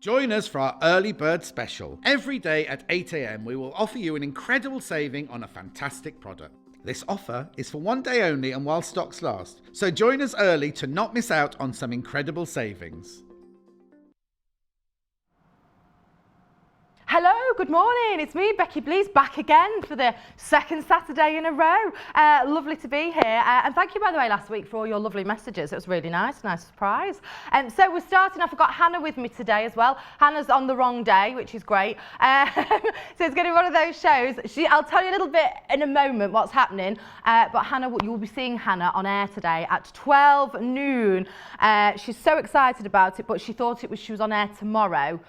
Join us for our early bird special. Every day at 8 a.m, we will offer you an incredible saving on a fantastic product. This offer is for one day only and while stocks last, so join us early to not miss out on some incredible savings. Hello, good morning. It's me, Becky Blease, back again for the second Saturday in a row. Lovely to be here. And thank you, by the way, last week for all your lovely messages. It was really nice surprise. So we're starting off. I've got Hannah with me today as well. Hannah's on the wrong day, which is great. So it's going to be one of those shows. I'll tell you a little bit in a moment what's happening. But Hannah, you'll be seeing Hannah on air today at 12 noon. She's so excited about it, but she thought she was on air tomorrow.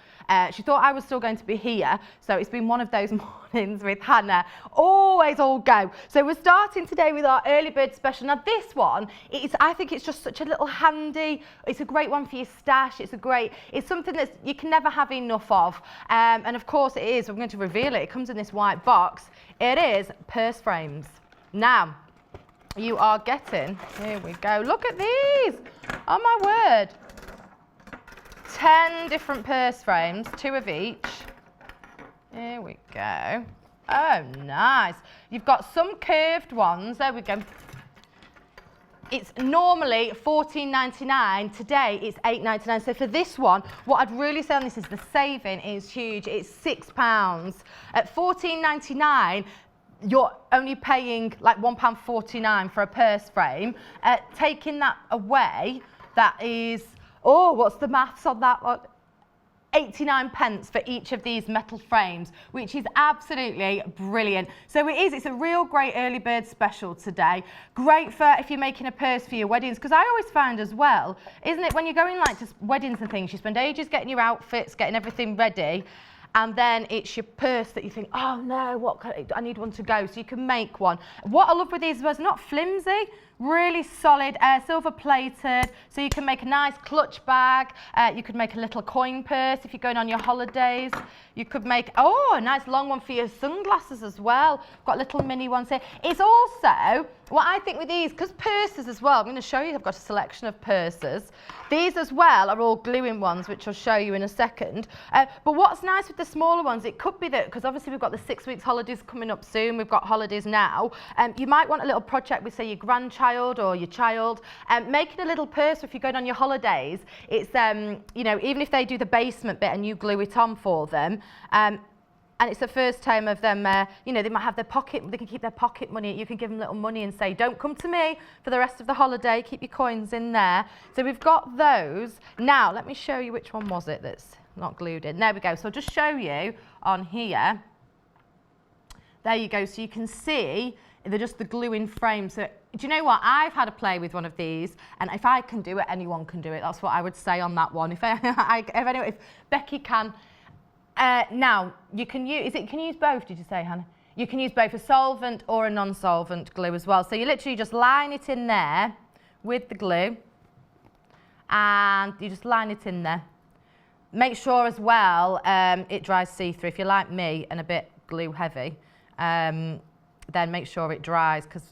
She thought I was still going to be here, so it's been one of those mornings with Hannah. Always all go. So we're starting today with our early bird special. Now this one, I think it's just such a little handy. It's a great one for your stash. It's something that you can never have enough of. And of course it is. I'm going to reveal it. It comes in this white box. It is purse frames. Now you are getting. Here we go. Look at these. Oh my word. 10 different purse frames, 2 of each. Here we go. Oh, nice. You've got some curved ones. There we go. It's normally $14.99. Today it's $8.99. So for this one, what I'd really say on this is the saving is huge. It's £6. At $14.99, you're only paying like £1.49 for a purse frame. Taking that away, that is... Oh, what's the maths on that one? 89 pence for each of these metal frames, which is absolutely brilliant. So it's a real great early bird special today. Great for if you're making a purse for your weddings, because I always find as well, isn't it, when you're going like to weddings and things, you spend ages getting your outfits, getting everything ready, and then it's your purse that you think, oh no, I need one to go, so you can make one. What I love with these was not flimsy, really solid, silver plated, so you can make a nice clutch bag. You could make a little coin purse if you're going on your holidays. You could make, a nice long one for your sunglasses as well. Got little mini ones here. It's also, what I think with these, because purses as well, I'm going to show you, I've got a selection of purses. These as well are all glue-in ones, which I'll show you in a second. But what's nice with the smaller ones, it could be that, because obviously we've got the 6 weeks holidays coming up soon, we've got holidays now. You might want a little project with, say, your grandchild or your child. Making a little purse if you're going on your holidays, it's, even if they do the basement bit and you glue it on for them, and it's the first time of them, they might have their pocket, they can keep their pocket money, you can give them little money and say, don't come to me for the rest of the holiday, keep your coins in there. So we've got those. Now, let me show you which one was it that's not glued in. There we go. So I'll just show you on here. There you go. So you can see they're just the glue-in frame. So do you know what? I've had a play with one of these, and if I can do it, anyone can do it. That's what I would say on that one. If Becky can. Now, you can use both, did you say, Hannah? You can use both a solvent or a non-solvent glue as well. So you literally just line it in there with the glue, and you just line it in there. Make sure as well it dries see-through. If you're like me and a bit glue heavy, then make sure it dries, because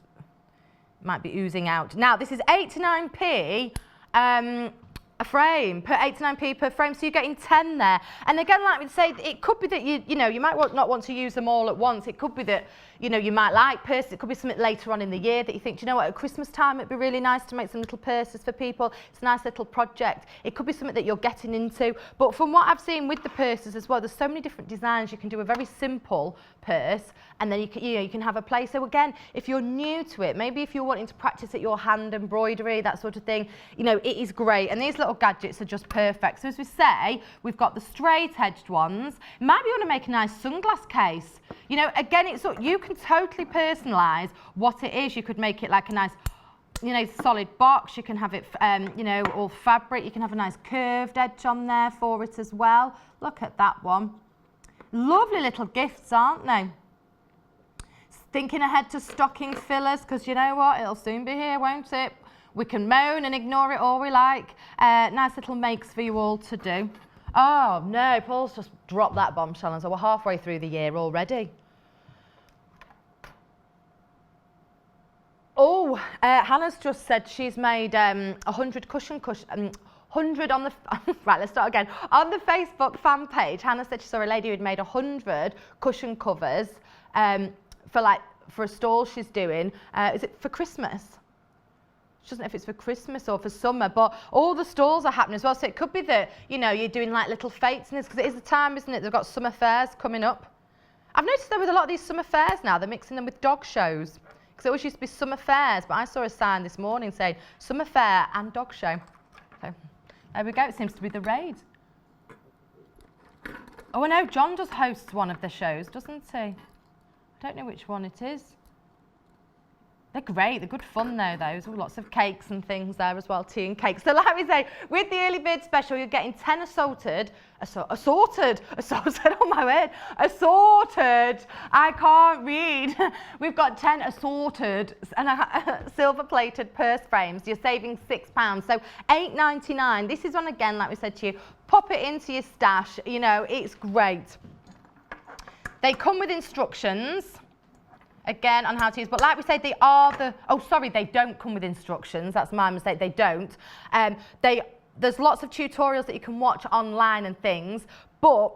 it might be oozing out. Now, this is 8 to 9p a frame, per 8 to 9p per frame, so you're getting 10 there. And again, like we say, it could be that you might not want to use them all at once. It could be that you might like purses. It could be something later on in the year that you think, do you know what, at Christmas time it'd be really nice to make some little purses for people. It's a nice little project. It could be something that you're getting into. But from what I've seen with the purses as well, there's so many different designs. You can do a very simple purse, and then you can have a play. So again, if you're new to it, maybe if you're wanting to practice at your hand embroidery, that sort of thing, it is great. And these little gadgets are just perfect. So as we say, we've got the straight edged ones. Maybe you want to make a nice sunglass case. Again, you can totally personalise what it is. You could make it like a nice, solid box. You can have it, all fabric. You can have a nice curved edge on there for it as well. Look at that one. Lovely little gifts, aren't they? Thinking ahead to stocking fillers, because you know what? It'll soon be here, won't it? We can moan and ignore it all we like. Nice little makes for you all to do. Oh, no, Paul's just dropped that bombshell, and so we're halfway through the year already. Oh, Hannah's just said she's made 100 100 on the, right, let's start again. On the Facebook fan page, Hannah said she saw a lady who'd made 100 cushion covers for a stall she's doing. Is it for Christmas? She doesn't know if it's for Christmas or for summer, but all the stalls are happening as well. So it could be that, you know, you're doing like little fates in this, because it is the time, isn't it? They've got summer fairs coming up. I've noticed that with a lot of these summer fairs now, they're mixing them with dog shows. Because it always used to be summer fairs, but I saw a sign this morning saying summer fair and dog show. So there we go, it seems to be the rage. Oh, I know, John does host one of the shows, doesn't he? I don't know which one it is. They're great, they're good fun though, those. Ooh, lots of cakes and things there as well, tea and cakes. So like we say, with the early bird special, you're getting 10 assorted, oh my word, assorted, I can't read. We've got 10 assorted and silver plated purse frames. You're saving £6, so £8.99. This is one again, like we said to you, pop it into your stash, you know, it's great. They come with instructions. Again, on how to use, but like we said, they are the, they don't come with instructions. That's my mistake, they don't. There's lots of tutorials that you can watch online and things, but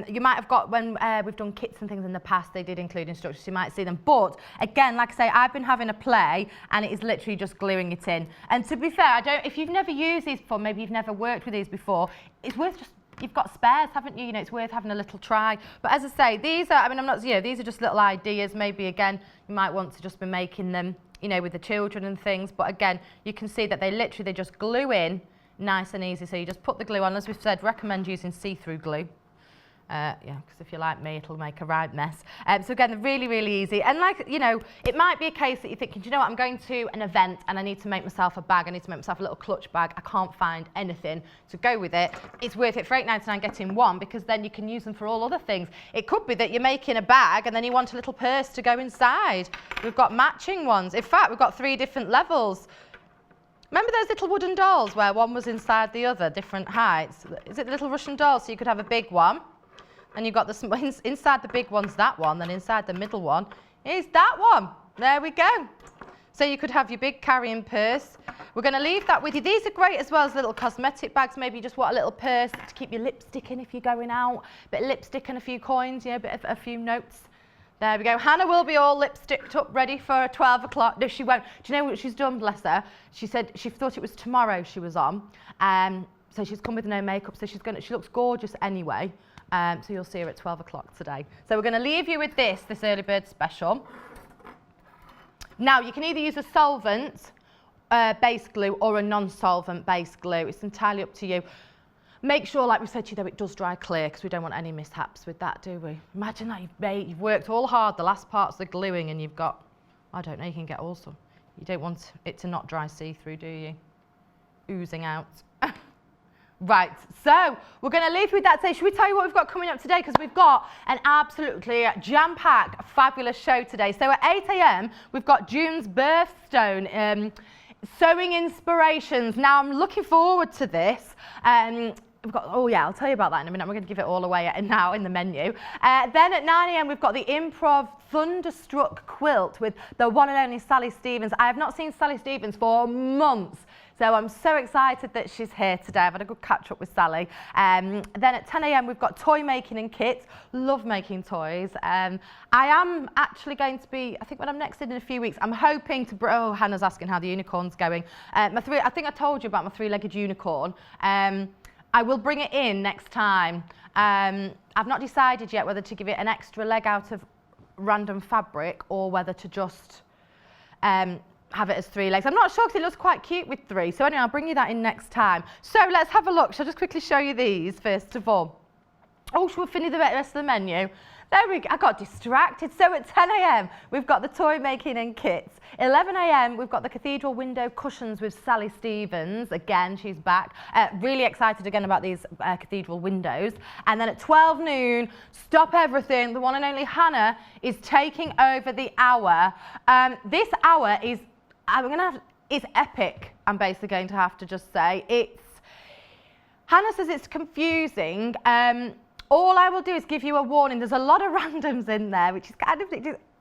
you might have got, when we've done kits and things in the past, they did include instructions, you might see them. But again, like I say, I've been having a play and it is literally just gluing it in. And to be fair, if you've never used these before, maybe you've never worked with these before, it's worth just, you've got spares, haven't you? You know, it's worth having a little try. But as I say, these are, these are just little ideas. Maybe, again, you might want to just be making them, you know, with the children and things. But again, you can see that they just glue in nice and easy. So you just put the glue on. As we've said, recommend using see-through glue. Because if you're like me, it'll make a right mess. So again, they're really, really easy. And like, you know, it might be a case that you're thinking, do you know what, I'm going to an event and I need to make myself a bag. I need to make myself a little clutch bag. I can't find anything to go with it. It's worth it for £8.99 getting one, because then you can use them for all other things. It could be that you're making a bag and then you want a little purse to go inside. We've got matching ones. In fact, we've got 3 different levels. Remember those little wooden dolls where one was inside the other, different heights? Is it the little Russian doll? So you could have a big one. And you've got the, inside the big one's that one, then inside the middle one is that one. There we go. So you could have your big carrying purse. We're going to leave that with you. These are great as well as little cosmetic bags. Maybe you just want a little purse to keep your lipstick in if you're going out. A bit of lipstick and a few coins, you know, a few notes. There we go. Hannah will be all lipsticked up, ready for 12 o'clock. No, she won't. Do you know what she's done, bless her? She said she thought it was tomorrow she was on. So she's come with no makeup, so she looks gorgeous anyway. So you'll see her at 12 o'clock today. So we're going to leave you with this early bird special. Now, you can either use a solvent base glue or a non-solvent base glue. It's entirely up to you. Make sure, like we said to you, though, it does dry clear, because we don't want any mishaps with that, do we? Imagine that you've worked all hard, the last part's the gluing, and you've got, I don't know, you can get all some. You don't want it to not dry see-through, do you? Oozing out. Right, so we're going to leave with that. So should we tell you what we've got coming up today? Because we've got an absolutely jam-packed, fabulous show today. So at 8 a.m, we've got June's Birthstone, sewing inspirations. Now, I'm looking forward to this. We've got, I'll tell you about that in a minute. We're going to give it all away now in the menu. Then at 9 a.m, we've got the Improv Thunderstruck quilt with the one and only Sally Stevens. I have not seen Sally Stevens for months. So I'm so excited that she's here today. I've had a good catch up with Sally. Then at 10 a.m, we've got toy making and kits. Love making toys. I am actually going to be, I think when I'm next in a few weeks, I'm hoping to, Hannah's asking how the unicorn's going. I think I told you about my 3-legged unicorn. I will bring it in next time. I've not decided yet whether to give it an extra leg out of random fabric or whether to just have it as 3 legs. I'm not sure, because it looks quite cute with 3. So anyway, I'll bring you that in next time. So let's have a look. Shall I just quickly show you these first of all? Shall we finish the rest of the menu? There we go. I got distracted. So at 10 a.m, we've got the toy making and kits. 11 a.m, we've got the Cathedral Window Cushions with Sally Stevens. Again, she's back. Really excited again about these cathedral windows. And then at 12 noon, Stop Everything. The one and only Hannah is taking over the hour. This hour is, it's epic, I'm basically going to have to just say. Hannah says it's confusing. All I will do is give you a warning. There's a lot of randoms in there, which is kind of,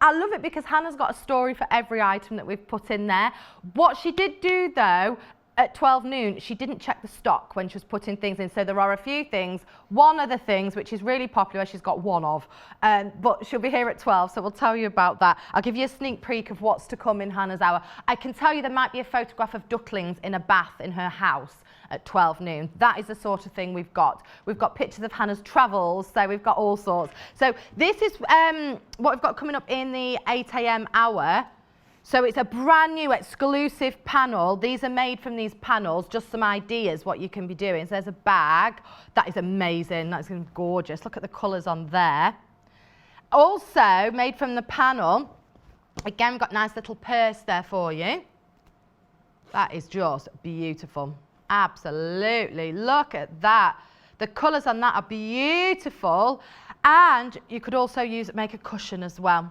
I love it because Hannah's got a story for every item that we've put in there. What she did do though, at 12 noon, she didn't check the stock when she was putting things in. So there are a few things. One of the things, which is really popular, she's got one of, but she'll be here at 12, so we'll tell you about that. I'll give you a sneak peek of what's to come in Hannah's hour. I can tell you there might be a photograph of ducklings in a bath in her house at 12 noon. That is the sort of thing we've got. We've got pictures of Hannah's travels, so we've got all sorts. So this is what we've got coming up in the 8 a.m. hour. So it's a brand new exclusive panel. These are made from these panels, just some ideas what you can be doing. So there's a bag. That is amazing. That's going to be gorgeous. Look at the colours on there. Also made from the panel. Again, we've got a nice little purse there for you. That is just beautiful. Absolutely. Look at that. The colours on that are beautiful. And you could also use it, make a cushion as well.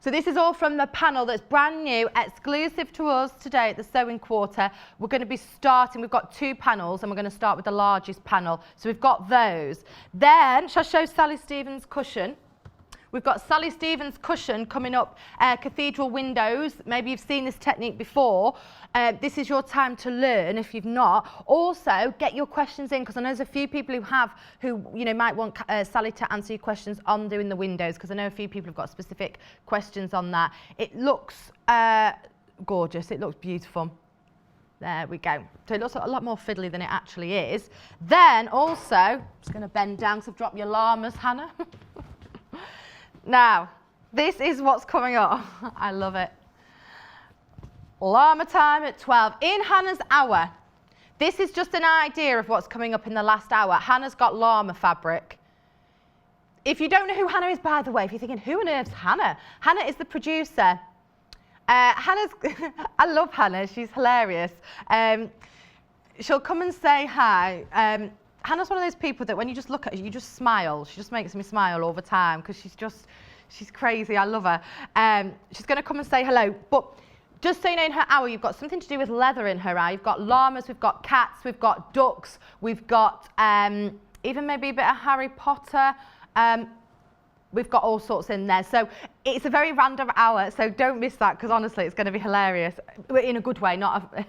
So this is all from the panel that's brand new, exclusive to us today at the Sewing Quarter. We're going to be starting, we've got 2 panels and we're going to start with the largest panel. So we've got those. Then, shall I show Sally Stevens' cushion? We've got Sally Stevens' cushion coming up, Cathedral Windows. Maybe you've seen this technique before. This is your time to learn if you've not. Also, get your questions in, because I know there's a few people who you know, might want Sally to answer your questions on doing the windows, because I know a few people have got specific questions on that. It looks gorgeous. It looks beautiful. There we go. So it looks a lot more fiddly than it actually is. Then also, I'm just going to bend down because I've dropped your llamas, Hannah. Now, this is what's coming up. I love it. Llama time at 12. In Hannah's hour, this is just an idea of what's coming up in the last hour. Hannah's got llama fabric. If you don't know who Hannah is, by the way, if you're thinking, who on earth's Hannah? Hannah is the producer. I love Hannah. She's hilarious. She'll come and say hi. Hannah's one of those people that when you just look at her, you just smile. She just makes me smile all the time because she's crazy. I love her. She's going to come and say hello. But just so you know, in her hour, you've got something to do with leather in her eye. You've got llamas, we've got cats, we've got ducks, we've got even maybe a bit of Harry Potter. We've got all sorts in there. So it's a very random hour, so don't miss that, because honestly, it's going to be hilarious. In a good way, not a...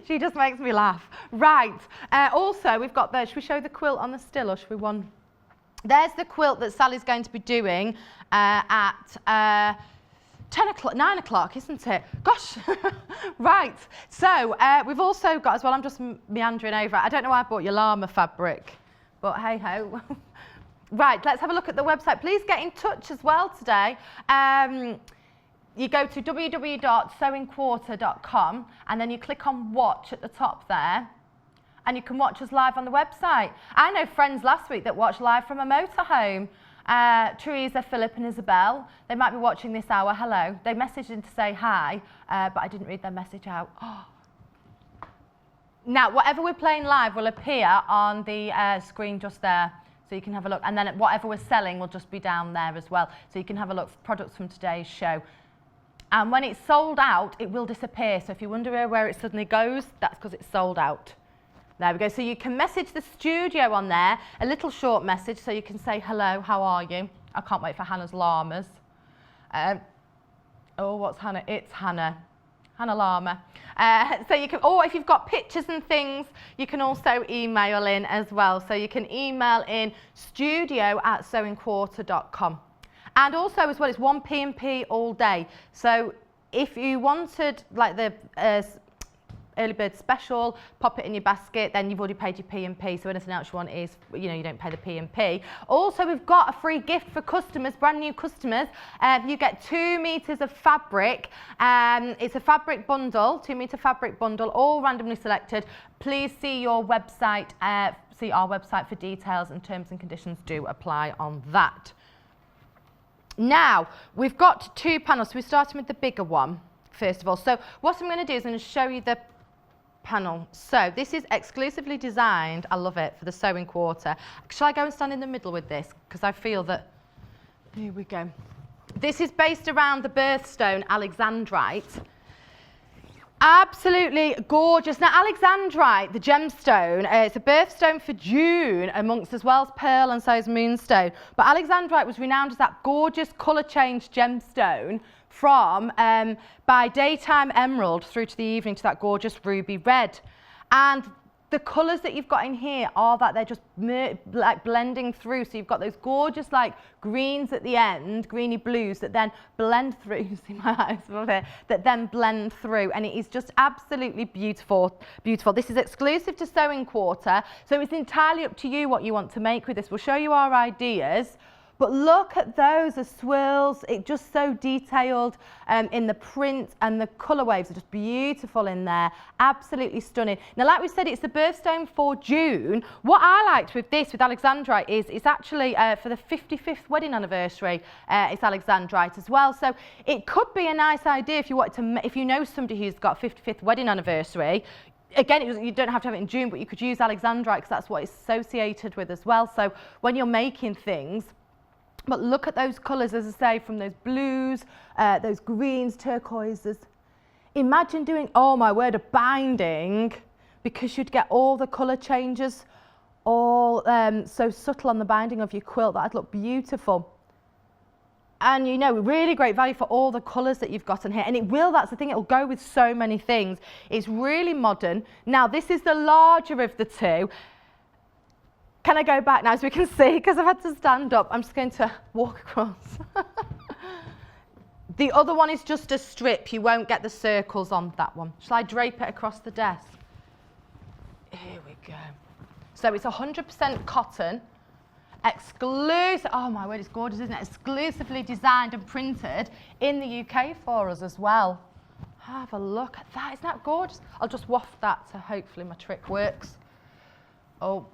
She just makes me laugh. Right. Also, we've got there. Should we show the quilt on the still, or should we one? There's the quilt that Sally's going to be doing at 10 o'clock, 9 o'clock, isn't it? Gosh. Right. So we've also got as well, I'm just meandering over. I don't know why I bought your llama fabric, but hey ho. Right. Let's have a look at the website. Please get in touch as well today. You go to www.sewingquarter.com and then you click on watch at the top there, and you can watch us live on the website. I know friends last week that watched live from a motorhome. Teresa, Philip and Isabel, they might be watching this hour. Hello. They messaged in to say hi, but I didn't read their message out. Oh. Now, whatever we're playing live will appear on the screen just there, so you can have a look. And then whatever we're selling will just be down there as well, so you can have a look for products from today's show. And when it's sold out, it will disappear. So if you wonder where it suddenly goes, that's because it's sold out. There we go. So you can message the studio on there, a little short message, so you can say, hello, how are you? I can't wait for Hannah's llamas. Oh, what's Hannah? It's Hannah. Hannah Llama. So you can, or if you've got pictures and things, you can also email in as well. So you can email in studio@sewingquarter.com. And also as well, it's 1 P&P all day. So if you wanted like the early bird special, pop it in your basket, then you've already paid your P&P. So anything else you want is, you know, you don't pay the P&P. Also, we've got a free gift for customers, brand new customers. You get 2 meters of fabric. It's a fabric bundle, 2 meter fabric bundle, all randomly selected. Please see your website, see our website for details, and terms and conditions do apply on that. Now, we've got 2 panels, so we're starting with the bigger one, first of all. So what I'm going to do is I'm going to show you the panel. So this is exclusively designed, I love it, for the Sewing Quarter. Shall I go and stand in the middle with this? Because I feel that, here we go. This is based around the Birthstone Alexandrite. Absolutely gorgeous. Now, Alexandrite, the gemstone, it's a birthstone for June amongst as well as pearl and so is moonstone. But Alexandrite was renowned as that gorgeous colour change gemstone from by daytime emerald through to the evening to that gorgeous ruby red. And the colours that you've got in here are that they're just like blending through. So you've got those gorgeous like greens at the end, greeny blues that then blend through. You see my eyes above here, that then blend through, and it is just absolutely beautiful. Beautiful. This is exclusive to Sewing Quarter, so it's entirely up to you what you want to make with this. We'll show you our ideas. But look at those, the swirls, it's just so detailed in the print, and the colour waves are just beautiful in there, absolutely stunning. Now, like we said, it's the birthstone for June. What I liked with this, with Alexandrite, is it's actually for the 55th wedding anniversary, it's Alexandrite as well. So it could be a nice idea if you wanted to, if you know somebody who's got a 55th wedding anniversary. Again, you don't have to have it in June, but you could use Alexandrite because that's what it's associated with as well. So when you're making things, but look at those colours, as I say, from those blues, those greens, turquoises. Imagine doing, oh my word, a binding, because you'd get all the colour changes, all so subtle on the binding of your quilt. That'd look beautiful. And you know, really great value for all the colours that you've got in here. And it will, that's the thing, it'll go with so many things. It's really modern. Now, this is the larger of the two. Can I go back now so we can see? Because I've had to stand up. I'm just going to walk across. The other one is just a strip. You won't get the circles on that one. Shall I drape it across the desk? Here we go. So it's 100% cotton. Exclusive. Oh my word, it's gorgeous, isn't it? Exclusively designed and printed in the UK for us as well. Have a look at that. Isn't that gorgeous? I'll just waft that so hopefully my trick works. Oh.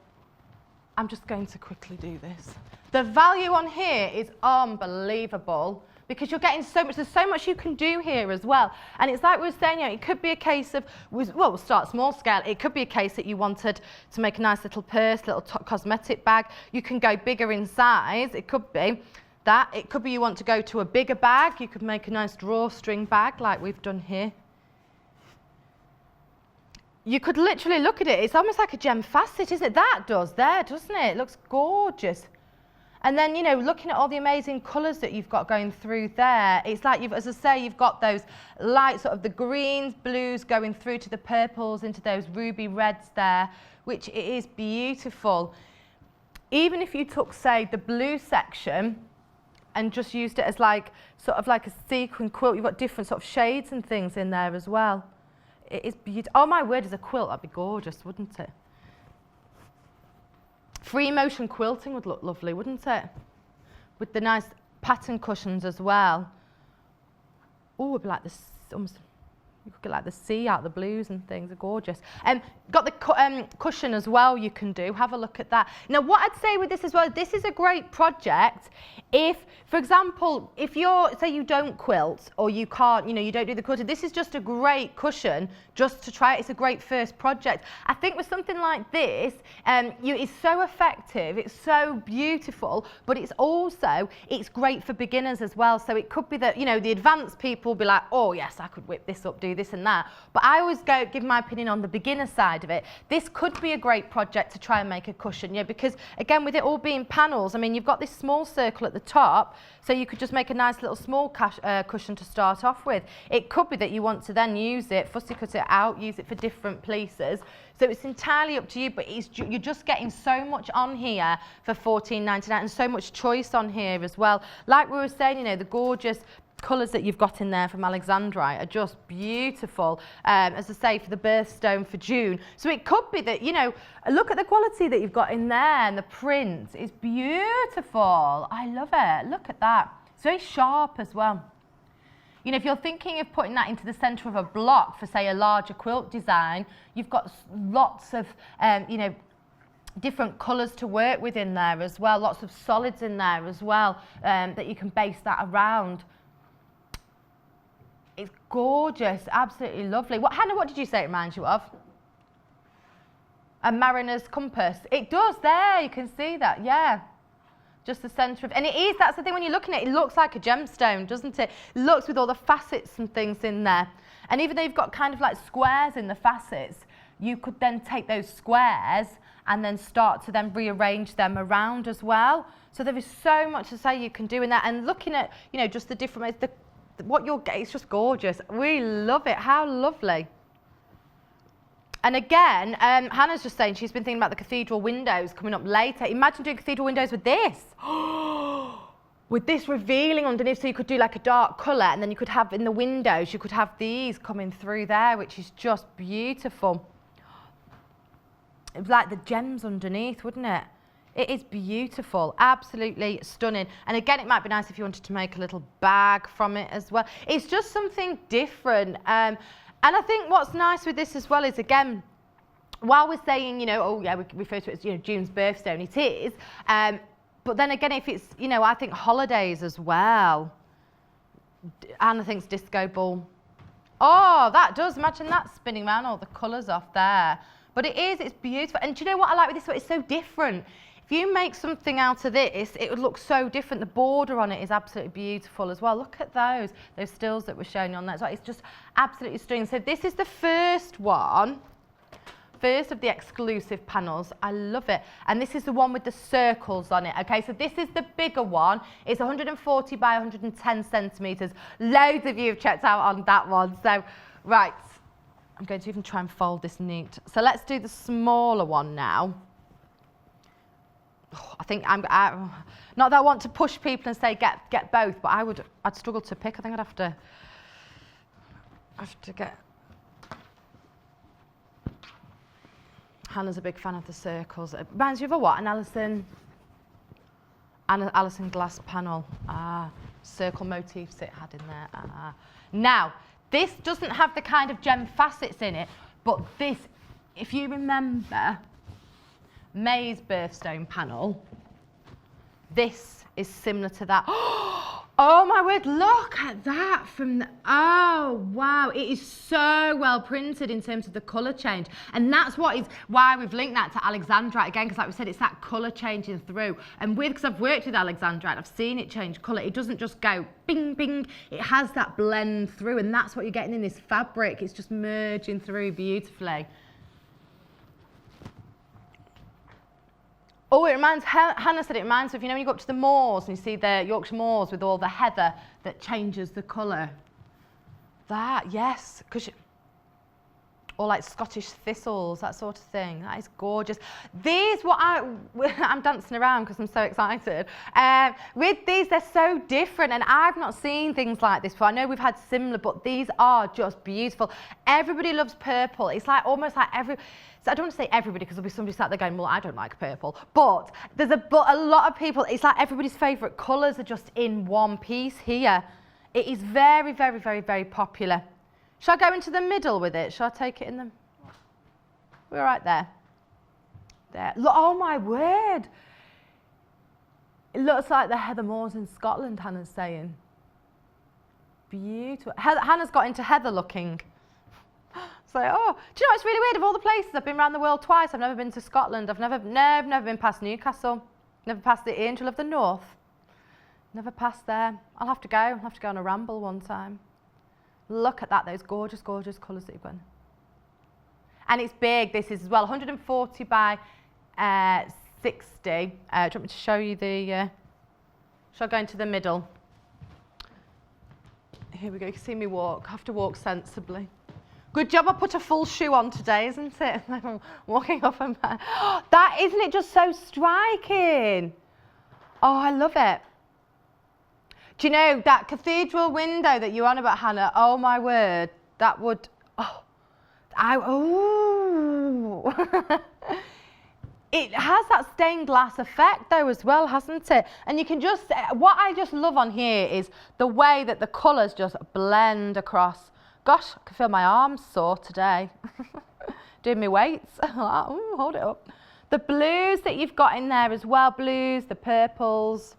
I'm just going to quickly do this. The value on here is unbelievable because you're getting so much, there's so much you can do here as well. And it's like we were saying, you know, it could be a case of, well, we'll start small scale. It could be a case that you wanted to make a nice little purse, little cosmetic bag. You can go bigger in size. It could be that. It could be you want to go to a bigger bag. You could make a nice drawstring bag like we've done here. You could literally look at it, it's almost like a gem facet, isn't it? That does there, doesn't it? It looks gorgeous. And then, you know, looking at all the amazing colours that you've got going through there, it's like, you've, as I say, you've got those light sort of the greens, blues going through to the purples into those ruby reds there, which it is beautiful. Even if you took, say, the blue section and just used it as like, sort of like a sequin quilt, you've got different sort of shades and things in there as well. It is beautiful. Oh my word, as a quilt, that'd be gorgeous, wouldn't it? Free motion quilting would look lovely, wouldn't it? With the nice pattern cushions as well. Oh, it'd be like this, almost, you could get like the sea out, the blues and things are gorgeous. Got the cushion as well you can do, have a look at that. Now what I'd say with this as well, this is a great project if, for example, if you're, say you don't quilt or you can't, you know, you don't do the quilting, this is just a great cushion just to try it. It's a great first project. I think with something like this, it's so effective, it's so beautiful, but it's also, it's great for beginners as well. So it could be that, you know, the advanced people will be like, oh yes, I could whip this up, do this and that. But I always give my opinion on the beginner side of it. This could be a great project to try and make a cushion, yeah, because again, with it all being panels, I mean, you've got this small circle at the top, so you could just make a nice little small cushion to start off with. It could be that you want to then use it, fussy cut it out, use it for different places. So it's entirely up to you, but you're just getting so much on here for $14.99 and so much choice on here as well. Like we were saying, you know, the gorgeous colours that you've got in there from Alexandrite are just beautiful, as I say, for the birthstone for June. So it could be that, you know, look at the quality that you've got in there and the print is beautiful. I love it. Look at that. It's very sharp as well. You know, if you're thinking of putting that into the centre of a block for, say, a larger quilt design, you've got lots of, you know, different colours to work with in there as well, lots of solids in there as well, that you can base that around. It's gorgeous, absolutely lovely. Hannah, what did you say it reminds you of? A mariner's compass. It does, there, you can see that, yeah. Just the centre of, and it is, that's the thing when you're looking at it, it looks like a gemstone, doesn't it? It looks with all the facets and things in there. And even though you've got kind of like squares in the facets, you could then take those squares and then start to then rearrange them around as well. So there is so much to say you can do in that. And looking at, you know, just the different ways, what you're getting, it's just gorgeous. We love it. How lovely. And again, Hannah's just saying she's been thinking about the cathedral windows coming up later. Imagine doing cathedral windows with this. With this revealing underneath, so you could do like a dark colour, and then you could have in the windows, you could have these coming through there, which is just beautiful. It was like the gems underneath, wouldn't it? It is beautiful, absolutely stunning. And again, it might be nice if you wanted to make a little bag from it as well. It's just something different. And I think what's nice with this as well is, again, while we're saying, you know, oh yeah, we refer to it as, you know, June's birthstone, it is. But then again, if it's, you know, I think holidays as well. Anna thinks disco ball. Oh, that does, imagine that spinning around all the colours off there. But it is, it's beautiful. And do you know what I like with this one? It's so different. If you make something out of this, it would look so different. The border on it is absolutely beautiful as well. Look at those stills that we're showing you on that. It's just absolutely stunning. So this is the first one. First of the exclusive panels. I love it. And this is the one with the circles on it. Okay, so this is the bigger one. It's 140 by 110 centimetres. Loads of you have checked out on that one. So, right, I'm going to even try and fold this neat. So let's do the smaller one now. Oh, I think not that I want to push people and say get both, but I'd struggle to pick. I think I'd have to get. Hannah's a big fan of the circles. It reminds you of a what? An Alison glass panel. Circle motifs it had in there. Now, this doesn't have the kind of gem facets in it, but this, if you remember May's birthstone panel, this is similar to that. Oh my word, look at that from the, oh wow, it is so well printed in terms of the colour change. And that's why we've linked that to Alexandrite again, because like we said, it's that colour changing through. And because I've worked with Alexandrite, I've seen it change colour. It doesn't just go bing, bing, it has that blend through, and that's what you're getting in this fabric. It's just merging through beautifully. Oh, it reminds, Hannah said it reminds me of, you know, when you go up to the moors and you see the Yorkshire moors with all the heather that changes the colour. That, yes, because or like Scottish thistles, that sort of thing. That is gorgeous. These, I'm dancing around because I'm so excited. With these, they're so different, and I've not seen things like this before. I know we've had similar, but these are just beautiful. Everybody loves purple. It's like almost like so I don't want to say everybody, because there'll be somebody sat there going, well, I don't like purple. But there's a lot of people, it's like everybody's favourite colours are just in one piece here. It is very, very, very, very popular. Shall I go into the middle with it? Shall I take it in the... We're right there. There. Look, oh my word. It looks like the heather moors in Scotland, Hannah's saying. Beautiful. Hannah's got into heather looking. So, oh, do you know, it's really weird. Of all the places, I've been around the world twice. I've never been to Scotland. I've never been past Newcastle. Never past the Angel of the North. Never past there. I'll have to go. I'll have to go on a ramble one time. Look at that, those gorgeous, gorgeous colours that you've got. And it's big, this is as well, 140 by 60. Do you want me to show you the, shall I go into the middle? Here we go, you can see me walk. I have to walk sensibly. Good job I put a full shoe on today, isn't it? I'm walking up and back. That, isn't it just so striking? Oh, I love it. Do you know, that cathedral window that you're on about, Hannah, oh my word, that would, It has that stained glass effect though as well, hasn't it? And you can just, what I just love on here is the way that the colours just blend across. Gosh, I can feel my arms sore today. Doing my weights. Ooh, hold it up. The blues that you've got in there as well, blues, the purples.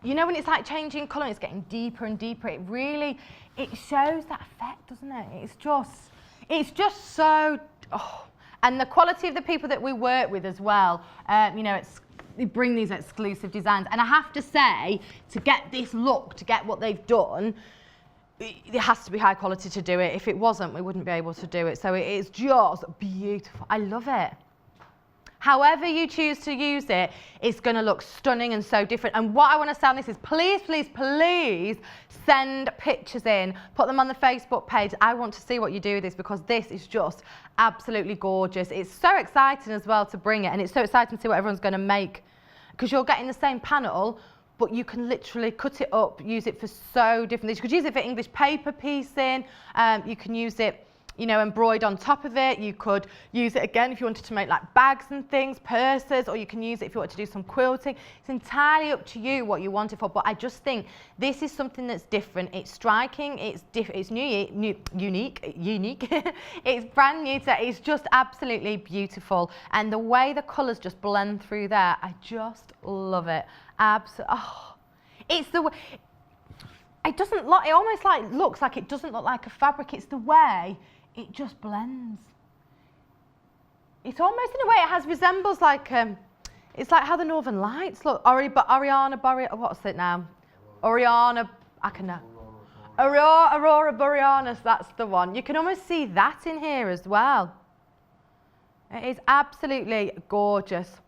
You know when it's like changing colour, it's getting deeper and deeper. It shows that effect, doesn't it? It's just so, and the quality of the people that we work with as well. You know, they bring these exclusive designs, and I have to say, to get this look, to get what they've done, it has to be high quality to do it. If it wasn't, we wouldn't be able to do it. So it is just beautiful. I love it. However you choose to use it, it's going to look stunning and so different. And what I want to say on this is please, please, please send pictures in. Put them on the Facebook page. I want to see what you do with this because this is just absolutely gorgeous. It's so exciting as well to bring it, and it's so exciting to see what everyone's going to make because you're getting the same panel, but you can literally cut it up, use it for so different things. You could use it for English paper piecing. You can use it, you know, embroidered on top of it. You could use it again if you wanted to make like bags and things, purses, or you can use it if you want to do some quilting. It's entirely up to you what you want it for, but I just think this is something that's different. It's striking, it's unique, it's brand new, so it's just absolutely beautiful. And the way the colours just blend through there, I just love it. It's the way, it doesn't look, it almost like looks like it doesn't look like a fabric. It's the way it just blends. It's almost in a way it resembles like it's like how the Northern Lights look. What's it now? Aurora Borealis, that's the one. You can almost see that in here as well. It is absolutely gorgeous.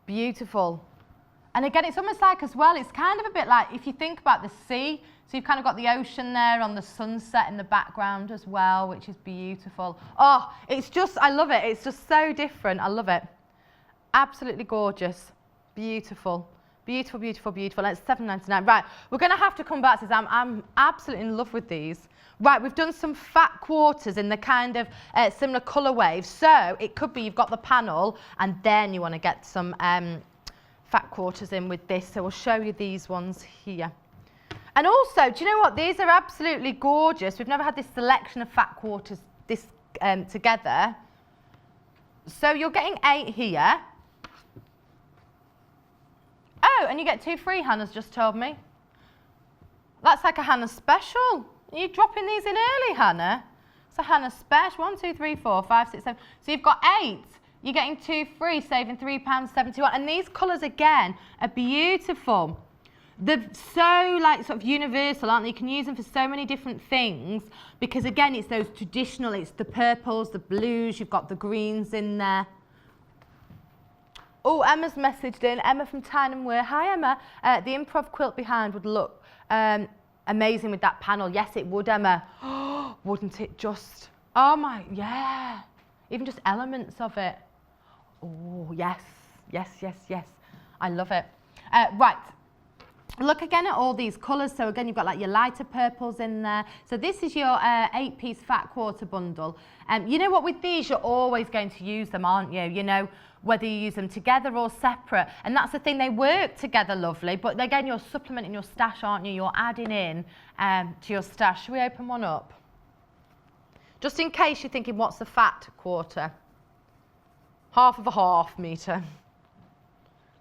Beautiful. And again, it's almost like as well, it's kind of a bit like if you think about the sea, so you've kind of got the ocean there on the sunset in the background as well, which is beautiful. Oh, it's just, I love it. It's just so different. I love it. Absolutely gorgeous. Beautiful. Beautiful, beautiful, beautiful. And it's $7.99. Right, we're going to have to come back to this. I'm absolutely in love with these. Right, we've done some fat quarters in the kind of similar colour waves. So it could be you've got the panel and then you want to get some fat quarters in with this, so we'll show you these ones here. And also, do you know what, these are absolutely gorgeous. We've never had this selection of fat quarters this together. So you're getting 8 here. Oh, and you get 2 free, Hannah's just told me. That's like a Hannah special. Are you dropping these in early, Hannah? It's a Hannah special. 1, 2, 3, 4, 5, 6, 7. So you've got 8. You're getting 2 free, saving £3.71. And these colours, again, are beautiful. They're so, like, sort of universal, aren't they? You can use them for so many different things because, again, it's those traditional, it's the purples, the blues, you've got the greens in there. Oh, Emma's messaged in. Emma from Tyneham Wear. Hi, Emma. The Improv quilt behind would look amazing with that panel. Yes, it would, Emma. Wouldn't it just? Oh, my, yeah. Even just elements of it. Oh, yes, yes, yes, yes. I love it. Right, look again at all these colours. So again, you've got like your lighter purples in there. So this is your 8-piece fat quarter bundle. You know what, with these, you're always going to use them, aren't you? You know, whether you use them together or separate. And that's the thing, they work together lovely. But again, you're supplementing your stash, aren't you? You're adding in to your stash. Should we open one up? Just in case you're thinking, what's the fat quarter? Half of a half metre.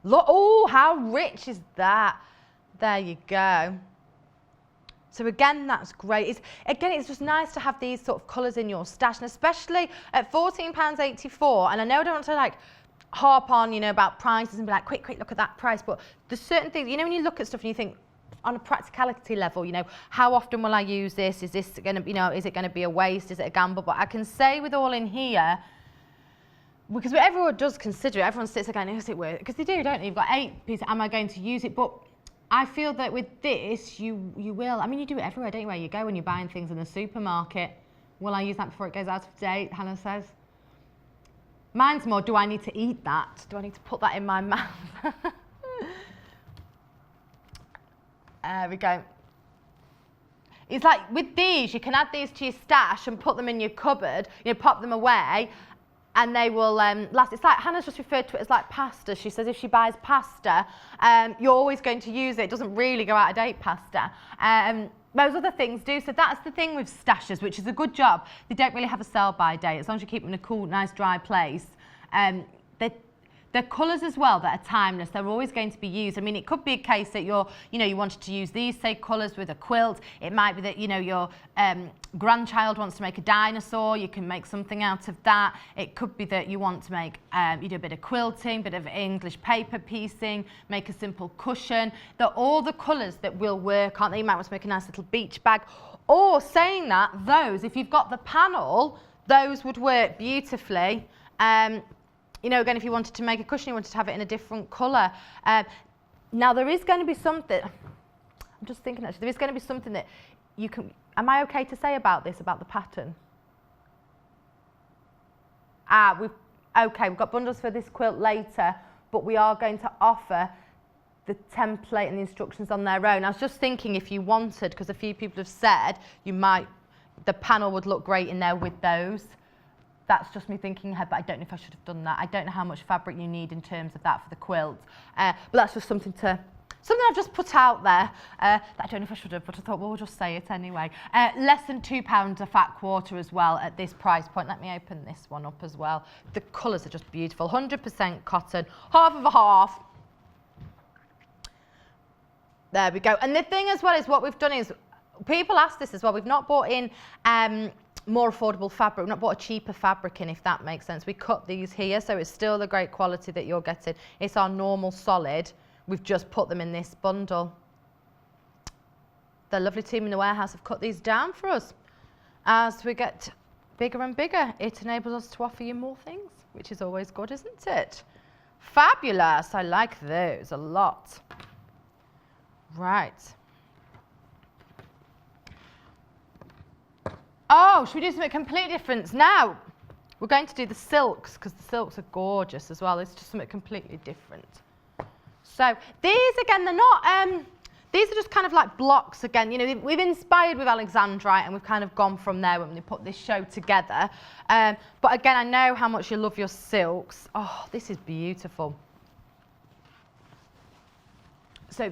Look, oh, how rich is that? There you go. So again, that's great. It's just nice to have these sort of colours in your stash, and especially at £14.84. And I know I don't want to like harp on, you know, about prices and be like, quick, look at that price. But there's certain things, you know, when you look at stuff and you think, on a practicality level, you know, how often will I use this? Is this going to, you know, is it going to be a waste? Is it a gamble? But I can say with all in here, because everyone does consider it, everyone sits there going, is it worth it? Because they do, don't they? You've got 8 pieces, am I going to use it? But I feel that with this, you will. I mean, you do it everywhere, don't you? Where you go when you're buying things in the supermarket. Will I use that before it goes out of date? Hannah says. Mine's more, do I need to eat that? Do I need to put that in my mouth? There we go. It's like with these, you can add these to your stash and put them in your cupboard, you know, pop them away, and they will last. It's like Hannah's just referred to it as like pasta. She says if she buys pasta, you're always going to use it. It doesn't really go out of date, pasta. Those other things do. So that's the thing with stashes, which is a good job. They don't really have a sell-by date as long as you keep them in a cool, nice, dry place. They're colours as well that are timeless. They're always going to be used. I mean, it could be a case that you wanted to use these, say, colours with a quilt. It might be that, you know, your grandchild wants to make a dinosaur. You can make something out of that. It could be that you want to make, you do a bit of quilting, bit of English paper piecing, make a simple cushion. They're all the colours that will work, aren't they? You might want to make a nice little beach bag. Or saying that, those, if you've got the panel, those would work beautifully. you know, again, if you wanted to make a cushion, you wanted to have it in a different colour. Now there is going to be something, I'm just thinking actually, there is going to be something that you can, am I okay to say about this, about the pattern? We've got bundles for this quilt later, but we are going to offer the template and the instructions on their own. I was just thinking if you wanted, because a few people have said the panel would look great in there with those. That's just me thinking ahead, but I don't know if I should have done that. I don't know how much fabric you need in terms of that for the quilt. But that's just something I've just put out there that I don't know if I should have, but I thought, well, we'll just say it anyway. Less than £2 a fat quarter as well at this price point. Let me open this one up as well. The colours are just beautiful. 100% cotton, half of a half. There we go. And the thing as well is what we've done is, people ask this as well, we've not bought in more affordable fabric. We've not bought a cheaper fabric in, if that makes sense. We cut these here, so it's still the great quality that you're getting. It's our normal solid. We've just put them in this bundle. The lovely team in the warehouse have cut these down for us. As we get bigger and bigger, it enables us to offer you more things, which is always good, isn't it? Fabulous. I like those a lot. Right. Oh, should we do something completely different? Now, we're going to do the silks, because the silks are gorgeous as well. It's just something completely different. So these, again, they're not, these are just kind of like blocks again. You know, we've inspired with Alexandrite and we've kind of gone from there when we put this show together. But again, I know how much you love your silks. Oh, this is beautiful. So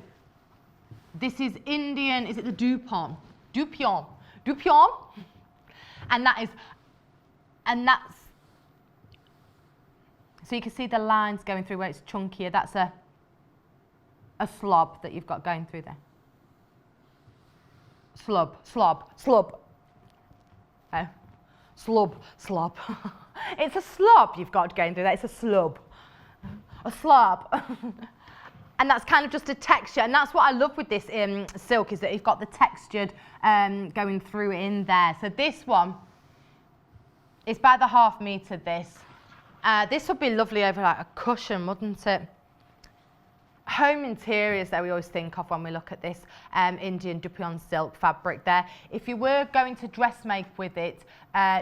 this is Indian, is it the Dupion? Dupion. Dupion. And that's, so you can see the lines going through where it's chunkier. That's a slob that you've got going through there. Slob, slob, slob. Oh, slob, slob. It's a slob you've got going through there. It's a slob. A slob. And that's kind of just a texture. And that's what I love with this silk, is that you've got the textured going through in there. So this one is by the ½ metre, this. This would be lovely over like a cushion, wouldn't it? Home interiors that we always think of when we look at this Indian Dupion silk fabric there. If you were going to dressmake with it,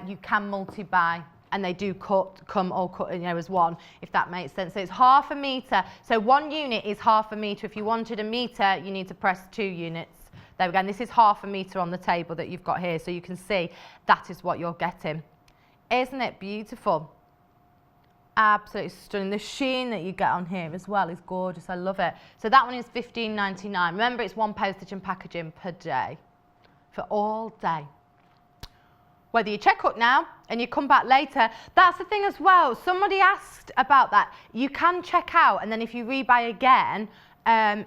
you can multi-buy, and they do come all cut, you know, as one, if that makes sense. So it's ½ metre. So one unit is ½ metre. If you wanted a metre, you need to press 2 units. There we go. And this is ½ metre on the table that you've got here, so you can see that is what you're getting. Isn't it beautiful? Absolutely stunning. The sheen that you get on here as well is gorgeous. I love it. So that one is £15.99. Remember, it's 1 postage and packaging per day for all day. Whether you check out now and you come back later, that's the thing as well. Somebody asked about that. You can check out, and then if you rebuy again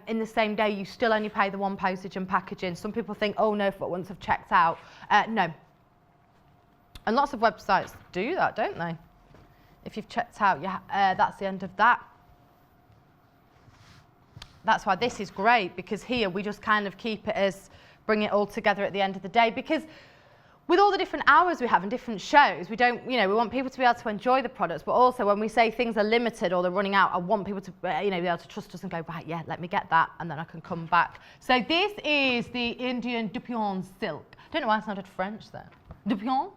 in the same day, you still only pay the 1 postage and packaging. Some people think, oh no, but once I've checked out. No. And lots of websites do that, don't they? If you've checked out, that's the end of that. That's why this is great, because here we just kind of keep it as, bring it all together at the end of the day, because with all the different hours we have and different shows, we don't, you know, we want people to be able to enjoy the products, but also when we say things are limited or they're running out, I want people to, you know, be able to trust us and go, right, yeah, let me get that, and then I can come back. So this is the Indian Dupion silk. I don't know why I sounded French there. Dupion?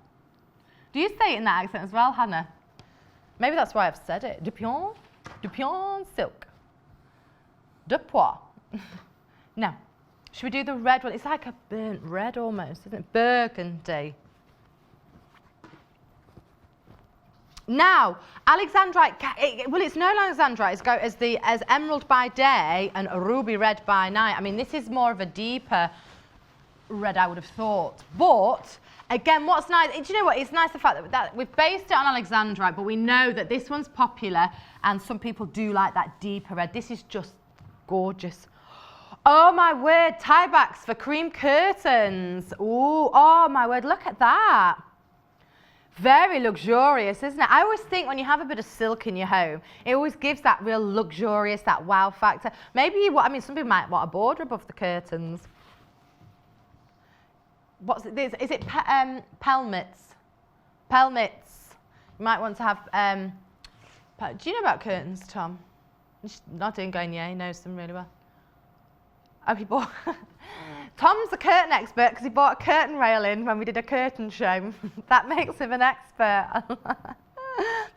Do you say it in that accent as well, Hannah? Maybe that's why I've said it. Dupion, Dupion silk. De pois. Now, should we do the red one? It's like a burnt red almost, isn't it? Burgundy. Now, Alexandrite, well, it's no Alexandrite. It's as emerald by day and ruby red by night. I mean, this is more of a deeper red, I would have thought. But again, what's nice, do you know what? It's nice the fact that we've based it on Alexandrite, but we know that this one's popular and some people do like that deeper red. This is just gorgeous. Oh my word, tie backs for cream curtains. Ooh, oh my word, look at that. Very luxurious, isn't it? I always think when you have a bit of silk in your home, it always gives that real luxurious, that wow factor. Maybe you want, I mean, some people might want a border above the curtains. What's it? Is it pelmets? Pelmets. You might want to have Do you know about curtains, Tom? He's nodding, going, yeah, he knows them really well. Oh, he bought... Tom's a curtain expert because he bought a curtain railing when we did a curtain show. That makes him an expert.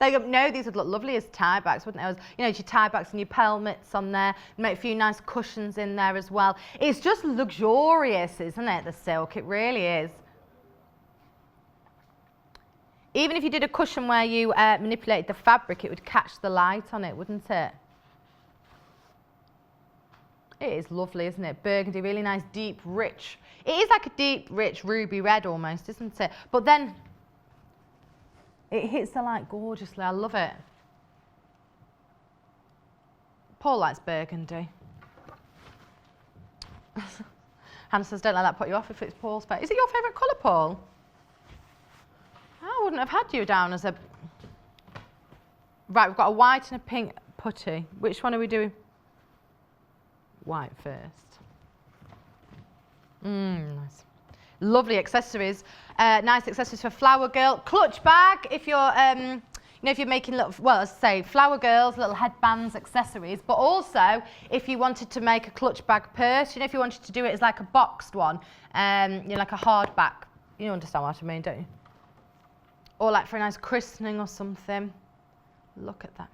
They go, no, these would look lovely as tie backs, wouldn't they? You know, your tie backs and your pelmets on there. Make a few nice cushions in there as well. It's just luxurious, isn't it, the silk? It really is. Even if you did a cushion where you manipulated the fabric, it would catch the light on it, wouldn't it? It is lovely, isn't it? Burgundy, really nice, deep, rich. It is like a deep, rich ruby red almost, isn't it? But then it hits the light gorgeously. I love it. Paul likes burgundy. Hannah says, don't let that put you off if it's Paul's favourite. Is it your favourite colour, Paul? I wouldn't have had you down as a... Right, we've got a white and a pink putty. Which one are we doing? White first. Nice. Lovely accessories. Nice accessories for flower girl. Clutch bag if you're, you know, if you're making little, well, as I say, flower girls, little headbands, accessories. But also, if you wanted to make a clutch bag purse, you know, if you wanted to do it as like a boxed one, you know, like a hardback. You understand what I mean, don't you? Or like for a nice christening or something. Look at that.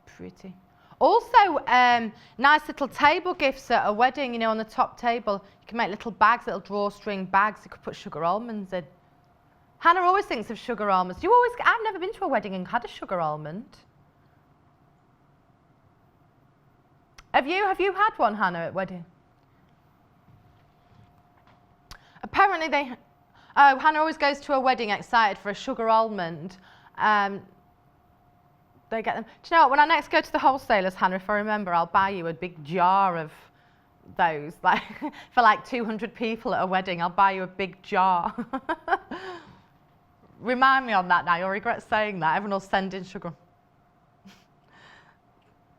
Pretty. Also, nice little table gifts at a wedding, you know, on the top table. You can make little bags, little drawstring bags. You could put sugar almonds in. Hannah always thinks of sugar almonds. Do you always? I've never been to a wedding and had a sugar almond. Have you? Have you had one, Hannah, at wedding? Apparently they... Oh, Hannah always goes to a wedding excited for a sugar almond. They get them. Do you know what? When I next go to the wholesalers, Hannah, if I remember, I'll buy you a big jar of those. Like for like 200 people at a wedding, I'll buy you a big jar. Remind me on that now. You'll regret saying that. Everyone will send in sugar.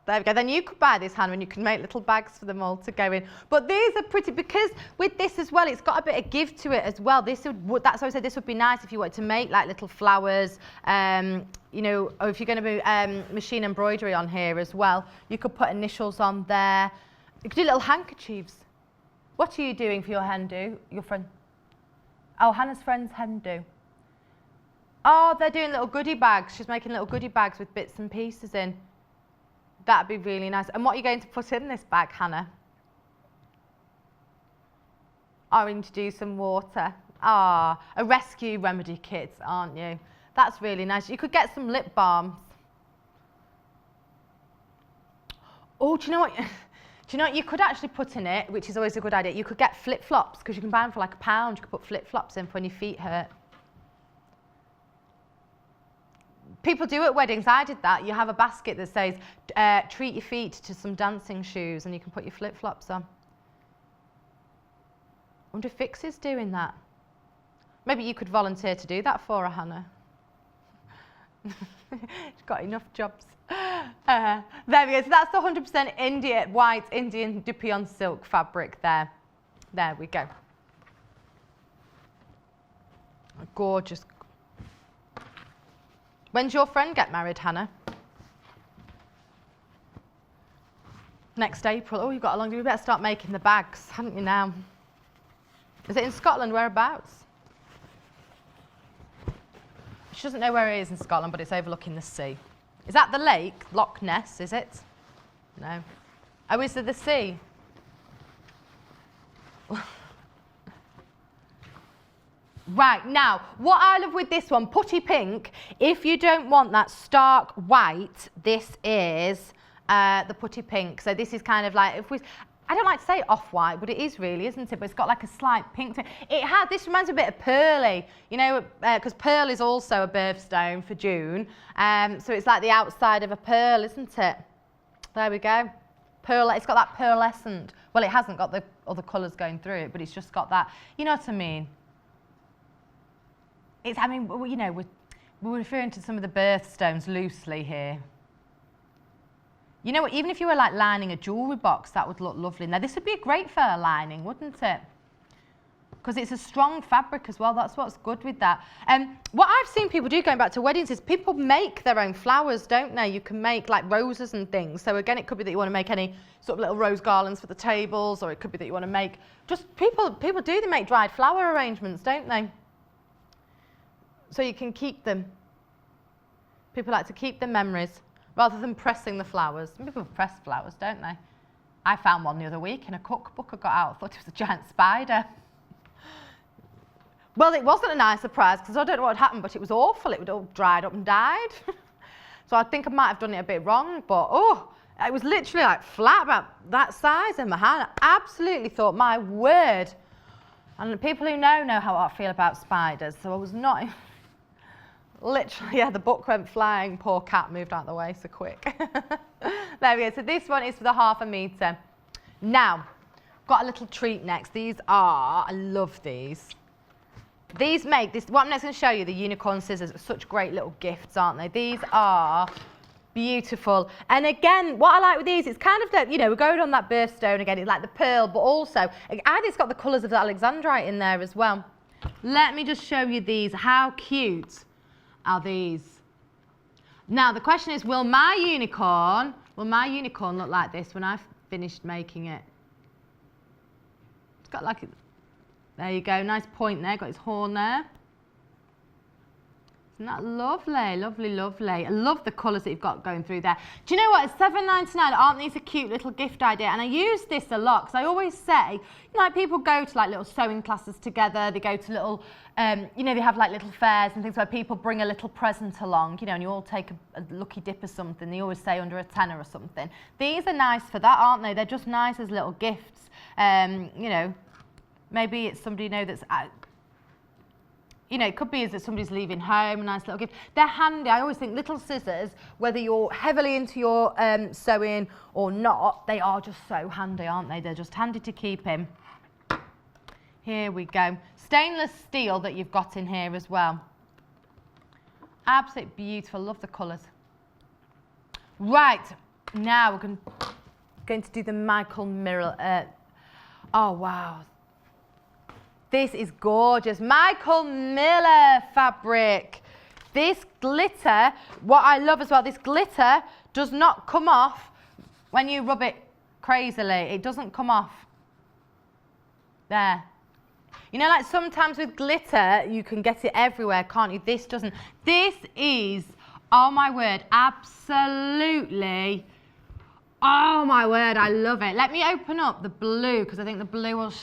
There we go. Then you could buy this, Hannah, and you can make little bags for them all to go in. But these are pretty, because with this as well, it's got a bit of give to it as well. This would, that's why I said this would be nice if you wanted to make like little flowers, you know, or if you're going to be machine embroidery on here as well, you could put initials on there. You could do little handkerchiefs. What are you doing for your hen do? Your friend? Oh, Hannah's friend's hen do. Oh, they're doing little goodie bags. She's making little goodie bags with bits and pieces in. That'd be really nice. And what are you going to put in this bag, Hannah? Orange juice and water. Ah, a rescue remedy kit, aren't you? That's really nice. You could get some lip balms. Oh, do you know what? Do you know what you could actually put in it, which is always a good idea? You could get flip-flops, because you can buy them for like £1. You could put flip-flops in for when your feet hurt. People do at weddings. I did that. You have a basket that says, treat your feet to some dancing shoes, and you can put your flip-flops on. I wonder if Fix is doing that. Maybe you could volunteer to do that for her, Hannah. She's got enough jobs. There we go. So that's the 100% white Indian Dupion silk fabric there. There we go. Gorgeous. When's your friend get married, Hannah? Next April. Oh, you've got a long... You better start making the bags, haven't you now? Is it in Scotland? Whereabouts? She doesn't know where it is in Scotland, but it's overlooking the sea. Is that the lake? Loch Ness, is it? No. Oh, is it the sea? Right, now, what I love with this one, putty pink, if you don't want that stark white, this is the putty pink. So this is kind of like, I don't like to say off-white, but it is really, isn't it? But it's got like a slight pink to it. This reminds me a bit of pearly, you know, because pearl is also a birthstone for June. So it's like the outside of a pearl, isn't it? There we go. Pearl, it's got that pearlescent. Well, it hasn't got the other colours going through it, but it's just got that, you know what I mean? I mean, you know, we're referring to some of the birthstones loosely here. You know what, even if you were like lining a jewellery box, that would look lovely in there. This would be a great fur lining, wouldn't it? because it's a strong fabric as well. That's what's good with that. What I've seen people do going back to weddings is people make their own flowers, don't they? You can make like roses and things. So again, it could be that you want to make any sort of little rose garlands for the tables, or it could be that you want to make just people do, they make dried flower arrangements, don't they? So you can keep them. People like to keep the memories rather than pressing the flowers. Some people press flowers, don't they? I found one the other week in a cookbook I got out. I thought it was a giant spider. Well, it wasn't a nice surprise because I don't know what had happened, but it was awful. It would all dried up and died. So I think I might have done it a bit wrong, but oh, it was literally like flat, about that size in my hand. I absolutely thought, my word. And the people who know how I feel about spiders, so I was not... Literally, yeah, the book went flying. Poor cat moved out of the way so quick. There we go. So this one is for the 1/2 metre. Now, got a little treat next. These are, I love these. These make this, what I'm next going to show you, the unicorn scissors, are such great little gifts, aren't they? These are beautiful. And again, what I like with these, it's kind of that, you know, we're going on that birthstone again. It's like the pearl, but also, I think it's got the colours of the Alexandrite in there as well. Let me just show you these. How cute are these? Now the question is, will my unicorn look like this when I've finished making it? It's got like, there you go, nice point there, got his horn there. Isn't that lovely, lovely, lovely? I love the colours that you've got going through there. Do you know what, at £7.99, aren't these a cute little gift idea? And I use this a lot, because I always say, you know, like people go to like little sewing classes together, they go to little, you know, they have like little fairs and things where people bring a little present along, you know, and you all take a lucky dip or something, they always say under a tenner or something. These are nice for that, aren't they? They're just nice as little gifts. You know, maybe it's somebody, you know, that's... you know, it could be as that somebody's leaving home, a nice little gift. They're handy. I always think little scissors, whether you're heavily into your sewing or not, they are just so handy, aren't they? They're just handy to keep in. Here we go. Stainless steel that you've got in here as well. Absolutely beautiful. Love the colours. Right, now we're going to do the Michael Miller. Oh, wow. This is gorgeous. Michael Miller fabric. This glitter, what I love as well, this glitter does not come off when you rub it crazily. It doesn't come off. There. You know, like sometimes with glitter, you can get it everywhere, can't you? This doesn't. This is, oh my word, absolutely. Oh my word, I love it. Let me open up the blue, because I think the blue will...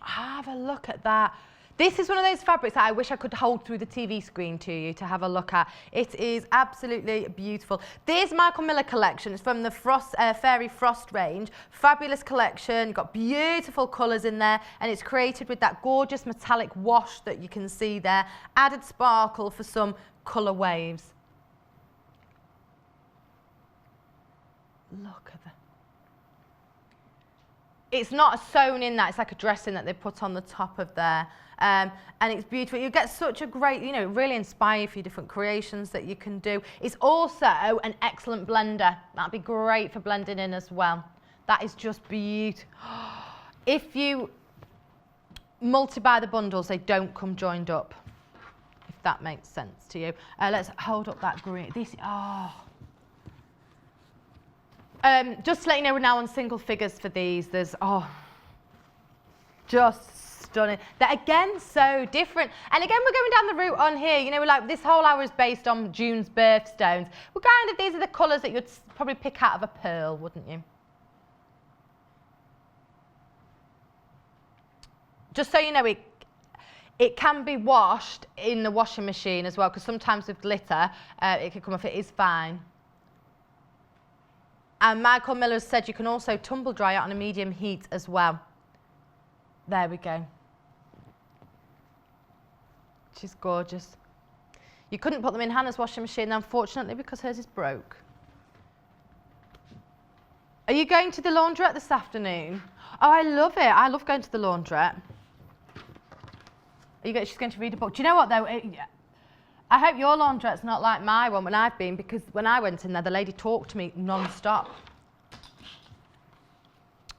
Have a look at that. This is one of those fabrics that I wish I could hold through the TV screen to you to have a look at. It is absolutely beautiful. This Michael Miller collection is from the Fairy Frost range. Fabulous collection. You've got beautiful colours in there, and it's created with that gorgeous metallic wash that you can see there. Added sparkle for some colour waves. Look at that. It's not sewn in that, it's like a dressing that they put on the top of there. And it's beautiful. You get such a great, you know, really inspire you for your different creations that you can do. It's also an excellent blender. That'd be great for blending in as well. That is just beautiful. If you multi-buy the bundles, they don't come joined up, if that makes sense to you. Let's hold up that green. This, oh. Just to let you know, we're now on single figures for these. There's, oh, just stunning. They're again so different. And again, we're going down the route on here. You know, we're like, this whole hour is based on June's birthstones. We're kind of, these are the colours that you'd probably pick out of a pearl, wouldn't you? Just so you know, it can be washed in the washing machine as well, because sometimes with glitter, it can come off. It is fine. And Michael Miller said you can also tumble dry it on a medium heat as well. There we go. She's gorgeous. You couldn't put them in Hannah's washing machine, unfortunately, because hers is broke. Are you going to the laundrette this afternoon? Oh, I love it. I love going to the laundrette. She's going to read a book. Do you know what, though? I hope your laundrette's not like my one when I've been, because when I went in there, the lady talked to me non-stop.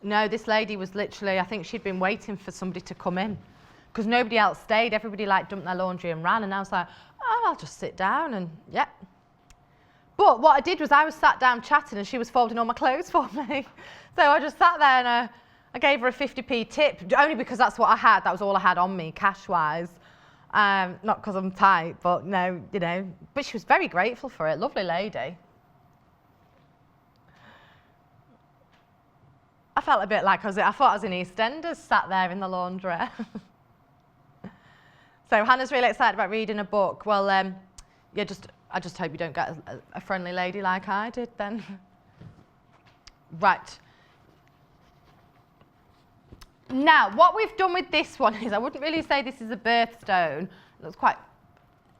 No, this lady was literally, I think she'd been waiting for somebody to come in because nobody else stayed. Everybody like dumped their laundry and ran, and I was like, oh, I'll just sit down and yeah. But what I did was I was sat down chatting and she was folding all my clothes for me. So I just sat there and I gave her a 50p tip, only because that's what I had. That was all I had on me, cash-wise. Not because I'm tight, but no, you know. But she was very grateful for it. Lovely lady. I felt a bit like I thought I was in EastEnders, sat there in the laundrette. So Hannah's really excited about reading a book. Well, yeah, I just hope you don't get a friendly lady like I did then. Right. Now, what we've done with this one is, I wouldn't really say this is a birthstone. It looks quite,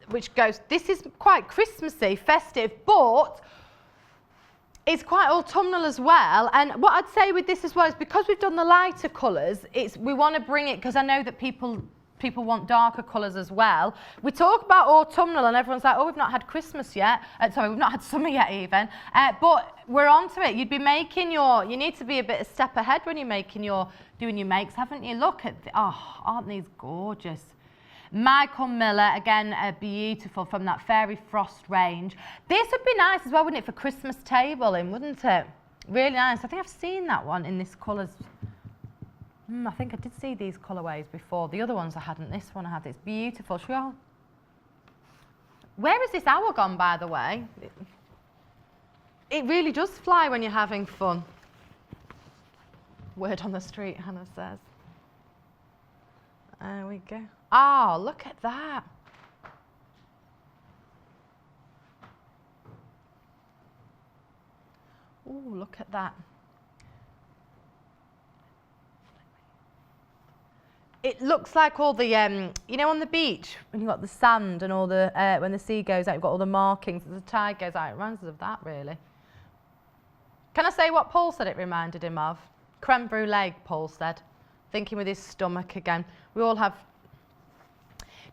this is quite Christmassy, festive, but it's quite autumnal as well. And what I'd say with this as well is because we've done the lighter colours, we want to bring it, because I know that people want darker colours as well. We talk about autumnal and everyone's like, oh, we've not had Christmas yet. Sorry, we've not had summer yet even. But we're on to it. You'd be making you need to be a bit a step ahead when you're doing your makes, haven't you? Look at, aren't these gorgeous? Michael Miller, again, beautiful from that Fairy Frost range. This would be nice as well, wouldn't it, for Christmas tabling, wouldn't it? Really nice. I think I've seen that one in this colours. I think I did see these colourways before. The other ones I hadn't. This one I had. It's beautiful. Should we all... Where is this hour gone, by the way? It really does fly when you're having fun. Word on the street, Hannah says. There we go. Oh, look at that. Oh, look at that. It looks like all the, you know, on the beach, when you've got the sand and all the, when the sea goes out, you've got all the markings, as the tide goes out. It reminds us of that, really. Can I say what Paul said it reminded him of? Creme brulee, Paul said. Thinking with his stomach again. We all have...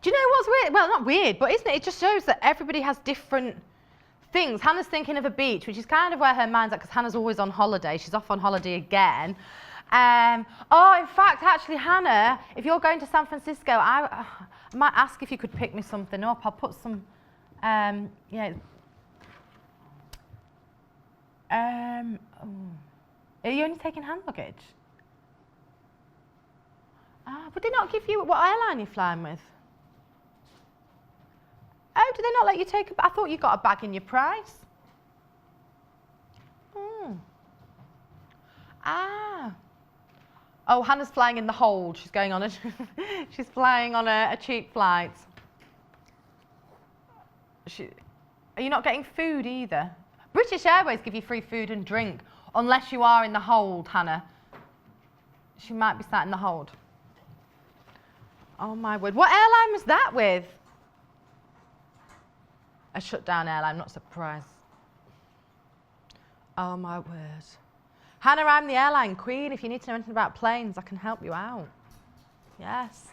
Do you know what's weird? Well, not weird, but isn't it? It just shows that everybody has different things. Hannah's thinking of a beach, which is kind of where her mind's at, because Hannah's always on holiday. She's off on holiday again. Oh, in fact, actually, Hannah, if you're going to San Francisco, I might ask if you could pick me something up. I'll put some, yeah. Are you only taking hand luggage? Would they not give you, what airline you're flying with? Oh, do they not let you take I thought you got a bag in your price. Oh, Hannah's flying in the hold. She's going on she's flying on a cheap flight. Are you not getting food either? British Airways give you free food and drink, unless you are in the hold, Hannah. She might be sat in the hold. Oh my word. What airline was that with? A shutdown airline, not surprised. Oh my word. Hannah, I'm the airline queen. If you need to know anything about planes, I can help you out. Yes.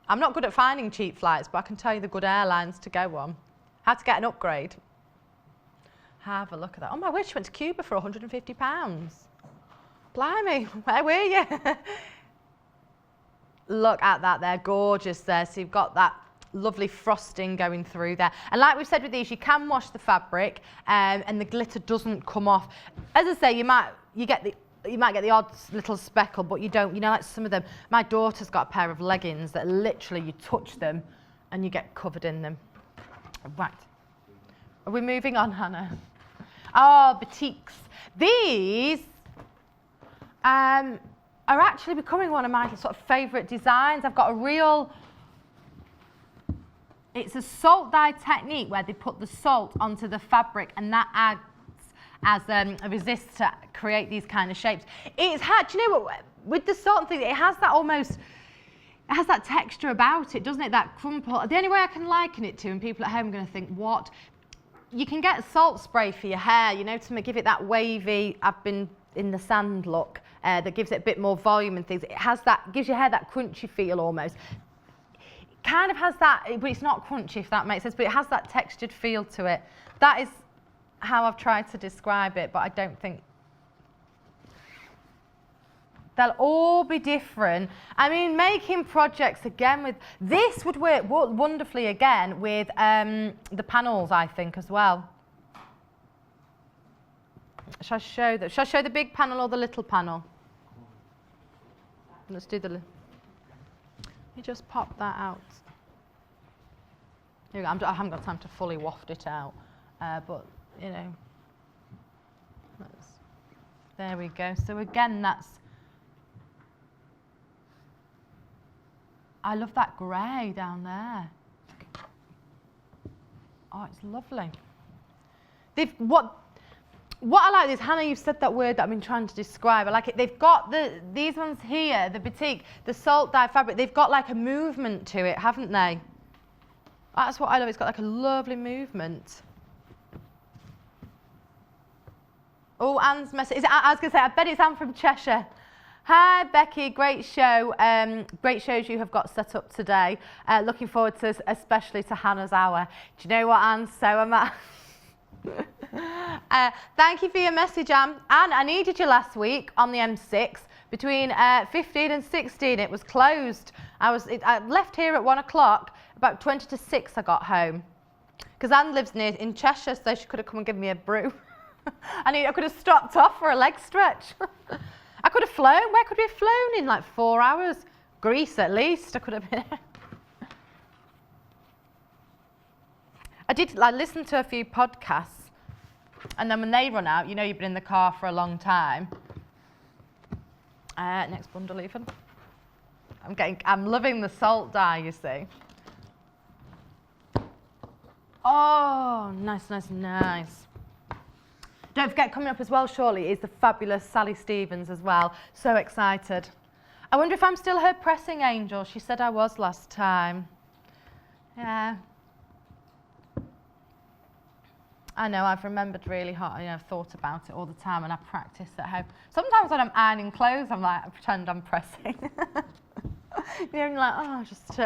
I'm not good at finding cheap flights, but I can tell you the good airlines to go on. How to get an upgrade. Have a look at that. Oh my word, she went to Cuba for £150. Blimey, where were you? Look at that, they're gorgeous there. So you've got that lovely frosting going through there. And like we've said with these, you can wash the fabric and the glitter doesn't come off. As I say, you might get the odd little speckle, but you don't, you know, like some of them. My daughter's got a pair of leggings that literally you touch them and you get covered in them. Right. Are we moving on, Hannah? Oh, batiks. These are actually becoming one of my sort of favourite designs. I've got a real... It's a salt dye technique where they put the salt onto the fabric and that adds as a resist to create these kind of shapes. It's had, do you know what, with the salt thing, it has that almost, it has that texture about it, doesn't it, that crumple. The only way I can liken it to, and people at home are going to think, what? You can get salt spray for your hair, you know, to give it that wavy, I've been in the sand look, that gives it a bit more volume and things. It has that, gives your hair that crunchy feel almost. Kind of has that, but it's not crunchy if that makes sense, but it has that textured feel to it. That is how I've tried to describe it, but I don't think they'll all be different. I mean, making projects again with this would work wonderfully again with the panels, I think, as well. Shall I show the big panel or the little panel? Let's do the. Let me just pop that out. Here we go. I haven't got time to fully waft it out, but you know. There we go. So again, that's. I love that grey down there. Oh, it's lovely. What I like is, Hannah, you've said that word that I've been trying to describe. I like it. They've got these ones here, the batik, the salt dye fabric. They've got like a movement to it, haven't they? That's what I love. It's got like a lovely movement. Oh, Anne's message. I was going to say, I bet it's Anne from Cheshire. Hi, Becky. Great show. Great shows you have got set up today. Looking forward to, especially to Hannah's hour. Do you know what, Anne? So am I. Thank you for your message, Anne. Anne, I needed you last week on the M6 between 15 and 16. It was closed. I left here at 1 o'clock. About 20 to 6 I got home. Because Anne lives in Cheshire, so she could have come and given me a brew. I could have stopped off for a leg stretch. I could have flown. Where could we have flown in? Like 4 hours? Greece at least. I could have been. I listened to a few podcasts. And then when they run out, you know you've been in the car for a long time. Next bundle even. I'm loving the salt dye, you see. Oh, nice, nice, nice. Don't forget, coming up as well shortly is the fabulous Sally Stevens as well. So excited. I wonder if I'm still her pressing angel. She said I was last time. Yeah. I know, I've remembered really hard, I've thought about it all the time and I practice at home. Sometimes when I'm ironing clothes, I pretend I'm pressing. I'm like, oh, just...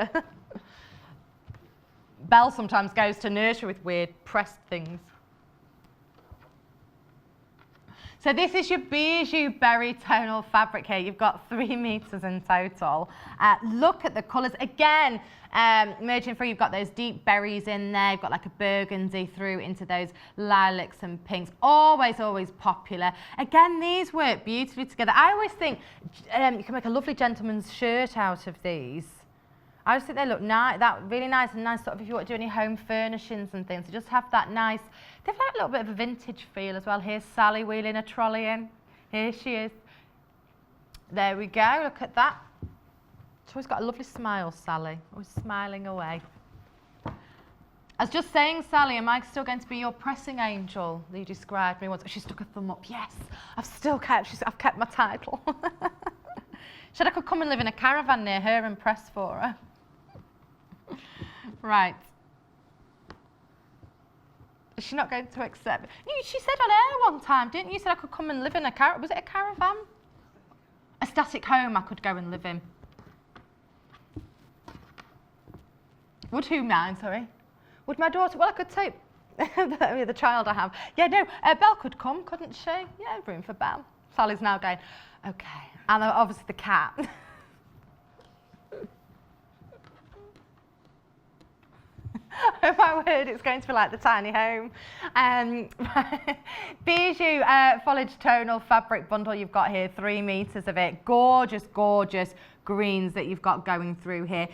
Belle sometimes goes to nursery with weird pressed things. So this is your bijou berry tonal fabric here. You've got 3 meters in total. Look at the colours. Again, merging through, you've got those deep berries in there. You've got like a burgundy through into those lilacs and pinks. Always, always popular. Again, these work beautifully together. I always think you can make a lovely gentleman's shirt out of these. I just think they look nice, really nice and nice sort of if you want to do any home furnishings and things. So just have that nice, they've got a little bit of a vintage feel as well. Here's Sally wheeling a trolley in. Here she is. There we go, look at that. She's always got a lovely smile, Sally. Always smiling away. I was just saying, Sally, am I still going to be your pressing angel that you described me once? She stuck a thumb up. Yes, I've kept my title. Said I could come and live in a caravan near her and press for her. Right. Is she not going to accept? She said on air one time, didn't you? Said I could come and live in a caravan. Was it a caravan? A static home I could go and live in. Would who mind, sorry? Would my daughter? Well, I could take the child I have. Yeah, no, Belle could come, couldn't she? Yeah, room for Belle. Sally's now going, okay. And obviously the cat. Oh my word, it's going to be like the tiny home. Bijou foliage tonal fabric bundle you've got here, 3 meters of it. Gorgeous, gorgeous greens that you've got going through here.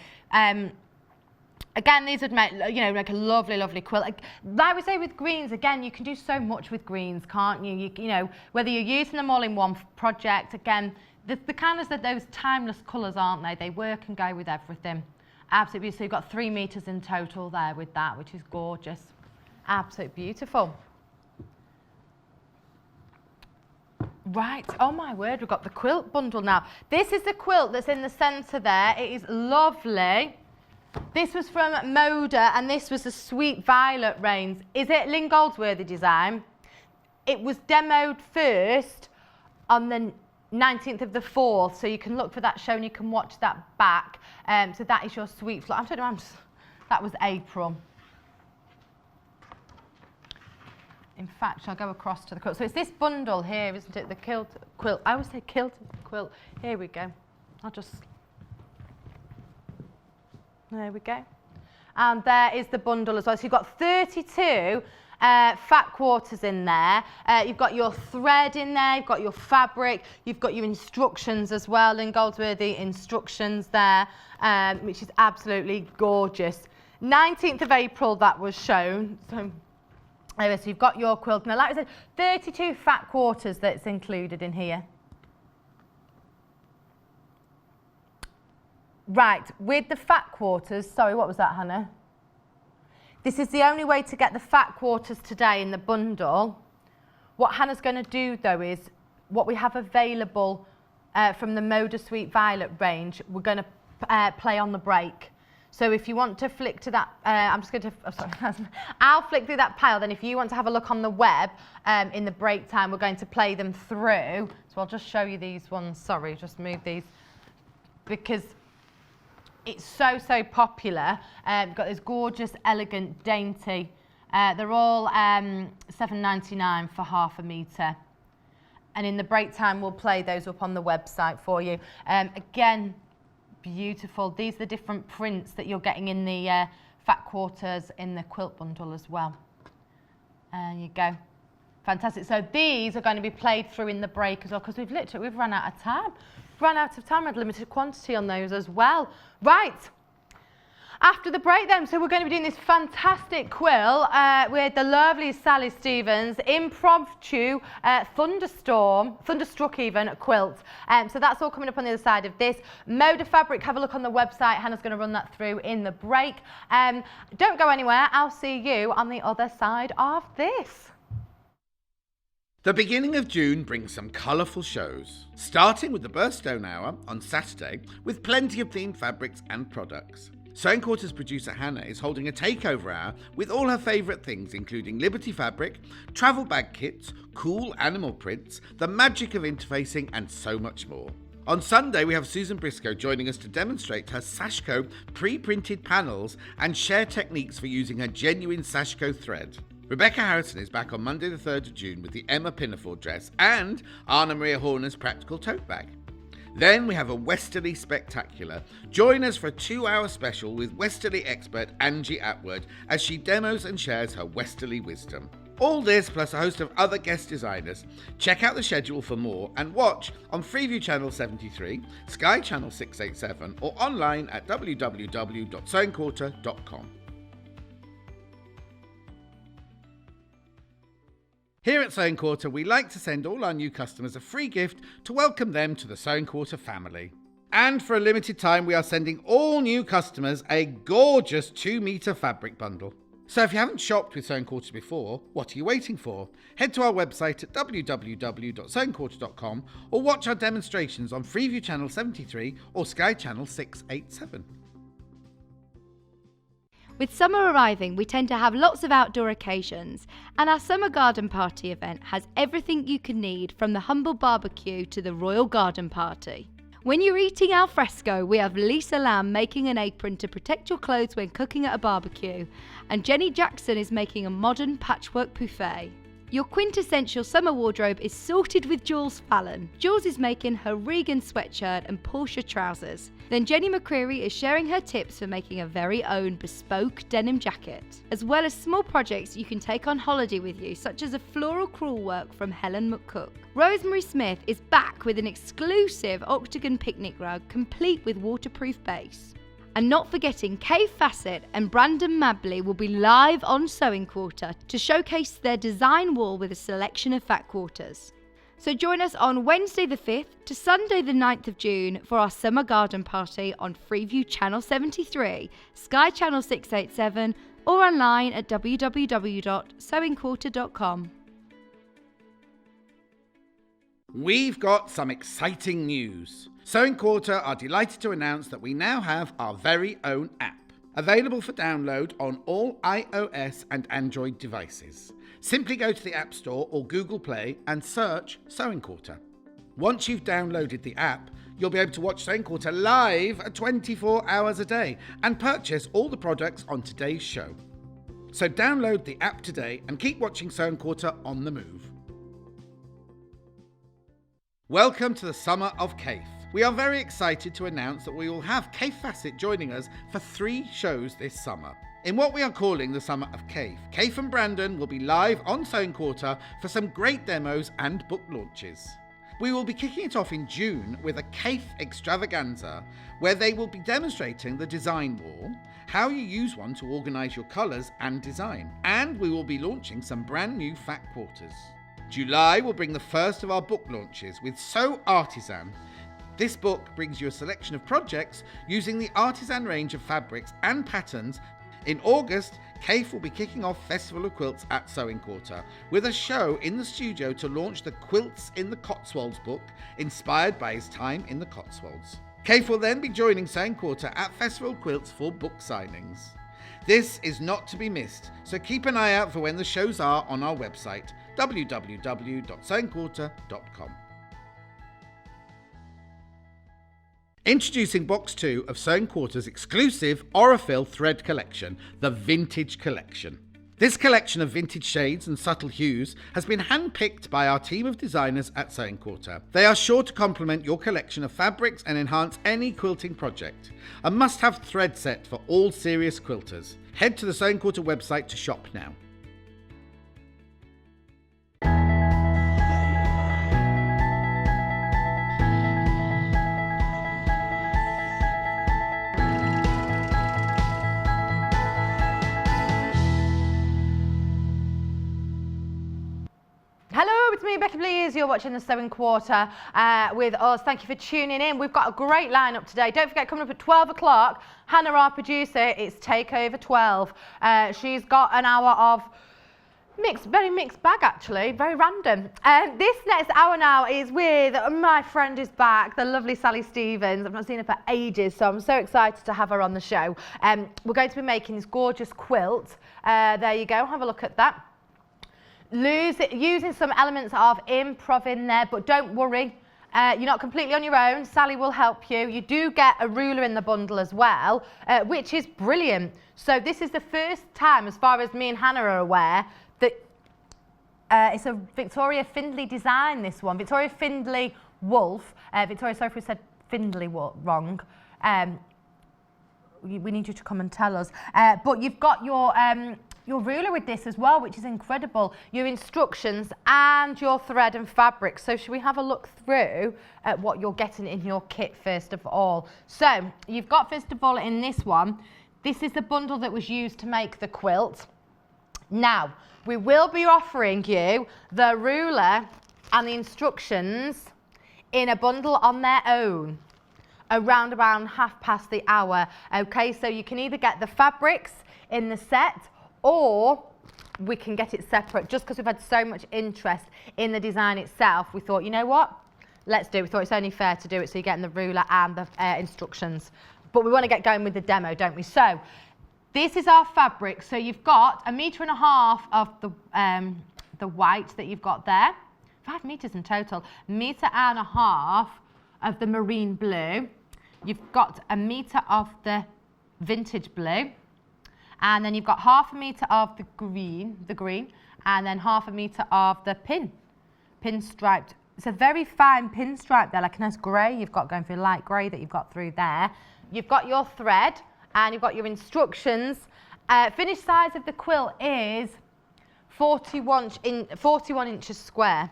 Again, these would make, like a lovely, lovely quilt. Like we say with greens, again, you can do so much with greens, can't you? You know, whether you're using them all in one project, again, the kind of those timeless colours, aren't they? They work and go with everything. Absolutely. So you've got 3 meters in total there with that, which is gorgeous. Absolutely beautiful. Right, oh my word, we've got the quilt bundle now. This is the quilt that's in the centre there. It is lovely. This was from Moda, and this was the Sweet Violet range. Is it Lynn Goldsworthy design? It was demoed first on the 19th of the 4th, so you can look for that show and you can watch that back. So that is your Sweet Flower. I don't know, that was April. In fact, shall I go across to the quilt? So it's this bundle here, isn't it? The quilt. I always say quilt. Here we go. There we go. And there is the bundle as well. So you've got 32 fat quarters in there. You've got your thread in there, you've got your fabric, you've got your instructions as well, in Goldsworthy instructions there, which is absolutely gorgeous. 19th of April that was shown. So you've got your quilt. Now, like I said, 32 fat quarters that's included in here. Right, with the fat quarters, sorry, what was that, Hannah? This is the only way to get the fat quarters today in the bundle. What Hannah's going to do, though, is what we have available from the Moda Sweet Violet range, we're going to play on the break. So if you want to flick to that, I'll flick through that pile. Then if you want to have a look on the web in the break time, we're going to play them through. So I'll just show you these ones. Sorry, just move these because it's so popular. We've got this gorgeous, elegant, dainty. They're all $7.99 for half a metre. And in the break time, we'll play those up on the website for you. Again, beautiful. These are the different prints that you're getting in the fat quarters in the quilt bundle as well. There you go. Fantastic. So these are going to be played through in the break as well, because we've run out of time. We had limited quantity on those as well. Right. After the break then, so we're going to be doing this fantastic quilt with the lovely Sally Stevens, Improv Thunderstruck even, quilt. So that's all coming up on the other side of this. Moda fabric, have a look on the website. Hannah's going to run that through in the break. Don't go anywhere. I'll see you on the other side of this. The beginning of June brings some colourful shows, starting with the Birthstone Hour on Saturday with plenty of themed fabrics and products. Sewing Quarter's producer Hannah is holding a takeover hour with all her favourite things, including Liberty fabric, travel bag kits, cool animal prints, the magic of interfacing and so much more. On Sunday we have Susan Briscoe joining us to demonstrate her Sashco pre-printed panels and share techniques for using her genuine Sashco thread. Rebecca Harrison is back on Monday the 3rd of June with the Emma Pinafore dress and Anna Maria Horner's practical tote bag. Then we have a Westerly Spectacular. Join us for a 2-hour special with Westerly expert Angie Atwood as she demos and shares her Westerly wisdom. All this plus a host of other guest designers. Check out the schedule for more and watch on Freeview Channel 73, Sky Channel 687 or online at www.sewingquarter.com. Here at Sewing Quarter, we like to send all our new customers a free gift to welcome them to the Sewing Quarter family. And for a limited time, we are sending all new customers a gorgeous 2-metre fabric bundle. So if you haven't shopped with Sewing Quarter before, what are you waiting for? Head to our website at www.sewingquarter.com or watch our demonstrations on Freeview Channel 73 or Sky Channel 687. With summer arriving, we tend to have lots of outdoor occasions, and our summer garden party event has everything you can need, from the humble barbecue to the royal garden party. When you're eating al fresco, we have Lisa Lamb making an apron to protect your clothes when cooking at a barbecue, and Jenny Jackson is making a modern patchwork buffet. Your quintessential summer wardrobe is sorted with Jules Fallon. Jules is making her Regan sweatshirt and Portia trousers. Then Jenny McCreary is sharing her tips for making a very own bespoke denim jacket, as well as small projects you can take on holiday with you, such as a floral crewel work from Helen McCook. Rosemary Smith is back with an exclusive octagon picnic rug complete with waterproof base. And not forgetting, Kay Fassett and Brandon Mabley will be live on Sewing Quarter to showcase their design wall with a selection of fat quarters. So join us on Wednesday the 5th to Sunday the 9th of June for our summer garden party on Freeview Channel 73, Sky Channel 687 or online at www.sewingquarter.com. We've got some exciting news. Sewing Quarter are delighted to announce that we now have our very own app, available for download on all iOS and Android devices. Simply go to the App Store or Google Play and search Sewing Quarter. Once you've downloaded the app, you'll be able to watch Sewing Quarter live 24 hours a day and purchase all the products on today's show. So download the app today and keep watching Sewing Quarter on the move. Welcome to the summer of CAIF. We are very excited to announce that we will have CAIF Facet joining us for 3 shows this summer. In what we are calling the Summer of CAIF, CAIF and Brandon will be live on Sewing Quarter for some great demos and book launches. We will be kicking it off in June with a CAIF extravaganza, where they will be demonstrating the design wall, how you use one to organise your colours and design, and we will be launching some brand new fat quarters. July will bring the first of our book launches with So Artisan. This book brings you a selection of projects using the Artisan range of fabrics and patterns. In August, CAIF will be kicking off Festival of Quilts at Sewing Quarter with a show in the studio to launch the Quilts in the Cotswolds book, inspired by his time in the Cotswolds. CAIF will then be joining Sewing Quarter at Festival of Quilts for book signings. This is not to be missed, so keep an eye out for when the shows are on our website, www.sewingquarter.com. Introducing Box 2 of Sewing Quarter's exclusive Aurifil thread collection, the Vintage Collection. This collection of vintage shades and subtle hues has been handpicked by our team of designers at Sewing Quarter. They are sure to complement your collection of fabrics and enhance any quilting project. A must-have thread set for all serious quilters. Head to the Sewing Quarter website to shop now. Hello, it's me, Becky Blears. You're watching the Sewing Quarter with us. Thank you for tuning in. We've got a great lineup today. Don't forget, coming up at 12 o'clock, Hannah, our producer, it's Takeover 12. She's got an hour of very mixed bag actually, very random. This next hour now is with my friend who's back, the lovely Sally Stevens. I've not seen her for ages, so I'm so excited to have her on the show. We're going to be making this gorgeous quilt. There you go, have a look at that. Using some elements of improv in there, but don't worry, you're not completely on your own. Sally will help you. You do get a ruler in the bundle as well, which is brilliant. So this is the first time, as far as me and Hannah are aware, that it's a Victoria Findlay design, this one. Victoria Findlay Wolfe. Victoria, sorry if we said Findlay wrong. We need you to come and tell us. But you've got your ruler with this as well, which is incredible. Your instructions and your thread and fabric. So should we have a look through at what you're getting in your kit first of all? So you've got, first of all, in this one, this is the bundle that was used to make the quilt. Now, we will be offering you the ruler and the instructions in a bundle on their own, around about 1:30. Okay, so you can either get the fabrics in the set, or we can get it separate. Just because we've had so much interest in the design itself, we thought, you know what, let's do it. We thought it's only fair to do it, so you're getting the ruler and the instructions. But we want to get going with the demo, don't we? So this is our fabric. So you've got 1.5 meters of the white that you've got there. 5 meters in total. 1.5 meters of the marine blue. You've got 1 meter of the vintage blue. And then you've got 0.5 meter of the green, and then 0.5 meter of the pinstriped. It's a very fine pinstripe there, like a nice grey you've got going through, light grey that you've got through there. You've got your thread and you've got your instructions. Finished size of the quilt is 41 inches square.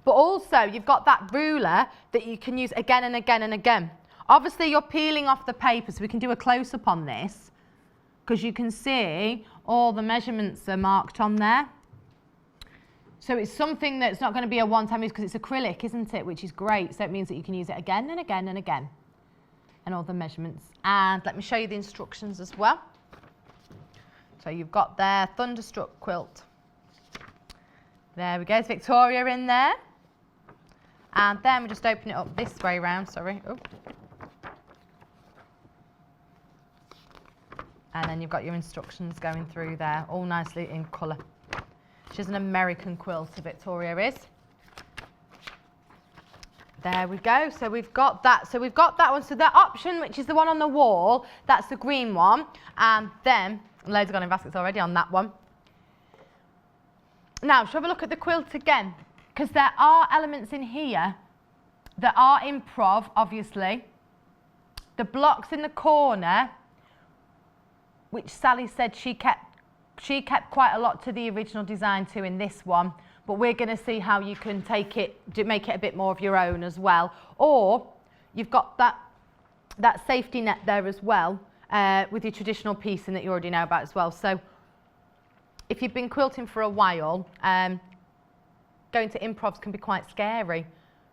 But also you've got that ruler that you can use again and again and again. Obviously you're peeling off the paper, so we can do a close-up on this, because you can see all the measurements are marked on there. So it's something that's not going to be a one-time use, because it's acrylic, isn't it? Which is great. So it means that you can use it again and again and again. And all the measurements. And let me show you the instructions as well. So you've got their Thunderstruck quilt. There we go. It's Victoria in there. And then we just open it up this way round, sorry. Oh. And then you've got your instructions going through there, all nicely in colour. She's an American quilter, Victoria is. There we go. So we've got that. So we've got that one. So the option, which is the one on the wall, that's the green one. And then Loads have gone in baskets already on that one. Now, shall we have a look at the quilt again? Because there are elements in here that are improv, obviously. The blocks in the corner, which Sally said she kept quite a lot to the original design too in this one, but we're going to see how you can make it a bit more of your own as well. Or you've got that safety net there as well, with your traditional piecing that you already know about as well. So if you've been quilting for a while, going to improvs can be quite scary.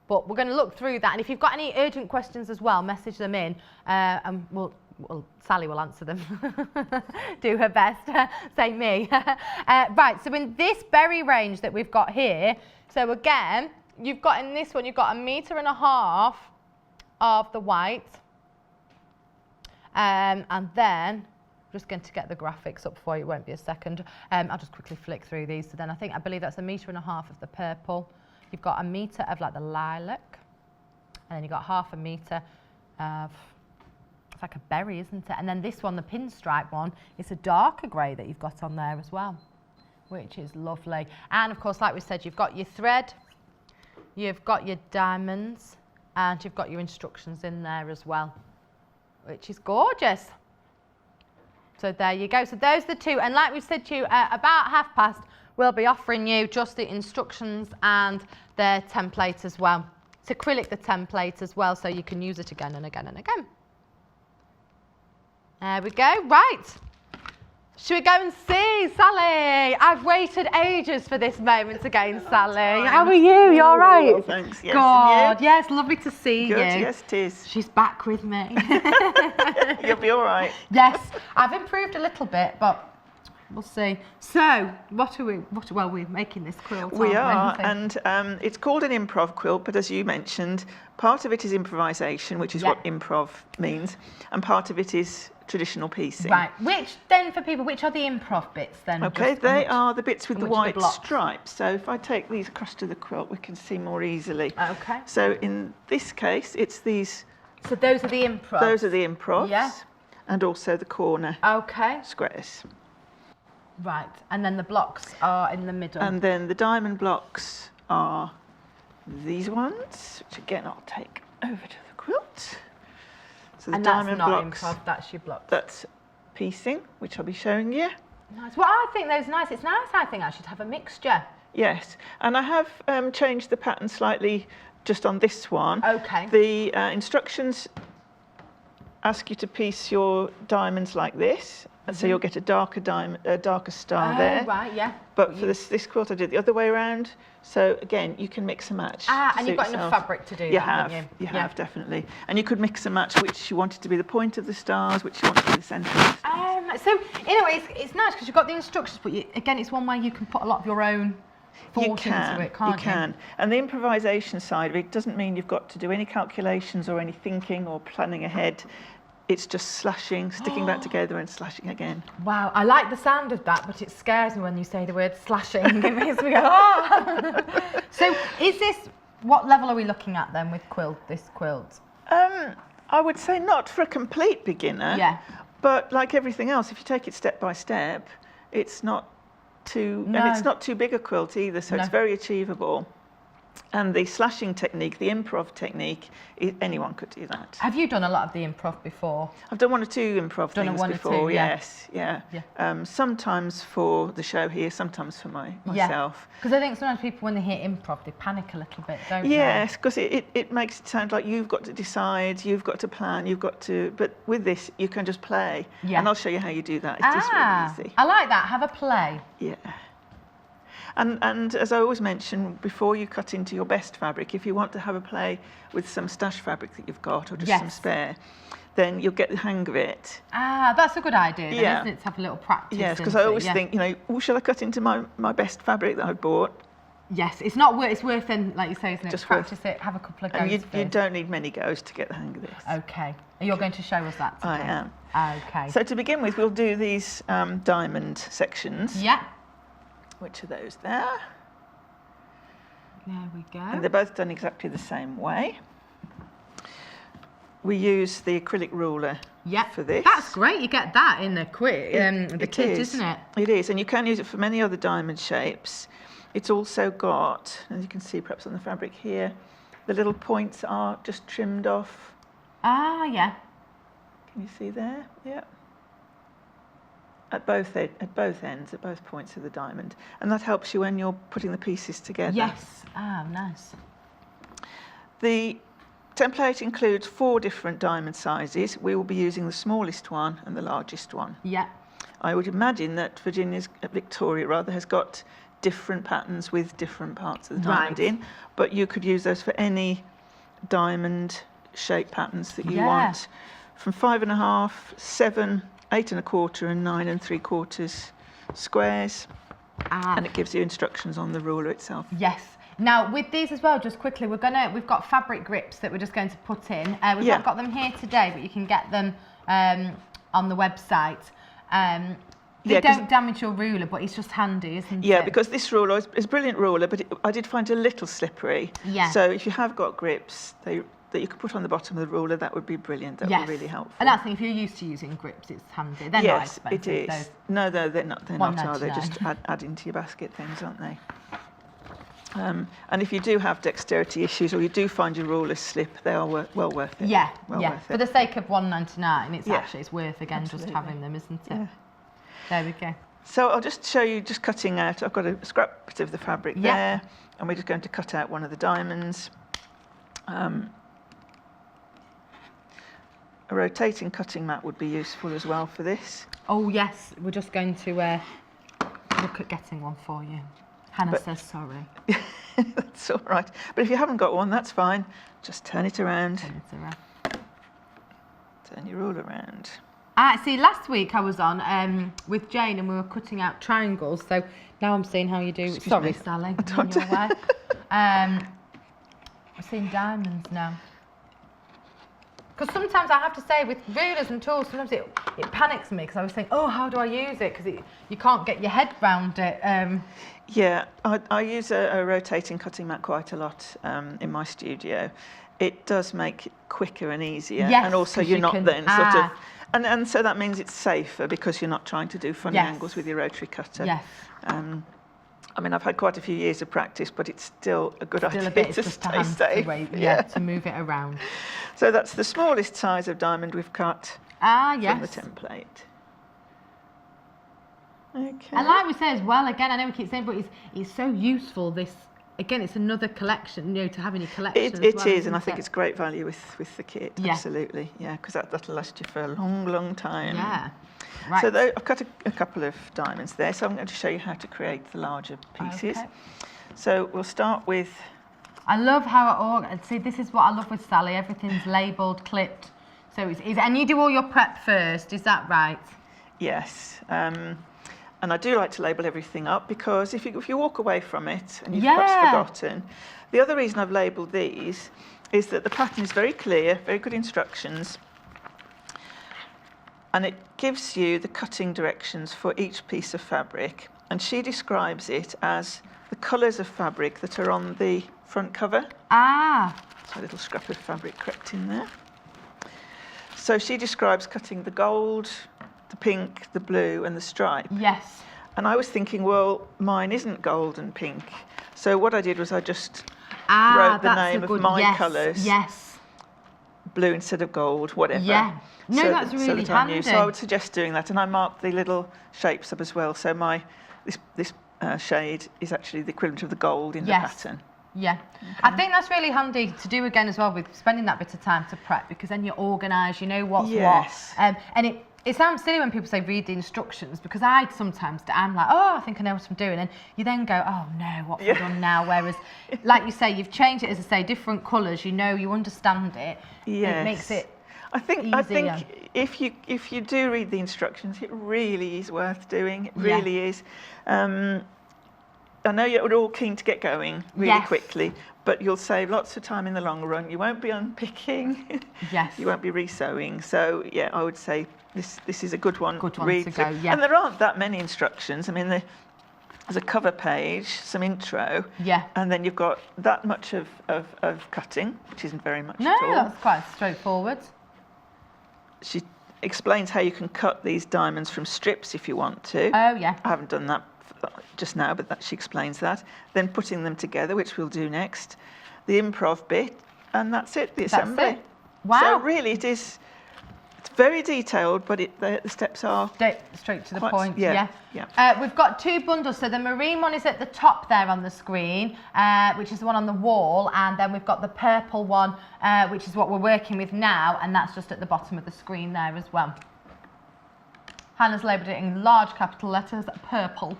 But we're going to look through that, and if you've got any urgent questions as well, message them in, and Sally will answer them. Do her best, say me. Right, so in this berry range that we've got here, so again, you've got in this one, you've got 1.5 meters of the white, and then, I'm just going to get the graphics up for you, it won't be a second. I'll just quickly flick through these. So then I believe that's 1.5 meters of the purple. You've got 1 meter of like the lilac, and then you've got 0.5 meter of, it's like a berry, isn't it? And then this one, the pinstripe one, it's a darker grey that you've got on there as well, which is lovely. And of course, like we said, you've got your thread, you've got your diamonds, and you've got your instructions in there as well, which is gorgeous. So there you go. So those are the two. And like we said to you, about past, we'll be offering you just the instructions and their template as well. It's acrylic, the template as well, so you can use it again and again and again. There we go. Right. Should we go and see Sally? I've waited ages for this moment again, Sally. How are you? You all right? Well, thanks. Yes, God, yes, lovely to see Good, you. yes, it is. She's back with me. You'll be all right. Yes, I've improved a little bit, but we'll see. So, we're making this quilt. We are, aren't we? and it's called an improv quilt, but as you mentioned, part of it is improvisation, which is what improv means, and part of it is traditional piecing. Right, which are the improv bits then? Okay, they are the bits with the white blocks? stripes. So if I take these across to the quilt, we can see more easily. Okay. So in this case, it's these. So those are the improvs? Those are the improvs. Yeah. And also the corner squares. Right, and then the blocks are in the middle. And then the diamond blocks are these ones, which again I'll take over to the quilt. So the and diamond that's not blocks, improv, that's your blocks. That's piecing, which I'll be showing you. Nice. Well, I think those nice. It's nice, I think, actually, to have a mixture. Yes, and I have changed the pattern slightly just on this one. Okay. The instructions ask you to piece your diamonds like this. And so you'll get a darker diamond, a darker star there. Right, yeah. But for this quilt, I did it the other way around. So again, you can mix and match. And you've got enough fabric to do that, haven't you? You have, definitely. And you could mix and match which you wanted to be the point of the stars, which you wanted to be the centre of the stars. So, in a way, it's nice because you've got the instructions, but again, it's one way you can put a lot of your own thought into it, can't you? You can. And the improvisation side of it doesn't mean you've got to do any calculations or any thinking or planning ahead. It's just slashing, sticking that together and slashing again. Wow, I like the sound of that, but it scares me when you say the word slashing. It makes me go, ah! So what level are we looking at then with this quilt? I would say not for a complete beginner. Yeah. But like everything else, if you take it step by step, it's not too, and it's not too big a quilt either, so it's very achievable. And the slashing technique, the improv technique, anyone could do that. Have you done a lot of the improv before? I've done 1 or 2 improv things before, yes. Sometimes for the show here, sometimes for myself. Because I think sometimes people, when they hear improv, they panic a little bit, don't they? Yes, because it makes it sound like you've got to decide, you've got to plan, but with this, you can just play. Yeah. And I'll show you how you do that. It's just really easy. I like that, have a play. Yeah. And as I always mention, before you cut into your best fabric, if you want to have a play with some stash fabric that you've got or just some spare, then you'll get the hang of it. That's a good idea, then, isn't it, to have a little practice? Yes, because I always think, shall I cut into my best fabric that I bought? Yes, it's worth then, like you say, isn't it? Just practice it, have a couple of goes. You don't need many goes to get the hang of this. Okay. You're going to show us that today? I am. Okay. So to begin with, we'll do these diamond sections. Yeah. Which are those there? There we go. And they're both done exactly the same way. we use the acrylic ruler for this. That's great. You get that in the kit, isn't it? It is, and you can use it for many other diamond shapes. It's also got, as you can see perhaps on the fabric here, the little points are just trimmed off. Ah, yeah. Can you see there? Yeah. At both ends, at both points of the diamond, and that helps you when you're putting the pieces together. Yes. Ah, nice. The template includes 4 different diamond sizes. We will be using the smallest one and the largest one. Yeah. I would imagine that Victoria has got different patterns with different parts of the diamond in, but you could use those for any diamond shape patterns that you want. From 5.5, 7, 8.25 and 9 3/4 squares. And it gives you instructions on the ruler itself. Yes. Now with these as well, just quickly, we've got fabric grips that we're just going to put in. We've not got them here today, but you can get them on the website. They don't damage your ruler, but it's just handy, isn't it? Yeah, because this ruler is a brilliant ruler, but I did find it a little slippery. Yeah. So if you have got grips that you could put on the bottom of the ruler, that would be brilliant. That would be really helpful. And that's the thing, if you're used to using grips, it's handy. They're not expensive. It is. No, they're not. They're not. Are they? Just add into your basket things, aren't they? And if you do have dexterity issues or you do find your rulers slip, they are well worth it. Yeah, worth it. For the sake of $1.99, it's worth just having them, isn't it? Yeah. There we go. So I'll just show you cutting out. I've got a scrap bit of the fabric there, and we're just going to cut out one of the diamonds. A rotating cutting mat would be useful as well for this. Oh yes, we're just going to look at getting one for you. Hannah says sorry. That's all right. But if you haven't got one, that's fine. Just turn it around. Turn your ruler around. See, last week I was on with Jane and we were cutting out triangles. So now I'm seeing how you do. Sorry, Sally. I'm your way. I'm seeing diamonds now. Because sometimes I have to say with rulers and tools, sometimes it panics me because I was saying, oh, how do I use it? Because you can't get your head round it. Yeah, I use a rotating cutting mat quite a lot in my studio. It does make it quicker and easier. Yes, and also you're not then sort of... And so that means it's safer because you're not trying to do funny angles with your rotary cutter. Yes. I mean, I've had quite a few years of practice, but it's still a good idea to stay safe. To move it around. So that's the smallest size of diamond we've cut from the template. Okay. And like we say as well, again, I know we keep saying, but it's so useful. This, again, it's another collection, to have in your collection. It is, and I think it's great value with the kit. Yeah. Absolutely, because that'll last you for a long, long time. Yeah. Right. So I've cut a couple of diamonds there, so I'm going to show you how to create the larger pieces. Okay. So we'll start with... I love how see, this is what I love with Sally. Everything's labelled, clipped. So and you do all your prep first, is that right? Yes. And I do like to label everything up because if you walk away from it and you've perhaps forgotten, the other reason I've labelled these is that the pattern is very clear, very good instructions, and it gives you the cutting directions for each piece of fabric. And she describes it as the colours of fabric that are on the front cover. So a little scrap of fabric crept in there. So she describes cutting the gold, the pink, the blue and the stripe. Yes. And I was thinking, well, mine isn't gold and pink. So what I did was I just wrote the name of my colours. Yes. Blue instead of gold, whatever. Yeah. No, that's really handy. So I would suggest doing that. And I marked the little shapes up as well. So this shade is actually the equivalent of the gold in the pattern. Yeah. Okay. I think that's really handy to do again as well with spending that bit of time to prep, because then you're organised, you know what's what. And it sounds silly when people say read the instructions, because I'm like, oh, I think I know what I'm doing. And you then go, oh no, what have I done now? Whereas, like you say, you've changed it, as I say, different colours, you understand it. Yes. It makes it easier. I think if you do read the instructions, it really is worth doing. It really is. I know you're all keen to get going really quickly, but you'll save lots of time in the long run. You won't be unpicking. You won't be resewing. So I would say this is a good one. Good one to go. Yeah. And there aren't that many instructions. I mean, there's a cover page, some intro. Yeah. And then you've got that much of cutting, which isn't very much at all. No, that's quite straightforward. she explains how you can cut these diamonds from strips if you want to. Oh, yeah. I haven't done that just now, but she explains that. Then putting them together, which we'll do next. The improv bit, and that's it, the assembly. That's it. Wow. So really it's very detailed, but the steps are... Straight to the point, yeah. We've got 2 bundles. So the marine one is at the top there on the screen, which is the one on the wall. And then we've got the purple one, which is what we're working with now. And that's just at the bottom of the screen there as well. Hannah's labelled it in large capital letters, purple.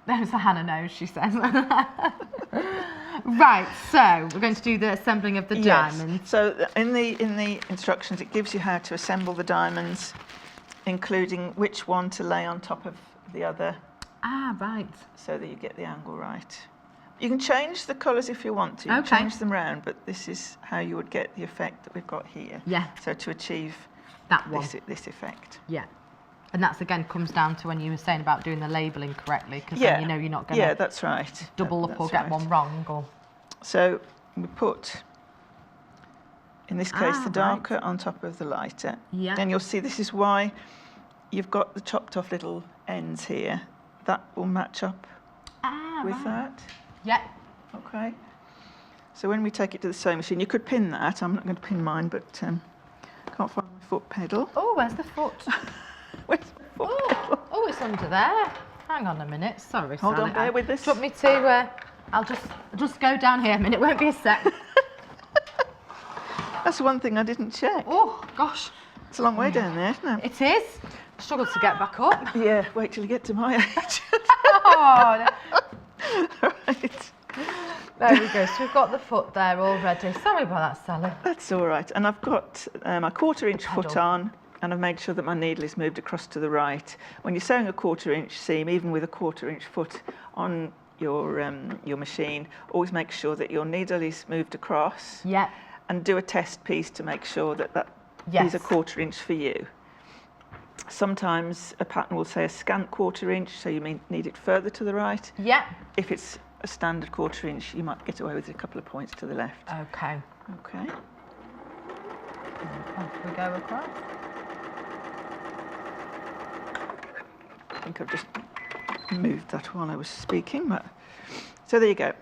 There's a Hannah knows, she says. Right, so we're going to do the assembling of the diamonds. So in the instructions, it gives you how to assemble the diamonds, including which one to lay on top of the other. Ah, right. So that you get the angle right. You can change the colours if you want to. You can change them round, but this is how you would get the effect that we've got here. Yeah. So to achieve that one. This effect. Yeah. And that's again comes down to when you were saying about doing the labelling correctly, because then you know you're not going to that's right. double up or get one wrong. Or... So we put, in this case, the darker on top of the lighter. Yeah. And you'll see this is why you've got the chopped off little ends here. That will match up with that. Yeah. Okay. So when we take it to the sewing machine, you could pin that. I'm not going to pin mine, but can't find my foot pedal. Oh, where's the foot? Where's my foot pedal? Oh, it's under there. Hang on a minute. Sorry, Hold Sally. on, bear with this. Do you want me to... I'll just go down here a minute. Won't be a sec. That's one thing I didn't check. Oh, gosh. It's a long way down there, isn't it? It is. Struggle to get back up. Yeah, wait till you get to my age. Oh, Right. there we go. So we've got the foot there already. Sorry about that, Sally. That's all right. And I've got a 1/4 inch foot on, and I've made sure that my needle is moved across to the right. When you're sewing a 1/4 inch seam, even with a 1/4 inch foot on your machine, always make sure that your needle is moved across. Yeah. And do a test piece to make sure that is a 1/4 inch for you. Sometimes a pattern will say a scant 1/4 inch, so you may need it further to the right. Yeah. If it's a standard 1/4 inch, you might get away with a couple of points to the left. Okay. Okay. Off we go across. I think I've just moved that while I was speaking, but so there you go.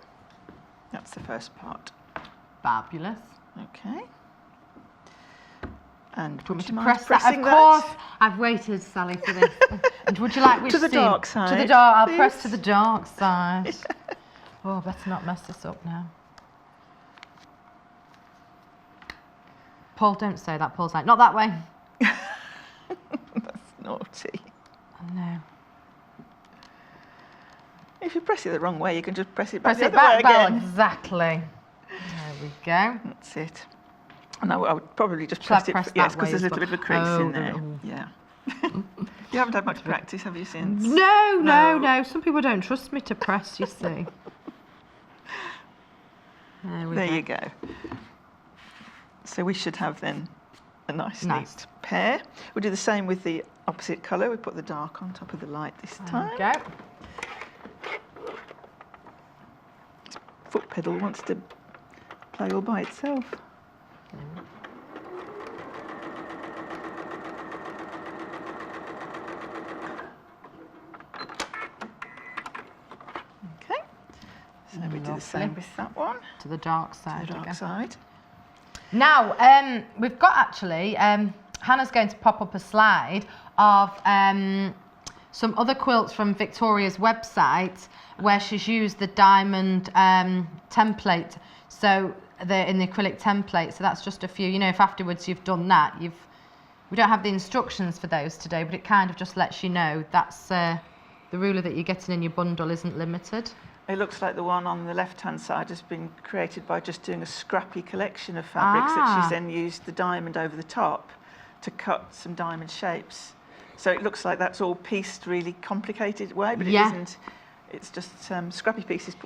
That's the first part. Fabulous. Okay. And Do you want me to mind press that? pressing Of course. I've waited, Sally, for this. And would you like which To the seam? dark side, To the dark. I'll please. press to the dark side. Oh, I better not mess this up now. Paul, don't say that. Paul's like, not that way. That's naughty. Oh, no. If you press it the wrong way, you can just press it Press back it the other back, way well, again. exactly. There we go. That's it. And I would probably just Shall I press it, press yes, that because way there's a as little bit of a crease well? in Oh, there. oh. Yeah. You haven't had much practice, have you, since? No. Some people don't trust me to press, you see. There you go. So we should have then a nice. Neat pair. We'll do the same with the opposite colour. We put the dark on top of the light this time. There we go. Foot pedal wants to play all by itself. Okay. So we do the same with that one. To the dark side. The dark again. side. Now, we've got actually, Hannah's going to pop up a slide of some other quilts from Victoria's website where she's used the diamond template, so in the acrylic template. So that's just a few. You know, if afterwards you've done that, we don't have the instructions for those today, but it kind of just lets you know that's the ruler that you're getting in your bundle isn't limited. It looks like the one on the left-hand side has been created by just doing a scrappy collection of fabrics that she's then used the diamond over the top to cut some diamond shapes. So it looks like that's all pieced really complicated way, but it isn't. It's just scrappy pieces,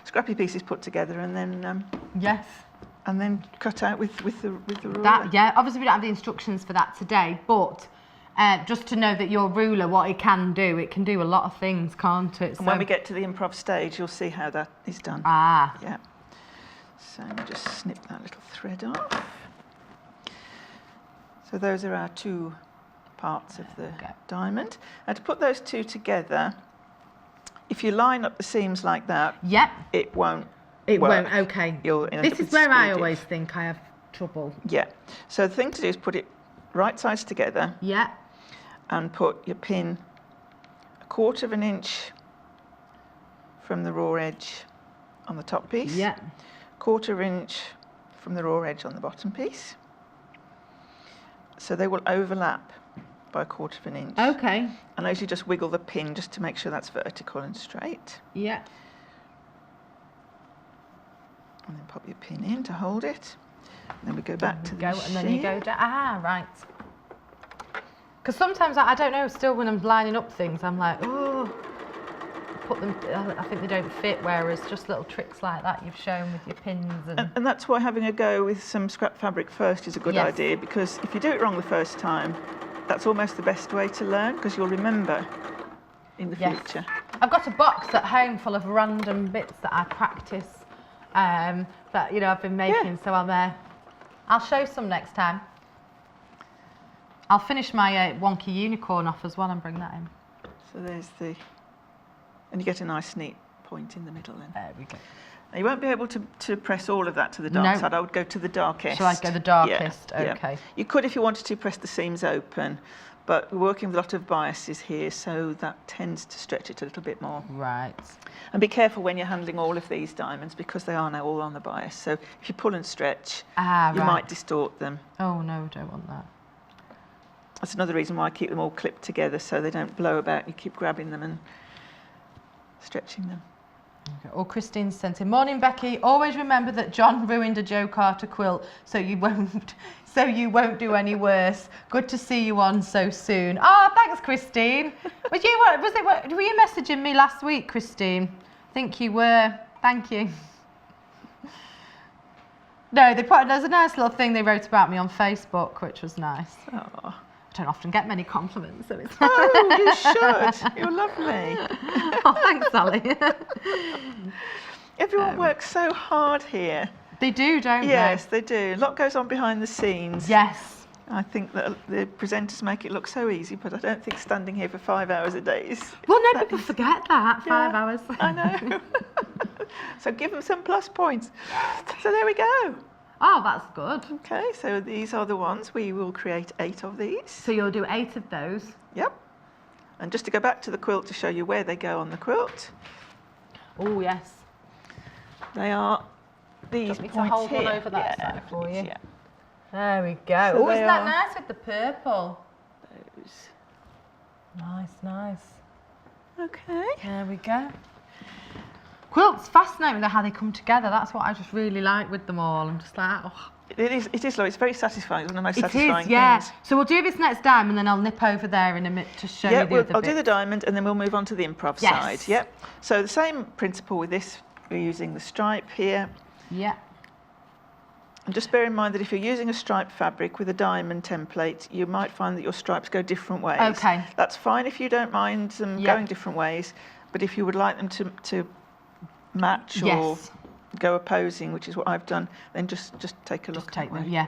scrappy pieces put together and then and then cut out with the ruler. Obviously we don't have the instructions for that today, but just to know that your ruler, what it can do a lot of things, can't it? And when we get to the improv stage, you'll see how that is done. Ah. Yeah. So I'll just snip that little thread off. So those are our 2 parts of the diamond. And to put those 2 together, if you line up the seams like that, it won't work. Okay. You'll end This up is with where I screw always diff. think I have trouble. Yeah. So the thing to do is put it right sides together. Yeah. And put your pin 1/4 of an inch from the raw edge on the top piece. Yeah. 1/4 inch from the raw edge on the bottom piece. So they will overlap by 1/4 of an inch. Okay. And as you just wiggle the pin just to make sure that's vertical and straight. Yeah. And then pop your pin in to hold it. And then we go back to the machine. And then you go down. Ah, right. Because sometimes I don't know, still when I'm lining up things, I'm like, oh, put them, I think they don't fit, whereas just little tricks like that you've shown with your pins. And that's why having a go with some scrap fabric first is a good idea, because if you do it wrong the first time, that's almost the best way to learn, because you'll remember in the future. I've got a box at home full of random bits that I practice, that, you know, I've been making, so I'll show some next time. I'll finish my wonky unicorn off as well and bring that in. So there's and you get a nice neat point in the middle then. There we go. Now you won't be able to press all of that to the dark side. I would go to the darkest. Shall I go the darkest? Okay. Yeah. You could, if you wanted to, press the seams open, but we're working with a lot of biases here, so that tends to stretch it a little bit more. Right. And be careful when you're handling all of these diamonds, because they are now all on the bias. So if you pull and stretch, you might distort them. Oh no, don't want that. That's another reason why I keep them all clipped together, so they don't blow about. You keep grabbing them and stretching them. Okay. Or Christine sent in, morning Becky, always remember that John ruined a Joe Carter quilt, so you won't do any worse. Good to see you on so soon. Oh, thanks Christine. Were you messaging me last week, Christine? I think you were. Thank you. No, there's a nice little thing they wrote about me on Facebook, which was nice. Oh. I don't often get many compliments, so it's... Oh, you should. You're lovely. Oh, thanks, Sally. Everyone works so hard here. They do, don't they? Yes, they do. A lot goes on behind the scenes. Yes. I think that the presenters make it look so easy, but I don't think standing here for 5 hours a day is... Well, no, people forget that, 5 hours. I know. So give them some plus points. So there we go. Oh, that's good. Okay, so these are the ones. We will create 8 of these. So you'll do 8 of those? Yep. And just to go back to the quilt to show you where they go on the quilt. Oh, yes. They are these points points to hold here. one over that side for you. Yeah. There we go. So oh, isn't that nice with the purple? Those. Nice, nice. Okay. There we go. Quilt's fascinating how they come together. That's what I just really like with them all. I'm just like, oh. It is lovely. It's very satisfying. It's one of the most satisfying It is, yeah. things. So we'll do this next diamond and then I'll nip over there in a minute to show you the other bit. I'll do the diamond and then we'll move on to the improv side. Yep. So the same principle with this. We're using the stripe here. Yeah. And just bear in mind that if you're using a striped fabric with a diamond template, you might find that your stripes go different ways. Okay. That's fine if you don't mind them going different ways, but if you would like them to match or go opposing, which is what I've done, then just take a look. Take them, yeah.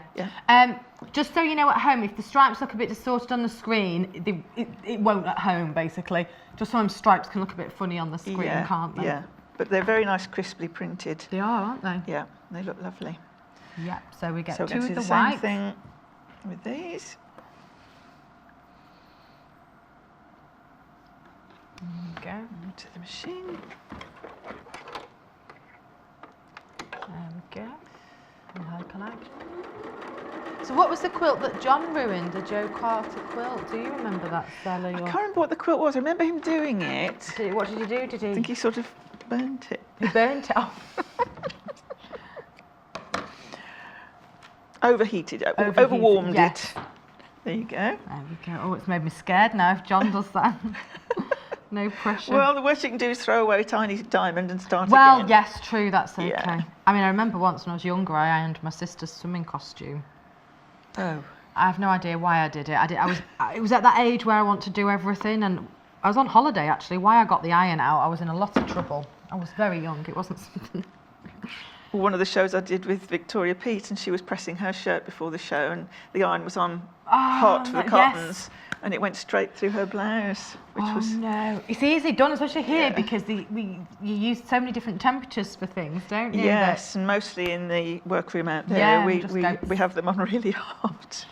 Just so you know at home, if the stripes look a bit distorted on the screen, it won't at home, basically. Just sometimes stripes can look a bit funny on the screen, can't they? Yeah, but they're very nice, crisply printed. They are, aren't they? Yeah, they look lovely. Yeah, so we get 2 we're of going to do the the white. same thing with these. There we go. To the machine. There we go. Her collection. So what was the quilt that John ruined, a Joe Carter quilt? Do you remember that, Sally? I can't remember what the quilt was. I remember him doing it. What did he do? I think he sort of burnt it. He burnt it off. Overheated, overwarmed it. There you go. There we go. Oh, it's made me scared now if John does that. No pressure. Well, the worst you can do is throw away a tiny diamond and start again. Well, yes, true, that's okay. Yeah. I mean, I remember once when I was younger, I ironed my sister's swimming costume. Oh. I have no idea why I did it. It was at that age where I want to do everything, and I was on holiday, actually. Why I got the iron out, I was in a lot of trouble. I was very young. It wasn't something... one of the shows I did with Victoria Pete, and she was pressing her shirt before the show, and the iron was on hot for the cottons, and it went straight through her blouse, which was... no. It's easy done, especially here, because you use so many different temperatures for things, don't you? Yes, and mostly in the workroom out there, we have them on really hot.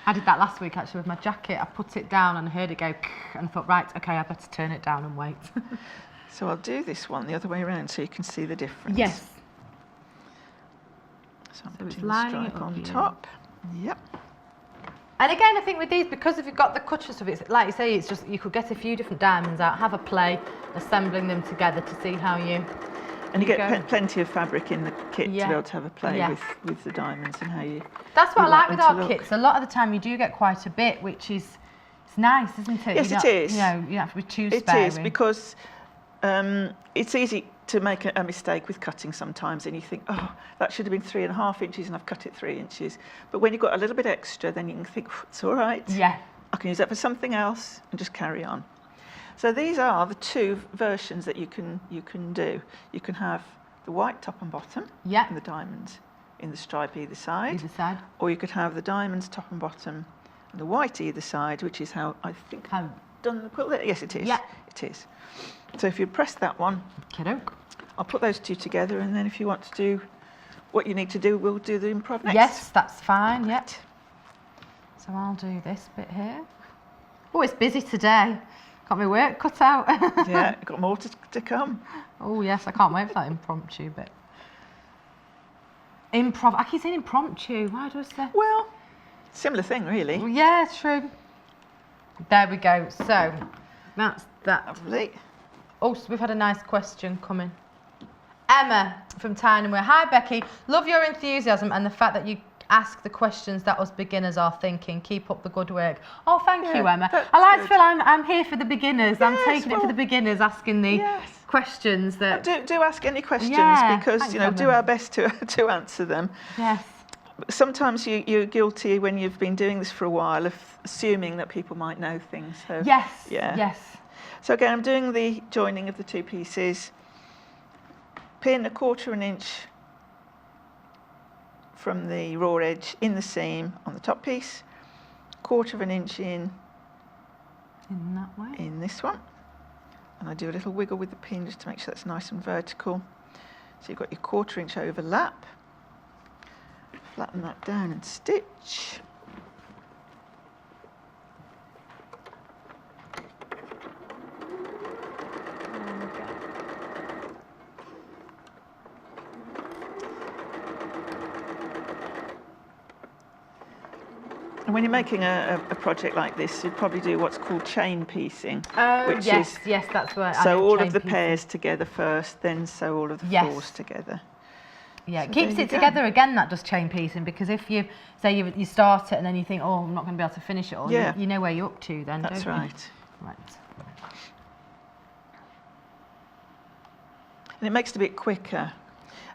I did that last week, actually, with my jacket. I put it down and heard it go, and I thought, right, OK, I better turn it down and wait. So I'll do this one the other way around so you can see the difference. Yes. So I'm putting the stripe on top. Yep. And again, I think with these, because if you've got the cutcher stuff, it's like you say, it's just you could get a few different diamonds out, have a play, assembling them together to see how you. And you get plenty of fabric in the kit to be able to have a play with the diamonds and how you. That's what I like with our kits. A lot of the time, you do get quite a bit, which is it's nice, isn't it? Yes, it is. You know, you don't have to be too sparing. It is because it's easy to make a mistake with cutting sometimes, and you think, oh, that should have been 3.5 inches, and I've cut it 3 inches. But when you've got a little bit extra, then you can think, it's all right. Yeah. I can use that for something else and just carry on. So these are the two versions that you can do. You can have the white top and bottom, and the diamonds in the stripe either side. Either side. Or you could have the diamonds top and bottom, and the white either side, which is how I think I've done the quilt there. Yes, it is. Yeah. It is. So if you press that one, I'll put those two together, and then if you want to do what you need to do, we'll do the improv next. Yes, that's fine, yep. So I'll do this bit here. Oh, it's busy today. Got my work cut out. Yeah, got more to come. Oh, yes, I can't wait for that impromptu bit. Improv, I keep saying impromptu. Why do I say? Well, similar thing, really. Yeah, true. There we go. So, that's that. Lovely. Oh, so we've had a nice question coming. Emma from Tyneware. Hi, Becky. Love your enthusiasm and the fact that you ask the questions that us beginners are thinking. Keep up the good work. Oh, thank you, Emma. I like to feel I'm here for the beginners. I'm taking it for the beginners, asking the questions that... Do ask any questions because, do our best to answer them. Yes. Sometimes you're guilty when you've been doing this for a while of assuming that people might know things. So, yes. So again, I'm doing the joining of the two pieces. Pin 1/4 inch from the raw edge in the seam on the top piece, 1/4 inch in that way, in this one, and I do a little wiggle with the pin just to make sure that's nice and vertical. So you've got your 1/4 inch overlap. Flatten that down and stitch. And when you're making a project like this, you'd probably do what's called chain piecing. Oh, yes, that's what I sew all of the pairs together first, then sew all of the fours together. Yeah, it keeps it together again, that does chain piecing, because if you say you start it and then you think, oh, I'm not going to be able to finish it all, you know where you're up to then, That's don't you? Right. And it makes it a bit quicker.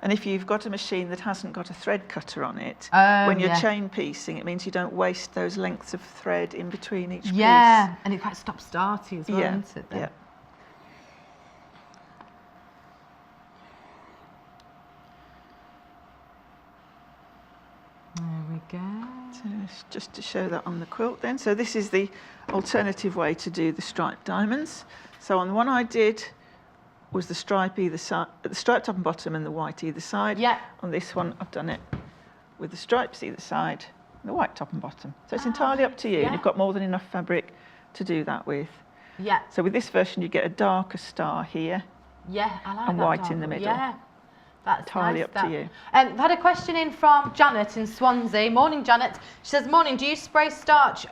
And if you've got a machine that hasn't got a thread cutter on it, when you're chain piecing, it means you don't waste those lengths of thread in between each piece. Yeah, and it quite stops starting as well, doesn't it? Then? Yeah. There we go. So just to show that on the quilt then. So this is the alternative way to do the striped diamonds. So on the one I did was the stripe either side, the stripe top and bottom and the white either side. Yeah. On this one I've done it with the stripes either side and the white top and bottom. So it's entirely up to you. And you've got more than enough fabric to do that with. Yeah. So with this version you get a darker star here. Yeah, I like and that white darker. in the middle. Yeah. That's entirely nice, up to you. I've had a question in from Janet in Swansea. Morning, Janet. She says, morning, do you spray starch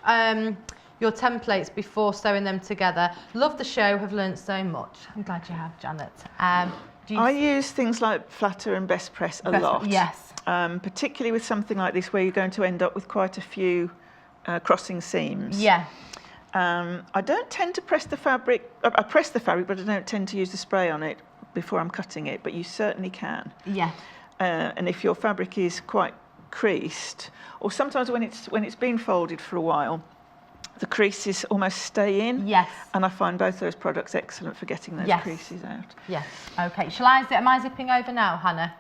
your templates before sewing them together? Love the show, have learnt so much. I'm glad you have, Janet. I use things like Flatter and Best Press a lot. Yes. Particularly with something like this where you're going to end up with quite a few crossing seams. Yeah. I don't tend to press the fabric. I press the fabric, but I don't tend to use the spray on it before I'm cutting it, but you certainly can. Yeah. And if your fabric is quite creased, or sometimes when it's been folded for a while, the creases almost stay in. Yes. And I find both those products excellent for getting those creases out. Yes. Okay. Am I zipping over now, Hannah?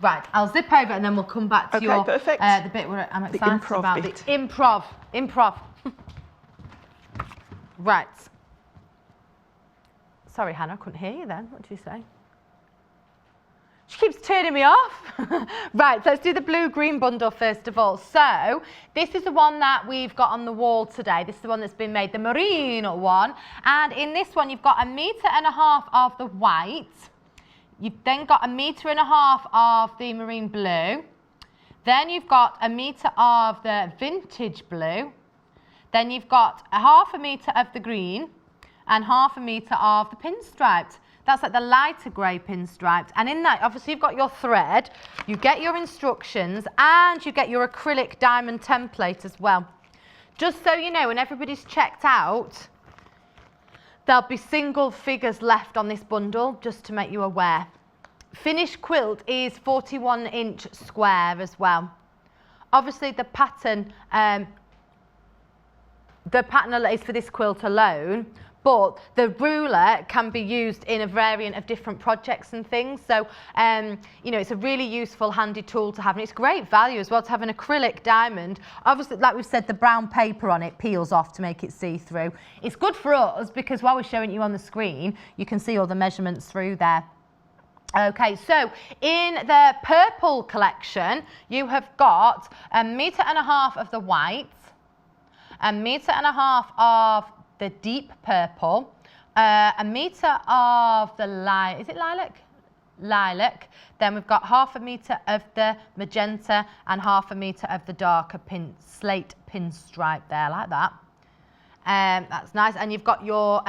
Right, I'll zip over and then we'll come back to your perfect. the bit where I'm excited improv about bit. the improv. Right. Sorry, Hannah, I couldn't hear you then. What did you say? She keeps turning me off. Right, so let's do the blue-green bundle first of all. So this is the one that we've got on the wall today. This is the one that's been made, the marine one. And in this one, you've got 1.5 meters of the white. You've then got 1.5 meters of the marine blue. Then you've got 1 meter of the vintage blue. Then you've got 0.5 meter of the green and 0.5 meter of the pinstriped. That's like the lighter grey pinstriped. And in that, obviously, you've got your thread, you get your instructions, and you get your acrylic diamond template as well. Just so you know, when everybody's checked out, there'll be single figures left on this bundle, just to make you aware. Finished quilt is 41-inch square as well. Obviously, the pattern is for this quilt alone, but the ruler can be used in a variant of different projects and things. So, you know, it's a really useful, handy tool to have. And it's great value as well to have an acrylic diamond. Obviously, like we've said, the brown paper on it peels off to make it see-through. It's good for us because while we're showing you on the screen, you can see all the measurements through there. Okay, so in the purple collection, you have got 1.5 meters of the white, 1.5 meters of the deep purple, 1 meter of the lilac. Then we've got 0.5 meter of the magenta and 0.5 meter of the darker slate pinstripe there, like that. That's nice. And you've got your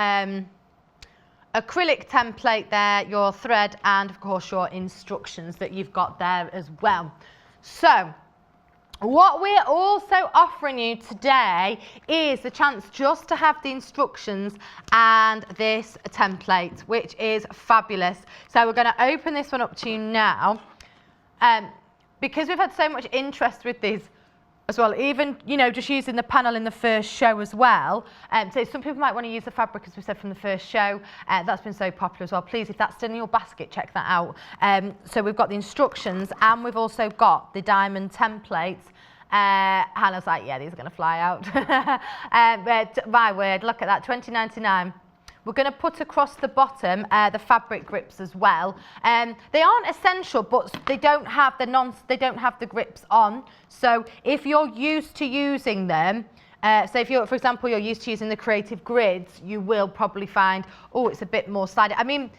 acrylic template there, your thread, and of course your instructions that you've got there as well. So what we're also offering you today is the chance just to have the instructions and this template, which is fabulous. So we're going to open this one up to you now. Because we've had so much interest with these as well, even, you know, just using the panel in the first show as well. So some people might want to use the fabric, as we said, from the first show. That's been so popular as well. Please, if that's still in your basket, check that out. So we've got the instructions and we've also got the diamond templates. Hannah's like, yeah, these are going to fly out. But my word, look at that, $20.99. We're going to put across the bottom the fabric grips as well. They aren't essential, but they don't have the grips on. So if you're used to using them, so if you're, for example, you're used to using the creative grids, you will probably find, oh, it's a bit more slidey. I mean,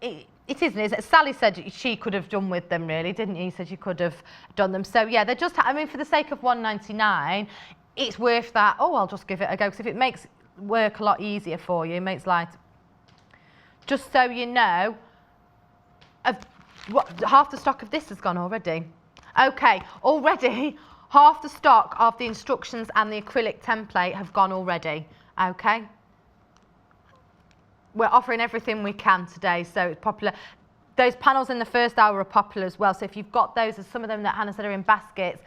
it isn't, is it? Sally said she could have done with them, really, didn't you? Said you could have done them. So yeah, they're just, I mean, for the sake of $1.99, it's worth that. Oh, I'll just give it a go, because if it makes work a lot easier for you, makes life. Just so you know, half the stock of this has gone already. Okay, already half the stock of the instructions and the acrylic template have gone already. Okay. We're offering everything we can today, so it's popular. Those panels in the first hour are popular as well, so if you've got those, as some of them that Hannah said are in baskets,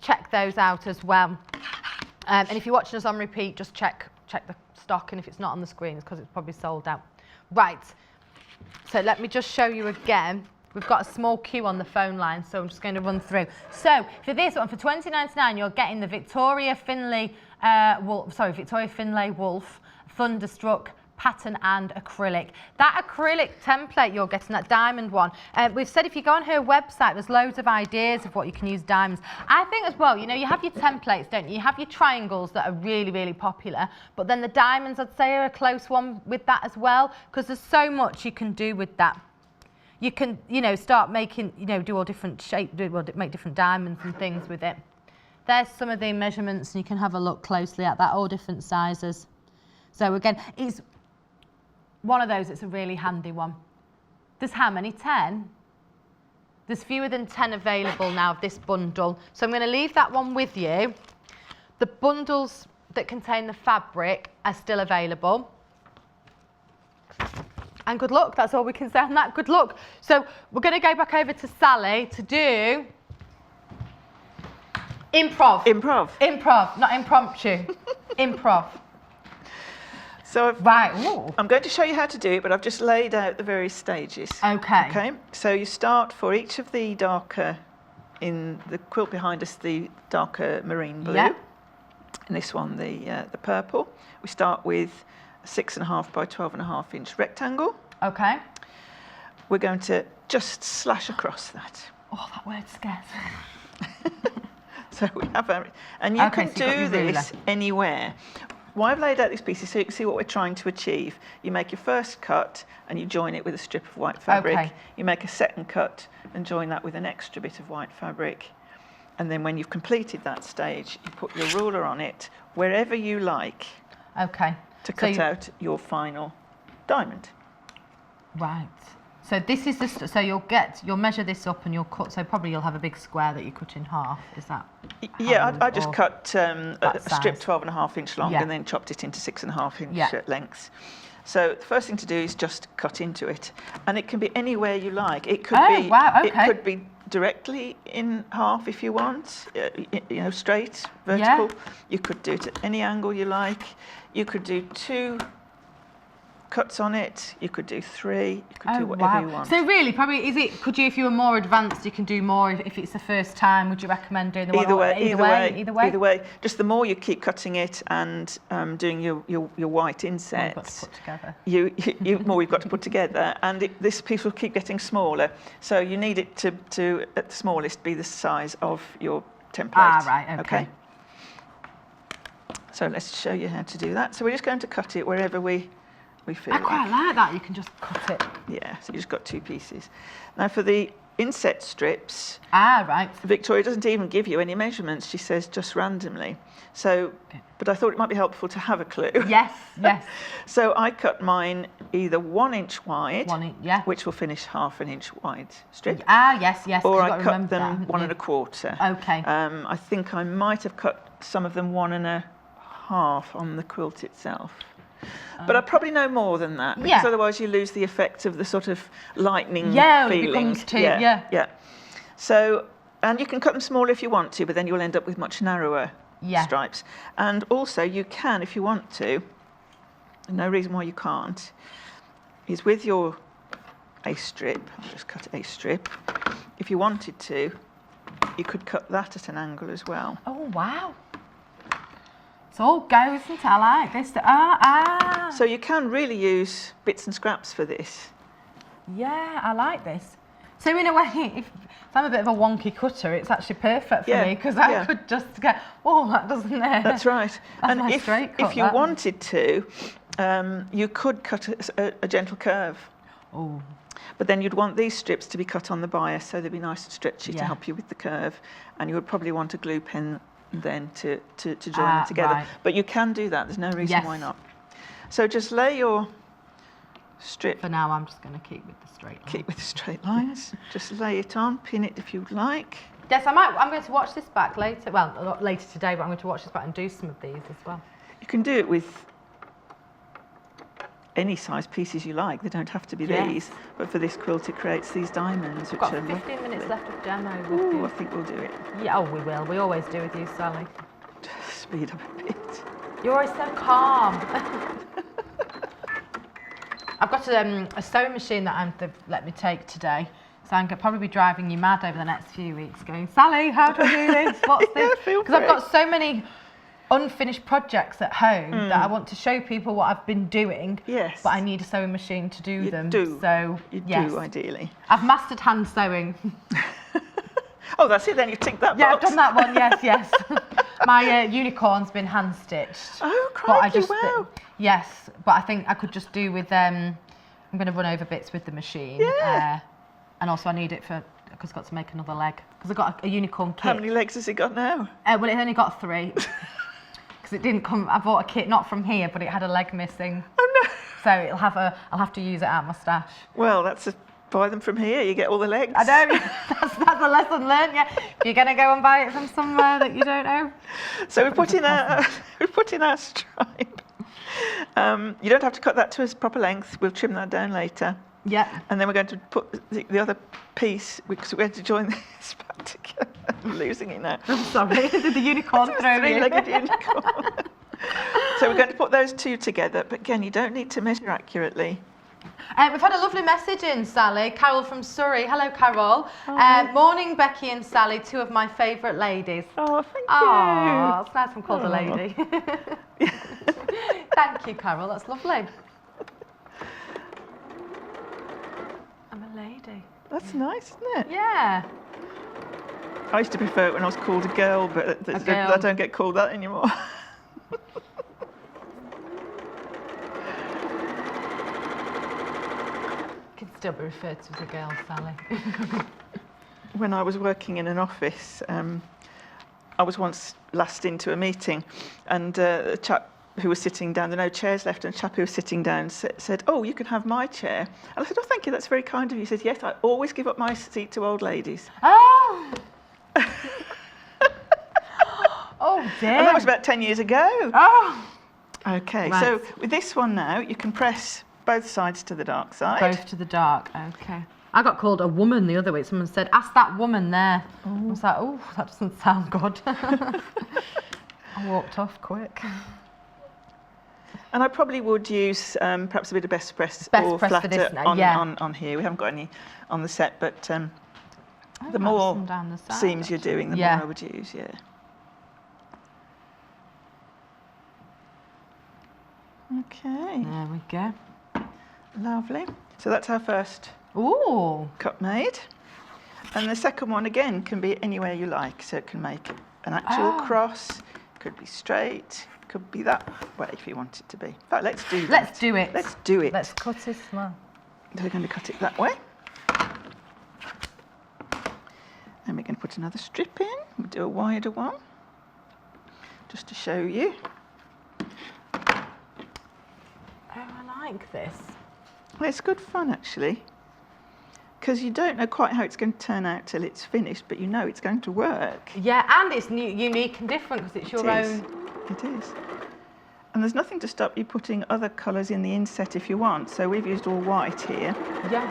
check those out as well. And if you're watching us on repeat, just check the stock, and if it's not on the screen, it's because it's probably sold out. Right, so let me just show you again. We've got a small queue on the phone line, so I'm just going to run through. So for this one, for $20.99, you're getting the Victoria Findlay Wolfe Thunderstruck pattern and acrylic. That acrylic template you're getting, that diamond one, we've said if you go on her website, there's loads of ideas of what you can use diamonds. I think as well, you know, you have your templates, don't you? You have your triangles that are really, really popular, but then the diamonds, I'd say, are a close one with that as well, because there's so much you can do with that. You can, you know, start making, you know, do all different shapes, make different diamonds and things with it. There's some of the measurements, and you can have a look closely at that, all different sizes. So again, it's one of those, it's a really handy one. There's how many? 10? There's fewer than 10 available now of this bundle. So I'm going to leave that one with you. The bundles that contain the fabric are still available. And good luck, that's all we can say on that. Good luck. So we're going to go back over to Sally to do improv. Improv. Improv, not impromptu. Improv. So I'm going to show you how to do it, but I've just laid out the various stages. Okay. Okay. So you start for each of the darker, in the quilt behind us, the darker marine blue. Yeah. And this one, the purple. We start with a 6.5 by 12.5 inch rectangle. Okay. We're going to just slash across that. Oh, that word scares me. So we have and you can so do this anywhere. Why I've laid out these pieces so you can see what we're trying to achieve. You make your first cut and you join it with a strip of white fabric. Okay. You make a second cut and join that with an extra bit of white fabric. And then when you've completed that stage, you put your ruler on it wherever you like. Okay. To cut out your final diamond. Right. So this is so you'll measure this up and you'll cut. So probably you'll have a big square that you cut in half. Is that? Yeah, I just cut a strip 12.5 inch long, Yeah. and then chopped it into 6.5 inch lengths. So the first thing to do is just cut into it, and it can be anywhere you like. It could be. Wow, okay. It could be directly in half if you want. Straight, vertical. Yeah. You could do it at any angle you like. You could do 2 cuts on it. You could do 3. You could do whatever you want. So really, probably could you, if you were more advanced, you can do more. If it's the first time, would you recommend doing the Either one? Either way. Just the more you keep cutting it and doing your white insets, you more you've got to put together, and this piece will keep getting smaller. So you need it to at the smallest be the size of your template. Ah, right. Okay. So let's show you how to do that. So we're just going to cut it wherever we feel. I quite like that. You can just cut it. Yeah. So you just got 2 pieces. Now for the inset strips. Ah, right. Victoria doesn't even give you any measurements. She says just randomly. So, but I thought it might be helpful to have a clue. Yes. So I cut mine either 1 inch wide, which will finish half an inch wide strip. Ah, yes. Or I cut them 1 1/4. Okay. I think I might have cut some of them 1 1/2 on the quilt itself. But I probably know more than that, because otherwise you lose the effect of the sort of lightning feeling. It becomes too, yeah. So, and you can cut them smaller if you want to, but then you'll end up with much narrower stripes. And also you can, if you want to, no reason why you can't, is with your A strip, I'll just cut A strip, if you wanted to, you could cut that at an angle as well. Oh, wow. It's all goes into I like this. So you can really use bits and scraps for this. Yeah, I like this. So in a way, if I'm a bit of a wonky cutter, it's actually perfect for me, because I could just go, oh, that doesn't there. That's right. That's and if you wanted to, you could cut a gentle curve. Oh. But then you'd want these strips to be cut on the bias, so they'd be nice and stretchy to help you with the curve. And you would probably want a glue pen then to join them together. Right. But you can do that. There's no reason why not. So just lay your strip. For now, I'm just going to keep with the straight lines. Keep with the straight lines. Just lay it on, pin it if you'd like. Yes, I'm going to watch this back later. Well, not later today, but I'm going to watch this back and do some of these as well. You can do it with any size pieces you like. They don't have to be these. But for this quilt, it creates these diamonds, We've which got are 15 minutes left of demo. Ooh, I think we'll do it. Yeah, oh, we will. We always do with you, Sally. Speed up a bit. You're always so calm. I've got a sewing machine that they've let me take today. So I'm going to probably be driving you mad over the next few weeks going, Sally, how do I do this? What's this? Because I've got so many unfinished projects at home that I want to show people what I've been doing. Yes. But I need a sewing machine to do them. So you do, ideally. I've mastered hand sewing. Oh, that's it then, you've ticked that box. Yeah, I've done that one, yes. My unicorn's been hand stitched. Oh, crikey, wow. Yes, but I think I could just do with, I'm going to run over bits with the machine. Yeah. And also I need it because I've got to make another leg. Because I've got a unicorn kit. How many legs has it got now? Well, it only got 3. Because it didn't come, I bought a kit not from here, but it had a leg missing. Oh no. So I'll have to use it out of my stash. Well, buy them from here, you get all the legs. I know, that's a lesson learned, yeah. If you're going to go and buy it from somewhere that you don't know. So we put in our stripe. You don't have to cut that to a proper length. We'll trim that down later. Yeah. And then we're going to put the other piece, because we're going to join this back together. I'm losing it now. I'm sorry, the unicorn throw you. Three-legged unicorn. So we're going to put those two together, but again, you don't need to measure accurately. We've had a lovely message in, Sally. Carol from Surrey. Hello, Carol. Morning, Becky and Sally, two of my favourite ladies. Oh, thank you. Oh, it's nice I'm called a lady. Thank you, Carol. That's lovely. I'm a lady. That's nice, isn't it? Yeah. I used to prefer it when I was called a girl, but I don't get called that anymore. Can still be referred to as a girl, Sally. When I was working in an office, I was once last into a meeting, and a chap who was sitting down, there were no chairs left, and a chap who was sitting down said, "Oh, you can have my chair." And I said, "Oh, thank you, that's very kind of you." He said, "Yes, I always give up my seat to old ladies." Oh! Oh, dear. And that was about 10 years ago. Oh! Okay, Right. so with this one now, you can press both sides to the dark side. Both to the dark, okay. I got called a woman the other week. Someone said, "Ask that woman there." I was like, "Oh, that doesn't sound good." I walked off quick. And I probably would use perhaps a bit of best press Best or press for flatter this now, on here. We haven't got any on the set, but the Perhaps more some down the side, seams you're doing, the Yeah. more I would use, yeah. Okay, There we go. lovely. So that's our first Ooh. cup made. And the second one, again, can be anywhere you like. So it can make an actual cross, could be straight, could be that way if you want it to be. In fact, let's do that. Let's do it. Let's do it. Let's cut it well. So we're going to cut it that way. And we're going to put another strip in. We'll do a wider one, just to show you. Oh, I like this. Well, it's good fun, actually, because you don't know quite how it's going to turn out till it's finished, but you know it's going to work. Yeah, and it's new, unique and different because it's your own. It is. And there's nothing to stop you putting other colours in the inset if you want. So we've used all white here. Yeah.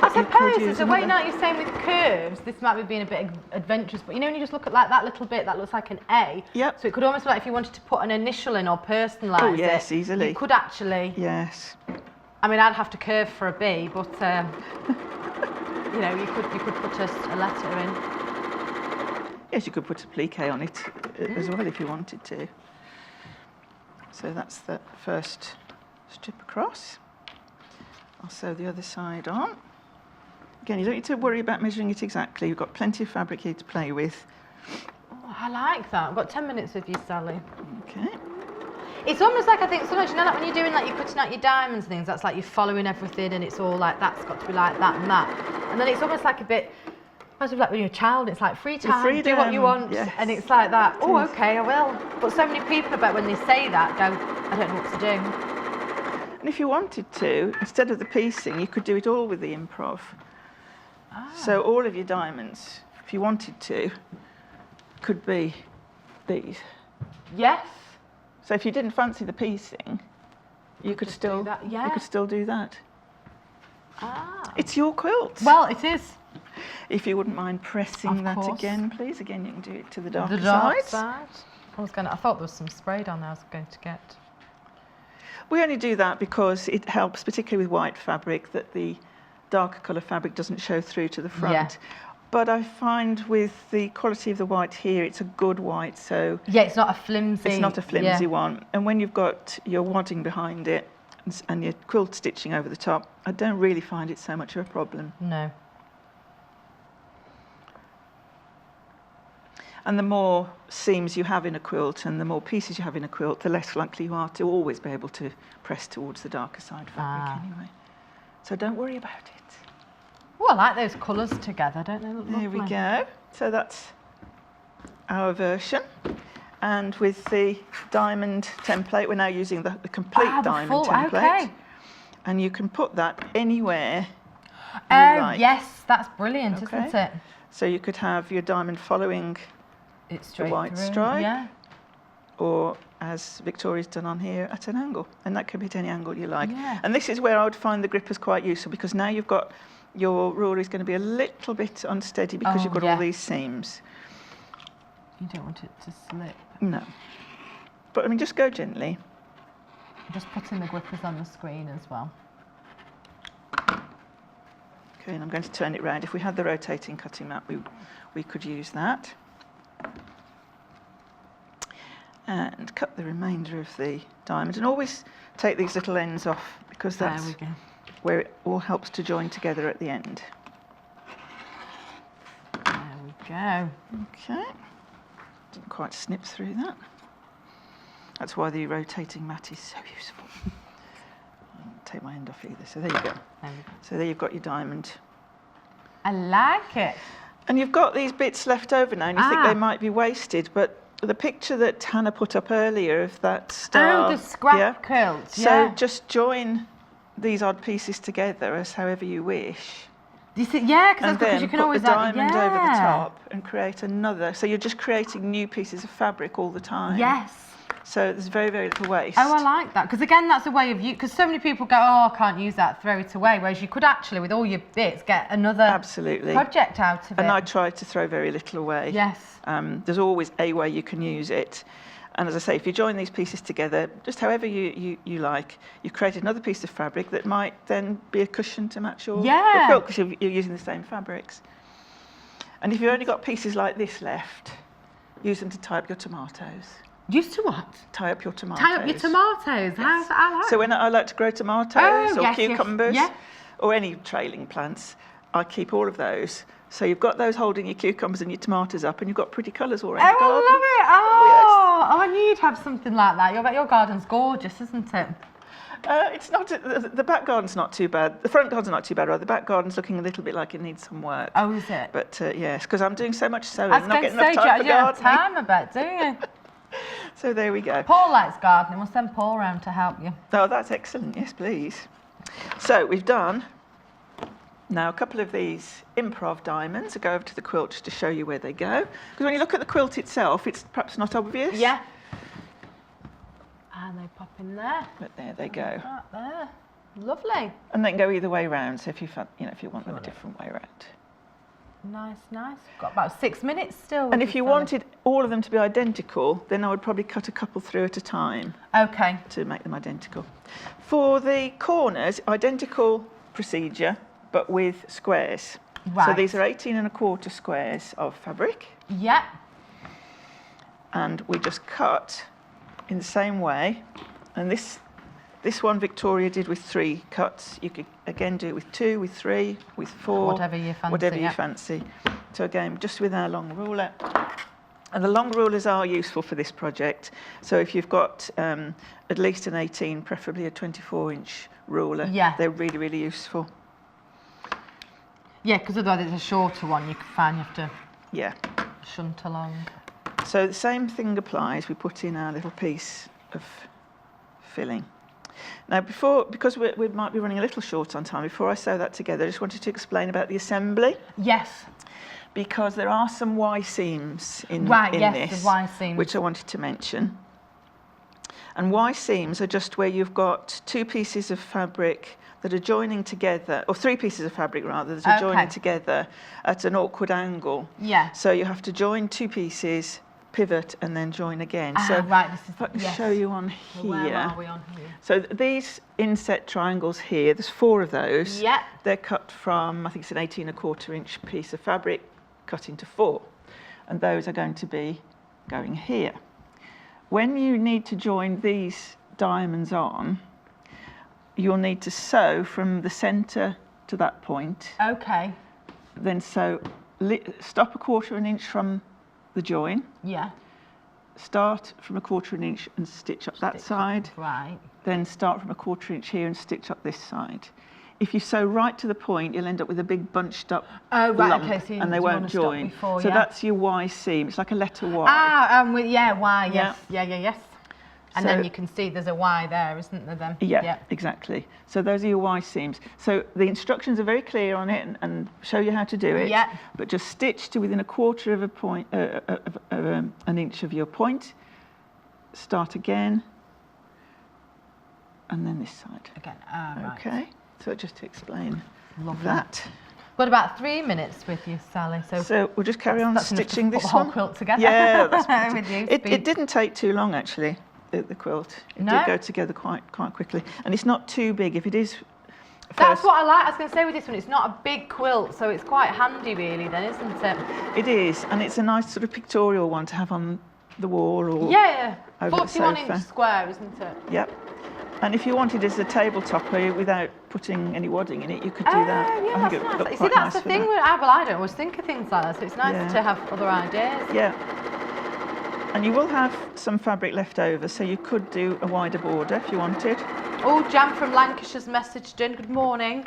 But I you could suppose use there's a way another- now you're saying with curves, this might be being a bit adventurous, but you know when you just look at like that little bit that looks like an A? Yep. So it could almost be like if you wanted to put an initial in or personalise Oh, yes, it. easily. You could actually, Yes. I mean I'd have to curve for a B, but you know, you could put a letter in. Yes, you could put a plique on it as well if you wanted to. So that's the first strip across. I'll sew the other side on. Again, you don't need to worry about measuring it exactly. You've got plenty of fabric here to play with. Oh, I like that. I've got 10 minutes with you, Sally. Okay. It's almost like, I think sometimes, you know, like when you're doing, like, you're cutting out your diamonds and things, that's like you're following everything and it's all like, that's got to be like that and that. And then it's almost like a bit, like when you're a child, it's like free time, do what you want. Yes. And it's like that, oh, is. okay, I will. But so many people, about when they say that, go, I don't know what to do. And if you wanted to, instead of the piecing, you could do it all with the Improv. So all of your diamonds, if you wanted to, could be these. Yes. So if you didn't fancy the piecing, you could just do still that, yeah. you could still do that. Ah. It's your quilt. Well, it is. If you wouldn't mind pressing Of that course. again, please. Again, you can do it to the darker The dark side. side. I thought there was some sprayed on there I was going to get. We only do that because it helps, particularly with white fabric, that the darker colour fabric doesn't show through to the front. Yeah. But I find with the quality of the white here, it's a good white, so Yeah, it's not a flimsy. it's not a flimsy yeah. one. And when you've got your wadding behind it and your quilt stitching over the top, I don't really find it so much of a problem. No. And the more seams you have in a quilt and the more pieces you have in a quilt, the less likely you are to always be able to press towards the darker side fabric anyway. So don't worry about it. Oh, I like those colours together, don't they look There lovely? we go. So that's our version. And with the diamond template, we're now using the complete diamond full, template. okay. And you can put that anywhere you Oh, like. yes, that's brilliant, Okay. isn't it? So you could have your diamond following, It's straight white through. stripe. Yeah. or as Victoria's done on here, at an angle. And that can be at any angle you like. Yeah. And this is where I would find the grippers quite useful, because now you've got your ruler is going to be a little bit unsteady because you've got yeah. all these seams. You don't want it to slip. No. But I mean, just go gently. I'm just putting the grippers on the screen as well. Okay, and I'm going to turn it round. If we had the rotating cutting mat, we could use that. And cut the remainder of the diamond. And always take these little ends off, because that's where it all helps to join together at the end. There we go. Okay. Didn't quite snip through that. That's why the rotating mat is so useful. I won't take my end off either. So there you go. So there you've got your diamond. I like it. And you've got these bits left over now, and you think they might be wasted, but the picture that Hannah put up earlier of that star. Oh, the scrap quilt. So just join these odd pieces together as however you wish. You see, yeah, because you can always put the diamond over the top and create another. So you're just creating new pieces of fabric all the time. Yes. So there's very, very little waste. Oh, I like that. Because again, that's a way of because so many people go, oh, I can't use that, throw it away. Whereas you could actually, with all your bits, get another project out of it. And I try to throw very little away. Yes. There's always a way you can use it. And as I say, if you join these pieces together, just however you like, you've created another piece of fabric that might then be a cushion to match your quilt, because you're using the same fabrics. And if you've only got pieces like this left, use them to tie up your tomatoes. Used to what? Tie up your tomatoes. Tie up your tomatoes. Yes. How's that? I like. So when I like to grow tomatoes or cucumbers yes. or any trailing plants, I keep all of those. So you've got those holding your cucumbers and your tomatoes up, and you've got pretty colours all around the garden. I love it. Oh, I knew you'd have something like that. Your garden's gorgeous, isn't it? It's not. The back garden's not too bad. The front garden's not too bad. Right? The back garden's looking a little bit like it needs some work. Oh, is it? But yes, because I'm doing so much sewing, I was not going getting to say, enough time for you don't have gardening. time, I bet, do you? So there we go. Paul likes gardening. We'll send Paul round to help you. Oh, that's excellent. Yes, please. So we've done now a couple of these Improv diamonds. I'll go over to the quilt just to show you where they go. Because when you look at the quilt itself, it's perhaps not obvious. Yeah. And they pop in there. But there they go. Right there. Lovely. And they can go either way round. So if you want them a different way round. Nice, nice. Got about 6 minutes still. And if you wanted all of them to be identical, then I would probably cut a couple through at a time. Okay. To make them identical. For the corners, identical procedure, but with squares. Right. So these are 18¼ squares of fabric. Yep. And we just cut in the same way. And this one Victoria did with 3 cuts. You could again do it with 2, with 3, with 4. Whatever you fancy. Whatever you fancy. So again, just with our long ruler. And the long rulers are useful for this project. So if you've got at least an 18, preferably a 24-inch ruler, they're really, really useful. Yeah, because otherwise it's a shorter one. You can find you have to shunt along. So the same thing applies. We put in our little piece of filling. Now, because we might be running a little short on time, before I sew that together, I just wanted to explain about the assembly. Yes. Because there are some Y seams in this, the Y seams, which I wanted to mention. And Y seams are just where you've got 2 pieces of fabric that are joining together, or 3 pieces of fabric rather, that are joining together at an awkward angle. Yeah. So you have to join 2 pieces, pivot, and then join again. So right, this is, if I can show you on here. Where are we on here? So these inset triangles here, there's 4 of those. Yeah. They're cut from, I think it's an 18¼ inch piece of fabric, cut into 4. And those are going to be going here. When you need to join these diamonds on, you'll need to sew from the centre to that point. Okay. Then sew, stop 1/4 inch from the join. Yeah. Start from 1/4 inch and stitch up that side. Right. Then start from 1/4 inch here and stitch up this side. If you sew right to the point, you'll end up with a big bunched up lump, so and they won't join. Before, so that's your Y seam. It's like a letter Y. Y, yes. Yes. And So- then you can see there's a Y there, isn't there then? Yeah, exactly. So those are your Y seams. So the instructions are very clear on it and show you how to do it. Yeah. But just stitch to within 1/4 of a point, an inch of your point. Start again, and then this side. Again. Right. Okay. So just to explain Lovely. that. Got about 3 minutes with you, Sally. So we'll just carry on that's enough to stitching put this the whole one. quilt together. Yeah, that's with you. it didn't take too long actually. the quilt. It No. did go together quite quickly, and it's not too big. If it is, That's what I like. I was going to say with this one, it's not a big quilt, so it's quite handy really then, isn't it? it is, and it's a nice sort of pictorial one to have on the wall or Yeah, over the 41-inch sofa. square, isn't it? Yep. And if you wanted as a tabletop without putting any wadding in it, you could do that. Oh, yeah, I think it would that's look nice. quite See, that's nice the for thing. that. Well, I don't always think of things like that, so it's nice Yeah. to have other ideas. Yeah. And you will have some fabric left over, so you could do a wider border if you wanted. Oh, Jan from Lancashire's messaged in. Good morning.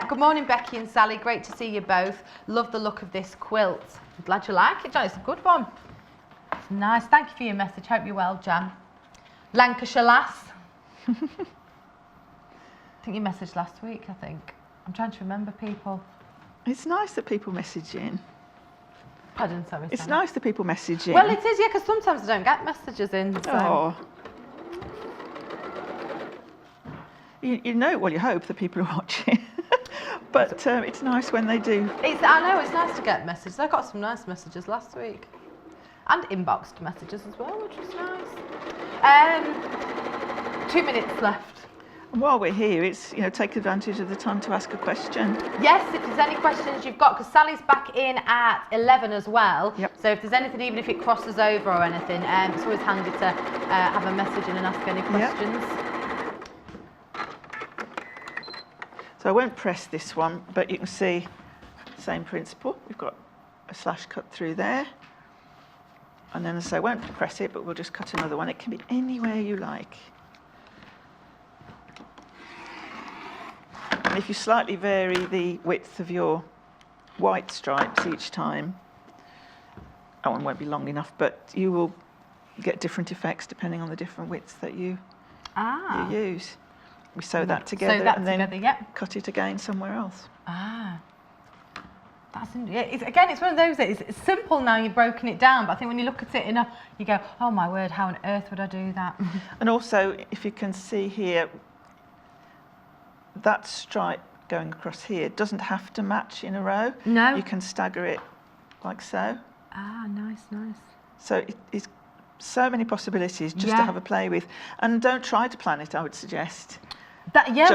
Good morning, Becky and Sally. Great to see you both. Love the look of this quilt. I'm glad you like it, Jan. It's a good one. It's nice. Thank you for your message. Hope you're well, Jan. Lancashire lass. I think you messaged last week, I think. I'm trying to remember people. It's nice that people message in. Pardon, sorry. It's Sally. nice that people message in. Well, it is, yeah, because sometimes I don't get messages in. So. Oh. You know, well, you hope that people are watching. But it's nice when they do. I know, it's nice to get messages. I got some nice messages last week. And inboxed messages as well, which was nice. 2 minutes left. And while we're here, it's, take advantage of the time to ask a question. Yes, if there's any questions you've got, because Sally's back in at 11 as well. Yep. So if there's anything, even if it crosses over or anything, it's always handy to have a message in and ask any questions. Yep. So I won't press this one, but you can see same principle. We've got a slash cut through there. And then, as I say, I won't press it, but we'll just cut another one. It can be anywhere you like. And if you slightly vary the width of your white stripes each time, that one won't be long enough, but you will get different effects depending on the different widths that you use. We sew that together and then cut it again somewhere else. That's it's one of those. It's simple now. You've broken it down, but I think when you look at it you go, oh my word, how on earth would I do that? And also, if you can see here, that stripe going across here doesn't have to match in a row. No. You can stagger it like so. Nice. So it's so many possibilities just to have a play with, and don't try to plan it. I would suggest.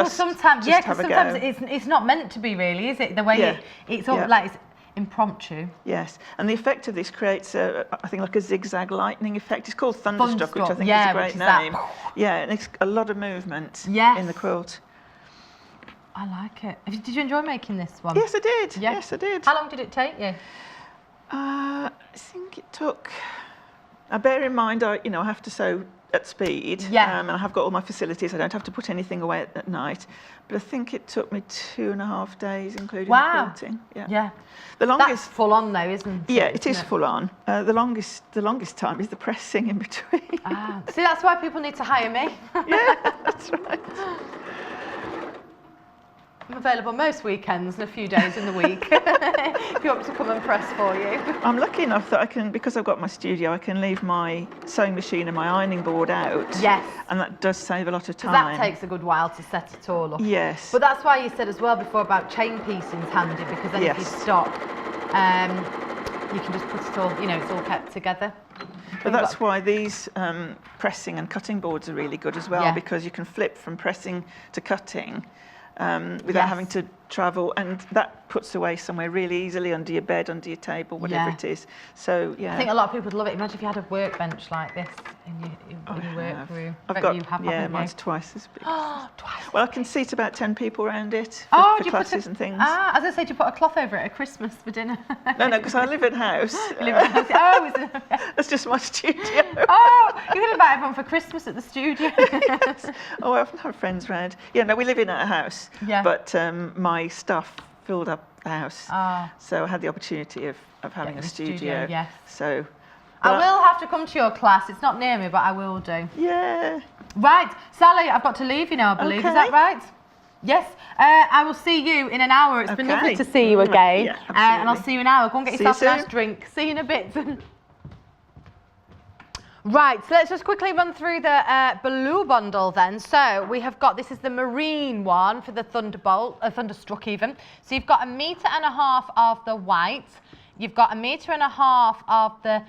Sometimes it's not meant to be, really, is it? The way it's all like it's impromptu. Yes, and the effect of this creates I think like a zigzag lightning effect. It's called Thunderstruck, which I think is a great name. Yeah, and it's a lot of movement in the quilt. I like it. Did you enjoy making this one? Yes, I did. Yeah. Yes, I did. How long did it take you? I think it took. Bear in mind, I have to sew at speed. Yeah. And I have got all my facilities. I don't have to put anything away at night. But I think it took me 2.5 days, including quilting. Yeah. The longest. That's full on though, isn't it? Yeah, it is full on. The longest time is the pressing in between. See, that's why people need to hire me. Yeah, that's right. I'm available most weekends and a few days in the week if you want me to come and press for you. I'm lucky enough that I can, because I've got my studio, I can leave my sewing machine and my ironing board out. Yes. And that does save a lot of time. That takes a good while to set it all up. Yes. But that's why you said as well before about chain piecing's handy, because then if you stop, you can just put it all, it's all kept together. But that's why these pressing and cutting boards are really good as well, because you can flip from pressing to cutting without having to travel, and that puts away somewhere really easily under your bed, under your table, whatever it is. So I think a lot of people would love it. Imagine if you had a workbench like this in your work room. I've got mine's twice as big. Twice. Well, I can seat about 10 people around it for classes and things. As I say, do you put a cloth over it at Christmas for dinner? No, because I live in house. You live in house. Is it? That's just my studio. You can invite everyone for Christmas at the studio. Yes. I often have friends round. Yeah, no, we live in a house. Yeah. But my stuff filled up the house. So I had the opportunity of having a studio. Yes. So. I will have to come to your class. It's not near me, but I will do. Yeah. Right, Sally, I've got to leave you now, I believe. Okay. Is that right? Yes. I will see you in an hour. It's been lovely to see you again. Yeah, and I'll see you in an hour. Go and get yourself a nice soon. drink. See you in a bit. Right, so let's just quickly run through the blue bundle then. So we have got, this is the marine one for the Thunderstruck even. So you've got 1.5 meters of the white. You've got 1.5 meters of the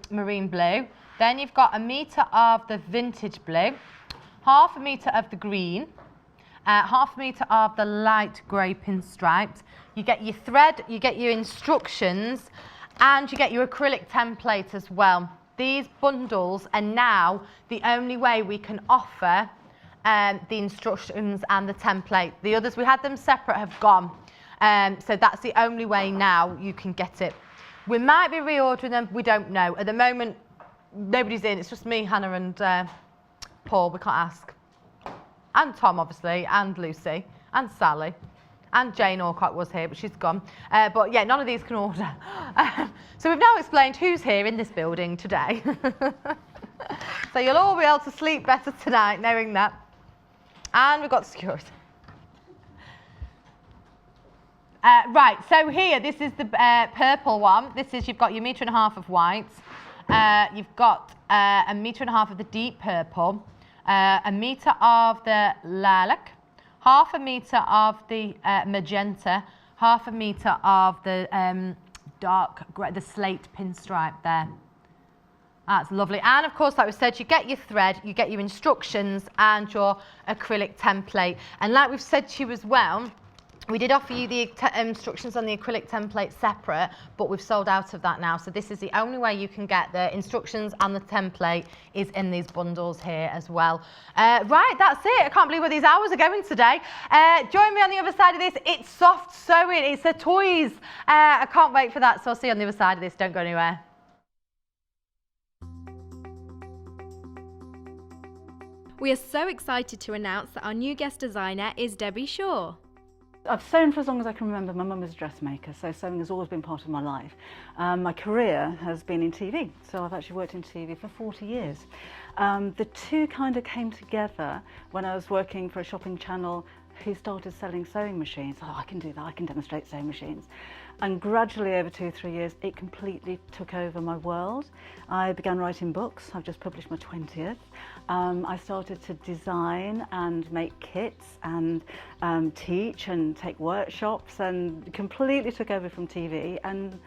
marine blue. Then you've got 1 metre of the vintage blue, 1/2 metre of the green, 1/2 metre of the light grey pinstriped. You get your thread, you get your instructions, and you get your acrylic template as well. These bundles are now the only way we can offer the instructions and the template. The others, we had them separate, have gone. So that's the only way now you can get it. We might be reordering them, we don't know. At the moment, nobody's in, it's just me, Hannah and Paul, we can't ask. And Tom, obviously, and Lucy, and Sally. And Jane Orcott was here, but she's gone. But yeah, none of these can order. So we've now explained who's here in this building today. So you'll all be able to sleep better tonight knowing that. And we've got security. Right, so here, this is the purple one. This is, you've got your 1.5 metres of white. You've got 1.5 metres of the deep purple. 1 metre of the lilac. 1/2 metre of the magenta. 1/2 metre of the dark grey, the slate pinstripe there. That's lovely. And of course, like we said, you get your thread, you get your instructions and your acrylic template. And like we've said to you as well, we did offer you the instructions on the acrylic template separate, but we've sold out of that now. So this is the only way you can get the instructions and the template is in these bundles here as well. Right, that's it. I can't believe where these hours are going today. Join me on the other side of this. It's soft sewing. It's the toys. I can't wait for that. So I'll see you on the other side of this. Don't go anywhere. We are so excited to announce that our new guest designer is Debbie Shaw. I've sewn for as long as I can remember. My mum was a dressmaker, so sewing has always been part of my life. My career has been in TV, so I've actually worked in TV for 40 years. The two kind of came together when I was working for a shopping channel who started selling sewing machines. Oh, I can do that, I can demonstrate sewing machines. And gradually over 2 or 3 years, it completely took over my world. I began writing books. I've just published my 20th. I started to design and make kits and teach and take workshops, and completely took over from TV, and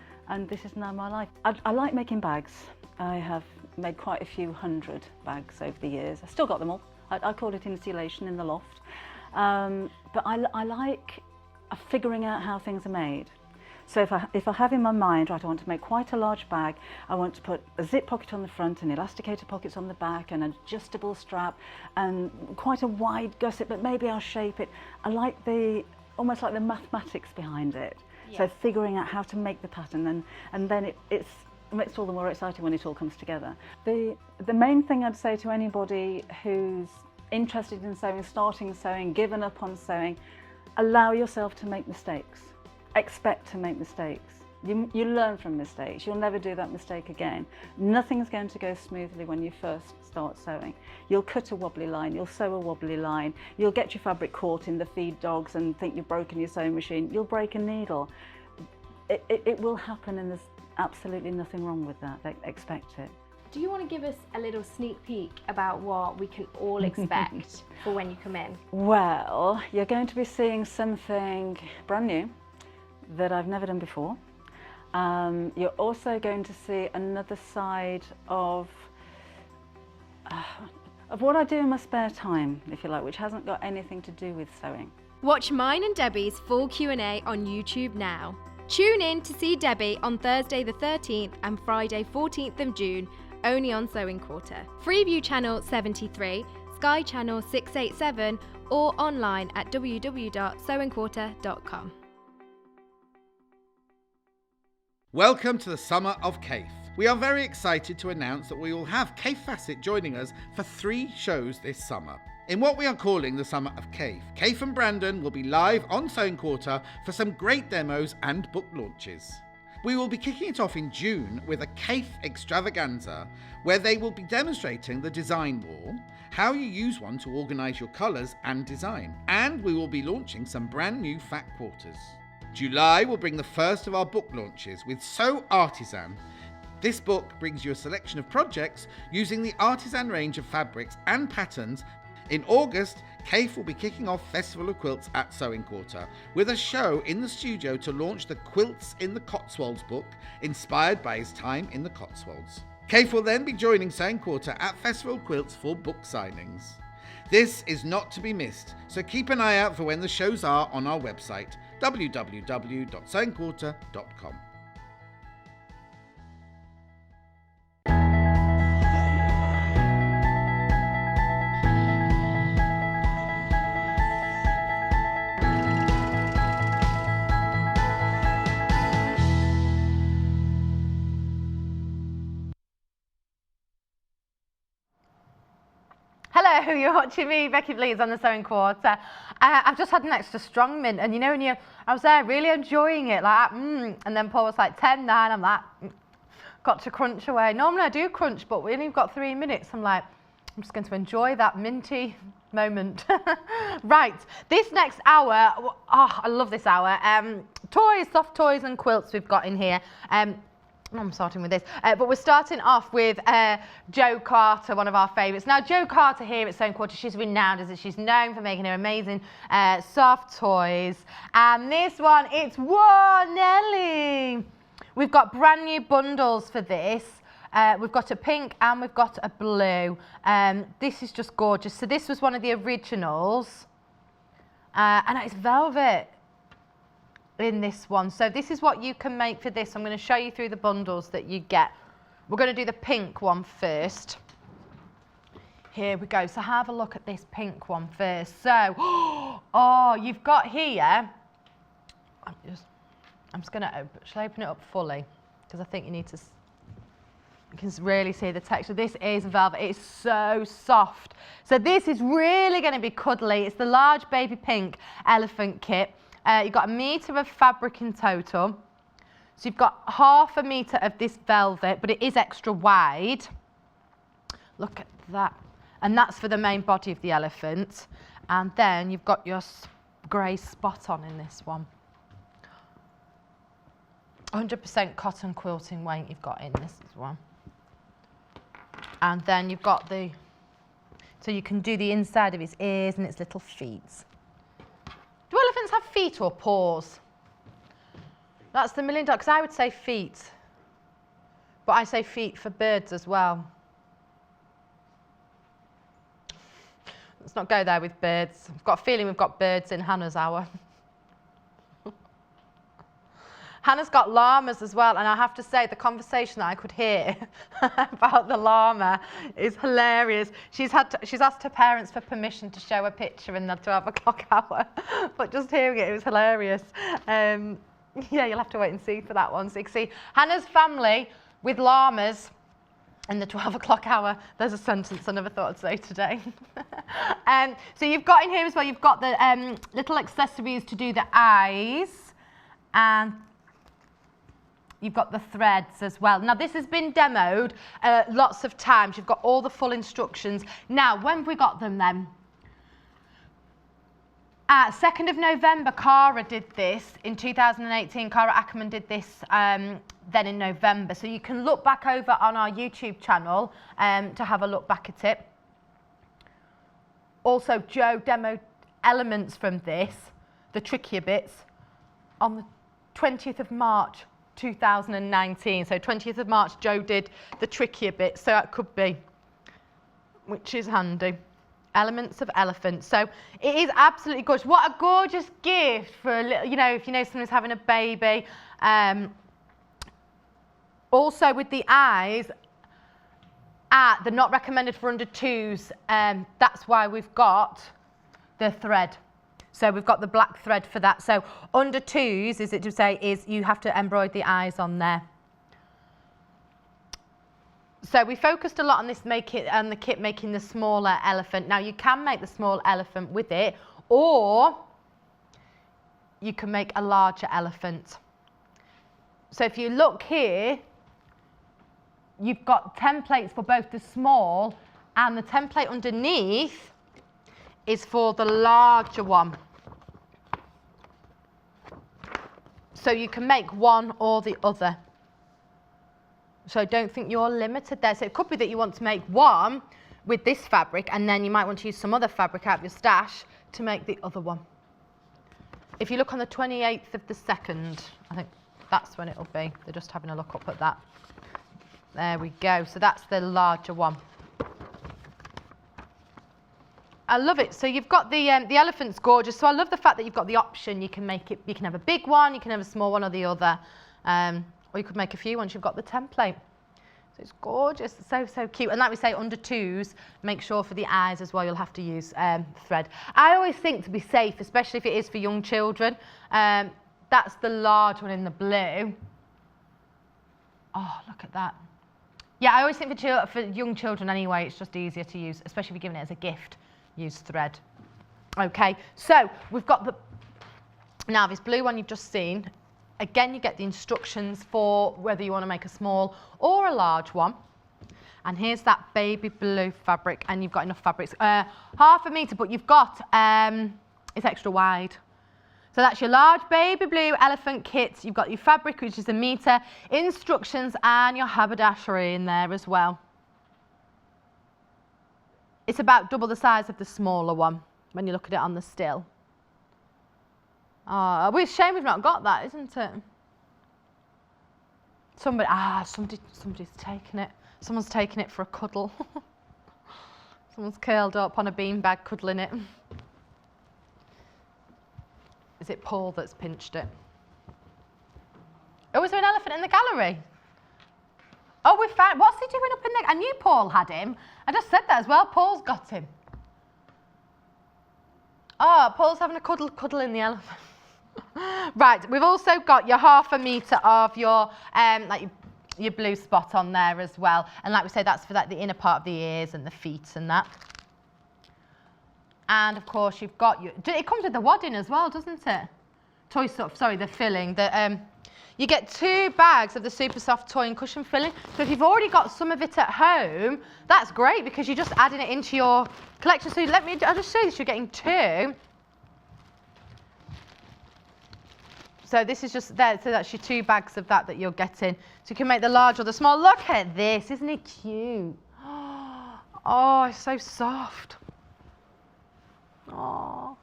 this is now my life. I like making bags. I have made quite a few hundred bags over the years. I've still got them all. I call it insulation in the loft. But I like figuring out how things are made. So if I have in my mind, right, I want to make quite a large bag, I want to put a zip pocket on the front and elasticated pockets on the back and an adjustable strap and quite a wide gusset, but maybe I'll shape it. I like almost like the mathematics behind it. Yes. So figuring out how to make the pattern, and then it makes it all the more exciting when it all comes together. The main thing I'd say to anybody who's interested in sewing, starting sewing, given up on sewing, allow yourself to make mistakes. Expect to make mistakes. You learn from mistakes. You'll never do that mistake again. Nothing's going to go smoothly when you first start sewing. You'll cut a wobbly line, you'll sew a wobbly line, you'll get your fabric caught in the feed dogs and think you've broken your sewing machine, you'll break a needle. It will happen, and there's absolutely nothing wrong with that. Expect it. Do you want to give us a little sneak peek about what we can all expect for when you come in? Well, you're going to be seeing something brand new that I've never done before. You're also going to see another side of what I do in my spare time, if you like, which hasn't got anything to do with sewing. Watch mine and Debbie's full Q&A on YouTube now. Tune in to see Debbie on Thursday the 13th and Friday 14th of June, only on Sewing Quarter. Freeview channel 73, Sky channel 687, or online at www.sewingquarter.com. Welcome to the summer of CAIF. We are very excited to announce that we will have CAIF Facet joining us for 3 shows this summer. In what we are calling the summer of CAIF, CAIF and Brandon will be live on Sewing Quarter for some great demos and book launches. We will be kicking it off in June with a CAIF extravaganza, where they will be demonstrating the design wall, how you use one to organise your colours and design, and we will be launching some brand new fat quarters. July will bring the first of our book launches with So Artisan. This book brings you a selection of projects using the Artisan range of fabrics and patterns. In August, CAIF will be kicking off Festival of Quilts at Sewing Quarter with a show in the studio to launch the Quilts in the Cotswolds book, inspired by his time in the Cotswolds. Kate will then be joining Sewing Quarter at Festival Quilts for book signings. This is not to be missed, so keep an eye out for when the shows are on our website, www.sewingquarter.com. Hello, you're watching me, Becky Blees, on the Sewing Quarter. I've just had an extra strong mint, and you know, I was there really enjoying it, like, and then Paul was like 10, 9, I'm like, got to crunch away. Normally I do crunch, but we only got 3 minutes. I'm like, I'm just going to enjoy that minty moment. Right, this next hour, oh, I love this hour. Toys, soft toys and quilts we've got in here. I'm starting with this, but we're starting off with Jo Carter, one of our favourites. Now, Jo Carter here at Sewing Quarter, she's renowned as she's known for making her amazing soft toys. And this one, it's Whoa Nelly! We've got brand new bundles for this. We've got a pink and we've got a blue. This is just gorgeous. So this was one of the originals, and it's velvet in this one. So this is what you can make for this. I'm going to show you through the bundles that you get. We're going to do the pink one first. Here we go. So have a look at this pink one first. So, oh, you've got here, I'm just going to open it up fully, because I think you need to, you can really see the texture. This is velvet. It's so soft. So this is really going to be cuddly. It's the large baby pink elephant kit. You've got 1 metre of fabric in total. So you've got 1/2 metre of this velvet, but it is extra wide. Look at that. And that's for the main body of the elephant. And then you've got your grey spot on in this one. 100% cotton quilting weight you've got in this as well. And then you've got so you can do the inside of its ears and its little feet. Do elephants have feet or paws? That's the $1 million, because I would say feet. But I say feet for birds as well. Let's not go there with birds. I've got a feeling we've got birds in Hannah's hour. Hannah's got llamas as well, and I have to say the conversation that I could hear about the llama is hilarious. She's asked her parents for permission to show a picture in the 12 o'clock hour, but just hearing it was hilarious. Yeah, you'll have to wait and see for that one. So you can see Hannah's family with llamas in the 12 o'clock hour. There's a sentence I never thought I'd say today. So you've got in here as well, you've got the little accessories to do the eyes, and you've got the threads as well. Now, this has been demoed lots of times. You've got all the full instructions. Now, when have we got them then? 2nd of November, Cara did this. In 2018, Cara Ackerman did this then in November. So you can look back over on our YouTube channel to have a look back at it. Also, Jo demoed elements from this, the trickier bits, on the 20th of March. 2019. So 20th of March, Jo did the trickier bit, so that could be, which is handy. Elements of elephants. So it is absolutely gorgeous. What a gorgeous gift for a little, you know, if you know someone's having a baby. Also with the eyes, they're not recommended for under 2s. That's why we've got the thread. So we've got the black thread for that. So under 2s, is it to say, is you have to embroider the eyes on there. So we focused a lot on this the kit making the smaller elephant. Now you can make the small elephant with it, or you can make a larger elephant. So if you look here, you've got templates for both the small, and the template underneath is for the larger one. So you can make one or the other. So don't think you're limited there. So it could be that you want to make one with this fabric, and then you might want to use some other fabric out of your stash to make the other one. If you look on the 28th of the 2nd, I think that's when it'll be. They're just having a look up at that. There we go. So that's the larger one. I love it. So you've got the elephant's gorgeous. So I love the fact that you've got the option. You can make it. You can have a big one. You can have a small one or the other, or you could make a few once you've got the template. So it's gorgeous. It's so cute. And like we say, under 2s, make sure for the eyes as well. You'll have to use thread. I always think to be safe, especially if it is for young children. That's the large one in the blue. Oh, look at that. Yeah, I always think for young children anyway, it's just easier to use, especially if you're giving it as a gift. Use thread. Okay, so we've got now this blue one you've just seen. Again, you get the instructions for whether you want to make a small or a large one. And here's that baby blue fabric, and you've got enough fabrics. 1/2 metre, but you've got, it's extra wide. So that's your large baby blue elephant kit. You've got your fabric, which is 1 metre, instructions, and your haberdashery in there as well. It's about double the size of the smaller one when you look at it on the still. Oh, it's a shame we've not got that, isn't it? Somebody's taken it. Someone's taken it for a cuddle. Someone's curled up on a beanbag cuddling it. Is it Paul that's pinched it? Oh, is there an elephant in the gallery? Oh, we found, what's he doing up in there? I knew Paul had him. I just said that as well. Paul's got him. Oh, Paul's having a cuddle in the elephant. Right, we've also got your 1/2 metre of your like your blue spot on there as well. And like we say, that's for like the inner part of the ears and the feet and that. And of course, you've got your. It comes with the wadding as well, doesn't it? Toy stuff. Sorry, the filling. You get 2 bags of the super soft toy and cushion filling. So if you've already got some of it at home, that's great because you're just adding it into your collection. So I'll just show you this. You're getting 2. So this is just there. So that's your 2 bags of that you're getting. So you can make the large or the small. Look at this. Isn't it cute? Oh, it's so soft. Oh.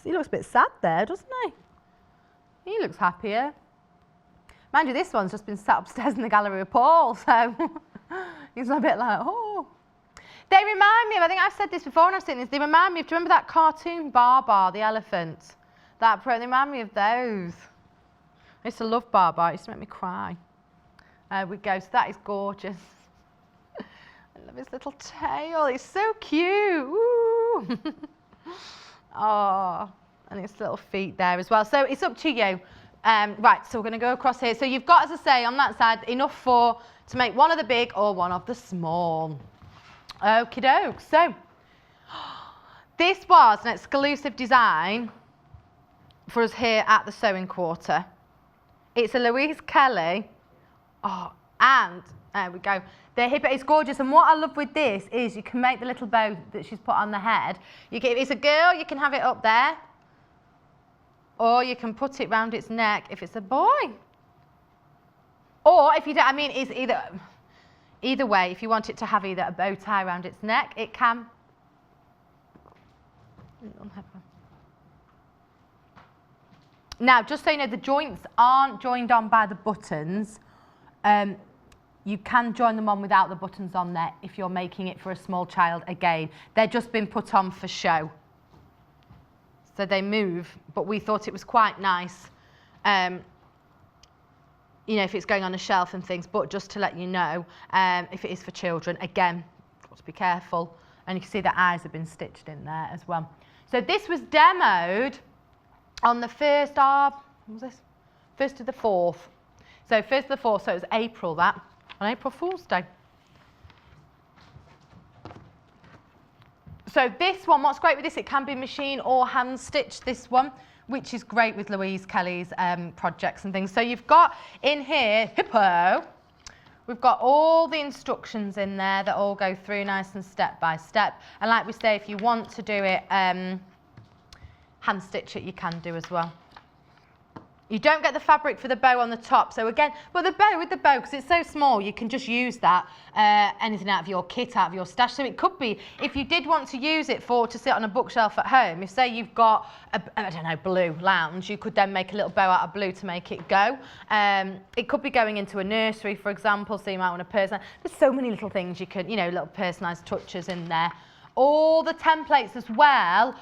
He looks a bit sad there, doesn't he? He looks happier. Mind you, this one's just been sat upstairs in the gallery with Paul, so he's a bit like, oh. They remind me of, I think I've said this before and I've seen this, they remind me of, do you remember that cartoon Bar, the elephant? They remind me of those. I used to love Bar, it used to make me cry. There we go, so that is gorgeous. I love his little tail, it's so cute. Ooh. Oh. And its little feet there as well. So it's up to you. Right, so we're going to go across here. So you've got, as I say, on that side, enough to make one of the big or one of the small. Okie doke. So this was an exclusive design for us here at the Sewing Quarter. It's a Louise Kelly. Oh, and there we go. It's gorgeous, and what I love with this is you can make the little bow that she's put on the head. If it's a girl, you can have it up there. Or you can put it round its neck if it's a boy. Or if you don't, I mean, it's either way, if you want it to have either a bow tie around its neck, it can. Now, just so you know, the joints aren't joined on by the buttons. You can join them on without the buttons on there if you're making it for a small child again. They've just been put on for show. So they move, but we thought it was quite nice, you know, if it's going on a shelf and things, but just to let you know, if it is for children, again, got to be careful. And you can see the eyes have been stitched in there as well. So this was demoed on the 1st of, what was this? 1st to the 4th. So 1st to the 4th, so it was April that, on April Fool's Day. So this one, what's great with this, it can be machine or hand stitched, this one, which is great with Louise Kelly's projects and things. So you've got in here, Hippo, we've got all the instructions in there that all go through nice and step by step. And like we say, if you want to do it, hand stitch it, you can do as well. You don't get the fabric for the bow on the top. So again, but the bow, because it's so small, you can just use that, anything out of your kit, out of your stash. So it could be, if you did want to use it to sit on a bookshelf at home, if say you've got, I don't know, blue lounge, you could then make a little bow out of blue to make it go. It could be going into a nursery, for example, so you might want to personalise. There's so many little things you could, you know, little personalised touches in there. All the templates as well,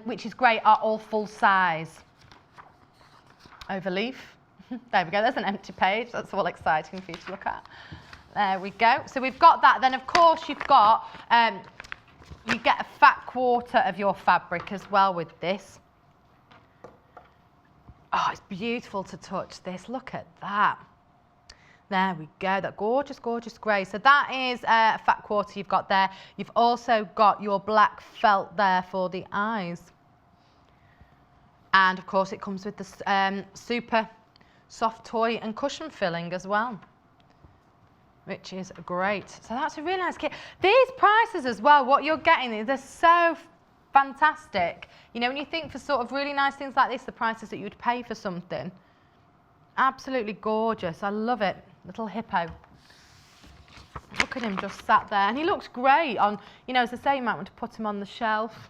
which is great, are all full size. Overleaf. There we go, there's an empty page. That's all exciting for you to look at. There we go. So we've got that. Then of course you've got, you get a fat quarter of your fabric as well with this. Oh, it's beautiful to touch this. Look at that. There we go, that gorgeous, gorgeous grey. So that is a fat quarter you've got there. You've also got your black felt there for the eyes. And of course it comes with the super soft toy and cushion filling as well, which is great. So that's a really nice kit. These prices as well, what you're getting, they're so fantastic. You know, when you think for sort of really nice things like this, the prices that you'd pay for something, absolutely gorgeous. I love it. Little hippo. Look at him just sat there. And he looks great on, you know, as I say, you might want to put him on the shelf.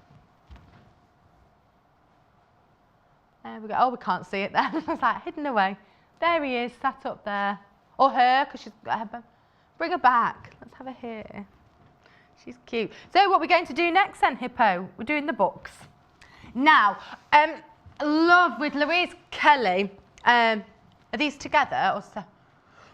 There we go. Oh, we can't see it there. It's like hidden away. There he is, sat up there. Or her, because she's got her. Bring her back. Let's have her here. She's cute. So what we're going to do next then, Hippo, we're doing the books. Now, love with Louise Kelly. Are these together or so?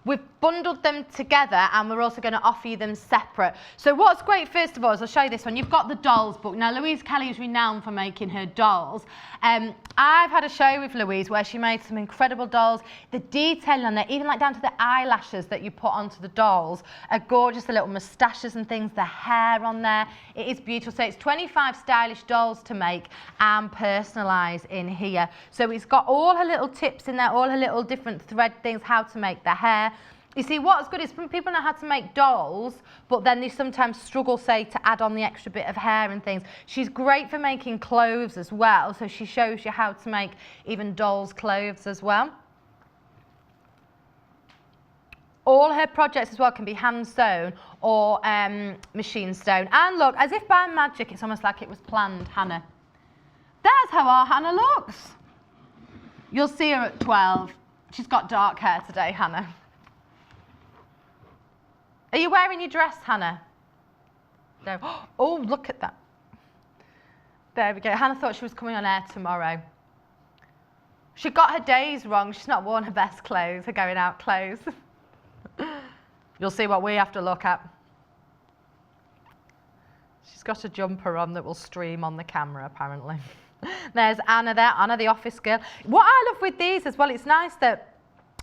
We've bundled them together and we're also going to offer you them separate. So what's great, first of all, is I'll show you this one. You've got the dolls book. Now, Louise Kelly is renowned for making her dolls. I've had a show with Louise where she made some incredible dolls. The detail on there, even like down to the eyelashes that you put onto the dolls, are gorgeous. The little moustaches and things, the hair on there. It is beautiful. So it's 25 stylish dolls to make and personalise in here. So it's got all her little tips in there, all her little different thread things, how to make the hair. You see, what's good is some people know how to make dolls, but then they sometimes struggle, say, to add on the extra bit of hair and things. She's great for making clothes as well, so she shows you how to make even dolls' clothes as well. All her projects as well can be hand sewn or machine sewn. And look, as if by magic, it's almost like it was planned, Hannah. That's how our Hannah looks. You'll see her at 12. She's got dark hair today, Hannah. Are you wearing your dress, Hannah? No. Oh, look at that. There we go. Hannah thought she was coming on air tomorrow. She got her days wrong. She's not worn her best clothes, her going out clothes. You'll see what we have to look at. She's got a jumper on that will stream on the camera, apparently. There's Anna there, Anna the office girl. What I love with these as well, it's nice that,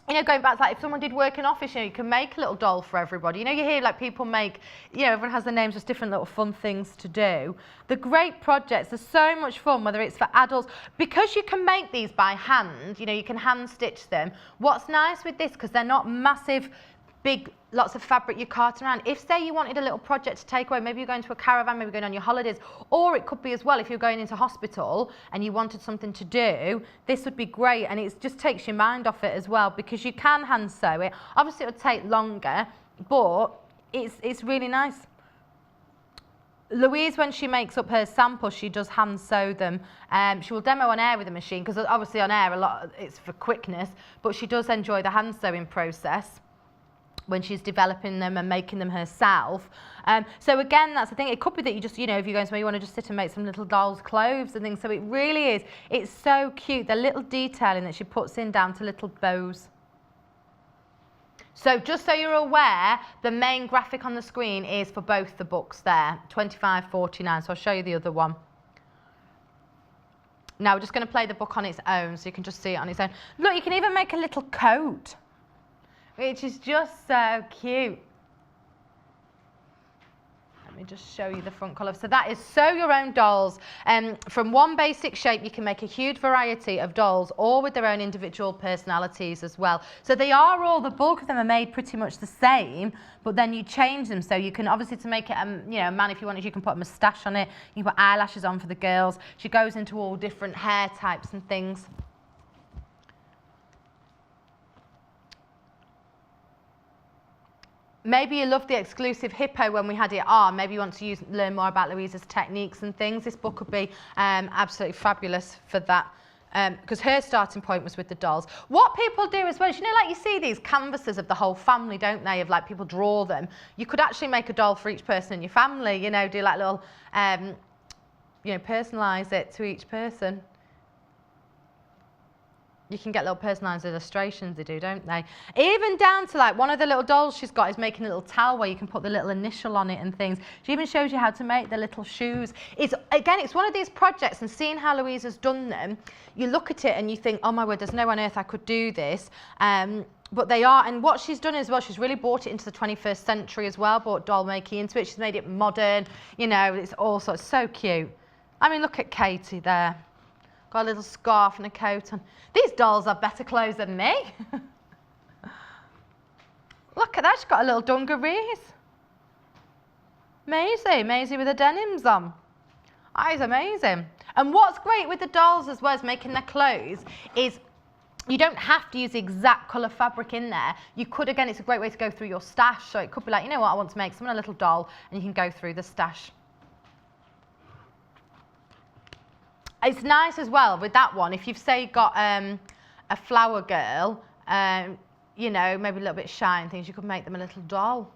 you know, going back to like if someone did work in office, you know, you can make a little doll for everybody. You know, you hear like people make, you know, everyone has their names, just different little fun things to do. The great projects are so much fun, whether it's for adults, because you can make these by hand, you know, you can hand stitch them. What's nice with this, because they're not massive, big, lots of fabric you cart around. If, say, you wanted a little project to take away, maybe you're going to a caravan, maybe you're going on your holidays, or it could be as well if you're going into hospital and you wanted something to do, this would be great, and it just takes your mind off it as well, because you can hand sew it. Obviously, it would take longer, but it's really nice. Louise, when she makes up her samples, she does hand sew them. She will demo on air with a machine, because obviously on air, a lot it's for quickness, but she does enjoy the hand sewing process when she's developing them and making them herself. So again, that's the thing. It could be that you just, you know, if you're going somewhere, you want to just sit and make some little dolls' clothes and things. So it really is. It's so cute. The little detailing that she puts in down to little bows. So just so you're aware, the main graphic on the screen is for both the books there, $25.49. So I'll show you the other one. Now we're just going to play the book on its own, so you can just see it on its own. Look, you can even make a little coat, which is just so cute. Let me just show you the front colour. So that is sew your own dolls. From one basic shape, you can make a huge variety of dolls, all with their own individual personalities as well. So they are all, the bulk of them are made pretty much the same, but then you change them. So you can, obviously, to make it, you know, a man, if you wanted, you can put a moustache on it. You can put eyelashes on for the girls. She goes into all different hair types and things. maybe you loved the exclusive hippo when we had it on. Maybe you want to learn more about Louisa's techniques and things. This book would be absolutely fabulous for that. Because her starting point was with the dolls. What people do as well is, you know, like you see these canvases of the whole family, don't they? Of like people draw them. You could actually make a doll for each person in your family, you know, do like little, you know, personalise it to each person. You can get little personalised illustrations, they do, don't they? Even down to like one of the little dolls she's got is making a little towel where you can put the little initial on it and things. She even shows you how to make the little shoes. Again, it's one of these projects, and seeing how Louisa's done them, you look at it and you think, oh my word, there's no way on earth I could do this. But they are, and what she's done as well, she's really brought it into the 21st century as well, brought doll making into it. She's made it modern, you know, it's also it's so cute. I mean, look at Katie there. Got a little scarf and a coat on. These dolls have better clothes than me. Look at that, she's got a little dungarees. Maisie with the denims on. That is amazing. And what's great with the dolls as well as making their clothes is you don't have to use the exact colour fabric in there. You could, again, it's a great way to go through your stash. So it could be like, you know what, I want to make someone a little doll, and you can go through the stash. It's nice as well with that one, if you've, say, got a flower girl, you know, maybe a little bit shy and things, you could make them a little doll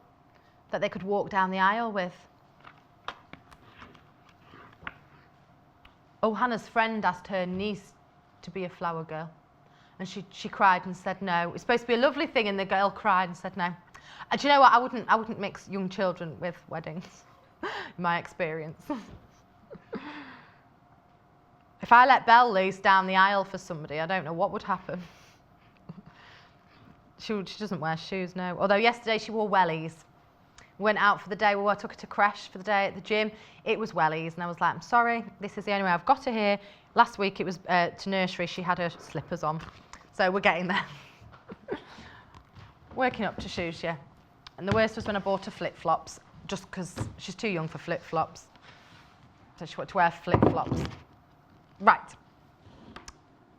that they could walk down the aisle with. Oh, Hannah's friend asked her niece to be a flower girl, and she cried and said no. It's supposed to be a lovely thing, and the girl cried and said no. And do you know what? I wouldn't mix young children with weddings, in my experience. If I let Belle loose down the aisle for somebody, I don't know what would happen. She doesn't wear shoes, no. Although yesterday she wore wellies. Went out for the day, I took her to creche for the day at the gym. It was wellies, and I was like, I'm sorry, this is the only way I've got her here. Last week it was to nursery, she had her slippers on. So we're getting there. Working up to shoes, yeah. And the worst was when I bought her flip-flops, just because she's too young for flip-flops. So she wanted to wear flip-flops. Right.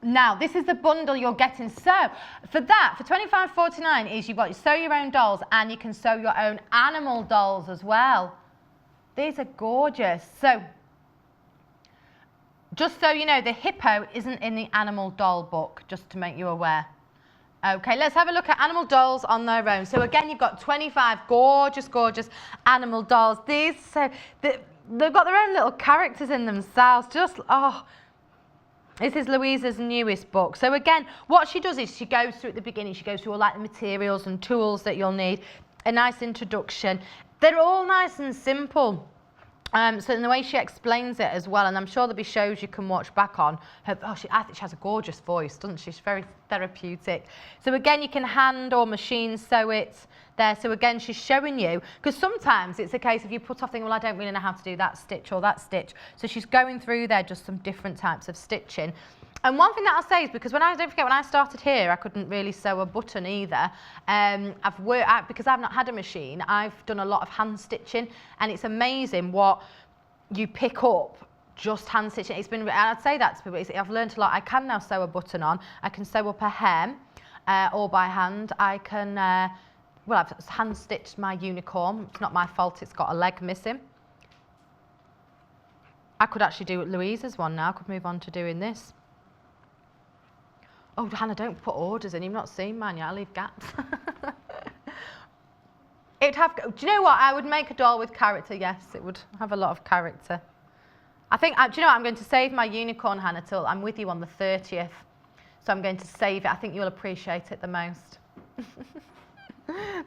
Now, this is the bundle you're getting. So, for that, for £25.49 is you've got to sew your own dolls, and you can sew your own animal dolls as well. These are gorgeous. So, just so you know, the hippo isn't in the animal doll book, just to make you aware. Okay, let's have a look at animal dolls on their own. So again, you've got 25 gorgeous, gorgeous animal dolls. These, so they've got their own little characters in themselves. Just, oh. This is Louisa's newest book. So again, what she does is she goes through at the beginning, she goes through all like the materials and tools that you'll need, a nice introduction. They're all nice and simple. So in the way she explains it as well, and I'm sure there'll be shows you can watch back on her. I think she has a gorgeous voice, doesn't she? She's very therapeutic. So again, you can hand or machine sew it there. So again, she's showing you, because sometimes it's a case of you put off thinking, well, I don't really know how to do that stitch or that stitch. So she's going through there just some different types of stitching. And one thing that I'll say is, because don't forget, when I started here, I couldn't really sew a button either. Because I've not had a machine, I've done a lot of hand stitching, and it's amazing what you pick up just hand stitching. It's been, and I'd say that to people, I've learned a lot. I can now sew a button on. I can sew up a hem, all by hand. I can, well, I've hand stitched my unicorn. It's not my fault, it's got a leg missing. I could actually do Louisa's one now. I could move on to doing this. Oh, Hannah, don't put orders in. You've not seen mine yet. I'll leave gaps. It'd have, do you know what? I would make a doll with character, yes. It would have a lot of character. I think, do you know what? I'm going to save my unicorn, Hannah, till I'm with you on the 30th. So I'm going to save it. I think you'll appreciate it the most.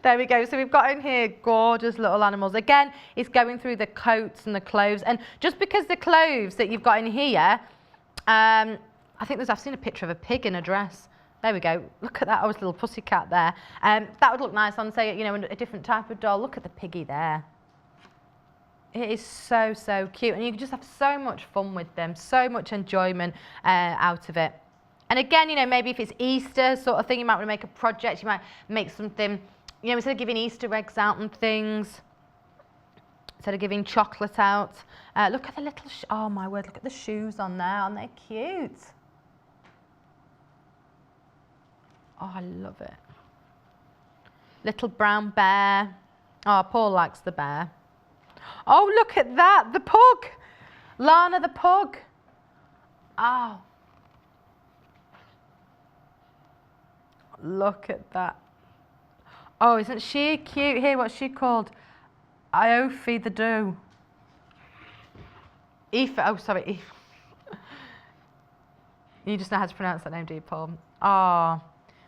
There we go. So we've got in here gorgeous little animals. Again, it's going through the coats and the clothes. And just because the clothes that you've got in here, I think I've seen a picture of a pig in a dress. There we go. Look at that. Oh, it's a little pussycat there. That would look nice on, say, you know, a different type of doll. Look at the piggy there. It is so, so cute. And you can just have so much fun with them, so much enjoyment out of it. And again, you know, maybe if it's Easter sort of thing, you might want to make a project. You might make something, you know, instead of giving Easter eggs out and things, instead of giving chocolate out. Look at the little, oh my word, look at the shoes on there. Aren't they cute? Oh, I love it. Little brown bear. Oh, Paul likes the bear. Oh, look at that, the pug. Lana the pug. Oh. Look at that. Oh, isn't she cute? Here, what's she called? Iofi the Doe. Oh, sorry, Eve. You just know how to pronounce that name, do you, Paul? Oh.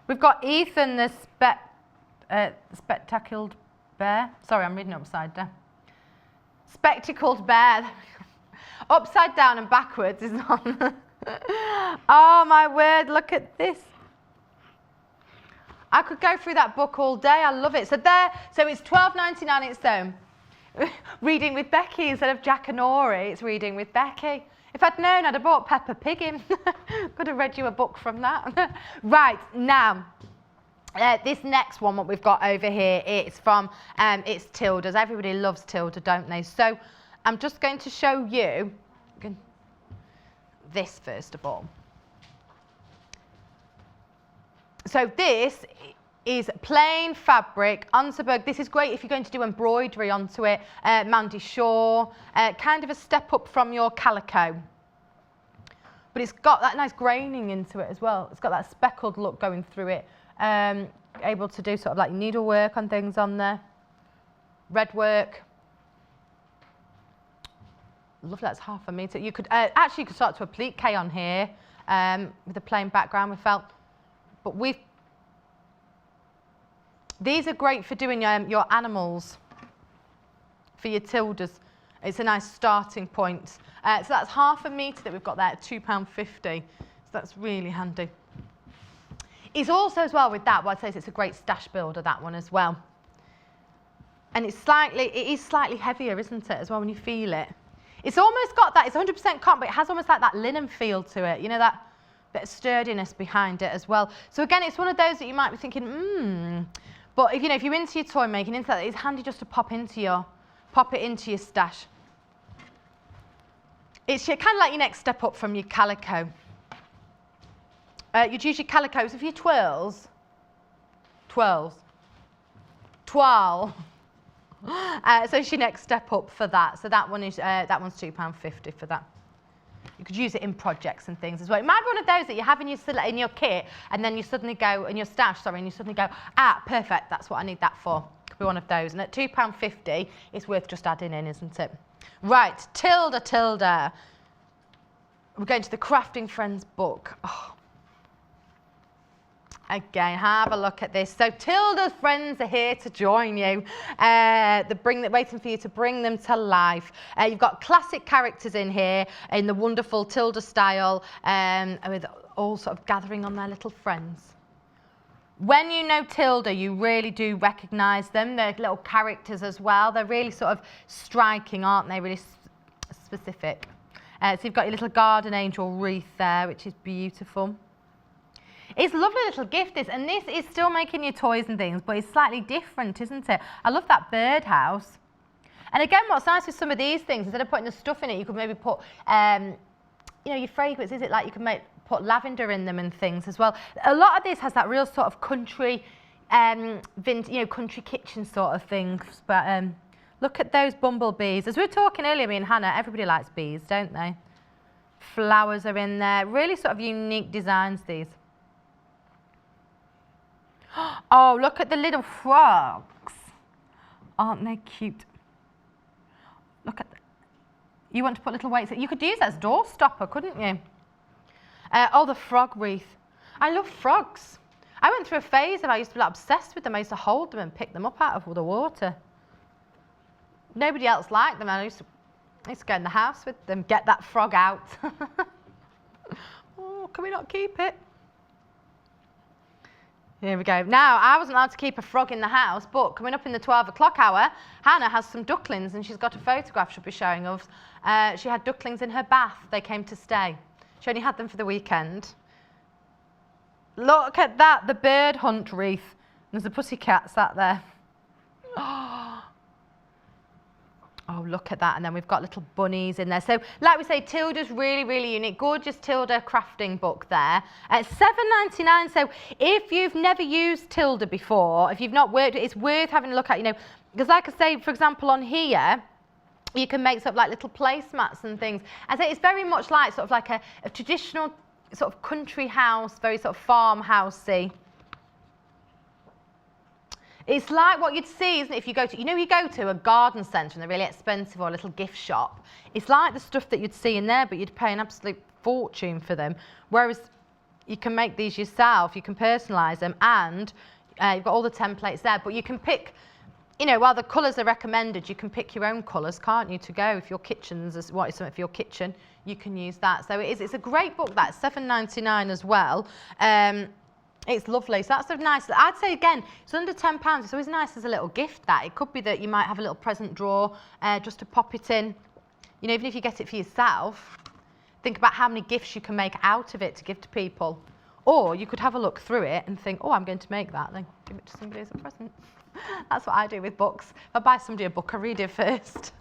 We've got Ethan the spectacled bear. Sorry, I'm reading upside down. Spectacled bear. Upside down and backwards is on. Oh my word, look at this. I could go through that book all day. I love it. So it's $12.99 its own. Reading with Becky instead of Jack and Ori, it's reading with Becky. If I'd known, I'd have bought Peppa Pig in. Could have read you a book from that. Right, now, this next one, what we've got over here, it's from, it's Tilda's. Everybody loves Tilda, don't they? So I'm just going to show you this first of all. So this is plain fabric, Unserberg. This is great if you're going to do embroidery onto it. Mandy Shaw, kind of a step up from your calico. But it's got that nice graining into it as well. It's got that speckled look going through it. Able to do sort of like needlework on things on there. Red work. Lovely, that's half a metre. You could actually you could start to applique on here with a plain background with felt. But these are great for doing your animals, for your Tildas. It's a nice starting point. So that's half a metre that we've got there at £2.50. So that's really handy. It's also as well with that, what I'd say is it's a great stash builder, that one as well. And it is slightly heavier, isn't it, as well when you feel it. It's almost got that, it's 100% cotton, but it has almost like that linen feel to it. You know, that bit of sturdiness behind it as well. So again, it's one of those that you might be thinking, But if you're into your toy making, into that, it's handy just to pop it into your stash. It's kind of like your next step up from your calico. You'd use your calicos if your twirls. So it's your next step up for that. So that one's £2.50 for that. You could use it in projects and things as well. It might be one of those that you have in your kit, and then you suddenly go, in your stash, sorry, and you suddenly go, perfect, that's what I need that for. Could be one of those. And at £2.50, it's worth just adding in, isn't it? Right, Tilda. We're going to the Crafting Friends book. Oh. Again, have a look at this. So Tilda's friends are here to join you. They're waiting for you to bring them to life. You've got classic characters in here in the wonderful Tilda style, with all sort of gathering on their little friends. When you know Tilda, you really do recognise them. They're little characters as well. They're really sort of striking, aren't they? Really specific. So you've got your little garden angel wreath there, which is beautiful. It's a lovely little gift, this, and this is still making your toys and things, but it's slightly different, isn't it? I love that birdhouse. And again, what's nice with some of these things, instead of putting the stuff in it, you could maybe put, your fragrance, is it like you can put lavender in them and things as well. A lot of this has that real sort of country, country kitchen sort of things, but look at those bumblebees. As we were talking earlier, me and Hannah, everybody likes bees, don't they? Flowers are in there, really sort of unique designs, these. Oh, look at the little frogs. Aren't they cute? Look at that. You want to put little weights. You could use that as door stopper, couldn't you? Oh, the frog wreath. I love frogs. I went through a phase of I used to be obsessed with them. I used to hold them and pick them up out of the water. Nobody else liked them. I used to go in the house with them, get that frog out. Oh, can we not keep it? Here we go. Now, I wasn't allowed to keep a frog in the house, but coming up in the 12 o'clock hour, Hannah has some ducklings, and she's got a photograph she'll be showing of. She had ducklings in her bath. They came to stay. She only had them for the weekend. Look at that, the bird hunt wreath. There's a pussycat sat there. Oh, look at that. And then we've got little bunnies in there. So, like we say, Tilda's really, really unique. Gorgeous Tilda crafting book there. At $7.99. So, if you've never used Tilda before, if you've not worked, it's worth having a look at, you know, because like I say, for example, on here, you can make sort of like little placemats and things. I say it's very much like sort of like a traditional sort of country house, very sort of farmhousey. It's like what you'd see, isn't it, if you go to, you know, you go to a garden centre and they're really expensive, or a little gift shop. It's like the stuff that you'd see in there, but you'd pay an absolute fortune for them. Whereas you can make these yourself, you can personalise them, and you've got all the templates there, but you can pick, you know, while the colours are recommended, you can pick your own colours, can't you, to go. If your kitchen's, what is something for your kitchen, you can use that. So it's a great book, that's $7.99 as well. It's lovely, so that's a nice, I'd say again, it's under £10, it's always nice as a little gift that. It could be that you might have a little present drawer just to pop it in. You know, even if you get it for yourself, think about how many gifts you can make out of it to give to people. Or you could have a look through it and think, oh, I'm going to make that, then give it to somebody as a present. That's what I do with books. If I buy somebody a book, I read it first.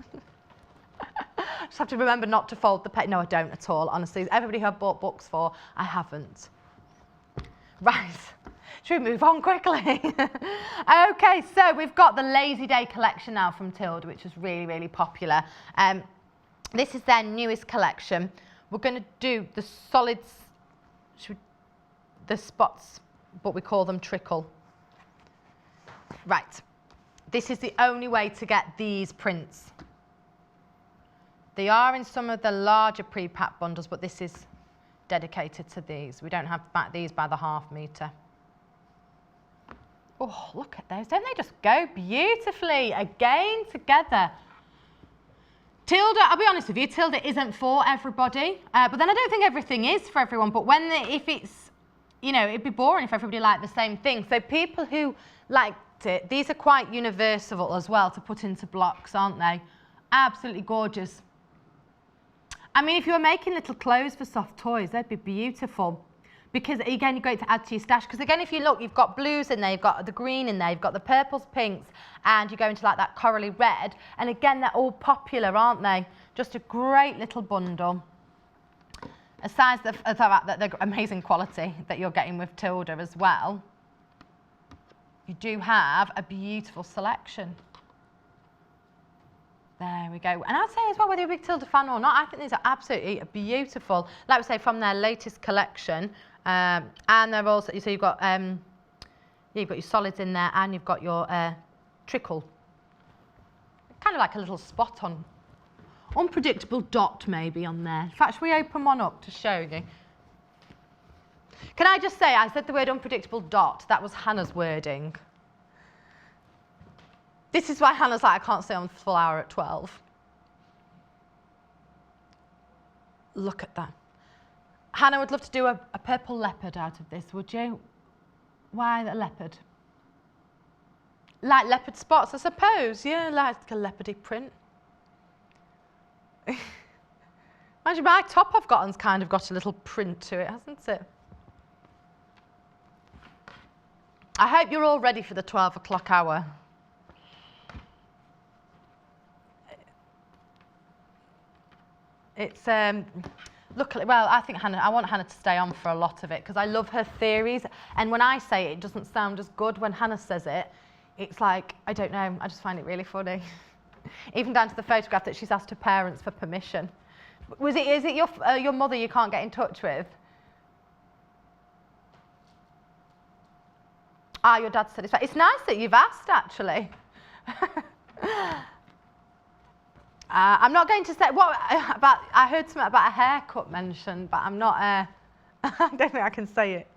Just have to remember not to fold the page. No, I don't at all, honestly. Everybody who I've bought books for, I haven't. Right, should we move on quickly? Okay, so we've got the Lazy Day collection now from Tilda, which is really, really popular. This is their newest collection. We're going to do the solids, the spots, but we call them trickle. Right, this is the only way to get these prints. They are in some of the larger pre-packed bundles, but this is dedicated to these. We don't have these by the ½ metre. Oh, look at those. Don't they just go beautifully again together? Tilda, I'll be honest with you, Tilda isn't for everybody, but then I don't think everything is for everyone. But if it's, you know, it'd be boring if everybody liked the same thing. So people who liked it, these are quite universal as well to put into blocks, aren't they? Absolutely gorgeous. I mean, if you were making little clothes for soft toys, they'd be beautiful. Because, again, you're great to add to your stash. Because, again, if you look, you've got blues in there, you've got the green in there, you've got the purples, pinks, and you go into, like, that corally red. And, again, they're all popular, aren't they? Just a great little bundle. Aside from the fact that they're amazing quality that you're getting with Tilda as well, you do have a beautiful selection. There we go. And I'd say as well, whether you're a big Tilda fan or not, I think these are absolutely beautiful. Like we say, from their latest collection. And they're also, so you've got your solids in there, and you've got your trickle. Kind of like a little spot on, unpredictable dot maybe on there. In fact, should we open one up to show you? Can I just say, I said the word unpredictable dot. That was Hannah's wording. This is why Hannah's like, I can't stay on for a full hour at 12. Look at that. Hannah would love to do a purple leopard out of this, would you? Why the leopard? Like leopard spots, I suppose. Yeah, like a leopardy print. Imagine my top I've got on's kind of got a little print to it, hasn't it? I hope you're all ready for the 12 o'clock hour. It's, luckily, well, I think I want Hannah to stay on for a lot of it because I love her theories. And when I say it, it doesn't sound as good. When Hannah says it, it's like, I don't know, I just find it really funny. Even down to the photograph that she's asked her parents for permission. Is it your mother you can't get in touch with? Ah, your dad said it's fine. It's nice that you've asked, actually. I'm not going to say what about. I heard something about a haircut mentioned, but I'm not. I don't think I can say it.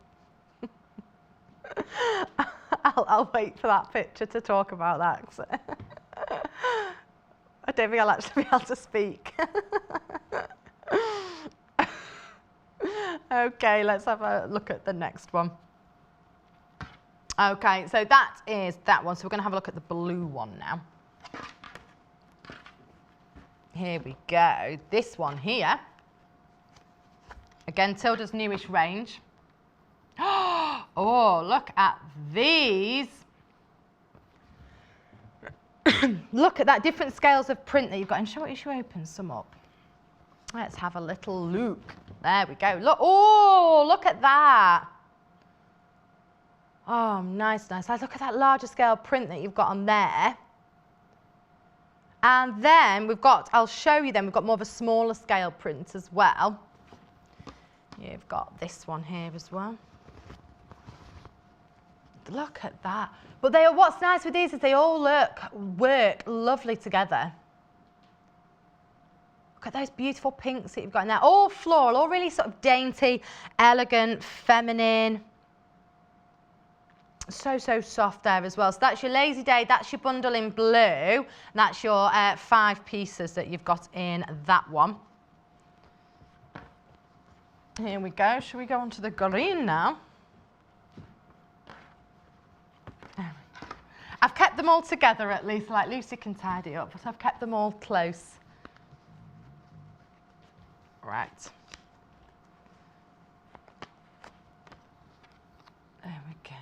I'll wait for that picture to talk about that. I don't think I'll actually be able to speak. Okay, let's have a look at the next one. Okay, so that is that one. So we're going to have a look at the blue one now. Here we go. This one here. Again, Tilda's newish range. Oh, look at these. Look at that, different scales of print that you've got. And should you open some up? Let's have a little look. There we go. Look, oh, look at that. Oh, nice, nice. Look at that larger scale print that you've got on there. And then we've got, I'll show you then, we've got more of a smaller scale print as well. You've got this one here as well. Look at that. But what's nice with these is they all work lovely together. Look at those beautiful pinks that you've got in there. All floral, all really sort of dainty, elegant, feminine. So soft there as well. So that's your lazy day, that's your bundle in blue, and that's your 5 pieces that you've got in that one. Here we go. Shall we go on to the green now? I've kept them all together at least, like Lucy can tidy up, but I've kept them all close. Right. There we go.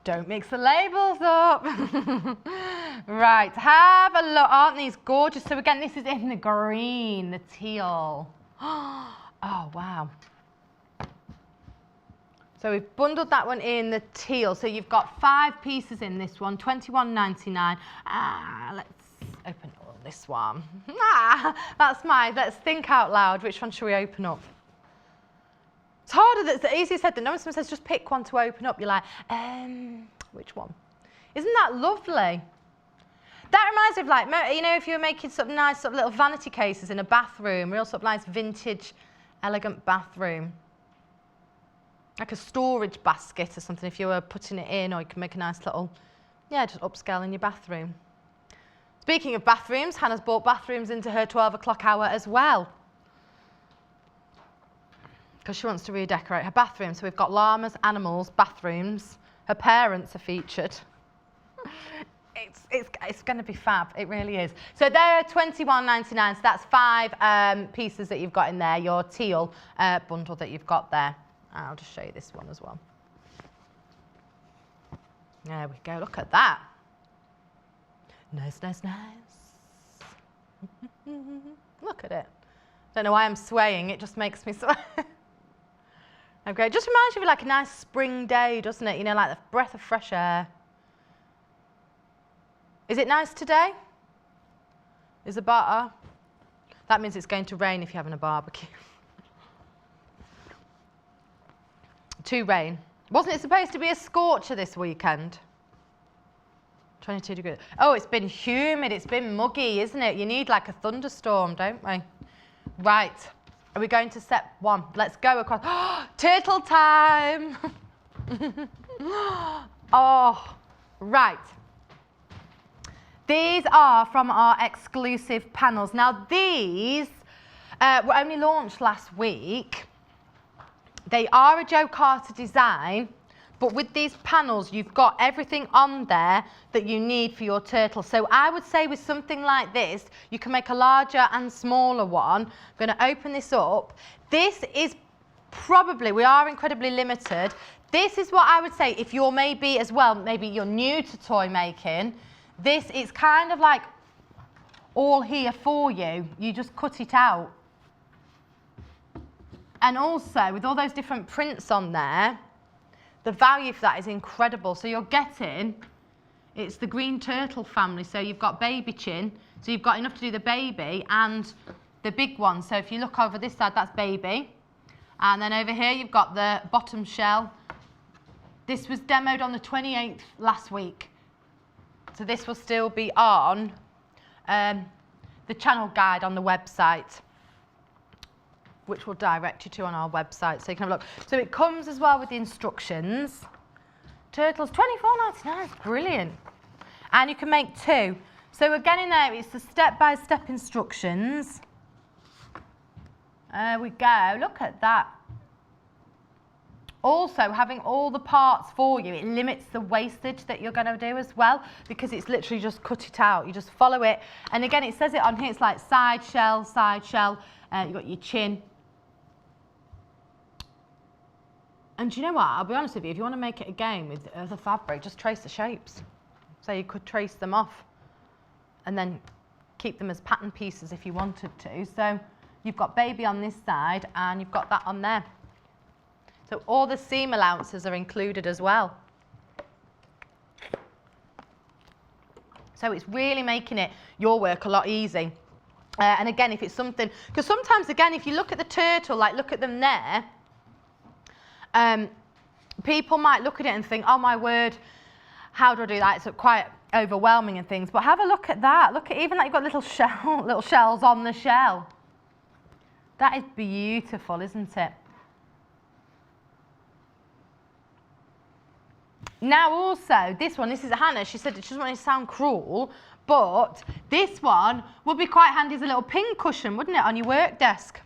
Don't mix the labels up. Right, have a look. Aren't these gorgeous? So again, this is in the green, the teal. Oh, wow. So we've bundled that one in the teal. So you've got 5 pieces in this one, $21.99. Let's open this one. That's mine. Let's think out loud. Which one should we open up? It's harder, it's easier said than done. When someone says just pick one to open up, you're like, which one? Isn't that lovely? That reminds me of, like, you know, if you were making sort of nice sort of little vanity cases in a bathroom, real sort of nice vintage, elegant bathroom. Like a storage basket or something, if you were putting it in, or you can make a nice little, yeah, just upscale in your bathroom. Speaking of bathrooms, Hannah's bought bathrooms into her 12 o'clock hour as well, because she wants to redecorate her bathroom. So we've got llamas, animals, bathrooms. Her parents are featured. It's going to be fab. It really is. So they're $21.99. So that's 5 pieces that you've got in there. Your teal bundle that you've got there. I'll just show you this one as well. There we go. Look at that. Nice, nice, nice. Look at it. Don't know why I'm swaying. It just makes me sway. Okay, it just reminds you of like a nice spring day, doesn't it? You know, like the breath of fresh air. Is it nice today? Is the butter? That means it's going to rain if you're having a barbecue. To rain. Wasn't it supposed to be a scorcher this weekend? 22 degrees. Oh, it's been humid, it's been muggy, isn't it? You need like a thunderstorm, don't we? Right. Are we going to step 1? Let's go across. Turtle time! Oh, right. These are from our exclusive panels. Now, these were only launched last week. They are a Jo Carter design, but with these panels, you've got everything on there that you need for your turtle. So I would say with something like this, you can make a larger and smaller one. I'm going to open this up. This is probably, we are incredibly limited. This is what I would say if you're maybe as well, maybe you're new to toy making. This is kind of like all here for you. You just cut it out. And also, with all those different prints on there, the value for that is incredible. So you're getting, it's the green turtle family. So you've got baby chin. So you've got enough to do the baby and the big one. So if you look over this side, that's baby. And then over here, you've got the bottom shell. This was demoed on the 28th last week. So this will still be on the channel guide on the website, which will direct you to on our website, so you can have a look. So it comes as well with the instructions. Turtles, $24.99, brilliant. And you can make 2. So again in there, it's the step-by-step instructions. There we go, look at that. Also, having all the parts for you, it limits the wastage that you're going to do as well, because it's literally just cut it out. You just follow it. And again, it says it on here, it's like side shell, you've got your chin. And do you know what? I'll be honest with you, if you want to make it a game with the fabric, just trace the shapes. So you could trace them off and then keep them as pattern pieces if you wanted to. So you've got baby on this side and you've got that on there. So all the seam allowances are included as well. So it's really making it, your work, a lot easy. And again, if it's something, because sometimes again, if you look at the turtle, like look at them there, people might look at it and think, oh my word, how do I do that? It's quite overwhelming and things. But have a look at that. Look at even like you've got little shells on the shell. That is beautiful, isn't it? Now also, this is Hannah, she said she doesn't want it to sound cruel, but this one would be quite handy as a little pin cushion, wouldn't it, on your work desk?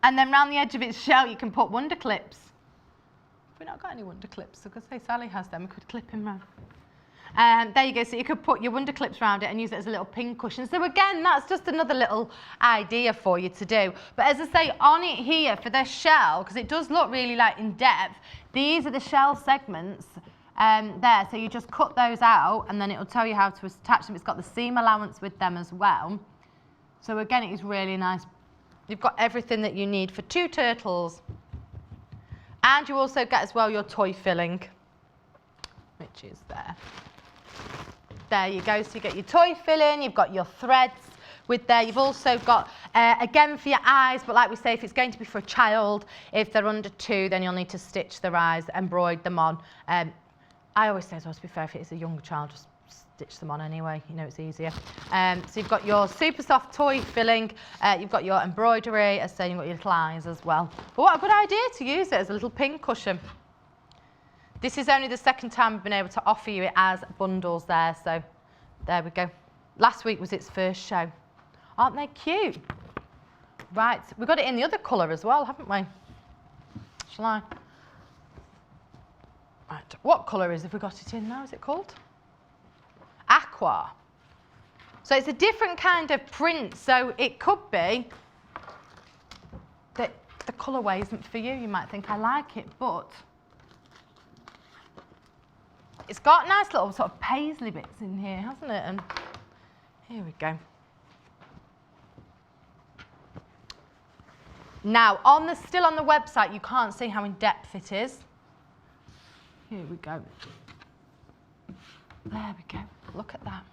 And then round the edge of its shell you can put wonder clips. We've not got any wonder clips, so I could say Sally has them, we could clip him round. There you go, so you could put your wonder clips around it and use it as a little pin cushion. So again, that's just another little idea for you to do. But as I say, on it here for the shell, because it does look really like in depth, these are the shell segments there. So you just cut those out and then it'll tell you how to attach them. It's got the seam allowance with them as well. So again, it is really nice. You've got everything that you need for 2 turtles. And you also get as well your toy filling, which is there. There you go, so you get your toy filling, you've got your threads with there. You've also got, again for your eyes, but like we say, if it's going to be for a child, if they're under 2, then you'll need to stitch their eyes, embroider them on. I always say as well, to be fair, if it's a younger child, just stitch them on anyway, you know, it's easier. So you've got your super soft toy filling, you've got your embroidery, as I say, you've got your little eyes as well. But what a good idea to use it as a little pin cushion. This is only the second time we've been able to offer you it as bundles there, so there we go. Last week was its first show. Aren't they cute? Right, we've got it in the other colour as well, haven't we? Shall I? Right, what colour have we got it in now, is it called? Aqua. So it's a different kind of print, so it could be that the colourway isn't for you. You might think, I like it, but it's got nice little sort of paisley bits in here, hasn't it? And here we go. Now, still on the website, you can't see how in depth it is. Here we go. There we go. Look at that.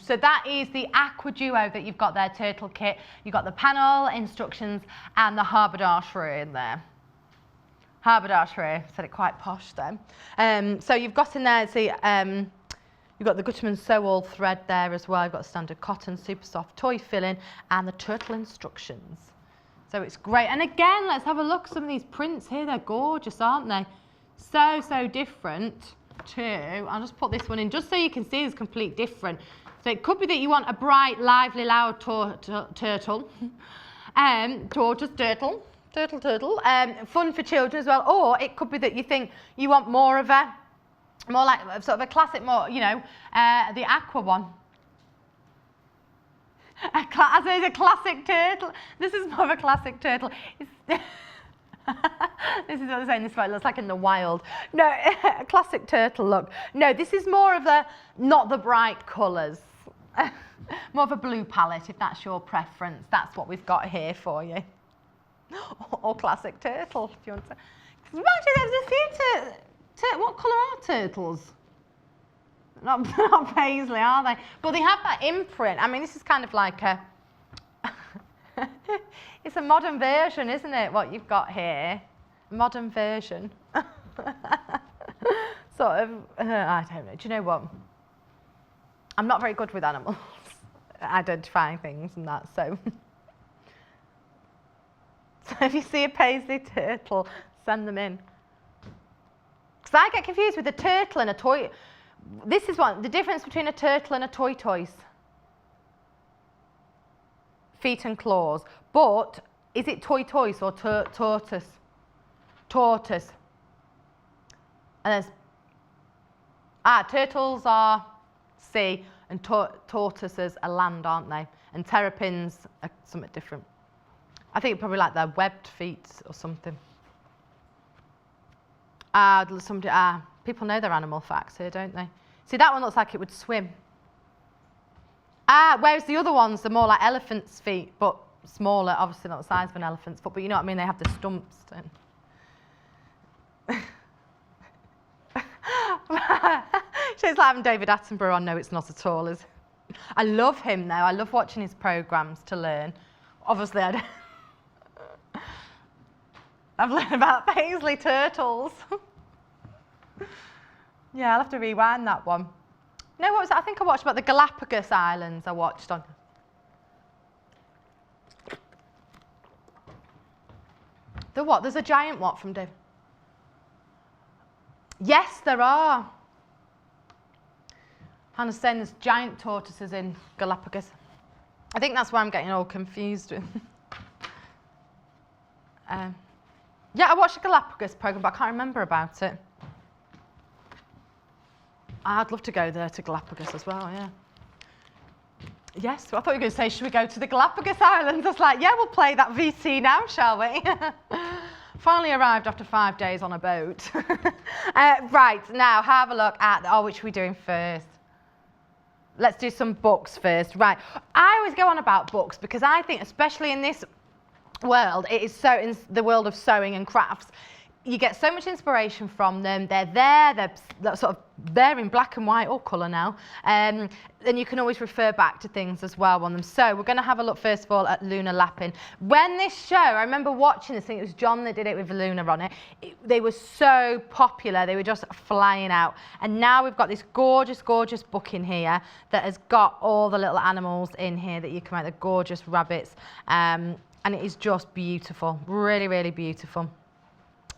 So that is the Aqua Duo that you've got there, turtle kit. You've got the panel, instructions, and the haberdashery in there. Haberdashery, said it quite posh then. So you've got in there, see, you've got the Gutterman sew-all thread there as well. You've got standard cotton, super soft toy filling, and the turtle instructions. So it's great. And again, let's have a look at some of these prints here. They're gorgeous, aren't they? So different too. I'll just put this one in just so you can see it's complete different. So it could be that you want a bright, lively, loud turtle, just turtle, fun for children as well. Or it could be that you think you want more like sort of a classic, more, you know, the aqua one. As is a classic turtle. This is more of a classic turtle. This is what they're saying, this one looks like in the wild. No, a classic turtle look. No, this is more of not the bright colours. More of a blue palette, if that's your preference. That's what we've got here for you. Or classic turtle, if you want to. Imagine there's a few what colour are turtles? Not paisley, are they? But they have that imprint. I mean, this is kind of like a... It's a modern version, isn't it, what you've got here? Modern version. Sort of, I don't know. Do you know what? I'm not very good with animals, identifying things and that, so... So if you see a paisley turtle, send them in. Because I get confused with a turtle and a toy. This is the difference between a turtle and a tortoise. Feet and claws. But is it tortoise or tortoise? Tortoise. And there's turtles are sea and tortoises are land, aren't they? And terrapins are something different. I think probably like their webbed feet or something. People know their animal facts here, don't they? See, that one looks like it would swim. Whereas the other ones are more like elephant's feet, but smaller, obviously not the size of an elephant's foot, but you know what I mean, they have the stumps. She's like having David Attenborough on. No, it's not at all, is it? I love him though. I love watching his programmes to learn. Obviously, I don't. I've learned about paisley turtles. Yeah, I'll have to rewind that one. No, what was it? I think I watched about the Galapagos Islands. I watched on. The what? There's a giant what from David? Yes, there are. Hannah's saying there's giant tortoises in Galapagos. I think that's why I'm getting all confused with. Yeah, I watched the Galapagos programme, but I can't remember about it. I'd love to go there to Galapagos as well, yeah. Yes, I thought you were going to say, should we go to the Galapagos Islands? I was like, yeah, we'll play that VC now, shall we? Finally arrived after 5 days on a boat. Right, now have a look at, which are we doing first? Let's do some books first. Right, I always go on about books because I think, especially in this world, it is so in the world of sewing and crafts, you get so much inspiration from them. They're there, they're sort of there in black and white or colour now. Then you can always refer back to things as well on them. So we're going to have a look first of all at Luna Lappin. When this show, I remember watching this thing, it was John that did it with Luna on it. They were so popular, they were just flying out. And now we've got this gorgeous, gorgeous book in here that has got all the little animals in here that you can make, the gorgeous rabbits. And it is just beautiful, really, really beautiful.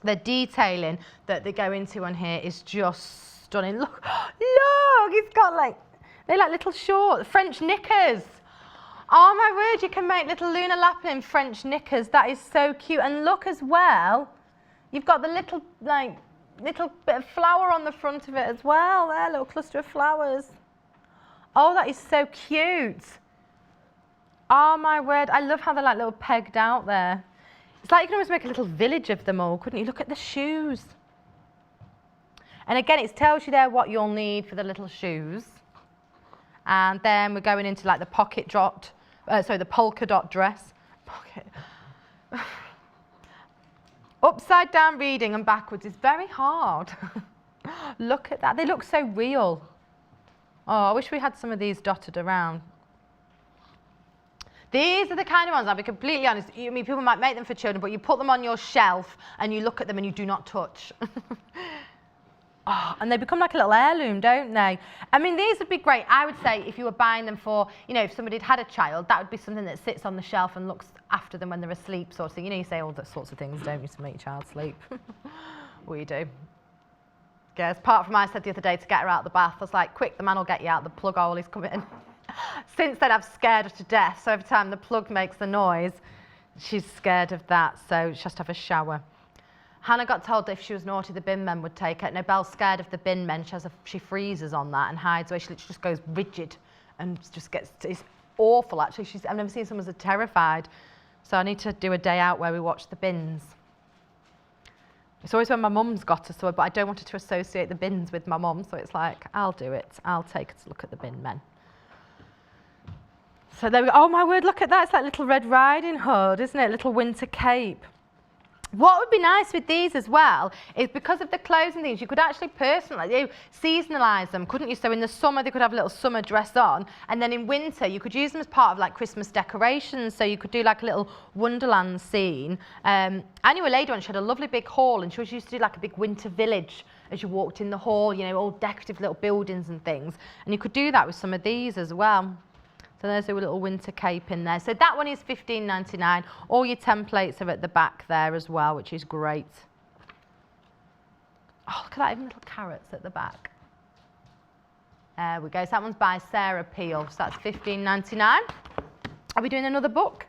The detailing that they go into on here is just stunning. Look, look, it's got like, they're like little short French knickers. Oh my word, you can make little Luna Lappin French knickers. That is so cute. And look as well, you've got the little bit of flower on the front of it as well. There, little cluster of flowers. Oh, that is so cute. Oh my word, I love how they're like little pegged out there. It's like you can almost make a little village of them all, couldn't you? Look at the shoes. And again, it tells you there what you'll need for the little shoes. And then we're going into like the the polka dot dress. Upside down reading and backwards is very hard. Look at that, they look so real. Oh, I wish we had some of these dotted around. These are the kind of ones, I'll be completely honest, I mean, people might make them for children, but you put them on your shelf and you look at them and you do not touch. Oh, and they become like a little heirloom, don't they? I mean, these would be great. I would say if you were buying them for, you know, if somebody had a child, that would be something that sits on the shelf and looks after them when they're asleep, sort of thing. You know, you say all those sorts of things, don't you, to make your child sleep? We do. Yeah, apart from I said the other day to get her out of the bath, I was like, quick, the man will get you out, the plug hole is coming. Since then, I've scared her to death, so every time the plug makes the noise, she's scared of that, so she has to have a shower. Hannah got told that if she was naughty, the bin men would take her. No, Belle's scared of the bin men. She freezes on that and hides away. She literally just goes rigid and just gets, it's awful, actually. I've never seen someone so terrified. So I need to do a day out where we watch the bins. It's always when my mum's got her, but I don't want her to associate the bins with my mum, so it's like, I'll do it. I'll take her to look at the bin men. So there we go. Oh my word, look at that. It's like Little Red Riding Hood, isn't it? Little winter cape. What would be nice with these as well is because of the clothes and things, you could actually personally seasonalise them, couldn't you? So in the summer, they could have a little summer dress on, and then in winter, you could use them as part of like Christmas decorations. So you could do like a little Wonderland scene. I knew a lady once, she had a lovely big hall, and she always used to do like a big winter village as you walked in the hall, you know, all decorative little buildings and things. And you could do that with some of these as well. So there's a little winter cape in there. So that one is $15.99. All your templates are at the back there as well, which is great. Oh, look at that, even little carrots at the back. There we go. So that one's by Sarah Peel. So that's $15.99. Are we doing another book?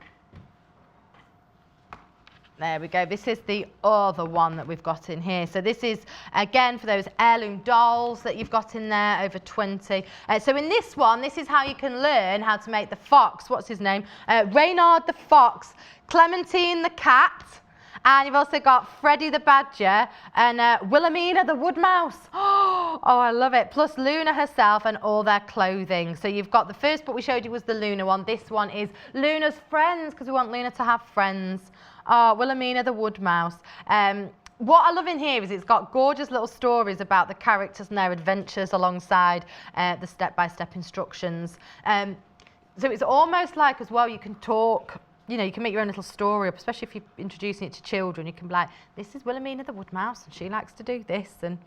There we go. This is the other one that we've got in here. So this is, again, for those heirloom dolls that you've got in there, over 20. So in this one, this is how you can learn how to make the fox. What's his name? Reynard the fox, Clementine the cat, and you've also got Freddie the badger and Wilhelmina the wood mouse. Oh, I love it. Plus Luna herself and all their clothing. So you've got the first book we showed you was the Luna one. This one is Luna's friends, because we want Luna to have friends. Wilhelmina the wood mouse. What I love in here is it's got gorgeous little stories about the characters and their adventures alongside the step-by-step instructions. So it's almost like as well you can talk, you know, you can make your own little story up, especially if you're introducing it to children. You can be like, this is Wilhelmina the wood mouse and she likes to do this, and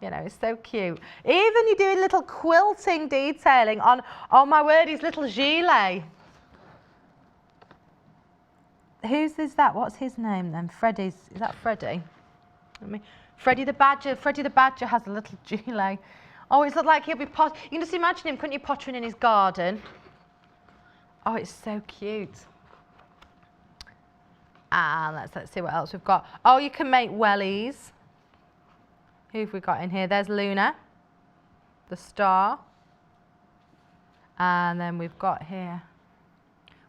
you know, it's so cute. Even you're doing little quilting detailing on, oh my word, his little gilet. Whose is that? What's his name then? Freddie's. Is that Freddie? Freddie the badger. Freddie the badger has a little gilet. Oh, it's like he'll be you can just imagine him, couldn't you, pottering in his garden? Oh, it's so cute. And let's see what else we've got. Oh, you can make wellies. Who have we got in here? There's Luna, the star. And then we've got here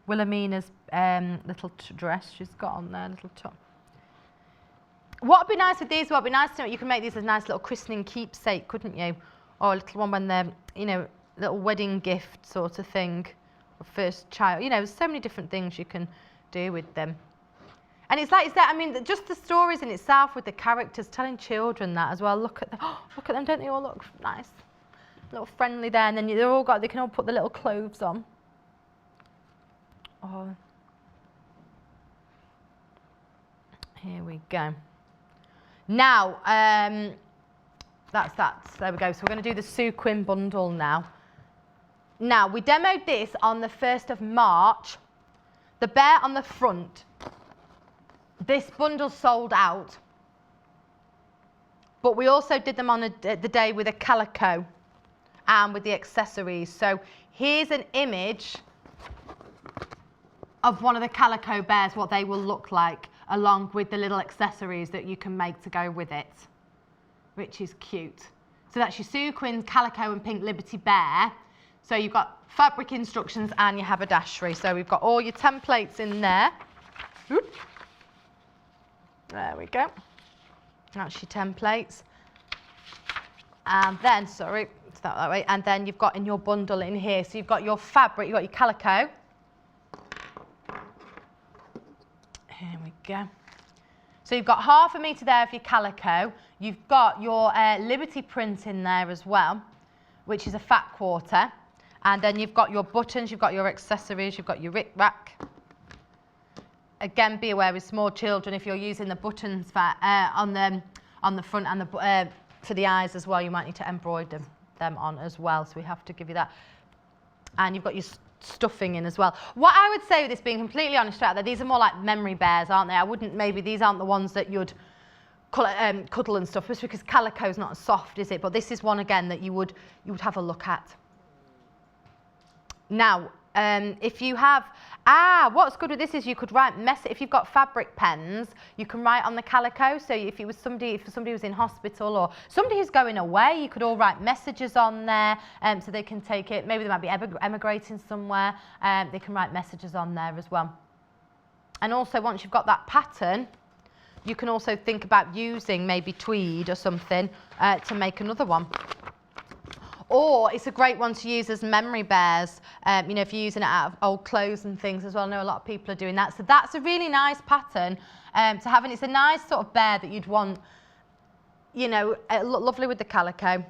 Wilhelmina's little dress she's got on there, little top. What would be nice with these, what would be nice to know, you can make these as a nice little christening keepsake, couldn't you? Or a little one when they're, you know, little wedding gift sort of thing, or first child. You know, there's so many different things you can do with them. And it's like, I mean, just the stories in itself with the characters, telling children that as well. Look at them, oh, look at them, don't they all look nice? A little friendly there, and then they can all put the little clothes on. Oh. Here we go. Now, that's that. There we go. So we're going to do the sequin bundle now. Now, we demoed this on the 1st of March. The bear on the front. This bundle sold out. But we also did them on the day with a calico and with the accessories. So here's an image of one of the calico bears, what they will look like, along with the little accessories that you can make to go with it, which is cute. So that's your sequin, calico and pink Liberty bear. So you've got fabric instructions and your haberdashery. So we've got all your templates in there. Oop. There we go. That's your templates. And then, sorry, it's not that way. And then you've got in your bundle in here. So you've got your fabric, you've got your calico. Here we go. So you've got 1/2 metre there for your calico. You've got your Liberty print in there as well, which is a fat 1/4. And then you've got your buttons, you've got your accessories, you've got your rick-rack. Again, be aware with small children, if you're using the buttons for, on the front and the for the eyes as well, you might need to embroider them on as well. So we have to give you that. And you've got your stuffing in as well. What I would say with this, being completely honest out there, these are more like memory bears, aren't they? I wouldn't, maybe these aren't the ones that you'd cuddle and stuff, just because calico's not as soft, is it? But this is one again that you would have a look at. Now, if you have, what's good with this is you could write if you've got fabric pens, you can write on the calico. So if it was somebody who's in hospital or somebody who's going away, you could all write messages on there, so they can take it. Maybe they might be emigrating somewhere. They can write messages on there as well. And also, once you've got that pattern, you can also think about using maybe tweed or something to make another one. Or it's a great one to use as memory bears, you know, if you're using it out of old clothes and things as well. I know a lot of people are doing that. So that's a really nice pattern to have, and it's a nice sort of bear that you'd want, you know, lovely with the calico.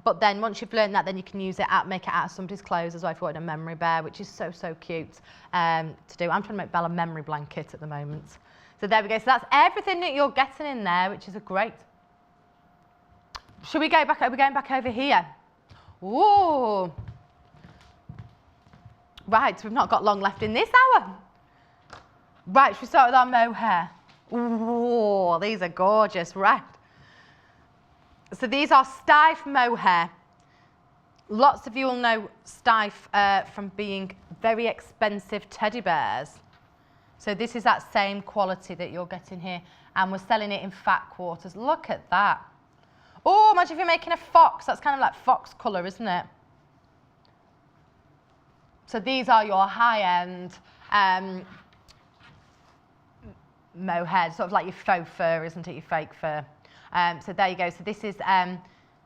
But then once you've learned that, then you can use it make it out of somebody's clothes as well if you want a memory bear, which is so, so cute to do. I'm trying to make Belle a memory blanket at the moment. So there we go. So that's everything that you're getting in there, which is a great. Should we go back? Are we going back over here? Ooh. Right, so we've not got long left in this hour. Right, should we start with our mohair? Ooh, these are gorgeous, right. So these are Steiff mohair. Lots of you will know Steiff from being very expensive teddy bears. So this is that same quality that you're getting here, and we're selling it in fat quarters. Look at that. Oh, imagine if you're making a fox. That's kind of like fox colour, isn't it? So these are your high-end mohair, sort of like your faux fur, isn't it? Your fake fur. So there you go. So this is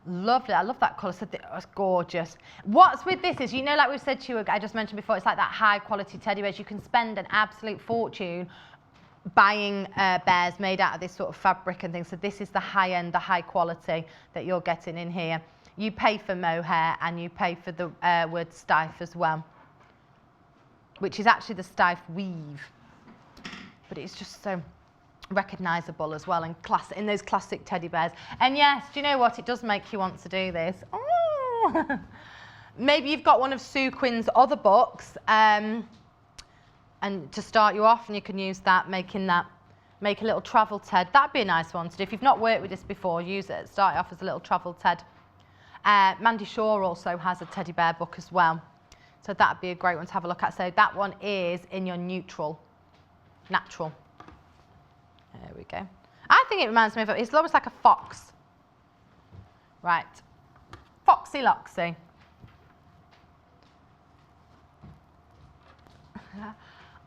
lovely. I love that colour. So it's gorgeous. What's with this is, you know, like we've said to you, I just mentioned before, it's like that high-quality teddy bears. You can spend an absolute fortune buying bears made out of this sort of fabric and things. So this is the high-end, the high quality that you're getting in here. You pay for mohair and you pay for the word stiff as well, which is actually the stiff weave. But it's just so recognisable as well, and in those classic teddy bears. And yes, do you know what? It does make you want to do this. Oh. Maybe you've got one of Sue Quinn's other books, and to start you off, and you can use that, make a little travel ted. That'd be a nice one to do. If you've not worked with this before, use it. Start it off as a little travel ted. Mandy Shaw also has a teddy bear book as well. So that'd be a great one to have a look at. So that one is in your natural. There we go. I think it reminds me of, it's almost like a fox. Right. Foxy Loxy.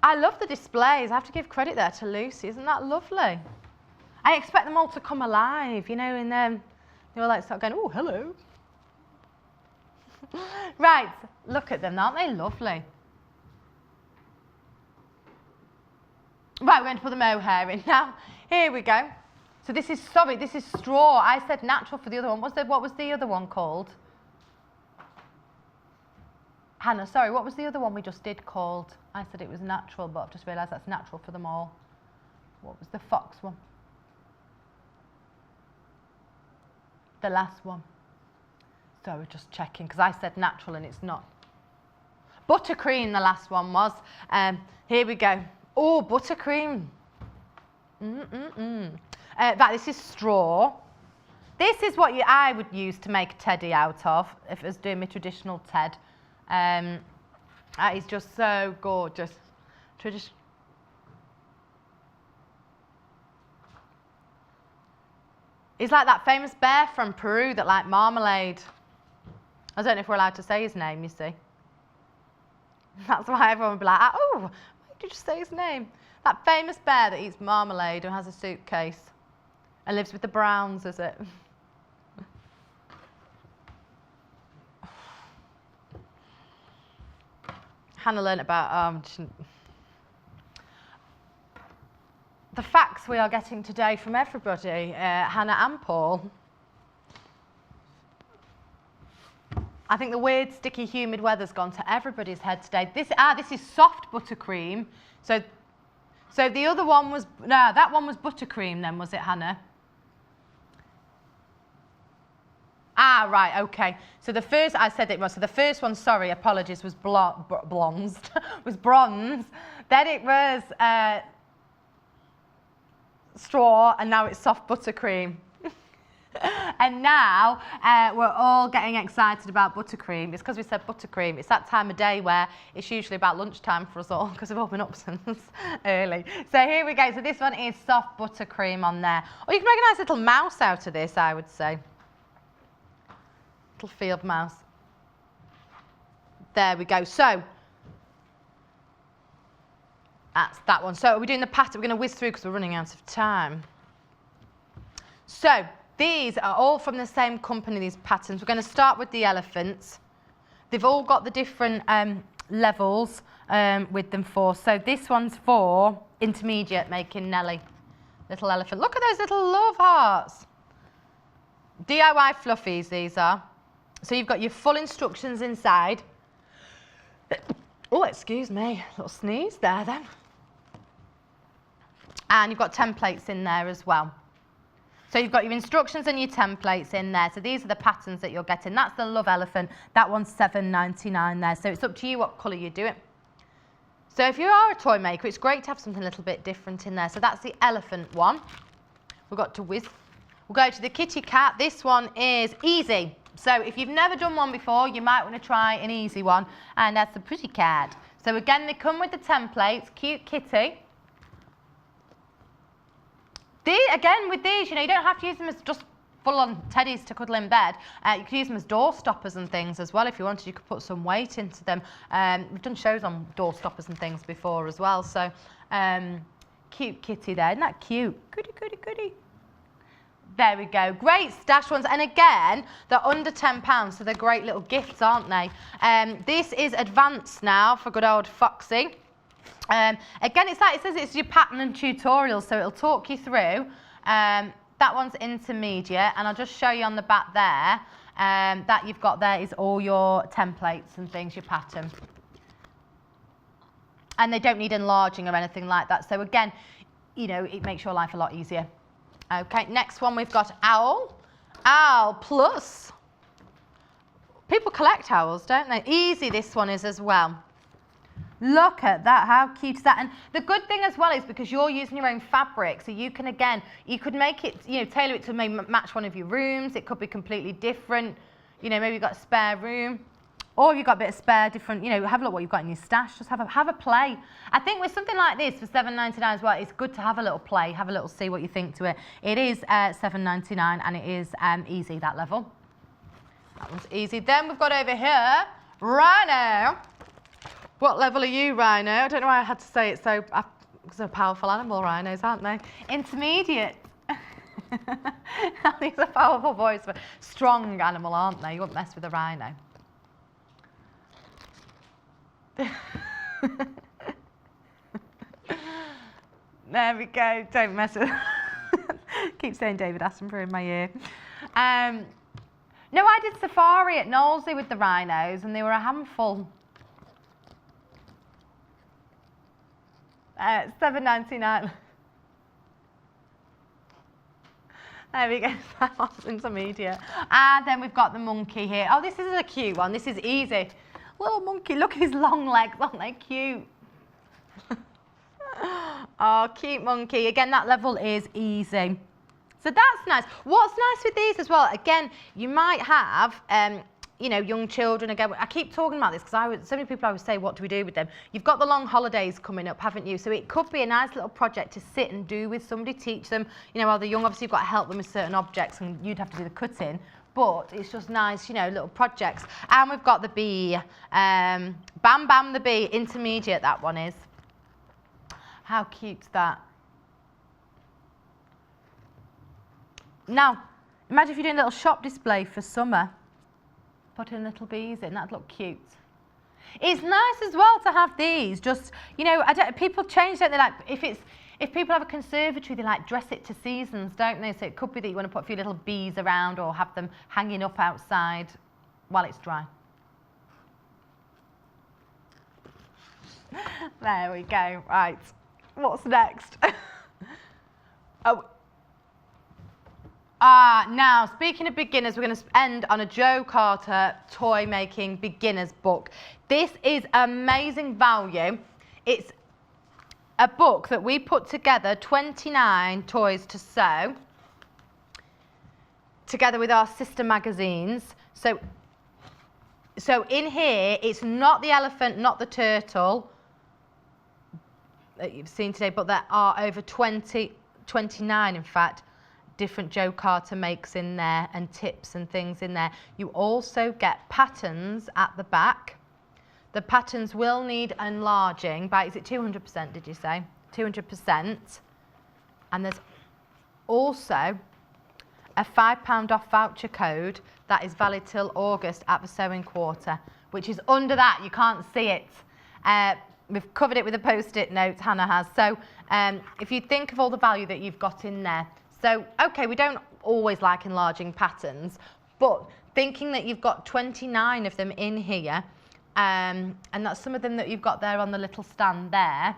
I love the displays. I have to give credit there to Lucy. Isn't that lovely? I expect them all to come alive, you know, and they all like start going, oh, hello. Right, look at them. Aren't they lovely? Right, we're going to put the mohair in now. Here we go. So this is straw. I said natural for the other one. What was the other one called? Hannah, sorry, what was the other one we just did called? I said it was natural, but I've just realised that's natural for them all. What was the fox one? The last one. So we're just checking, because I said natural and it's not. Buttercream, the last one was. Here we go. Oh, buttercream. Right, this is straw. This is what I would use to make a teddy out of, if it was doing my traditional ted. That is just so gorgeous. He's like that famous bear from Peru that liked marmalade. I don't know if we're allowed to say his name, you see. That's why everyone would be like, oh, why did you say his name? That famous bear that eats marmalade and has a suitcase and lives with the Browns, is it? Hannah learnt about the facts we are getting today from everybody, Hannah and Paul. I think the weird, sticky, humid weather's gone to everybody's head today. This is soft buttercream. So the other one was, no, that one was buttercream then, was it, Hannah? Ah, right, okay. So the first, I said it was, so the first one, sorry, apologies, was bronze. Was bronze. Then it was straw, and now it's soft buttercream. And now we're all getting excited about buttercream. It's because we said buttercream. It's that time of day where it's usually about lunchtime for us all, because we've all been up since early. So here we go. So this one is soft buttercream on there. Or you can make a nice little mouse out of this, I would say. Little field mouse. There we go. So that's that one. So we're doing the pattern. We're going to whiz through because we're running out of time. So these are all from the same company, these patterns. We're going to start with the elephants. They've all got the different levels with them for. So this one's for intermediate, making Nelly. Little elephant. Look at those little love hearts. DIY fluffies, these are. So you've got your full instructions inside. Oh, excuse me, a little sneeze there then. And you've got templates in there as well. So you've got your instructions and your templates in there. So these are the patterns that you're getting. That's the Love Elephant. That one's $7.99 there. So it's up to you what colour you do it. So if you are a toy maker, it's great to have something a little bit different in there. So that's the elephant one. We've got to whiz. We'll go to the kitty cat. This one is easy. So if you've never done one before, you might want to try an easy one. And that's the pretty cat. So again, they come with the templates. Cute kitty. Again, with these, you know, you don't have to use them as just full-on teddies to cuddle in bed. You could use them as door stoppers and things as well if you wanted. You could put some weight into them. We've done shows on door stoppers and things before as well. So, cute kitty there. Isn't that cute? Goody, goody, goody. There we go. Great stash ones. And again, they're under £10, so they're great little gifts, aren't they? This is advanced now for good old Foxy. Again, it's like it says it's your pattern and tutorial, so it'll talk you through. That one's intermediate, and I'll just show you on the back there, that you've got there is all your templates and things, your pattern. And they don't need enlarging or anything like that. So again, you know, it makes your life a lot easier. Okay, next one we've got Owl. Owl Plus. People collect owls, don't they? Easy this one is as well. Look at that, how cute is that? And the good thing as well is because you're using your own fabric, so you can, again, you could make it, you know, tailor it to maybe match one of your rooms. It could be completely different. You know, maybe you've got a spare room, or you've got a bit of spare different, you know, have a look what you've got in your stash. Just have a play. I think with something like this for $7.99 as well, it's good to have a little play, have a little see what you think to it. It is $7.99 and it is easy, that level. That one's easy. Then we've got over here, Rhino. What level are you, Rhino? I don't know why I had to say it so, because they're powerful animal, rhinos, aren't they? Intermediate. These are powerful boys, but strong animal, aren't they? You wouldn't mess with a rhino. There we go, don't mess with keep saying David Attenborough in my ear. No, I did safari at Knowlesy with the rhinos and they were a handful. $7.99. There we go, that's intermediate. And then we've got the monkey here. Oh, this is a cute one, this is easy. Little monkey, look at his long legs, aren't they cute? Oh, cute monkey. Again, that level is easy. So that's nice. What's nice with these as well, again, you might have, you know, young children. Again, I keep talking about this because so many people always say, what do we do with them? You've got the long holidays coming up, haven't you? So it could be a nice little project to sit and do with somebody, teach them, you know, while they're young. Obviously, you've got to help them with certain objects and you'd have to do the cutting. But it's just nice, you know, little projects. And we've got the bee. Bam Bam the bee, intermediate that one is. How cute's that? Now, imagine if you're doing a little shop display for summer. Putting little bees in, that'd look cute. It's nice as well to have these, just, you know, people change, don't they? Like, if people have a conservatory, they like dress it to seasons, don't they? So it could be that you want to put a few little bees around or have them hanging up outside while it's dry. There we go, right. What's next? Oh. Now, speaking of beginners, we're going to end on a Jo Carter toy making beginners book. This is amazing value. It's a book that we put together, 29 toys to sew, together with our sister magazines. So in here, it's not the elephant, not the turtle that you've seen today, but there are over 29 in fact, different Jo Carter makes in there and tips and things in there. You also get patterns at the back. The patterns will need enlarging by, is it 200%, did you say? 200%. And there's also a £5 off voucher code that is valid till August at the Sewing Quarter, which is under that, you can't see it. We've covered it with a post-it note, Hannah has. So if you think of all the value that you've got in there, so, okay, we don't always like enlarging patterns, but thinking that you've got 29 of them in here, and that's some of them that you've got there on the little stand there,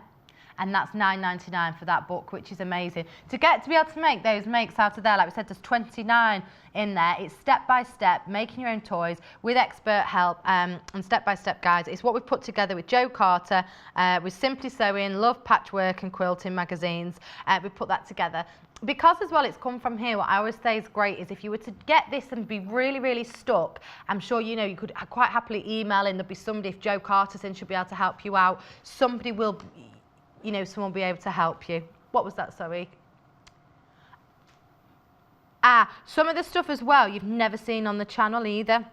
and that's $9.99 for that book, which is amazing. To be able to make those makes out of there, like we said, there's 29 in there. It's step-by-step, making your own toys with expert help and step-by-step guides. It's what we've put together with Jo Carter, with Simply Sewing, Love Patchwork and Quilting magazines. We've put that together. Because as well it's come from here, what I always say is great is if you were to get this and be really, really stuck, I'm sure, you know, you could quite happily email in. There'll be somebody, if Jo Carter's in, she'll be able to help you out. Somebody will, you know, someone will be able to help you. What was that, Zoe? Some of the stuff as well you've never seen on the channel either.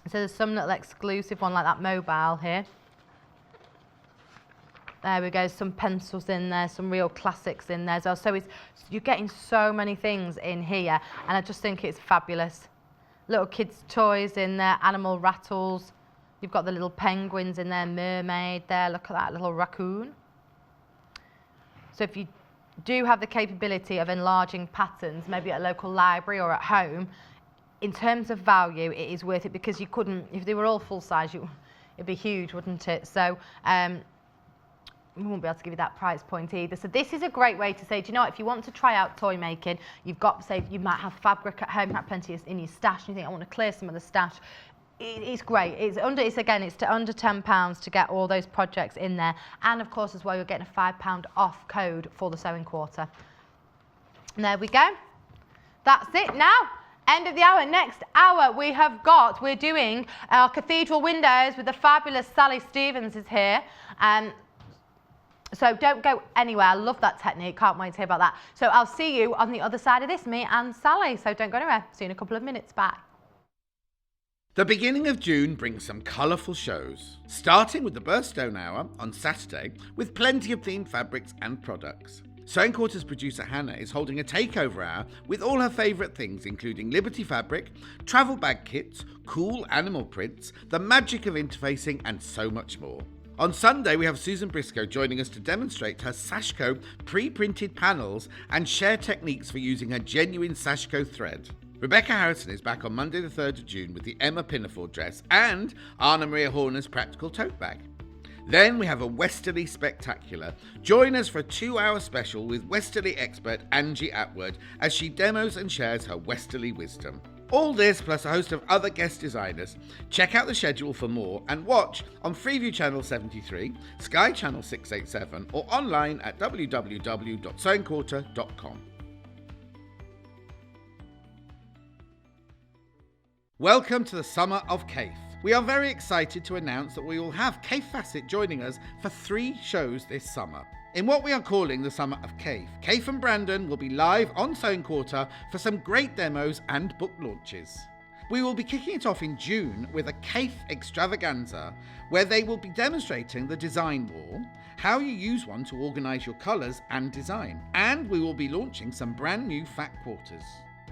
So there's some little exclusive one like that mobile here. There we go, some pencils in there, some real classics in there as well. So you're getting so many things in here, and I just think it's fabulous. Little kids' toys in there, animal rattles. You've got the little penguins in there, mermaid there, look at that little raccoon. So if you do have the capability of enlarging patterns, maybe at a local library or at home, in terms of value, it is worth it, because you couldn't, if they were all full size, it'd be huge, wouldn't it? So we won't be able to give you that price point either. So this is a great way to say, do you know what, if you want to try out toy making, you've got, say, you might have fabric at home, you have plenty in your stash, and you think, I want to clear some of the stash. It's great. It's under £10 to get all those projects in there. And of course, as well, you're getting a £5 off code for the sewing quarter. And there we go. That's it now. End of the hour. Next hour, we're doing our Cathedral Windows with the fabulous Sally Stevens is here. So don't go anywhere. I love that technique. Can't wait to hear about that. So I'll see you on the other side of this, me and Sally. So don't go anywhere. See you in a couple of minutes. Bye. The beginning of June brings some colourful shows, starting with the Birthstone Hour on Saturday with plenty of themed fabrics and products. Sewing Quarters producer Hannah is holding a takeover hour with all her favourite things, including Liberty fabric, travel bag kits, cool animal prints, the magic of interfacing, and so much more. On Sunday, we have Susan Briscoe joining us to demonstrate her Sashco pre-printed panels and share techniques for using her genuine Sashco thread. Rebecca Harrison is back on Monday the 3rd of June with the Emma Pinafore dress and Anna Maria Horner's practical tote bag. Then we have a Westerly Spectacular. Join us for a 2-hour special with Westerly expert Angie Atwood as she demos and shares her Westerly wisdom. All this plus a host of other guest designers. Check out the schedule for more and watch on Freeview Channel 73, Sky Channel 687 or online at www.sewingquarter.com. Welcome to the summer of CAIF. We are very excited to announce that we will have CAIF Facet joining us for 3 shows this summer. In what we are calling the Summer of CAIF, CAIF and Brandon will be live on Sewing Quarter for some great demos and book launches. We will be kicking it off in June with a CAIF extravaganza where they will be demonstrating the design wall, how you use one to organise your colours and design, and we will be launching some brand new fat quarters.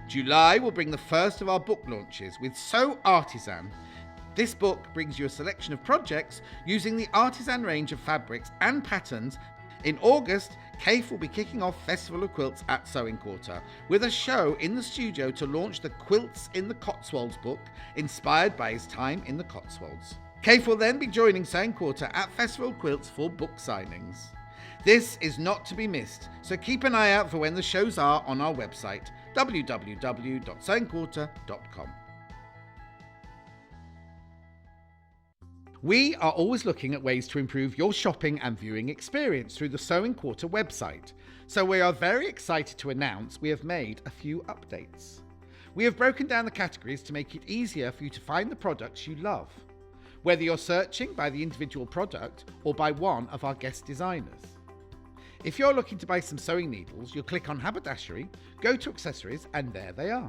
July will bring the first of our book launches with So Artisan. This book brings you a selection of projects using the Artisan range of fabrics and patterns. In August, CAIF will be kicking off Festival of Quilts at Sewing Quarter with a show in the studio to launch the Quilts in the Cotswolds book, inspired by his time in the Cotswolds. CAIF will then be joining Sewing Quarter at Festival of Quilts for book signings. This is not to be missed, so keep an eye out for when the shows are on our website, www.sewingquarter.com. We are always looking at ways to improve your shopping and viewing experience through the Sewing Quarter website, so we are very excited to announce we have made a few updates. We have broken down the categories to make it easier for you to find the products you love, whether you're searching by the individual product or by one of our guest designers. If you're looking to buy some sewing needles, you'll click on Haberdashery, go to Accessories, and there they are.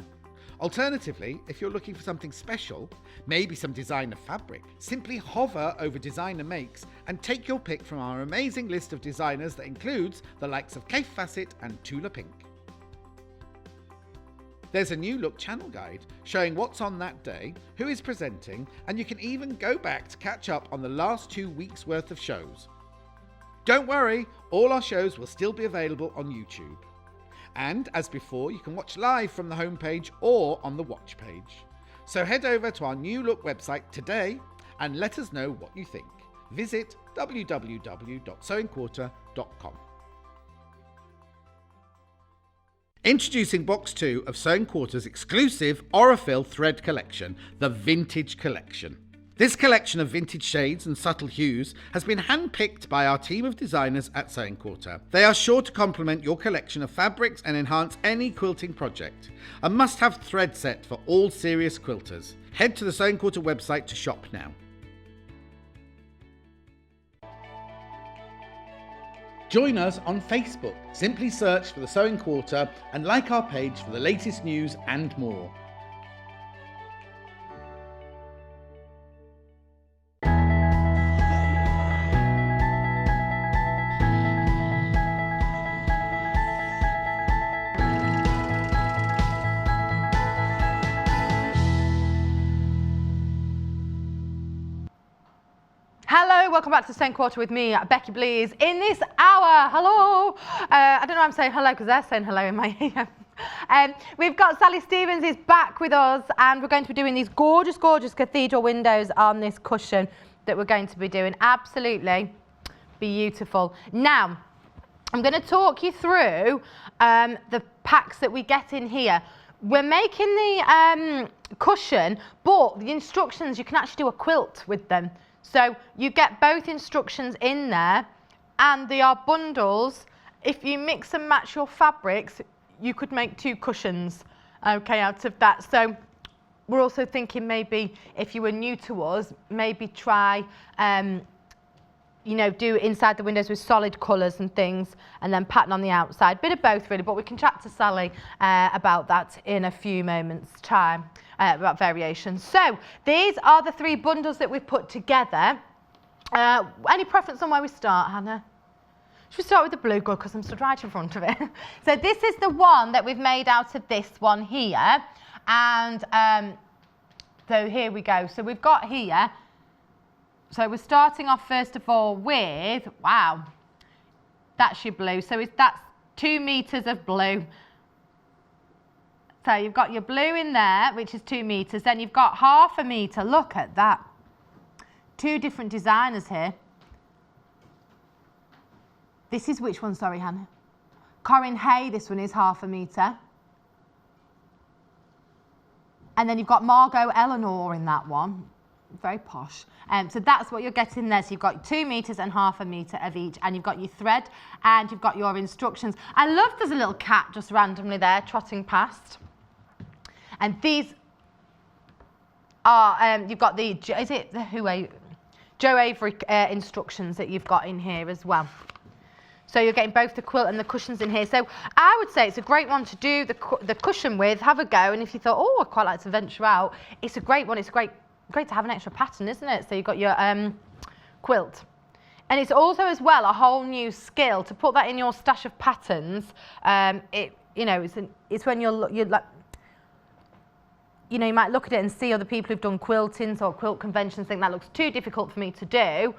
Alternatively, if you're looking for something special, maybe some designer fabric, simply hover over Designer Makes and take your pick from our amazing list of designers that includes the likes of CAIF Facet and Tula Pink. There's a new look channel guide showing what's on that day, who is presenting, and you can even go back to catch up on the last 2 weeks' worth of shows. Don't worry, all our shows will still be available on YouTube. And as before, you can watch live from the homepage or on the watch page. So head over to our new look website today and let us know what you think. Visit www.sewingquarter.com. Introducing Box 2 of Sewing Quarter's exclusive Aurifil thread collection, the Vintage Collection. This collection of vintage shades and subtle hues has been handpicked by our team of designers at Sewing Quarter. They are sure to complement your collection of fabrics and enhance any quilting project. A must-have thread set for all serious quilters. Head to the Sewing Quarter website to shop now. Join us on Facebook. Simply search for The Sewing Quarter and like our page for the latest news and more. Hello, welcome back to the Sewing Quarter with me, Becky Blees. In this hour, hello. I don't know why I'm saying hello because they're saying hello in my ear. We've got Sally Stevens is back with us, and we're going to be doing these gorgeous, gorgeous cathedral windows on this cushion that we're going to be doing. Absolutely beautiful. Now, I'm going to talk you through the packs that we get in here. We're making the cushion, but the instructions, you can actually do a quilt with them. So you get both instructions in there, and they are bundles. If you mix and match your fabrics, you could make 2 cushions, okay, out of that. So we're also thinking maybe if you were new to us, maybe try, you know, do inside the windows with solid colours and things, and then pattern on the outside. Bit of both really, but we can chat to Sally about that in a few moments' time. About variations. So these are the 3 bundles that we've put together. Any preference on where we start, Hannah? Should we start with the blue? Good, because I'm stood right in front of it. So this is the one that we've made out of this one here. And so here we go. So we've got here, so we're starting off first of all with, wow, that's your blue. So that's 2 meters of blue. So you've got your blue in there, which is 2 meters. Then you've got 1/2 meter. Look at that. 2 different designers here. This is which one? Sorry, Hannah. Corinne Hay, this one is 1/2 meter. And then you've got Margot Eleanor in that one. Very posh. So that's what you're getting there. So you've got 2 meters and 1/2 meter of each, and you've got your thread and you've got your instructions. I love there's a little cat just randomly there trotting past. And these are, you've got the, is it the Jo Avery instructions that you've got in here as well. So you're getting both the quilt and the cushions in here. So I would say it's a great one to do the cushion with, have a go. And if you thought, oh, I'd quite like to venture out, it's a great one. It's great to have an extra pattern, isn't it? So you've got your quilt. And it's also as well a whole new skill to put that in your stash of patterns. You know, it's when you're like, you know, you might look at it and see other people who've done quiltings or quilt conventions think that looks too difficult for me to do.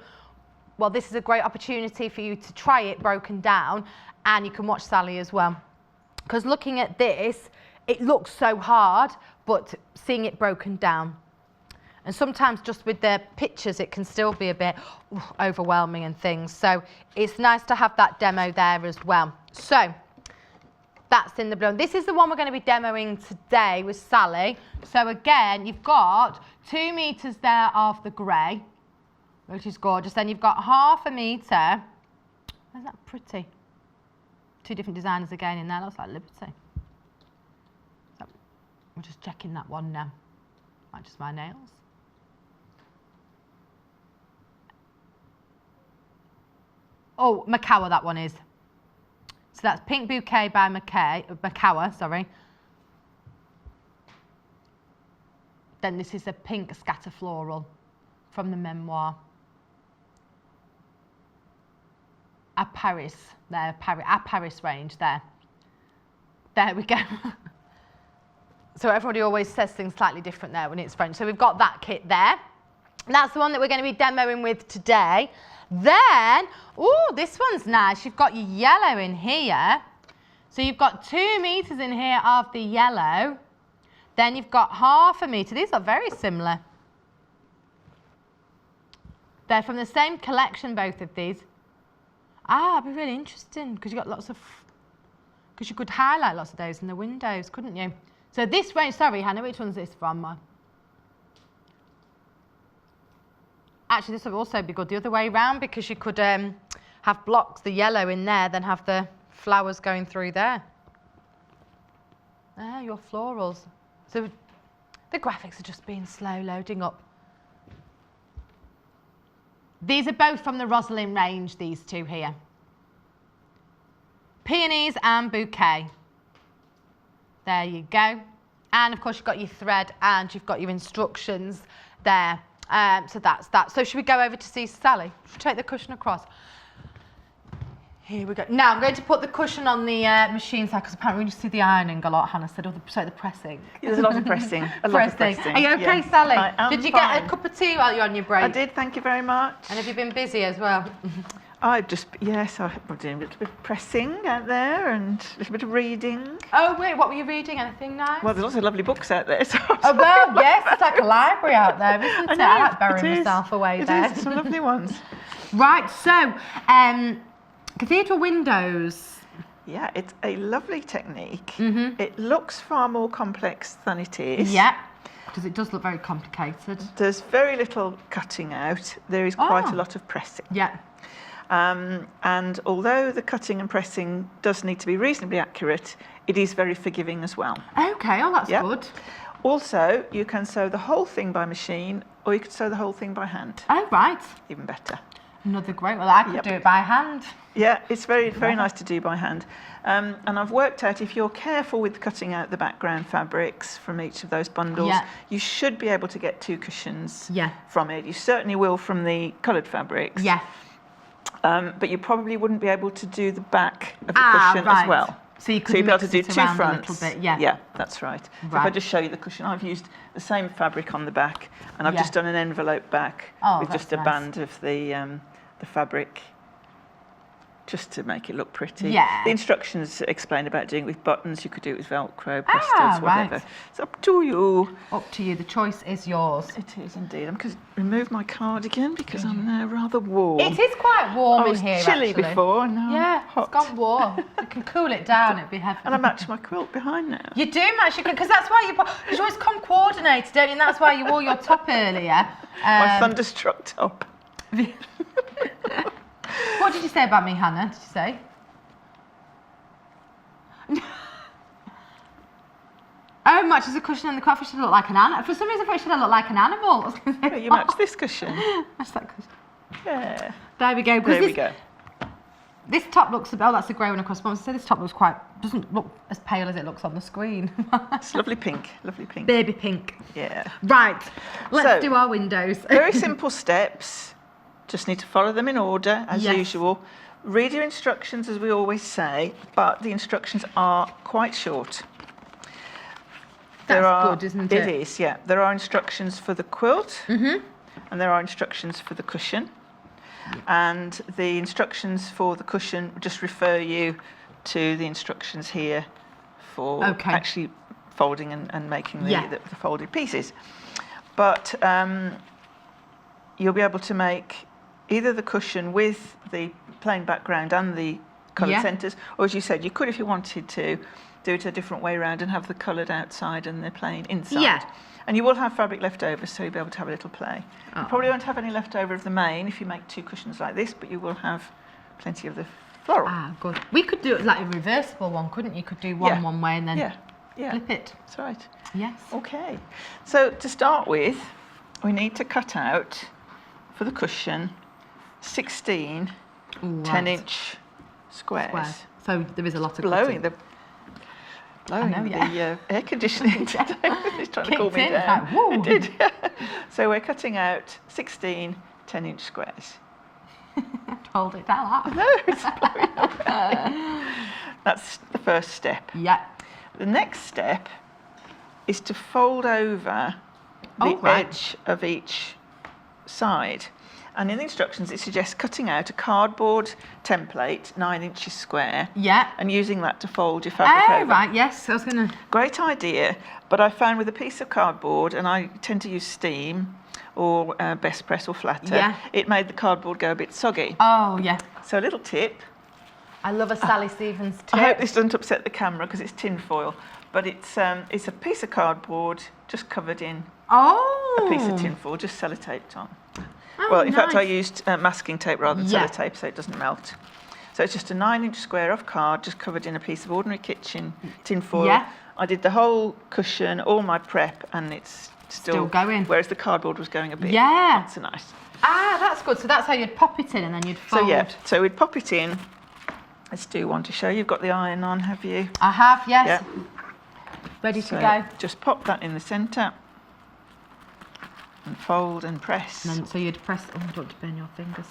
Well, this is a great opportunity for you to try it broken down, and you can watch Sally as well. Because looking at this, it looks so hard, but seeing it broken down. And sometimes just with the pictures, it can still be a bit overwhelming and things. So it's nice to have that demo there as well. So that's in the blue. This is the one we're going to be demoing today with Sally. So again, you've got 2 meters there of the grey, which is gorgeous. Then you've got 1/2 meter. Isn't that pretty? 2 different designers again in there. Looks like Liberty. So I'm just checking that one now. Might just my nails. Oh, Macawa, that one is. So that's Pink Bouquet by Macawa, sorry. Then this is a pink scatter floral from the memoir. A Paris, there, a Paris range there. There we go. So everybody always says things slightly different there when it's French. So we've got that kit there. That's the one that we're going to be demoing with today. Then, oh, this one's nice. You've got your yellow in here. So you've got 2 meters in here of the yellow. Then you've got 1/2 meter. These are very similar. They're from the same collection, both of these. Ah, it'd be really interesting because you've got lots of, because you could highlight lots of those in the windows, couldn't you? So this range, sorry, Hannah, which one's this from? Actually, this would also be good the other way around because you could have blocks, the yellow in there, then have the flowers going through there. There, your florals. So the graphics are just being slow loading up. These are both from the Rosalind range, these two here. peonies and bouquet. There you go. And of course you've got your thread and you've got your instructions there. So that's that. So should we go over to see Sally? Should we take the cushion across? Here we go. Now I'm going to put the cushion on the machine side because apparently we just see the ironing a lot, Hannah said, or the pressing. Yeah, there's a lot of pressing. A lot of pressing. Are you okay, Yeah. Sally? I am Did you fine. get a cup of tea while you're on your break? I did, thank you very much. And have you been busy as well? I'm doing a little bit of pressing out there and a little bit of reading. Oh wait, what were you reading? Anything nice? Well, there's lots of lovely books out there. So Oh well, yes, it's like a library out there, isn't it? I like burying it is. myself away It there. is, some lovely ones. Right, so Cathedral Windows. Yeah, it's a lovely technique. It looks far more complex than it is. Yeah, because it does look very complicated. There's very little cutting out. There is quite a lot of pressing. Yeah. And although the cutting and pressing does need to be reasonably accurate, it is very forgiving as well. Okay, oh that's Yep. good. Also, you can sew the whole thing by machine, or you could sew the whole thing by hand. Oh right, Even better. another great. Well, I could Yep. do it by hand. Yeah, it's very nice to do by hand. And I've worked out if you're careful with cutting out the background fabrics from each of those bundles, Yeah. you should be able to get 2 cushions Yeah. from it. You certainly will from the coloured fabrics. Yeah. But you probably wouldn't be able to do the back of the cushion right. as well. So you could you'd be able mix to do it 2 around fronts. a little bit. Yeah. Yeah, that's right. So if I Right. just show you the cushion, I've used the same fabric on the back, and I've Yeah. just done an envelope back Oh, with that's just a nice. band of the fabric, just to make it look pretty. Yeah. The instructions explain about doing it with buttons. You could do it with Velcro, Ah, Prestos, whatever. right. It's up to you. Up to you. The choice is yours. It is indeed. I'm going to remove my cardigan because I'm now rather warm. It is quite warm I in was here. chilly actually. before, and now Yeah, I'm hot. it's gone warm. You can cool it down. It'd be heavy. And I match my quilt behind now. You do match your because that's why you always come coordinated, don't you? And that's why you wore your top earlier. My Thunderstruck top. What did you say about me, Hannah? Did you say? Oh, matches a cushion and the coffee should look like an animal. For some reason, I thought it should look like an animal. I was gonna say, Yeah, you match this cushion. Match that cushion. Yeah. There we go. 'cause There we this, go. This top looks that's a grey one across the bottom. So this top doesn't look as pale as it looks on the screen. It's lovely pink. Lovely pink. Baby pink. Yeah. Right, let's So, do our windows. Very simple steps. Just need to follow them in order as Yes. usual. Read your instructions as we always say, but the instructions are quite short. That's good, isn't it? It is, yeah. There are instructions for the quilt, and there are instructions for the cushion. And the instructions for the cushion just refer you to the instructions here for Okay. actually folding and making Yeah. the folded pieces. But you'll be able to make either the cushion with the plain background and the coloured Yeah. centres, or as you said, you could, if you wanted to, do it a different way around and have the coloured outside and the plain inside. Yeah. And you will have fabric left over, so you'll be able to have a little play. Oh. You probably won't have any left over of the main if you make 2 cushions like this, but you will have plenty of the floral. Ah, good. We could do it like a reversible one, couldn't you? You could do one Yeah. one way and then Yeah, flip it. that's right. Yes. Okay, so to start with, we need to cut out, for the cushion, 16 Ooh, 10-inch squares. Squares. So there is a lot of Blowing cutting. the air conditioning today. It's trying to cool Kicked me in, down. like, woo. It did, yeah. So we're cutting out 16 10-inch squares. Hold it down. Like. No, it's blowing away. That's the first step. Yeah. The next step is to fold over the Oh, right. edge of each side. And in the instructions, it suggests cutting out a cardboard template, 9 inches square, Yeah. and using that to fold your fabric Oh, over. right. Yes. I was gonna. Great idea, but I found with a piece of cardboard, and I tend to use steam or best press or flatter, Yeah. it made the cardboard go a bit soggy. Oh, yeah. So a little tip. I love a Sally Stevens tip. I hope this doesn't upset the camera because it's tin foil, but it's a piece of cardboard just covered in Oh. a piece of tin foil, just sellotaped on. Oh, Well, in fact, I nice. used masking tape rather than Yeah. sellotape so it doesn't melt. So it's just a 9-inch square of card just covered in a piece of ordinary kitchen tin foil. Yeah. I did the whole cushion, all my prep, and it's still going. Whereas the cardboard was going a bit. Yeah. Not so nice. Ah, that's good. So that's how you'd pop it in and then you'd fold. So yeah, so we'd pop it in Let's do one to show. You've got the iron on, have you? I have, yes. Yeah. Ready So to go. just pop that in the centre and fold and press. And then, so you'd press. Oh, I don't want to burn your fingers.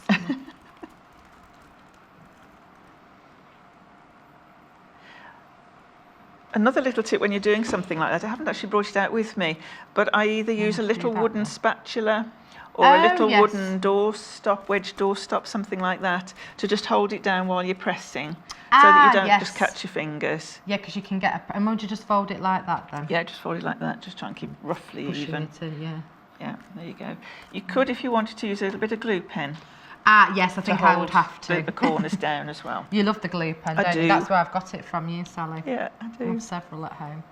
Another little tip when you're doing something like that, I haven't actually brought it out with me, but I either use a little wooden spatula or a little wooden wedge doorstop, something like that, to just hold it down while you're pressing, so that you don't just catch your fingers. Yeah, because you can get and won't you just fold it like that then? Yeah, just fold it like that, just try and keep roughly Pushing even. it in, yeah. Yeah, there you go. You could, if you wanted to, use a little bit of glue pen. Yes, I think I would have to. The corners down as well. You love the glue pen, I don't do. you? That's where I've got it from you, Sally. Yeah, I I do. have several at home.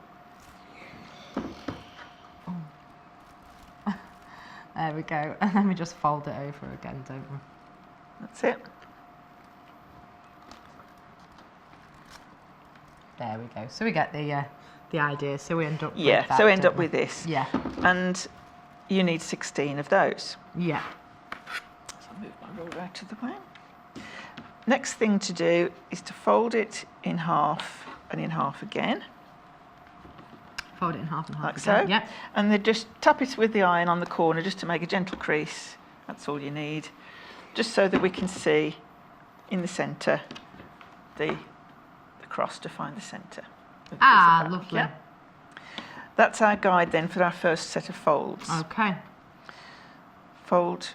Oh. There we go. And then we just fold it over again, don't we? That's it. There we go. So we get the idea. So we end up with Yeah, that, so end don't up we? with this. Yeah. And you need 16 of those. Yeah. So I'll move my roller out of the way. Next thing to do is to fold it in half and in half again, Fold it in half and half like again. so. Yeah. And then just tap it with the iron on the corner just to make a gentle crease. That's all you need. Just so that we can see in the centre the cross to find the centre. Lovely. Yeah. That's our guide then for our first set of folds. Okay. Fold.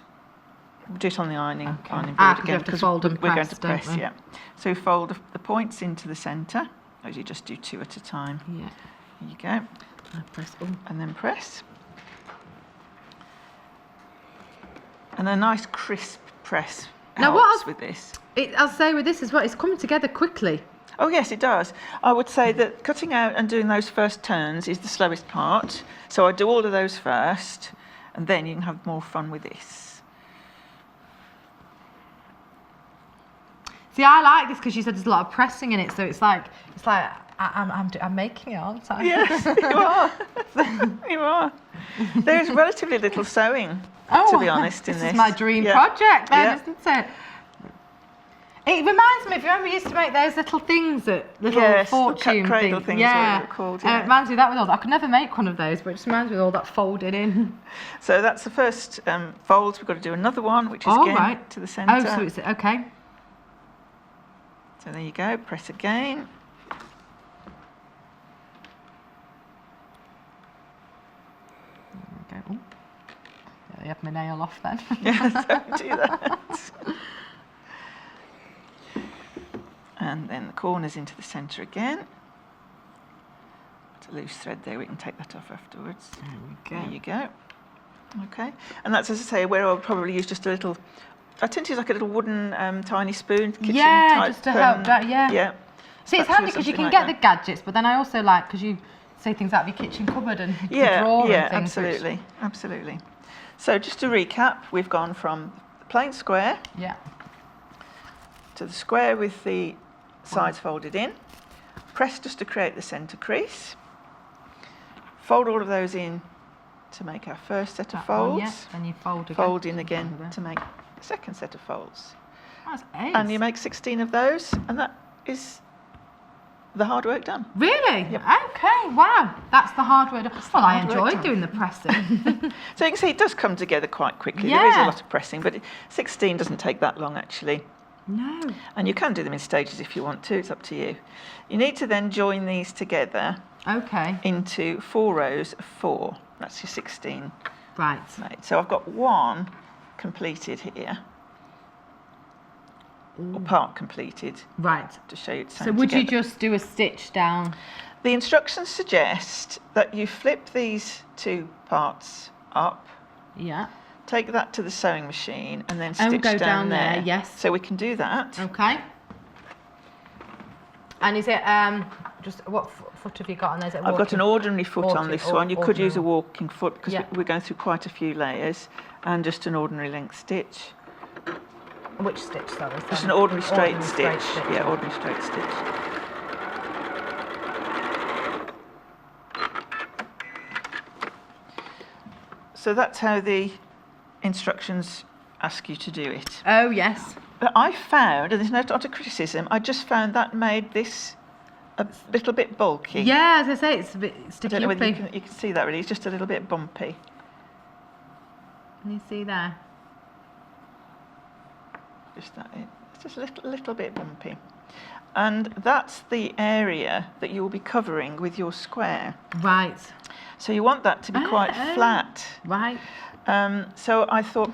We'll do it on the ironing board 'cause you again have to fold and we're going press, to don't press. we? Yeah. So fold the points into the centre, as you just do 2 at a time. Yeah. There you go. I press. Oh. And then press. And a nice crisp press Now, helps with this. I'll say with this as well, it's coming together quickly. Oh yes, it does. I would say that cutting out and doing those first turns is the slowest part. So I do all of those first, and then you can have more fun with this. See, I like this because you said there's a lot of pressing in it, so it's like I'm making it, aren't I? Yes, you are. You are. There's relatively little sewing, to be honest, in this. This is my dream Yeah. project, then, Yeah. isn't it? It reminds me, if you remember, we used to make those little things, little Yes, fortune cradle things, what Yeah, they were called, And yeah. it reminds me of that with all that. I could never make one of those, but it just reminds me of all that folding in. So that's the first fold. We've got to do another one, which is Oh, again right. to the centre. Oh, so it's okay. So there you go. Press again. There we go. I have my nail off then. Yes, don't do that. And then the corners into the centre again. Put a loose thread there. We can take that off afterwards. There we go. There you go. Okay. And that's, as I say, where I'll probably use just a little. I tend to use like a little wooden tiny spoon, kitchen type. Just to help that, yeah. Yeah. See, it's Spatula, handy because you something can like get the gadgets, but then I also like, because you say things out of your kitchen cupboard and the drawer Yeah, and things. absolutely, absolutely. So just to recap, we've gone from the plain square Yeah. to the square with the sides folded in, press just to create the centre crease, fold all of those in to make our first set of That one, folds, yeah. Then you fold again. fold in again to make the second set of folds. That's ace. And you make 16 of those, and that is the hard work done. Really? Yep. Okay, wow. That's the hard work. Well, I hard work enjoyed done. doing the pressing. So you can see it does come together quite quickly. There is a Yeah. lot of pressing, but 16 doesn't take that long actually. No. And you can do them in stages if you want to, it's up to you. You need to then join these together Okay. into 4 rows of 4. That's your 16 Right. made. So I've got one completed here, or part completed, Right. to show you it's So sewn would you together. just do a stitch down? The instructions suggest that you flip these 2 parts up, Yeah. take that to the sewing machine, and then And stitch go down down there, yes. So we can do that. Okay. And is it just what foot have you got on there? Is it I've got an walking- ordinary foot on this one. You could ordinary use a one. walking foot because Yeah. we're going through quite a few layers, and just an ordinary length stitch. Which stitch, sorry? Just an ordinary straight Ordinary stitch. straight Yeah, ordinary straight stitch. So that's how the instructions ask you to do it. Oh, yes. But I found, and there's not a criticism, I just found that made this a little bit bulky. Yeah, as I say, it's a bit sticky. I don't know whether you can see that really. It's just a little bit bumpy. Can you see there? Just that. It's just a little bit bumpy. And that's the area that you will be covering with your square. Right. So you want that to be quite flat. Right. So I thought,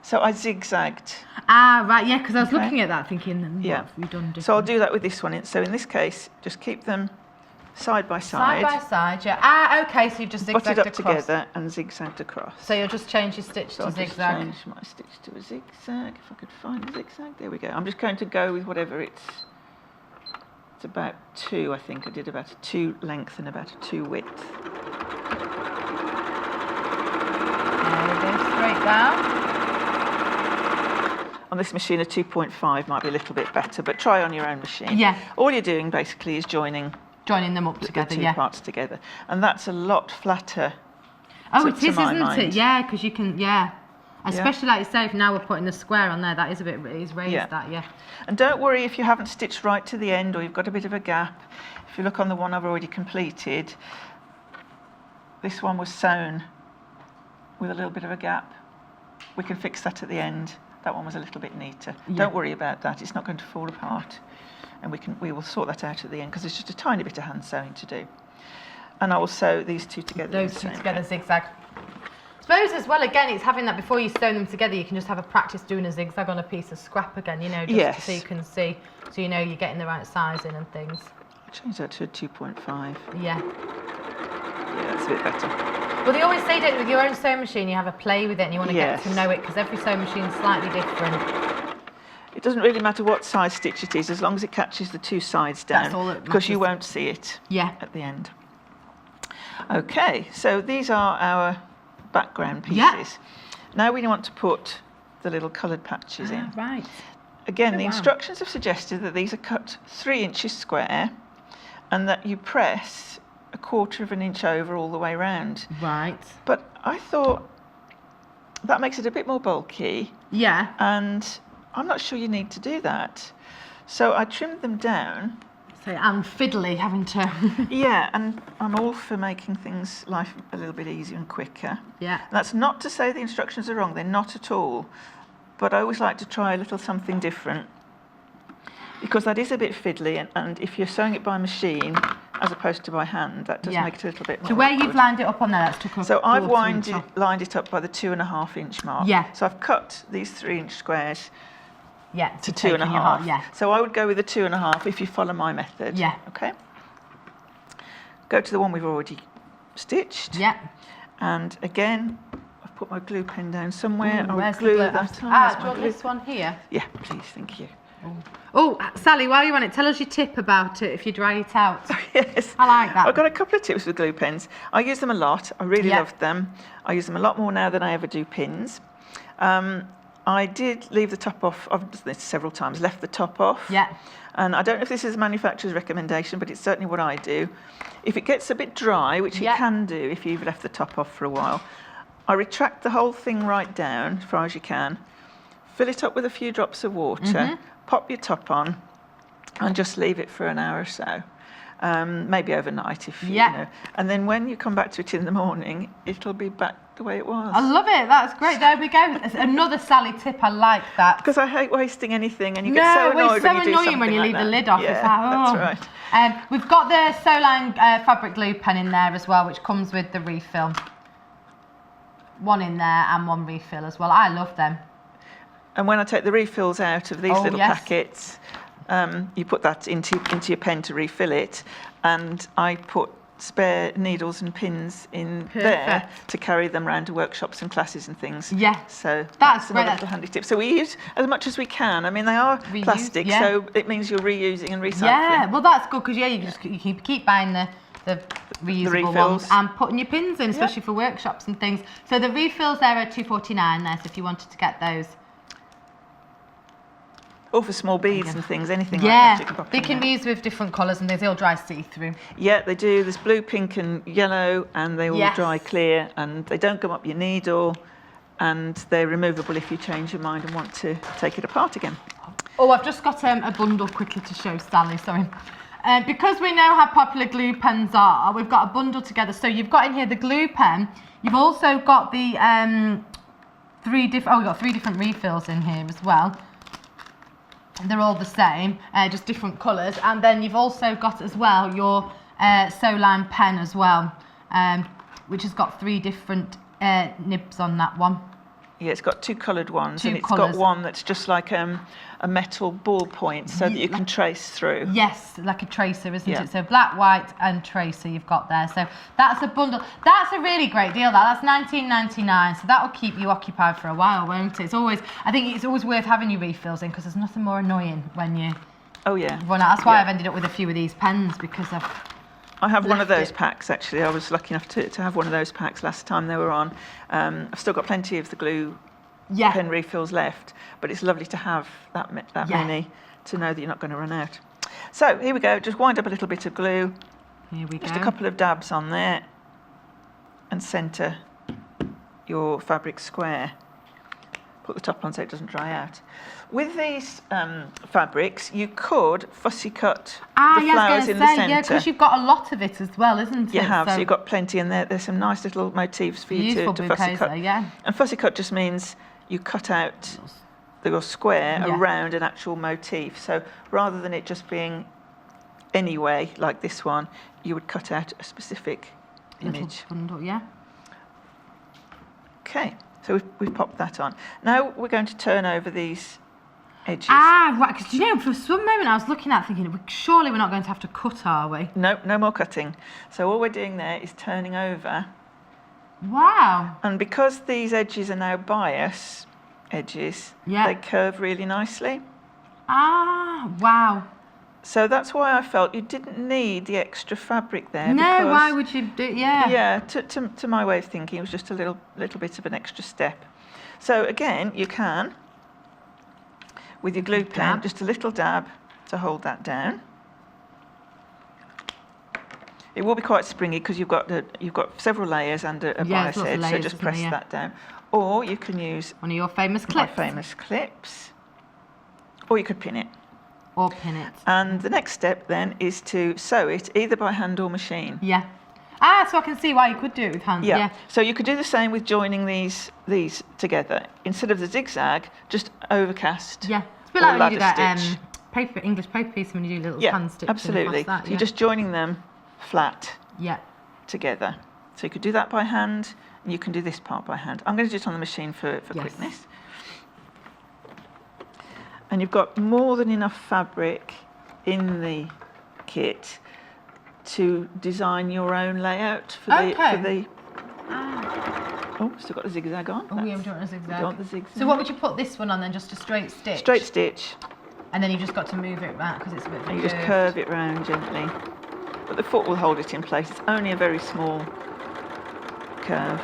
so I zigzagged. Ah, right, yeah, because I was looking at that thinking, what Yeah. have we done different? So I'll do that with this one. So in this case, just keep them side by side. Side by side, yeah. Ah, okay, so you've just zigzagged Butt it up across. together and zigzagged across. So you'll just change your stitch So to I'll just zigzag. change my stitch to a zigzag, if I could find a zigzag. There we go. I'm just going to go with whatever it's about 2, I think. I did about a 2 length and about a 2 width. There we go, straight down. On this machine, a 2.5 might be a little bit better, but try on your own machine. Yeah. All you're doing basically is joining Joining them up the together, 2 yeah. parts together. And that's a lot flatter. Oh, to- it to is, my isn't mind. it? Yeah, because you can, Especially like you say, if now we're putting the square on there, that is a bit, it's raised Yeah. that, yeah. And don't worry if you haven't stitched right to the end or you've got a bit of a gap. If you look on the one I've already completed, this one was sewn with a little bit of a gap. We can fix that at the end. That one was a little bit neater. Yeah. Don't worry about that. It's not going to fall apart. And we will sort that out at the end because there's just a tiny bit of hand sewing to do. And I will sew these two together. Those two together, zigzag. Suppose as well, again, it's having that before you sew them together, you can just have a practice doing a zigzag on a piece of scrap again, you know, just Yes. so you can see, so you know you're getting the right sizing and things. Change that to a 2.5. Yeah. Yeah, that's a bit better. Well, they always say that with your own sewing machine, you have a play with it and you want to Yes. get to know it because every sewing machine is slightly different. It doesn't really matter what size stitch it is, as long as it catches the two sides down. That's all that because you matters. won't see it Yeah. at the end. Okay, so these are our background pieces. Yeah. Now we want to put the little coloured patches in. Right. Again, Oh, the wow. instructions have suggested that these are cut 3 inches square and that you press 1/4 of an inch over all the way round. Right. But I thought that makes it a bit more bulky, Yeah. and I'm not sure you need to do that. So I trimmed them down. So I'm fiddly having to. Yeah, and I'm all for making things life a little bit easier and quicker. Yeah. And that's not to say the instructions are wrong, they're not at all. But I always like to try a little something different because that is a bit fiddly, and if you're sewing it by machine as opposed to by hand, that does Yeah. make it a little bit more So where you've awkward. lined it up on there, that's took a So I've 1/4 inch off. lined it up by the 2.5 inch mark. Yeah. So I've cut these 3 inch squares Yeah. to taking your 2.5. Yeah. So I would go with the 2.5 if you follow my method. Yeah. Okay. Go to the one we've already stitched. Yeah. And again, I've put my glue pen down somewhere. Ooh, I'll where's the glue glue? that on. Do you Where's my want glue this one here? Yeah, please, thank you. Oh, Sally, while you're on it, tell us your tip about it if you dry it out. Yes. I like that. I've got a couple of tips with glue pens. I use them a lot. I really Yeah. love them. I use them a lot more now than I ever do pins. I did leave the top off. I've done this several times, left the top off. Yeah. And I don't know if this is a manufacturer's recommendation, but it's certainly what I do. If it gets a bit dry, which Yeah. it can do if you've left the top off for a while, I retract the whole thing right down as far as you can, fill it up with a few drops of water, Mm-hmm. pop your top on, and just leave it for an hour or so. Maybe overnight if you Yeah. know. And then when you come back to it in the morning, it'll be back the way it was. I love it. That's great. There we go. It's another Sally tip. I like that. Because I hate wasting anything, and you get so No, annoyed it's so when you do annoying when something you like leave the that. lid off. Yeah, It's like, oh. that's right. We've got the Solang fabric glue pen in there as well, which comes with the refill. One in there and one refill as well. I love them. And when I take the refills out of these Oh, little yes. packets, you put that into your pen to refill it, and I put spare needles and pins in there Perfect. to carry them around to workshops and classes and things. Yeah. So That's that's great. another little handy tip. So we use as much as we can. I mean, they are Reuse, plastic, yeah. so it means you're reusing and recycling. Yeah, well that's good because you keep buying the reusable ones refills. and putting your pins in, especially for workshops and things. So the refills there are $2.49 there. So if you wanted to get those, Or for small beads and things, anything like yeah, that. you pop they in can there. be used with different colours and they'll dry see-through. Yeah, they do. There's blue, pink and yellow, and they all Yes. dry clear, and they don't gum up your needle, and they're removable if you change your mind and want to take it apart again. Oh, I've just got a bundle quickly to show Sally, sorry. Because we know how popular glue pens are, we've got a bundle together. So you've got in here the glue pen, you've also got the we've got 3 different refills in here as well. They're all the same, just different colours. And then you've also got as well your Soline pen as well, which has got 3 different nibs on that one. Yeah, it's got 2 coloured ones, 2 and it's colours. got one that's just like a metal ball point so that you can trace through. Yes, like a tracer, isn't Yeah. it? So black, white and tracer you've got there. So that's a bundle. That's a really great deal, that's $19.99. So that'll keep you occupied for a while, won't it? I think it's always worth having your refills in, because there's nothing more annoying when you Oh yeah. run out. That's why Yeah. I've ended up with a few of these pens, because I have one of left those it. packs, actually. I was lucky enough to have one of those packs last time they were on. I've still got plenty of the glue pen refills left, but it's lovely to have that Yeah. many to know that you're not going to run out. So here we go. Just wind up a little bit of glue. Here we go. Just a couple of dabs on there, and centre your fabric square. Put the top on so it doesn't dry out. With these fabrics, you could fussy cut the flowers in the centre. Yeah, because you've got a lot of it as well, isn't it? You have, so you've got plenty in there. There's some nice little motifs for you to fussy cut. Yeah. And fussy cut just means you cut out your square around an actual motif. So rather than it just being any way, like this one, you would cut out a specific image. Bundle, yeah. Okay, so we've popped that on. Now we're going to turn over these edges. Ah, right, because you know, for some moment I was looking at thinking, surely we're not going to have to cut, are we? No, no more cutting. So all we're doing there is turning over. Wow. And because these edges are now bias edges, they curve really nicely. Ah, wow. So that's why I felt you didn't need the extra fabric there. No, because, why would you do? Yeah. Yeah, to my way of thinking, it was just a little bit of an extra step. So again, you can, with your glue pen, just a little dab to hold that down. It will be quite springy because you've got several layers and a bias edge, so just press that down. Or you can use one of your famous clips. My famous clips. Or you could pin it. Or pin it. And the next step then is to sew it either by hand or machine. Yeah. Ah, so I can see why you could do it with hand. Yeah. So you could do the same with joining these together. Instead of the zigzag, just overcast. Yeah. It's a bit like when you do that stitch. English paper piece when you do little hand stitching. Absolutely. That, so you're just joining them flat together. So you could do that by hand, and you can do this part by hand. I'm going to do it on the machine for quickness. And you've got more than enough fabric in the kit to design your own layout for the oh, still got the zigzag on. Oh, yeah, we don't want a zigzag. You want the zigzag. So what would you put this one on then? Just a straight stitch? Straight stitch. And then you've just got to move it back because it's a bit and you just curve it round gently. But the foot will hold it in place. It's only a very small curve.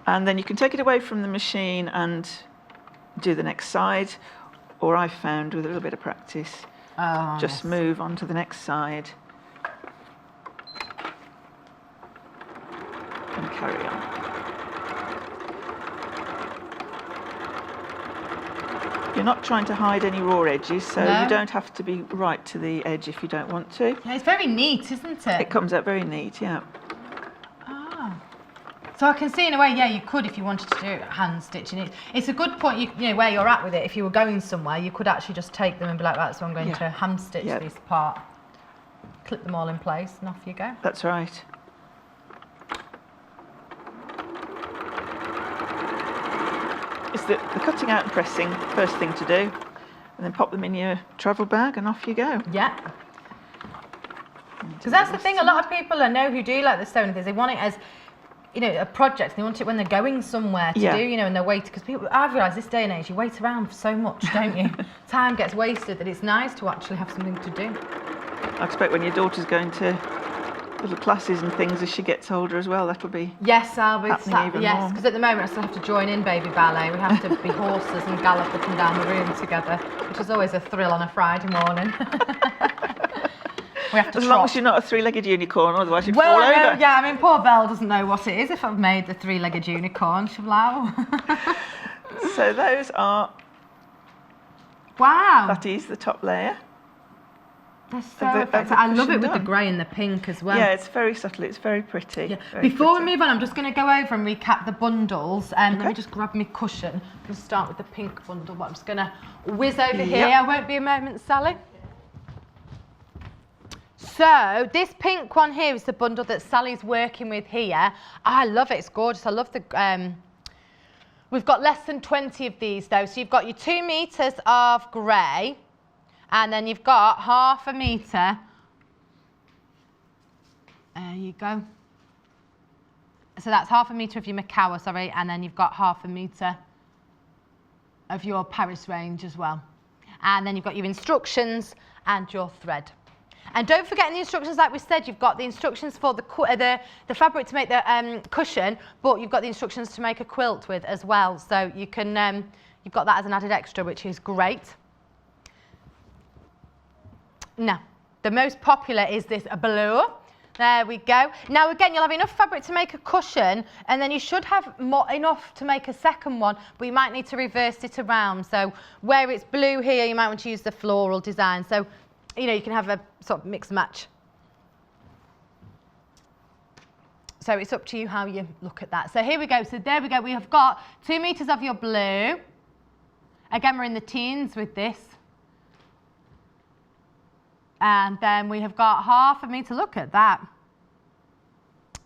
And then you can take it away from the machine and do the next side, or I've found with a little bit of practice, just move on to the next side and carry on. You're not trying to hide any raw edges, so you don't have to be right to the edge if you don't want to. Yeah, it's very neat, isn't it? It comes out very neat, yeah. So I can see in a way, you could if you wanted to do hand stitching. It's a good point, you know, where you're at with it. If you were going somewhere, you could actually just take them and be like, right, so I'm going to hand stitch this part. Clip them all in place and off you go. That's right. It's the cutting out and pressing, first thing to do. And then pop them in your travel bag and off you go. Yeah. Because that's the thing, a lot of people I know who do like the sewing things, they want it as, you know, a project. They want it when they're going somewhere to do, you know, and they're waiting. Because people, I've realised this day and age, you wait around for so much, don't you? Time gets wasted that it's nice to actually have something to do. I expect when your daughter's going to little classes and things as she gets older as well, that'll be I'll be happening even more. because at the moment I still have to join in baby ballet. We have to be horses and gallop up and down the room together, which is always a thrill on a Friday morning. We have to As long trot. as you're not a three-legged unicorn, otherwise you'd Well, fall I know, over. yeah, I mean, poor Belle doesn't know what it is if I've made the three-legged unicorn. She'll be like, oh. So those are, Wow. that is the top layer. That's so of the effective. I love it cushion with the done. grey and the pink as well. Yeah, it's very subtle. It's very pretty. Yeah. Very Before pretty. we move on, I'm just going to go over and recap the bundles. Let Okay. me just grab my cushion. I'm going to start with the pink bundle, but I'm just going to whiz over Yep. here. I won't be a moment, Sally. So this pink one here is the bundle that Sally's working with here. I love it. It's gorgeous. I love the... We've got less than 20 of these though. So you've got your 2 metres of grey, and then you've got half a metre. There you go. So that's half a metre of your Macawa, sorry, and then you've got half a metre of your Paris range as well. And then you've got your instructions and your thread. And don't forget in the instructions, like we said, you've got the instructions for the fabric to make the cushion, but you've got the instructions to make a quilt with as well. So you can, you've got that as an added extra, which is great. Now, the most popular is this blue. There we go. Now again, you'll have enough fabric to make a cushion, and then you should have enough to make a second one, but you might need to reverse it around. So where it's blue here, you might want to use the floral design. So, you know, you can have a sort of mix match. So it's up to you how you look at that. So here we go. So there we go. We have got 2 metres of your blue. Again, we're in the teens with this. And then we have got half a metre. Look at that.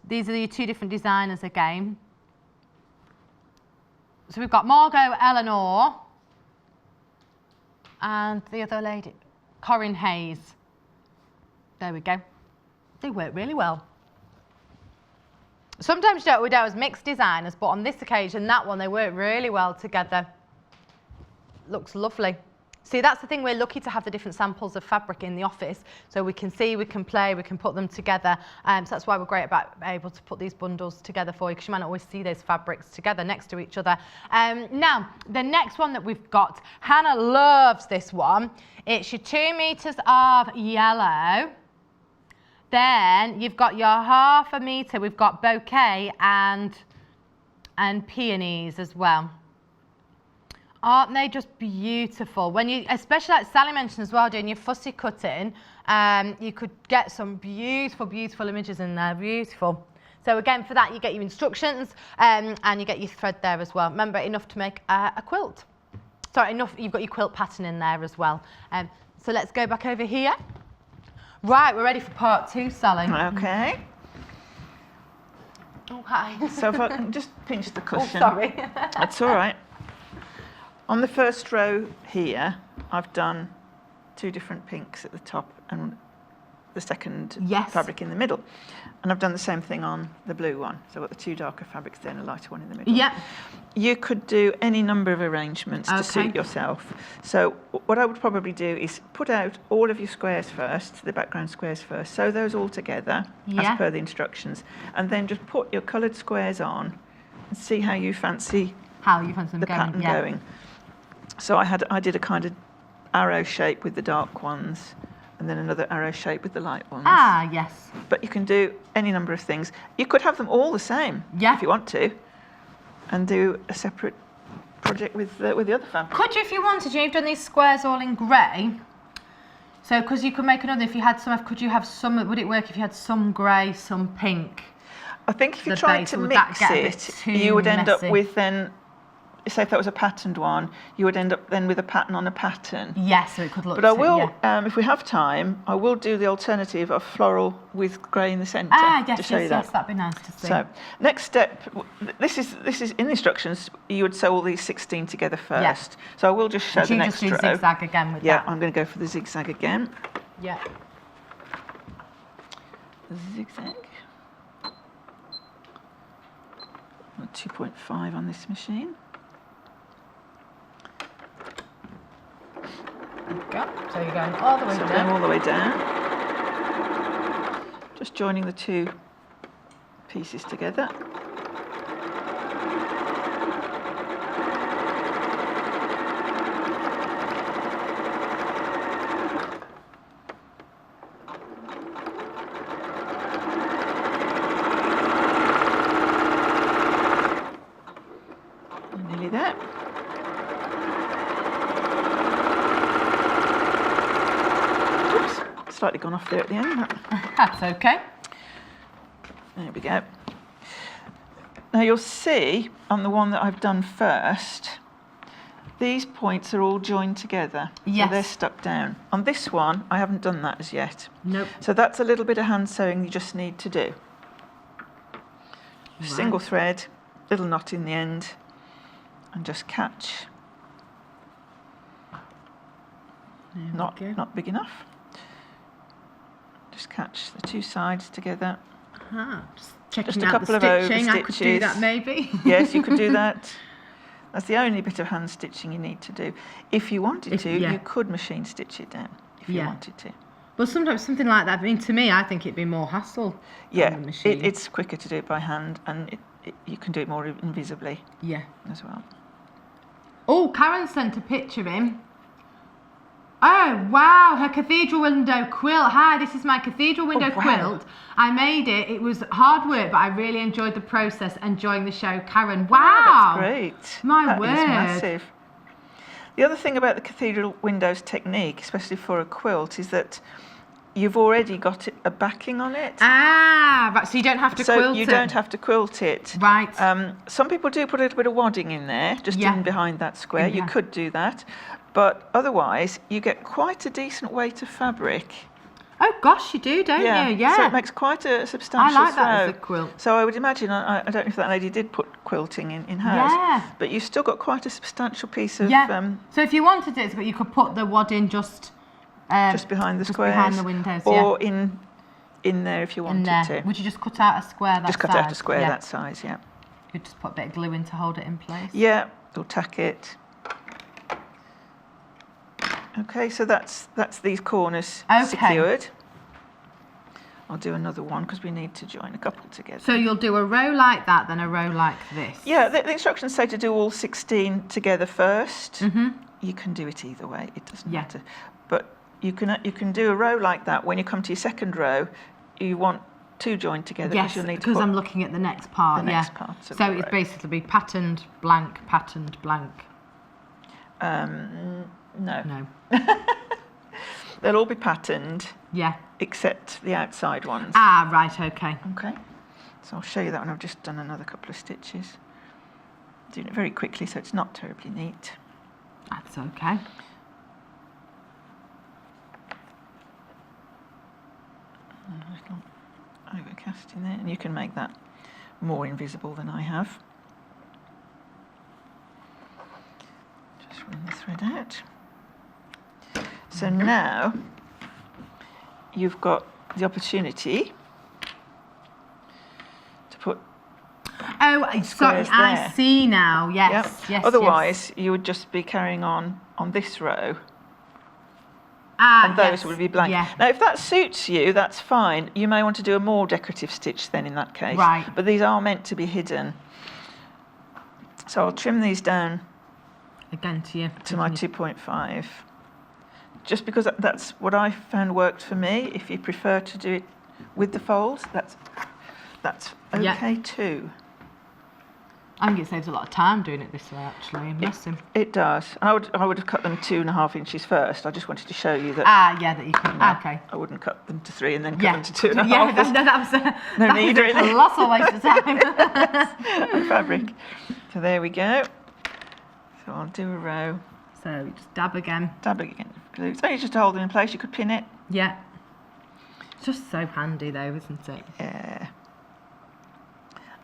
These are your 2 different designers again. So we've got Margot Eleanor and the other lady, Corinne Hayes. There we go. They work really well. Sometimes we do as mixed designers, but on this occasion, that one, they work really well together. Looks lovely. See, that's the thing, we're lucky to have the different samples of fabric in the office, so we can see, we can play, we can put them together. So that's why we're great about able to put these bundles together for you, because you might not always see those fabrics together next to each other. Now, the next one that we've got, Hannah loves this one. It's your 2 metres of yellow. Then you've got your half a metre, we've got bouquet and peonies as well. Aren't they just beautiful? When you, especially like Sally mentioned as well, doing your fussy cutting, you could get some beautiful, beautiful images in there, beautiful. So again, for that, you get your instructions and you get your thread there as well. Remember, enough to make a quilt. Sorry, enough, you've got your quilt pattern in there as well. So let's go back over here. Right, we're ready for part 2, Sally. Okay. Oh, hi. So if I can just pinch the Oh, cushion. sorry. That's all right. On the first row here, I've done 2 different pinks at the top and the second Yes. fabric in the middle. And I've done the same thing on the blue one. So I've got the 2 darker fabrics there and a lighter one in the middle. Yeah. You could do any number of arrangements to Okay. suit yourself. So what I would probably do is put out all of your squares first, the background squares first, sew those all together Yeah. as per the instructions, and then just put your coloured squares on and see how you fancy How you fancy them the going? pattern Yeah. going. So I did a kind of arrow shape with the dark ones, and then another arrow shape with the light ones. Ah, yes. But you can do any number of things. You could have them all the same Yeah. if you want to, and do a separate project with the other fabric. Could you, if you wanted, you've done these squares all in grey. So, because you could make another, if you had some, could you have some, would it work if you had some grey, some pink? I think if you The tried base, to would that mix get a bit it, too you would end messy? up with then, say if that was a patterned one, you would end up then with a pattern on a pattern. Yes, so it could look. But I will, Yeah. if we have time, I will do the alternative of floral with grey in the centre Ah, to yes, show you yes, that. yes, that'd be nice to see. So, next step, this is in the instructions, you would sew all these 16 together first. So I will just show Would the you next just do row. zigzag again with Yeah, that? I'm going to go for the zigzag again. Yeah. Zigzag. 2.5 on this machine. There you go. So you're going all the way So I'm down. going all the way down. Just joining the 2 pieces together. slightly gone off there at the end. That's okay. There we go. Now you'll see on the one that I've done first, these points are all joined together. Yes. So they're stuck down. On this one, I haven't done that as yet. Nope. So that's a little bit of hand sewing you just need to do. Right. Single thread, little knot in the end, and just catch. Not big enough. Just catch the two sides together. Just checking Just a out couple the of stitching. I could do overstitches. that maybe. Yes, you could do that. That's the only bit of hand stitching you need to do. If you wanted to, you could machine stitch it down if you wanted to. Well, sometimes something like that, I mean, to me, I think it'd be more hassle Yeah, on the machine. it's quicker to do it by hand, and you can do it more invisibly as well. Oh, Karen sent a picture in. Oh, wow, her cathedral window quilt. Hi, this is my cathedral window quilt. I made it. It was hard work, but I really enjoyed the process, enjoying the show. Karen, wow. That's great. My word. That is massive. The other thing about the cathedral windows technique, especially for a quilt, is that you've already got a backing on it. Ah, right, so you don't have to quilt it. So you don't have to quilt it. Right. Some people do put a little bit of wadding in there, just in behind that square. You could do that. But otherwise, you get quite a decent weight of fabric. Oh gosh, you do, don't you? Yeah. So it makes quite a substantial I like that throw. as a quilt. So I would imagine, I don't know if that lady did put quilting in hers, but you've still got quite a substantial piece of... So if you wanted it, you could put the wadding just behind the squares. behind the windows, or in there if you wanted to. Would you just cut out a square that size? Just cut out a square that size, You'd just put a bit of glue in to hold it in place. Yeah, or tack it. Okay, so that's these corners secured. I'll do another one because we need to join a couple together. So you'll do a row like that, then a row like this? Yeah, the instructions say to do all 16 together first. You can do it either way, it doesn't matter. But you can do a row like that. When you come to your second row, you want two joined together. Yes, you'll need because to I'm looking at the next part. the next part of So the it's row. basically patterned, blank, patterned, blank. No. They'll all be patterned. Yeah. Except the outside ones. Ah, right, okay. Okay. So I'll show you that one. I've just done another couple of stitches. Doing it very quickly, so it's not terribly neat. That's okay. A little overcast in there, and you can make that more invisible than I have. Just run the thread out. So now you've got the opportunity to put Oh, sorry, I see now. Yes, yes. Otherwise, you would just be carrying on this row. And those would be blank. Yeah. Now, if that suits you, that's fine. You may want to do a more decorative stitch then in that case. Right. But these are meant to be hidden. So I'll trim these down Again to my 2.5. Just because that's what I found worked for me. If you prefer to do it with the folds, that's okay too. I think it saves a lot of time doing it this way, actually. I'm messing. It does. And I would have cut them 2.5 inches first. I just wanted to show you that. That you can. Okay. I wouldn't cut them to 3 and then cut them to 2.5. Yeah, that was need really. a colossal waste of time. And fabric. So there we go. So I'll do a row. So just dab again. Dab again. Glue. It's only just to hold them in place. You could pin it. Yeah. It's just so handy, though, isn't it? Yeah.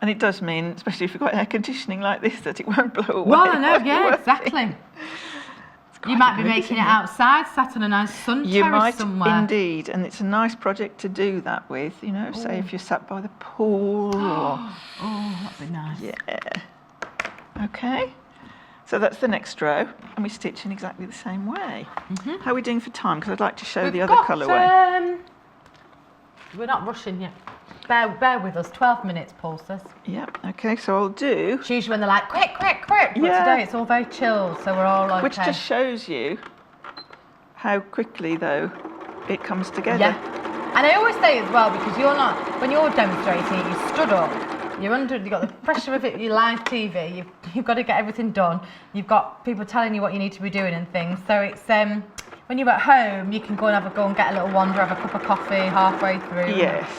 And it does mean, especially if you've got air conditioning like this, that it won't blow away. Well, I know, yeah, exactly. You might be making it outside, sat on a nice sun terrace somewhere. You might indeed, and it's a nice project to do that with, you know, say if you're sat by the pool or... Oh, that'd be nice. Yeah. Okay. So that's the next row, and we stitch in exactly the same way. How are we doing for time? Because I'd like to show the other colourway. We're not rushing yet. Bear with us. 12 minutes, Paul says. Yeah, okay, so I'll do... It's usually when they're like, quick, quick, quick. But today it's all very chill, so we're all okay. Which just shows you how quickly, though, it comes together. Yeah. And I always say as well, because you're not... When you're demonstrating, you stood up. You've got the pressure of it, your live TV. You've got to get everything done. You've got people telling you what you need to be doing and things. So it's when you're at home, you can go and get a little wander, have a cup of coffee halfway through. Yes.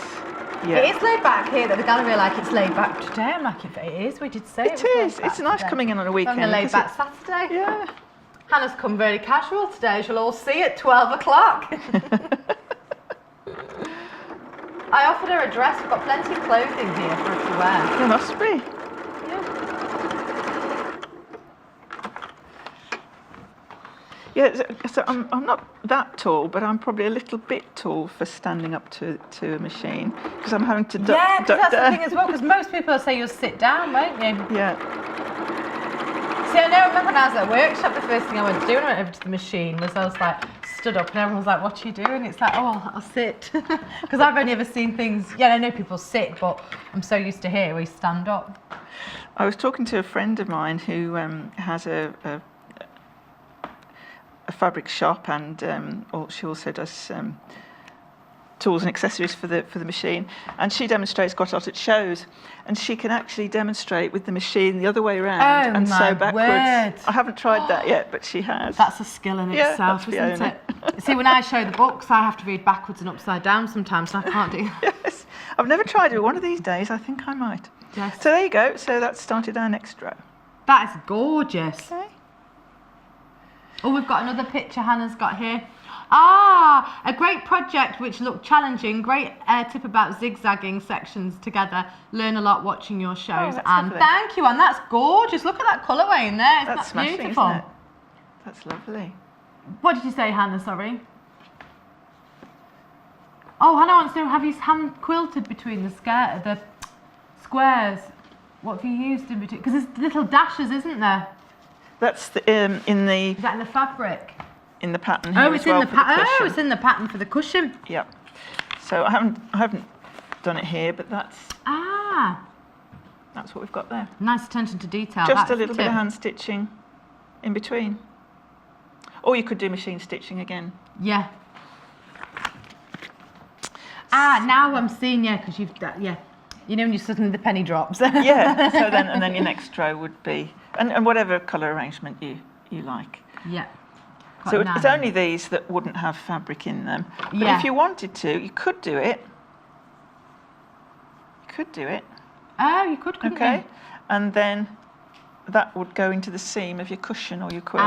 Yeah. It is laid back here, that the gallery like it's laid back today. I'm like, if it is, we did say it is. It's nice coming in on a weekend. Having a laid back Saturday. Yeah. Hannah's come very casual today. She'll all see at 12 o'clock. I offered her a dress. We've got plenty of clothing here for her to wear. There must be. Yeah, so I'm not that tall, but I'm probably a little bit tall for standing up to a machine because I'm having to duck. Yeah, because that's down. the thing as well, because most people say you'll sit down, won't you? Yeah. See, I remember when I was at workshop, the first thing I went to do when I went over to the machine was I was like, stood up and everyone was like, what are you doing? It's like, oh, I'll sit. Because I've only ever seen things, I know people sit, but I'm so used to here where you stand up. I was talking to a friend of mine who has a fabric shop, and she also does tools and accessories for the machine, and she demonstrates quite a lot at shows, and she can actually demonstrate with the machine the other way around and sew backwards. Word. I haven't tried that yet, but she has. That's a skill in itself, isn't it? See, when I show the books, I have to read backwards and upside down sometimes, and I can't do that. Yes, I've never tried it. One of these days, I think I might. Yes. So there you go. So that started our next row. That is gorgeous. Okay. Oh, we've got another picture Hannah's got here. Ah, a great project which looked challenging. Great tip about zigzagging sections together. Learn a lot watching your shows. That's And lovely. Thank you, and that's gorgeous. Look at that colourway in there. Isn't That's that smashing, beautiful? isn't it? That's lovely. What did you say, Hannah? Sorry. Oh, Hannah wants to know, have you hand quilted between the squares? What have you used in between? Because there's little dashes, isn't there? That's in the Is that in the fabric? in the pattern here Oh, as well for the cushion. Oh, it's in the pattern for the cushion. Yep. So I haven't done it here, but that's what we've got there. Nice attention to detail. Just That's a little the bit of tip. hand stitching in between. Or you could do machine stitching again. Yeah. Now I'm seeing, because you've done, You know when you suddenly the penny drops. Yeah. So then your next row would be and whatever colour arrangement you like. Yeah. So it's only these that wouldn't have fabric in them. But Yeah. if you wanted to, you could do it. Oh, you could, couldn't Okay. you? And then that would go into the seam of your cushion or your quilt.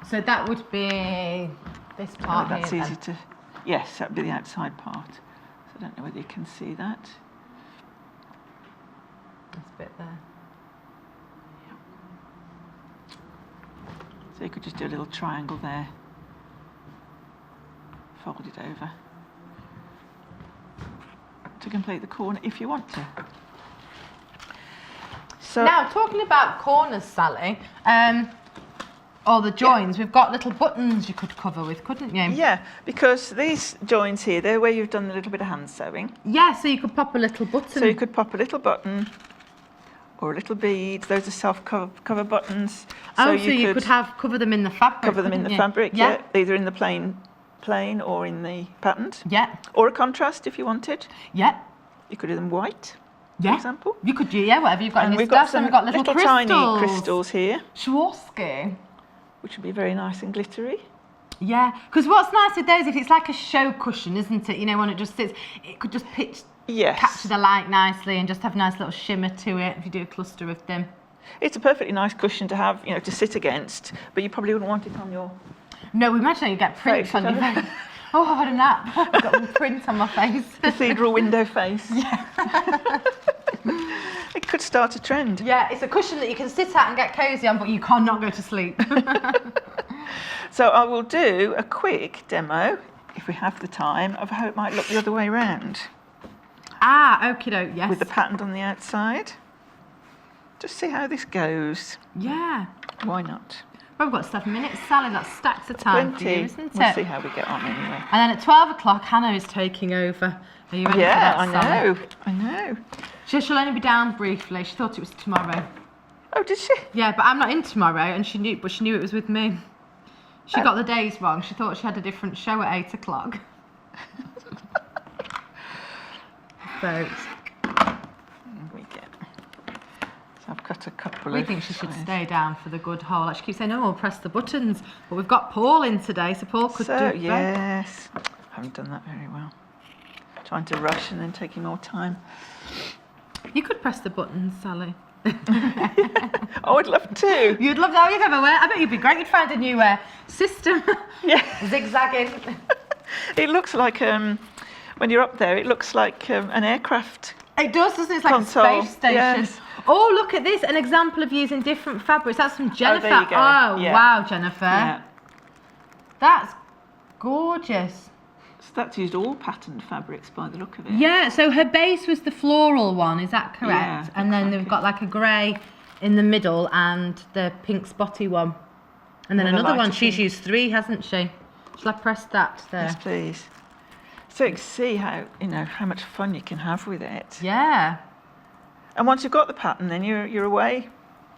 So that would be this part That's here. easy to. Yes, that would be the outside part. So I don't know whether you can see that. This bit there. So you could just do a little triangle there. Fold it over to complete the corner if you want to. So Now, talking about corners, Sally, or the joins, we've got little buttons you could cover with, couldn't you? yeah, because these joins here, they're where you've done a little bit of hand sewing. Yeah, so you could pop a little button. So you could pop a little button or a little bead. Those are self-cover buttons. So you could cover them in the fabric. cover them in the couldn't you? fabric, yeah. Either in the plain or in the patterned. Yeah. Or a contrast if you wanted. Yeah. You could do them white, Yeah. for example. You could do, whatever you've got in And your we've got stuff. some And we've got little crystals. tiny crystals here, Swarovski. which would be very nice and glittery. Yeah, because what's nice with those, if it's like a show cushion, isn't it? You know, when it just sits, it could just capture the light nicely and just have a nice little shimmer to it if you do a cluster of them. It's a perfectly nice cushion to have, to sit against, but you probably wouldn't want it on your... No, imagine you get prints on your face. Oh, I've had a nap. I've got a print on my face. Cathedral window face. Yeah. It could start a trend. Yeah, it's a cushion that you can sit at and get cosy on, but you cannot go to sleep. So I will do a quick demo, if we have the time, of how it might look the other way around. Okie doke, yes. With the pattern on the outside. Just see how this goes. Yeah. Why not? Well, we've got 7 minutes, Sally. That's stacks of time for you, Plenty. isn't We'll it? see how we get on anyway. And then at 12 o'clock, Hannah is taking over. Are you ready for that, Sally? I know. She'll only be down briefly. She thought it was tomorrow. Oh, did she? Yeah, but I'm not in tomorrow, and she knew it was with me. She got the days wrong. She thought she had a different show at 8 o'clock. So We get. So I've cut cut a couple We of think she should squares. stay down for the good hole. Like she keeps saying, "Oh, we'll press the buttons," but we've got Paul in today, so Paul could do both. Yes, haven't done that very well. Trying to rush and then taking more time. You could press the buttons, Sally. Oh, I'd love to. You'd love that. You'd have a way. I bet you'd be great. You'd find a new system. Yeah. Zigzagging. It looks like when you're up there, it looks like an aircraft. It does, doesn't it? It's like console. a space station. Yes. Oh, look at this. An example of using different fabrics. That's from Jennifer. there you go. Oh, Yeah. wow, Jennifer. Yeah. That's gorgeous. So that's used all patterned fabrics by the look of it. Yeah, so her base was the floral one, is that correct? Yeah, and then looks they've like got like a grey in the middle and the pink spotty one. And then And a another one, lighter she's pink. used 3, hasn't she? Shall I press that there? Yes, please. So you can see how much fun you can have with it. Yeah, And once you've got the pattern, then you're away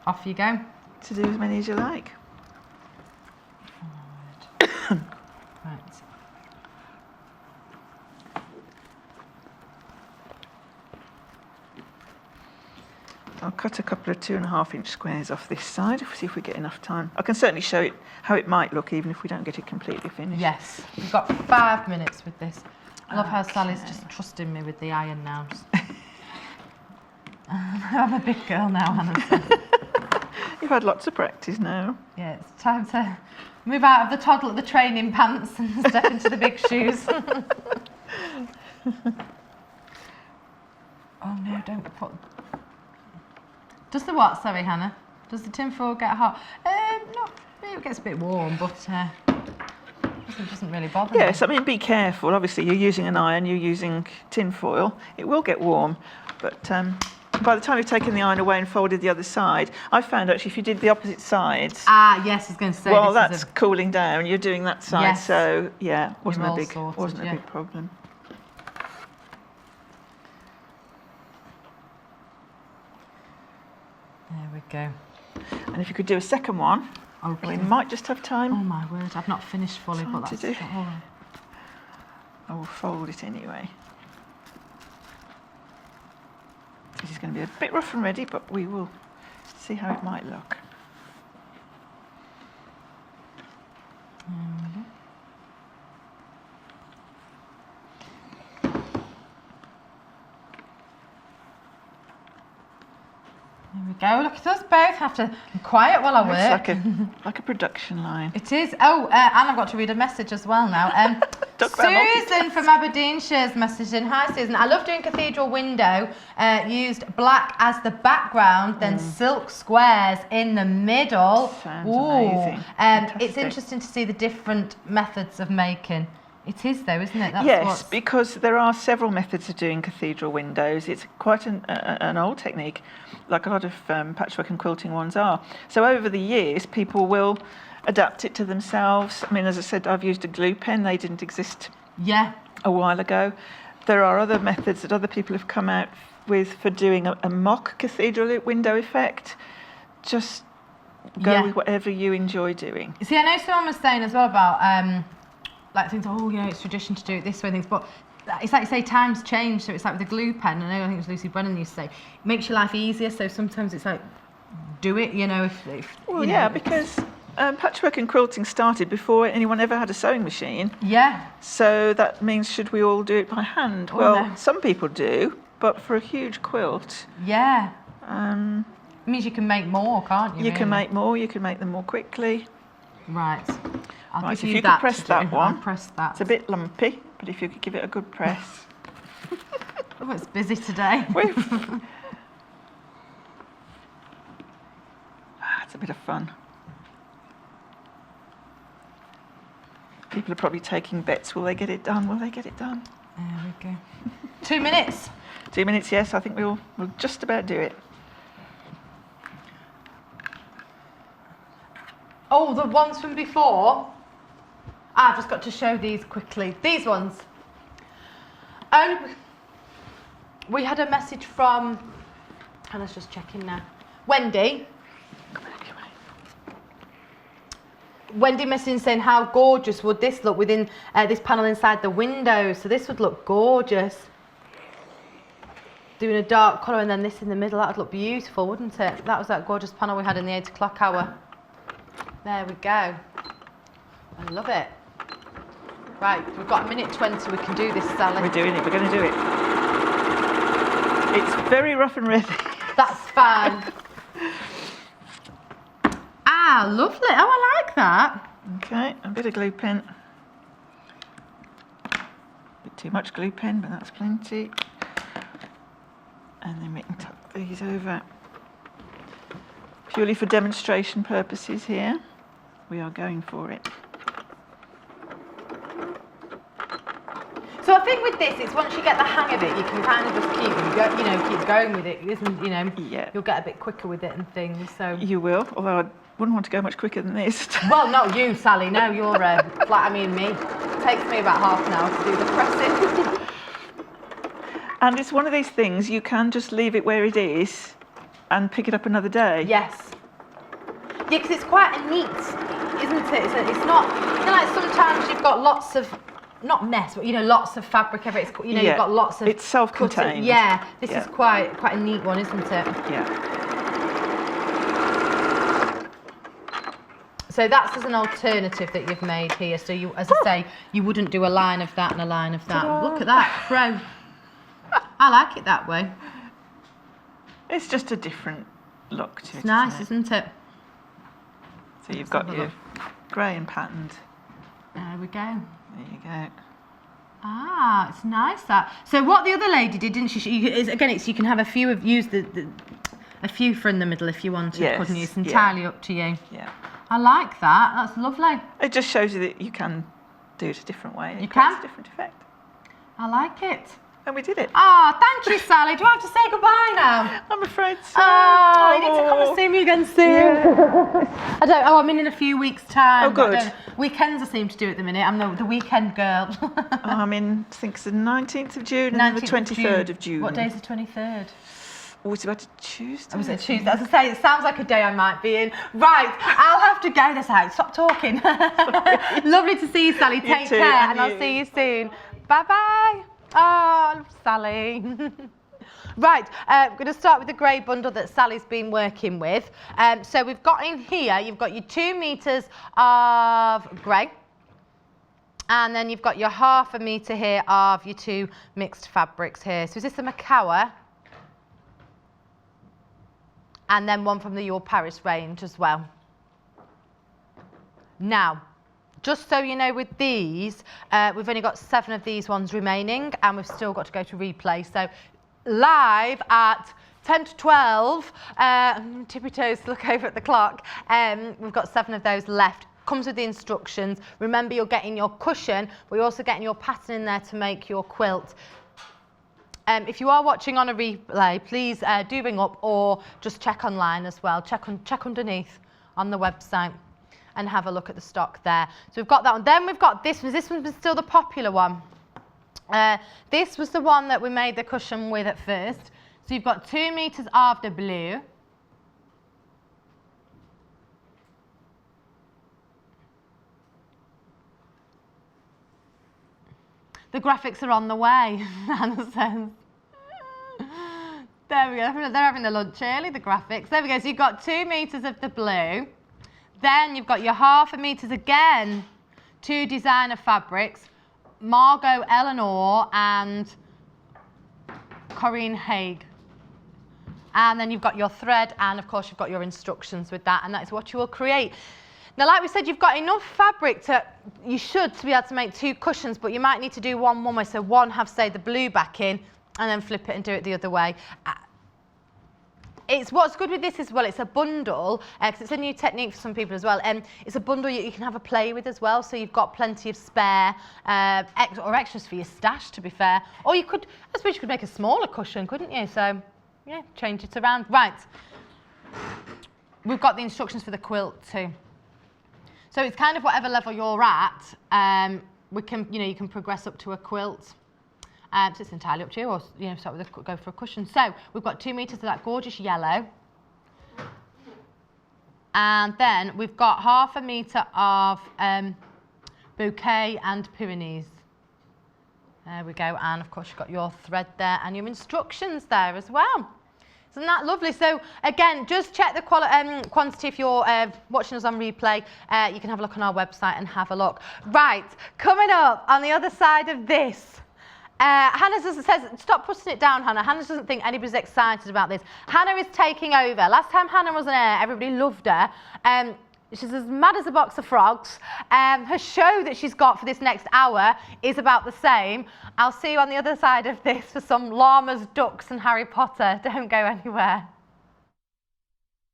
off you go. to do as many as you like. Right. I'll cut a couple of 2.5-inch squares off this side, see if we get enough time. I can certainly show it how it might look, even if we don't get it completely finished. Yes, we've got 5 minutes with this. I love how Sally's just trusting me with the iron now. I'm a big girl now, Hannah. So. You've had lots of practice now. Yeah, it's time to move out of the training pants and step into the big shoes. Oh no, don't put... Does the what, sorry Hannah? Does the tinfoil get hot? No, it gets a bit warm, but it doesn't really bother me. Yes, I mean, be careful. Obviously, you're using an iron, you're using tin foil. It will get warm, but by the time you've taken the iron away and folded the other side, I found actually if you did the opposite sides, Ah, yes, I was going to say. well, this is that's cooling down. You're doing that side, Yes. so yeah, wasn't You're a all big sorted, yeah. big problem. There we go. And if you could do a second one, Okay. we might just have Oh time. my word, I've not finished fully, Time but to that's do. all right. I will fold it anyway. This is going to be a bit rough and ready, but we will see how it might look. There we go. Look at us both. Have to be quiet while I work. It's like a production line. It is. Oh, and I've got to read a message as well now. Talk about Susan from Aberdeenshire's message in. Hi, Susan. I love doing Cathedral Window. Used black as the background, then silk squares in the middle. Sounds amazing. It's Fantastic. interesting to see the different methods of making. It is, though, isn't it? That's Yes, what's... because there are several methods of doing cathedral windows. It's quite an old technique, like a lot of patchwork and quilting ones are. So over the years, people will adapt it to themselves. I mean, as I said, I've used a glue pen. They didn't exist Yeah. a while ago. There are other methods that other people have come out with for doing a mock cathedral window effect. Just go with whatever you enjoy doing. See, I know someone was saying as well about like things. Oh, you know, it's tradition to do it this way, things. But it's like you say, times change. So it's like with the glue pen. I think it was Lucy Brennan used to say, it makes your life easier. So sometimes it's like, do it. You know, if Well, you yeah, know, because patchwork and quilting started before anyone ever had a sewing machine. yeah. So that means should we all do it by hand? Oh, Well, no. some people do, but for a huge quilt, Yeah. um, It means you can make more, can't you? you can really? make more. You can make them more quickly. Right. I'll Right, give if you you could that press to that do. one. I'll press that. It's a bit lumpy, but if you could give it a good press. Oh, it's busy today. It's a bit of fun. People are probably taking bets. Will they get it done? Will they get it done? There we go. 2 minutes. 2 minutes, yes. I think we'll just about do it. Oh, the ones from before. I've just got to show these quickly. These ones. We had a message from, Hannah's just checking now. Wendy. Wendy messaging saying how gorgeous would this look within this panel inside the window. So this would look gorgeous. doing a dark colour and then this in the middle, that would look beautiful, wouldn't it? That was that gorgeous panel we had in the 8 o'clock hour. There we go. I love it. Right, we've got 1:20, we can do this, Sally. We're doing it, we're going to do it. It's very rough and ready. That's fine. Ah, lovely. Oh, I like that. Okay, a bit of glue pen. A bit too much glue pen, but that's plenty. And then we can tuck these over. Purely for demonstration purposes here, we are going for it. So I think with this, it's once you get the hang of it, you can kind of just keep going with it, isn't, Yeah. You'll get a bit quicker with it and things, so. You will, although I wouldn't want to go much quicker than this. Well, not you, Sally, no, you're me. It takes me about half an hour to do the pressing. And it's one of these things, you can just leave it where it is and pick it up another day. Yes. Yeah, because it's quite a neat, isn't it? It's not, like sometimes you've got lots of, not mess, but lots of fabric everywhere. It's, you've got lots of. It's self-contained. Yeah, this is quite a neat one, isn't it? Yeah. So that's as an alternative that you've made here. So you, as I say, you wouldn't do a line of that and a line of that. Ta-da. Look at that, crow. I like it that way. It's just a different look to it. It's nice, isn't it? So you've got your grey and patterned. There we go. There you go. Ah, it's nice that. So what the other lady did, didn't she? You can have a few of a few from the middle if you wanted, Yes, couldn't you? It's entirely up to you. Yeah. I like that. That's lovely. It just shows you that you can do it a different way. You It can. creates a different effect. I like it. And we did it. Ah, thank you, Sally. Do I have to say goodbye now? I'm afraid so. Oh, you need to come and see me again soon. I'm in a few weeks' time. Oh, good. Weekends I seem to do at the minute. I'm the weekend girl. I'm in, I think it's the 19th of June and then the 23rd of June. What day is the 23rd? Oh, it's about a Tuesday. Oh, was it Tuesday? As I say, it sounds like a day I might be in. Right, I'll have to go this out. Stop talking. Lovely to see you, Sally. Take too, care, and and I'll see you soon. Bye-bye. Oh, Sally. Right, we're going to start with the grey bundle that Sally's been working with. So we've got in here, you've got your 2 metres of grey. And then you've got your 1/2 metre here of your 2 mixed fabrics here. So is this a Macawa? And then one from the Your Paris range as well. Now, just so you know, with these, we've only got 7 of these ones remaining, and we've still got to go to replay. So live at 10 to 12, tippy toes to look over at the clock, we've got 7 of those left. Comes with the instructions. Remember, you're getting your cushion, but you're also getting your pattern in there to make your quilt. If you are watching on a replay, please do ring up or just check online as well. Check underneath on the website and have a look at the stock there. So we've got that one. Then we've got this one. This one was still the popular one. This was the one that we made the cushion with at first. So you've got 2 metres of the blue. The graphics are on the way, Anna says. There we go, they're having the lunch early, the graphics. There we go, so you've got 2 metres of the blue. Then you've got your 1/2 metres again, 2 designer fabrics, Margot Eleanor and Corinne Haig. And then you've got your thread, and of course you've got your instructions with that, and that is what you will create. Now, like we said, you've got enough fabric to be able to make 2 cushions, but you might need to do one way. So one have, say, the blue back in, and then flip it and do it the other way. What's good with this as well, it's a bundle, because it's a new technique for some people as well. It's a bundle you can have a play with as well, so you've got plenty of spare or extras for your stash, to be fair. Or I suppose you could make a smaller cushion, couldn't you? So, yeah, change it around. Right. We've got the instructions for the quilt too. So it's kind of whatever level you're at, you can progress up to a quilt. So it's entirely up to you, or start with go for a cushion. So we've got 2 metres of that gorgeous yellow. And then we've got 1/2 metre of bouquet and Pyrenees. There we go, and of course you've got your thread there and your instructions there as well. Isn't that lovely? So again, just check the quantity if you're watching us on replay. You can have a look on our website and have a look. Right, coming up on the other side of this, Hannah says, stop putting it down, Hannah. Hannah doesn't think anybody's excited about this. Hannah is taking over. Last time Hannah was on air, everybody loved her. She's as mad as a box of frogs. Her show that she's got for this next hour is about the same. I'll see you on the other side of this for some llamas, ducks and Harry Potter. Don't go anywhere.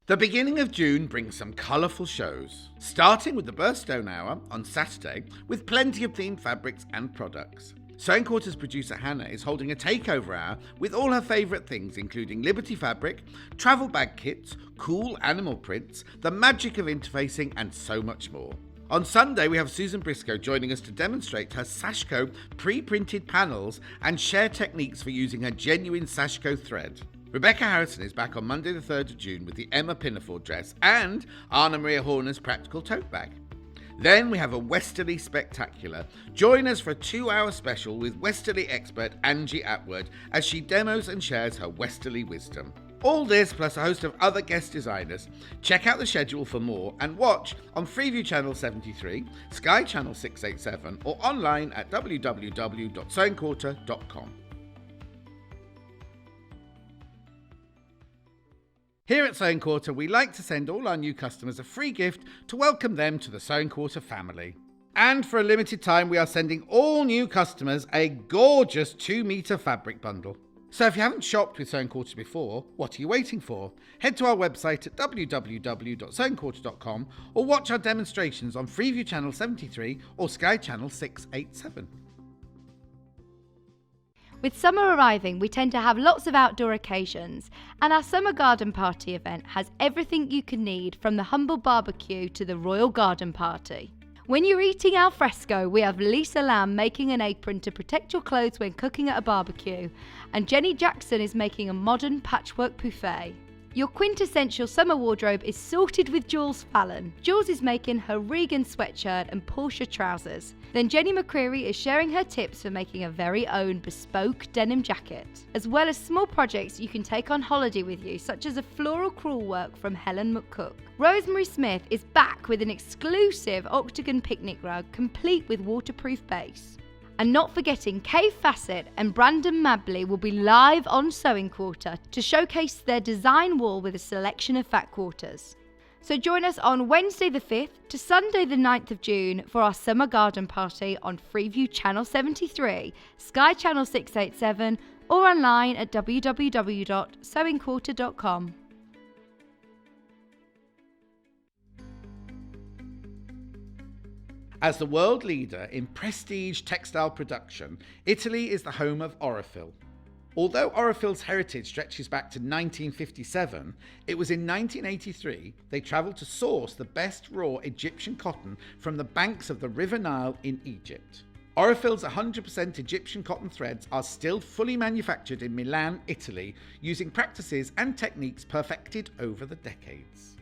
The beginning of June brings some colourful shows, starting with the Birthstone Hour on Saturday with plenty of themed fabrics and products. Sewing Quarter's producer Hannah is holding a takeover hour with all her favourite things, including Liberty fabric, travel bag kits, cool animal prints, the magic of interfacing and so much more. On Sunday we have Susan Briscoe joining us to demonstrate her Sashco pre-printed panels and share techniques for using her genuine Sashco thread. Rebecca Harrison is back on Monday the 3rd of June with the Emma Pinafore dress and Anna Maria Horner's practical tote bag. Then we have a Westerly Spectacular. Join us for a 2-hour special with Westerly expert Angie Atwood as she demos and shares her Westerly wisdom. All this plus a host of other guest designers. Check out the schedule for more and watch on Freeview Channel 73, Sky Channel 687 or online at www.sewingquarter.com. Here at Sewing Quarter, we like to send all our new customers a free gift to welcome them to the Sewing Quarter family. And for a limited time, we are sending all new customers a gorgeous 2-metre fabric bundle. So if you haven't shopped with Sewing Quarter before, what are you waiting for? Head to our website at www.sewingquarter.com or watch our demonstrations on Freeview Channel 73 or Sky Channel 687. With summer arriving, we tend to have lots of outdoor occasions, and our summer garden party event has everything you can need from the humble barbecue to the royal garden party. When you're eating al fresco, we have Lisa Lamb making an apron to protect your clothes when cooking at a barbecue, and Jenny Jackson is making a modern patchwork buffet. Your quintessential summer wardrobe is sorted with Jules Fallon. Jules is making her Regan sweatshirt and Portia trousers. Then Jenny McCreary is sharing her tips for making a very own bespoke denim jacket, as well as small projects you can take on holiday with you, such as a floral crewel work from Helen McCook. Rosemary Smith is back with an exclusive octagon picnic rug, complete with waterproof base. And not forgetting, Kay Fassett and Brandon Mabley will be live on Sewing Quarter to showcase their design wall with a selection of fat quarters. So join us on Wednesday the 5th to Sunday the 9th of June for our summer garden party on Freeview Channel 73, Sky Channel 687 or online at www.sewingquarter.com. As the world leader in prestige textile production, Italy is the home of Orifil. Although Orifil's heritage stretches back to 1957, it was in 1983 they travelled to source the best raw Egyptian cotton from the banks of the River Nile in Egypt. Orifil's 100% Egyptian cotton threads are still fully manufactured in Milan, Italy, using practices and techniques perfected over the decades.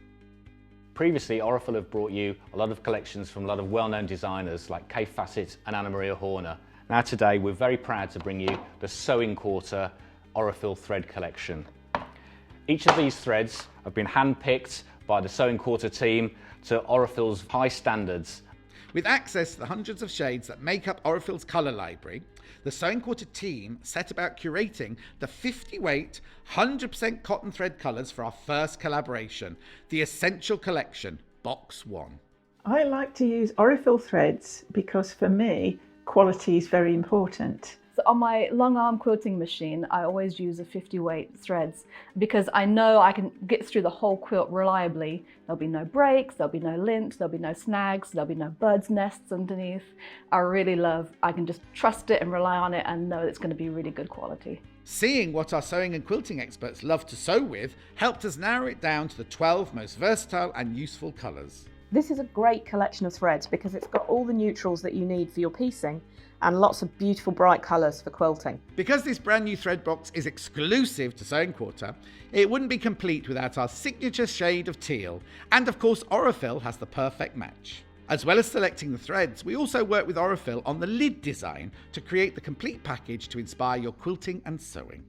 Previously, Orifil have brought you a lot of collections from a lot of well-known designers like Kay Fassett and Anna Maria Horner. Now today, we're very proud to bring you the Sewing Quarter Orifil thread collection. Each of these threads have been hand-picked by the Sewing Quarter team to Orifil's high standards. With access to the hundreds of shades that make up Orifil's colour library, the Sewing Quarter team set about curating the 50-weight, 100% cotton thread colours for our first collaboration, the Essential Collection, Box 1. I like to use Orifil threads because for me, quality is very important. So on my long arm quilting machine, I always use a 50 weight threads because I know I can get through the whole quilt reliably. There'll be no breaks, there'll be no lint, there'll be no snags, there'll be no birds' nests underneath. I can just trust it and rely on it and know it's going to be really good quality. Seeing what our sewing and quilting experts love to sew with helped us narrow it down to the 12 most versatile and useful colours. This is a great collection of threads because it's got all the neutrals that you need for your piecing and lots of beautiful bright colours for quilting. Because this brand new thread box is exclusive to Sewing Quarter, it wouldn't be complete without our signature shade of teal, and of course Orifil has the perfect match. As well as selecting the threads, we also work with Aurifil on the lid design to create the complete package to inspire your quilting and sewing.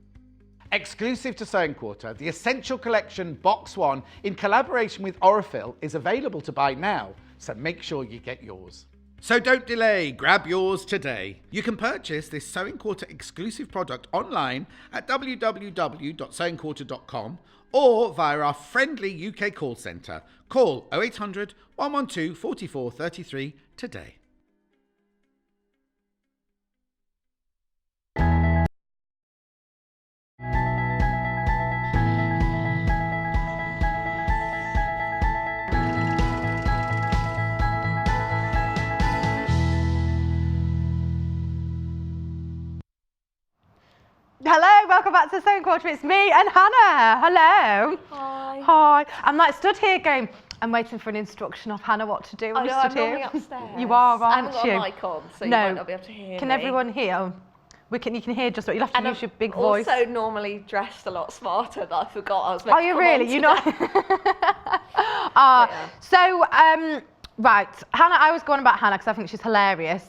Exclusive to Sewing Quarter, the Essential Collection Box 1 in collaboration with Aurifil is available to buy now, so make sure you get yours. So don't delay, grab yours today. You can purchase this Sewing Quarter exclusive product online at www.sewingquarter.com or via our friendly UK call centre. Call 0800 112 44 33 today. Hello, welcome back to Sewing Quarter. It's me and Hannah. Hello. Hi. Hi. I'm like stood here going, I'm waiting for an instruction of Hannah what to do. I know, I'm I'm stood normally here. upstairs. You are, I haven't aren't you? got a mic on, so you No. might not be able to hear Can me. everyone hear? You can hear just what you'll have to And use I'm your big voice. also normally dressed a lot smarter, but I forgot I was meant Are to you come really? on You know. Yeah. So, right, Hannah. I was going about Hannah because I think she's hilarious.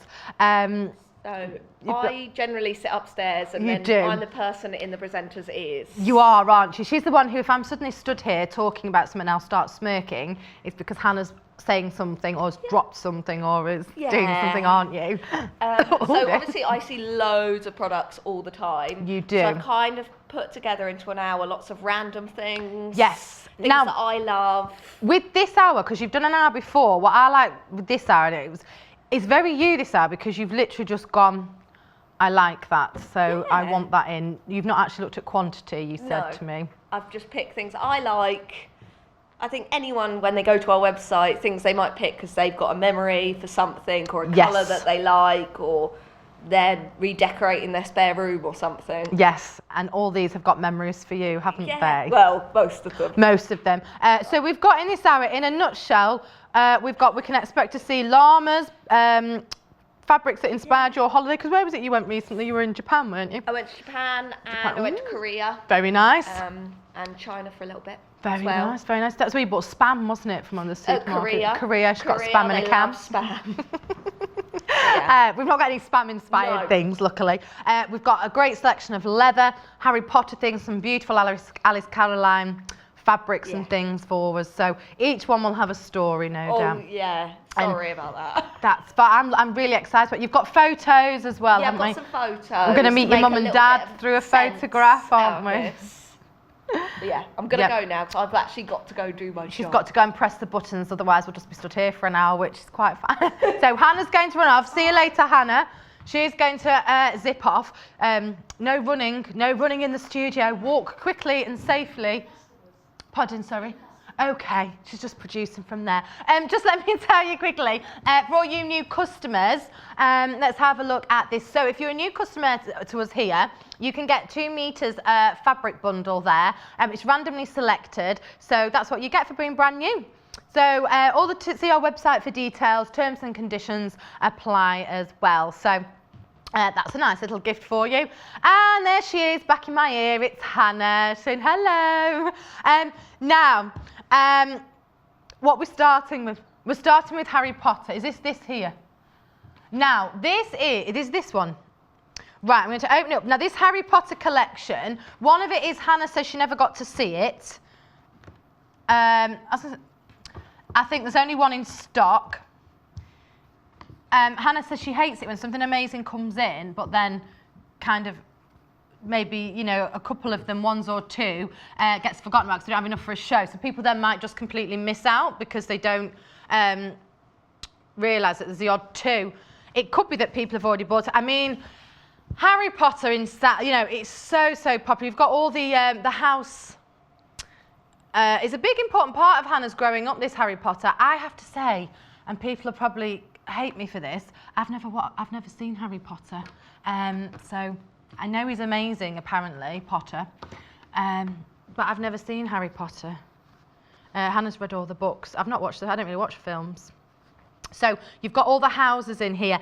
So You've I generally sit upstairs and You then do. I'm the person in the presenter's ears. You are, aren't you? She's the one who, if I'm suddenly stood here talking about something, I'll start smirking. It's because Hannah's saying something or has dropped something or is doing something, aren't you? So obviously I see loads of products all the time. You do. So I've kind of put together into an hour lots of random things. Yes. Things Now- that I love. With this hour, because you've done an hour before, what I like with this hour, it's very you this hour because you've literally just gone, I like that, so I Yeah. want that in. You've not actually looked at quantity, you said No. to me. I've just picked things I like. I think anyone, when they go to our website, things they might pick because they've got a memory for something or a Yes. colour that they like, or they're redecorating their spare room or something. Yes, and all these have got memories for you, haven't they? Well, most of them. Most of them. So we've got in this hour, in a nutshell, we can expect to see llamas, fabrics that inspired your holiday. Because where was it you went recently? You were in Japan, weren't you? I went to Japan and I went to Korea Very nice. and China for a little bit. Very as well. nice, very nice. That's where you bought Spam, wasn't it, from one of the supermarkets? Korea. She's got Korea, Spam in a they can. love Spam. We've not got any Spam-inspired No. things, luckily. We've got a great selection of leather, Harry Potter things, some beautiful Alice Caroline fabrics and things for us. So each one will have a story, no doubt. Oh, yeah. Sorry about that. That's, but I'm really excited. But you've got photos as well, Yeah, I've haven't got we? some photos. We're going to meet your make mum a and little dad bit of through a sense photograph, out aren't of we? this. But yeah, I'm going to go now because I've actually got to go do my She's job. got to go and press the buttons, otherwise we'll just be stood here for an hour, which is quite fun. So Hannah's going to run off. See you later, Hannah. She's going to zip off. No running in the studio. Walk quickly and safely. Pardon, sorry. Okay, she's just producing from there. Just let me tell you quickly, for all you new customers, let's have a look at this. So if you're a new customer to us here, you can get 2 meters fabric bundle there. It's randomly selected, so that's what you get for being brand new. So see our website for details, terms and conditions apply as well. So that's a nice little gift for you. And there she is, back in my ear. It's Hannah saying hello. Now, what we're starting with Harry Potter. Is this here? Now, it is this one. Right, I'm going to open it up. Now, this Harry Potter collection, one of it is Hannah says she never got to see it. I think there's only one in stock. Hannah says she hates it when something amazing comes in, but then kind of maybe, a couple of them, 1 or 2, gets forgotten about because they don't have enough for a show. So people then might just completely miss out because they don't realise that there's the odd 2. It could be that people have already bought it. I mean, Harry Potter, it's so popular. You've got all the house. It's a big important part of Hannah's growing up, this Harry Potter. I have to say, and people will probably hate me for this, I've never seen Harry Potter. So I know he's amazing, apparently, Potter, but I've never seen Harry Potter. Hannah's read all the books. I've not watched them. I don't really watch films. So you've got all the houses in here.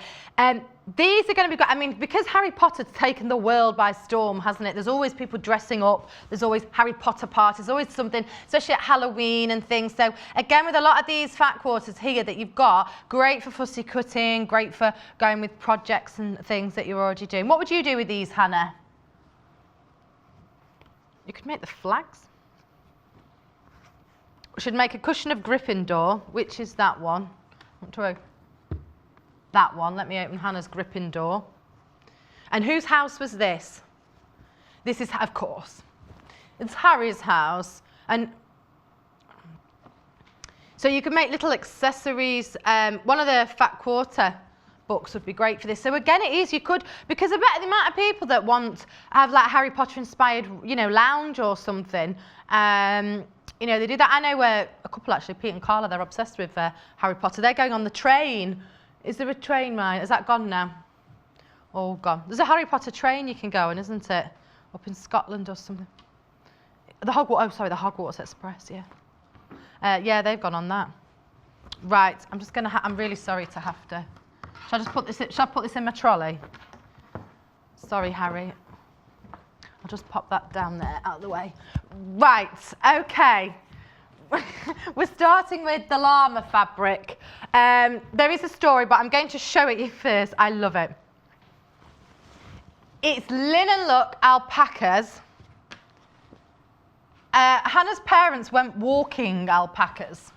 These are going to be, I mean, because Harry Potter's taken the world by storm, hasn't it? There's always people dressing up. There's always Harry Potter parties, always something, especially at Halloween and things. So again, with a lot of these fat quarters here that you've got, great for fussy cutting, great for going with projects and things that you're already doing. What would you do with these, Hannah? You could make the flags. We should make a cushion of Gryffindor. Which is that one? That one. Let me open Hannah's Gryffindor. And whose house was this? This is, of course, it's Harry's house. And so you can make little accessories. One of the Fat Quarter books would be great for this. So again, it is, you could, because I bet the amount of people that have like Harry Potter inspired, you know, lounge or something. You know, they do that. I know a couple actually, Pete and Carla, they're obsessed with Harry Potter. They're going on the train. Is there a train, right? Is that gone now? All gone. There's a Harry Potter train you can go on, isn't it? Up in Scotland or something. The Hogwarts Express, yeah. Yeah, they've gone on that. Right, I'm just gonna, I'm really sorry to have to. Shall I put this in my trolley? Sorry, Harry. I'll just pop that down there, out of the way. Right, okay. We're starting with the llama fabric. There is a story, but I'm going to show it you first. I love it. It's linen look alpacas. Hannah's parents went walking alpacas.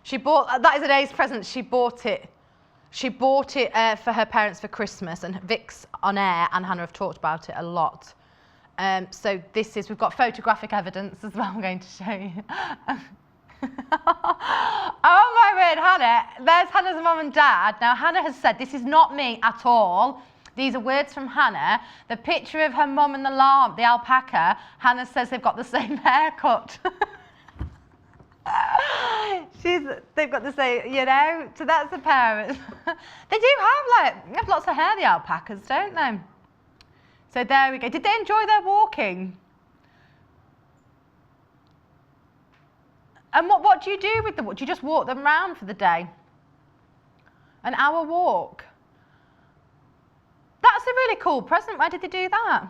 She bought, that is an A's present, she bought it. She bought it for her parents for Christmas, and Vic's on air and Hannah have talked about it a lot. So this is, we've got photographic evidence as well I'm going to show you. Oh my word, Hannah, there's Hannah's mum and dad. Now Hannah has said, this is not me at all. These are words from Hannah. The picture of her mum and the alpaca, Hannah says they've got the same haircut. They've got the same, you know, so that's the parents. They do have lots of hair, the alpacas, don't they? So there we go. Did they enjoy their walking? And what do you do with them? Do you just walk them round for the day? An hour walk? That's a really cool present. Where did they do that?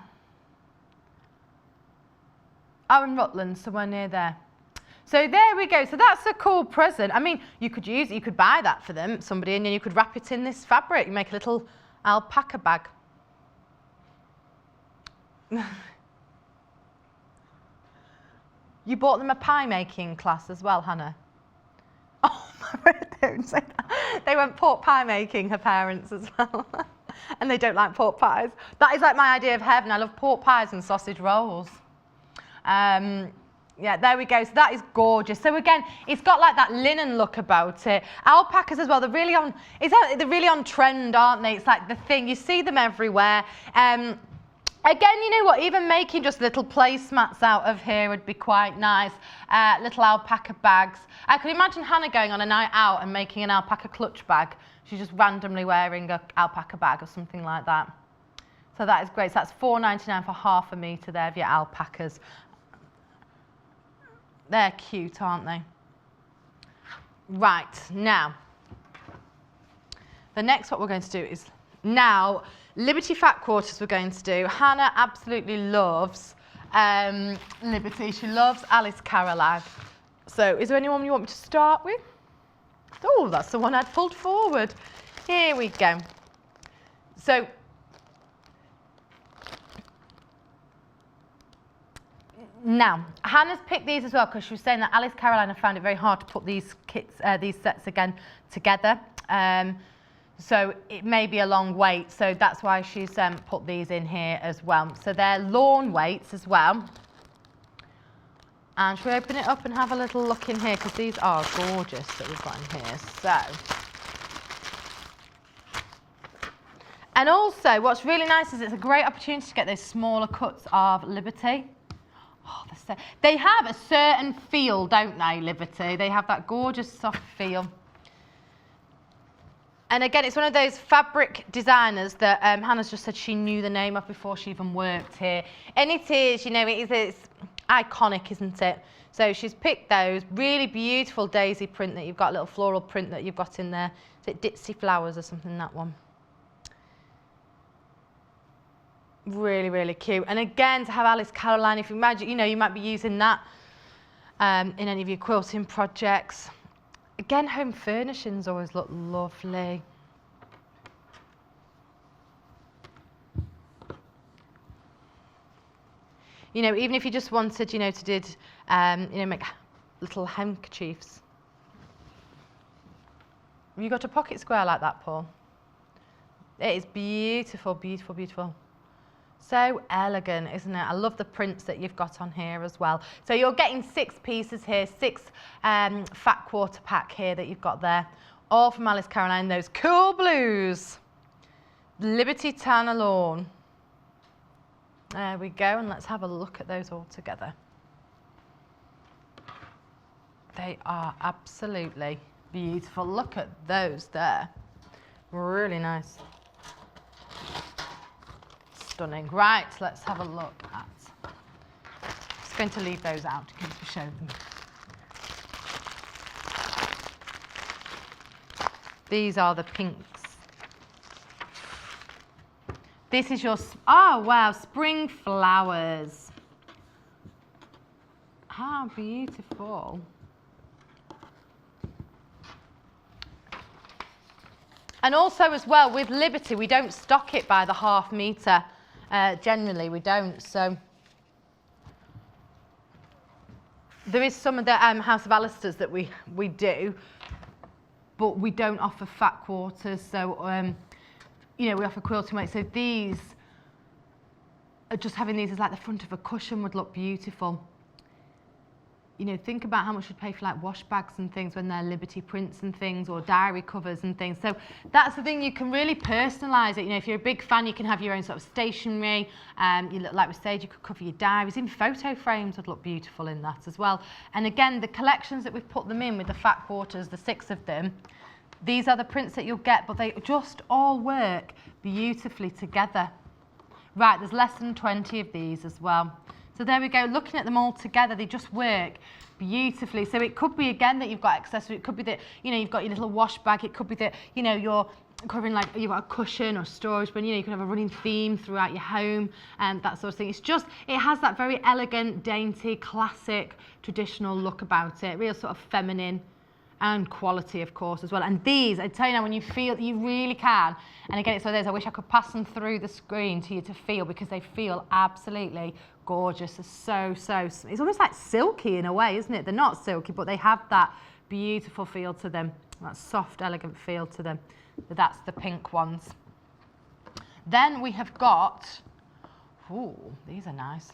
Oh, in Rutland, somewhere near there. So there we go. So that's a cool present. I mean, you could use it. You could buy that for them, somebody, and then you could wrap it in this fabric. You make a little alpaca bag. You bought them a pie making class as well, Hannah? Oh my word, don't say that. They went pork pie making, her parents as well. And they don't like pork pies. That is like my idea of heaven. I love pork pies and sausage rolls. Yeah, there we go. So that is gorgeous. So again, it's got like that linen look about it. Alpacas as well, they're really on trend, aren't they? It's like the thing, you see them everywhere. Again, you know what, even making just little placemats out of here would be quite nice. Little alpaca bags. I could imagine Hannah going on a night out and making an alpaca clutch bag. She's just randomly wearing an alpaca bag or something like that. So that is great. So that's $4.99 for half a metre there of your alpacas. They're cute, aren't they? Right, now, the next what we're going to do is, now, Liberty Fat Quarters we're going to do. Hannah absolutely loves Liberty. She loves Alice Caroline. So is there anyone you want me to start with? Oh, that's the one I'd pulled forward. Here we go. So, now, Hannah's picked these as well because she was saying that Alice Caroline found it very hard to put these kits, these sets again together. So it may be a long wait, so that's why she's put these in here as well. So they're lawn weights as well. And should we open it up and have a little look in here, because these are gorgeous that we've got in here. So, and also what's really nice is it's a great opportunity to get those smaller cuts of Liberty. Oh, they have a certain feel, don't they, Liberty? They have that gorgeous soft feel. And again, it's one of those fabric designers that Hannah's just said she knew the name of before she even worked here. And it is, you know, it's iconic, isn't it? So she's picked those. Really beautiful daisy print that you've got, little floral print that you've got in there. Is it Ditzy Flowers or something, that one? Really, really cute. And again, to have Alice Caroline, if you imagine, you know, you might be using that in any of your quilting projects. Again, home furnishings always look lovely. You know, even if you just wanted, you know, to did, you know, make little handkerchiefs. Have you got a pocket square like that, Paul? It is beautiful, beautiful, beautiful. So elegant, isn't it? I love the prints that you've got on here as well. So you're getting 6 pieces here, 6 fat quarter pack here that you've got there. All from Alice Caroline, those cool blues. Liberty Tanner Lawn. There we go, and let's have a look at those all together. They are absolutely beautiful. Look at those there. Really nice. Stunning. Right, let's have a look at. Just going to leave those out in case we show them. These are the pinks. This is your, oh wow, spring flowers. How beautiful. And also as well, with Liberty, we don't stock it by the ½ metre. Generally, we don't. So there is some of the House of Alistairs that we do, but we don't offer fat quarters. So, you know, we offer quilting weight. So these, just having these as like the front of a cushion would look beautiful. You know, think about how much you'd pay for like wash bags and things when they're Liberty prints and things, or diary covers and things. So that's the thing, you can really personalise it. You know, if you're a big fan, you can have your own sort of stationery. You look, like we said, you could cover your diaries. Even photo frames would look beautiful in that as well. And again, the collections that we've put them in with the fat quarters, the 6 of them, these are the prints that you'll get, but they just all work beautifully together. Right, there's less than 20 of these as well. So there we go, looking at them all together, they just work beautifully. So it could be, again, that you've got accessory, it could be that, you know, you've got your little wash bag, it could be that, you know, you're covering like, you've got a cushion or storage, but you know, you can have a running theme throughout your home and that sort of thing. It's just, it has that very elegant, dainty, classic, traditional look about it, real sort of feminine and quality, of course, as well. And these, I tell you now, when you feel, you really can. And again, it's one of those, I wish I could pass them through the screen to you to feel, because they feel absolutely gorgeous. They're so, it's almost like silky in a way, isn't it? They're not silky, but they have that beautiful feel to them, that soft, elegant feel to them. But that's the pink ones. Then we have got, ooh, these are nice.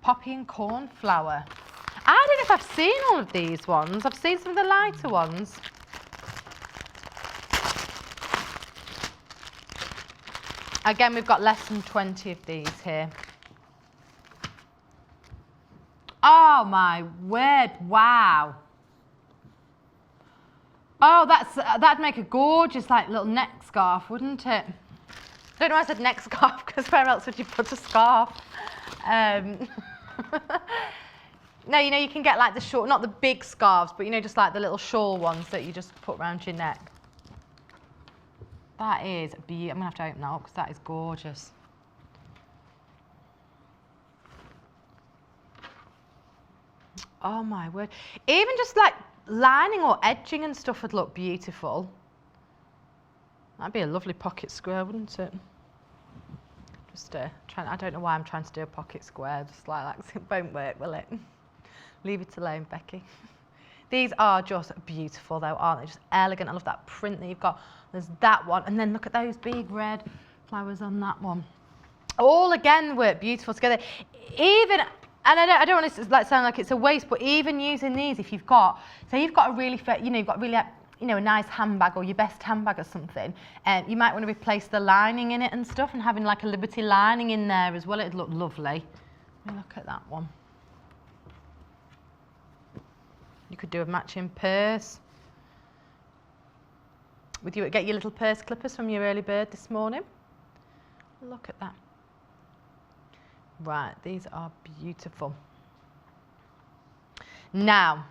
Poppy and cornflower. I don't know if I've seen all of these ones. I've seen some of the lighter ones. Again, we've got less than 20 of these here. Oh my word, wow. Oh, that'd make a gorgeous like little neck scarf, wouldn't it? I don't know why I said neck scarf, because where else would you put a scarf? No, you know, you can get like the short, not the big scarves, but you know, just like the little shawl ones that you just put around your neck. That is beautiful. I'm gonna have to open that up because that is gorgeous. Oh my word. Even just like lining or edging and stuff would look beautiful. That'd be a lovely pocket square, wouldn't it? Just trying, I don't know why I'm trying to do a pocket square, just like that, it won't work, will it? Leave it alone, Becky. These are just beautiful though, aren't they? Just elegant. I love that print that you've got. There's that one, and then look at those big red flowers on that one. All again work beautiful together. Even, and I don't want to like sound like it's a waste, but even using these, if you've got, say you've got a really, you know, you've got really, you know, a nice handbag or your best handbag or something, and you might want to replace the lining in it and stuff, and having like a Liberty lining in there as well, it'd look lovely. Let me look at that one. You could do a matching purse. With you, get your little purse clippers from your early bird this morning. Look at that. Right, these are beautiful. Now,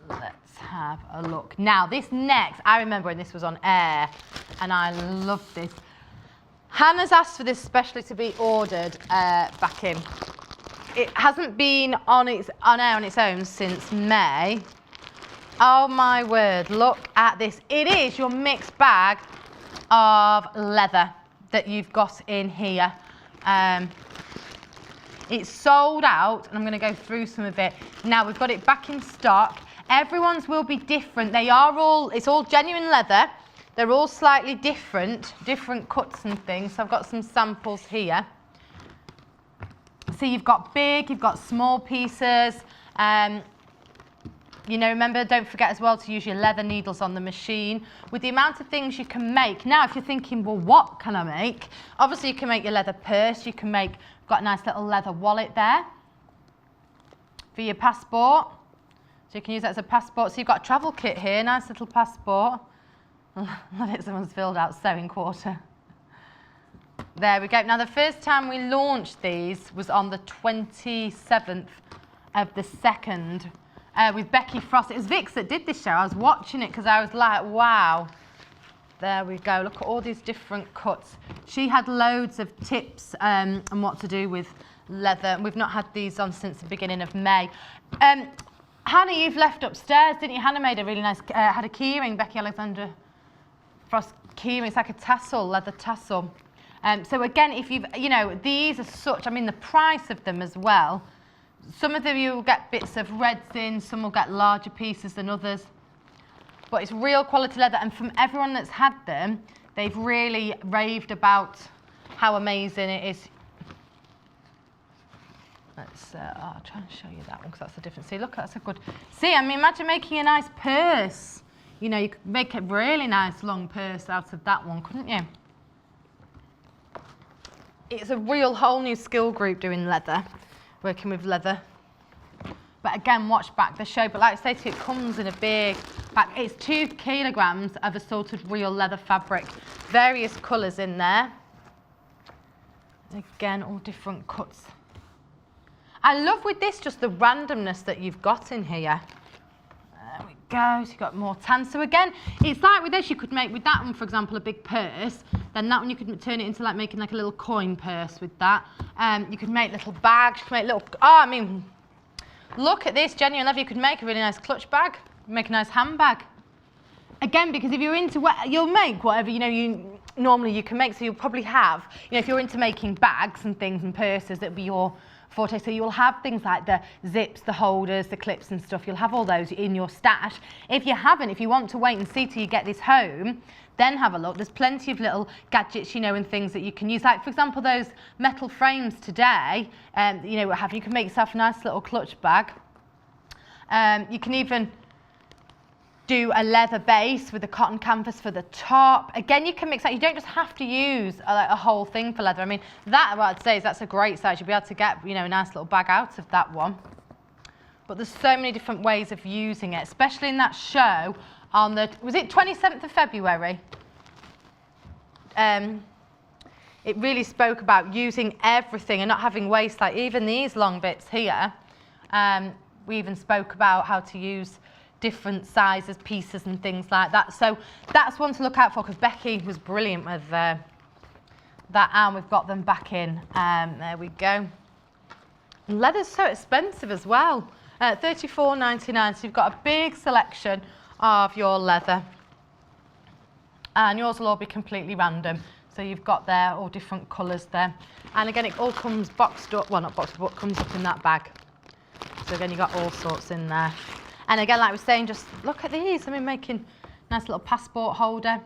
let's have a look. Now, this next, I remember when this was on air, and I loved this. Hannah's asked for this specially to be ordered back in. It hasn't been on air on its own since May. Oh my word, look at this. It is your mixed bag of leather that you've got in here. It's sold out, and I'm going to go through some of it. Now, we've got it back in stock. Everyone's will be different. It's all genuine leather. They're all slightly different cuts and things. So I've got some samples here. So you've got big, you've got small pieces. You know, remember, don't forget as well to use your leather needles on the machine. With the amount of things you can make. Now, if you're thinking, well, what can I make? Obviously, you can make your leather purse. You can make, got a nice little leather wallet there for your passport. So you can use that as a passport. So you've got a travel kit here, nice little passport. Love it, someone's filled out sewing quarter. There we go. Now, the first time we launched these was on the 27th of the 2nd. With Becky Frost. It was Vix that did this show. I was watching it because I was like, wow. There we go. Look at all these different cuts. She had loads of tips on what to do with leather. We've not had these on since the beginning of May. Hannah, you've left upstairs, didn't you? Hannah made a really nice, had a keyring, Becky Alexandra Frost keyring. It's like a tassel, leather tassel. So again, if you've, you know, these are such, I mean, the price of them as well. Some of them you'll get bits of reds in, some will get larger pieces than others. But it's real quality leather, and from everyone that's had them, they've really raved about how amazing it is. Let's, I'll try and show you that one because that's the difference. See, look, that's a good, see, I mean, imagine making a nice purse. You know, you could make a really nice long purse out of that one, couldn't you? It's a real whole new skill group doing leather. Working with leather. But again, watch back the show. But like I say to you, it comes in a big bag. It's 2 kilograms of assorted real leather fabric. Various colours in there. Again, all different cuts. I love with this just the randomness that you've got in here. There we go. So you've got more tan. So again, it's like with this, you could make with that one, for example, a big purse. Then that one you could turn it into like making like a little coin purse with that. You could make little bags. You could make little. Oh, I mean, look at this genuine leather. You could make a really nice clutch bag. Make a nice handbag. Again, because if you're into, you'll make whatever you know you normally you can make. So you'll probably have, you know, if you're into making bags and things and purses, that'd be your forte. So you'll have things like the zips, the holders, the clips and stuff. You'll have all those in your stash. If you haven't, if you want to wait and see till you get this home, then have a look. There's plenty of little gadgets, you know, and things that you can use. Like, for example, those metal frames today, you know, you can make yourself a nice little clutch bag. You can even do a leather base with a cotton canvas for the top. Again, you can mix that. You don't just have to use a whole thing for leather. I mean, that, what I'd say is that's a great size. You'll be able to get, you know, a nice little bag out of that one. But there's so many different ways of using it, especially in that show on the, was it 27th of February? It really spoke about using everything and not having waste, like even these long bits here. We even spoke about how to use different sizes, pieces and things like that. So that's one to look out for because Becky was brilliant with that, and we've got them back in. There we go. And leather's so expensive as well. $34.99, so you've got a big selection of your leather. And yours will all be completely random. So you've got there all different colours there. And again, it all comes boxed up, well not boxed up, but comes up in that bag. So again, you've got all sorts in there. And again, like I was saying, just look at these. I mean, making a nice little passport holder.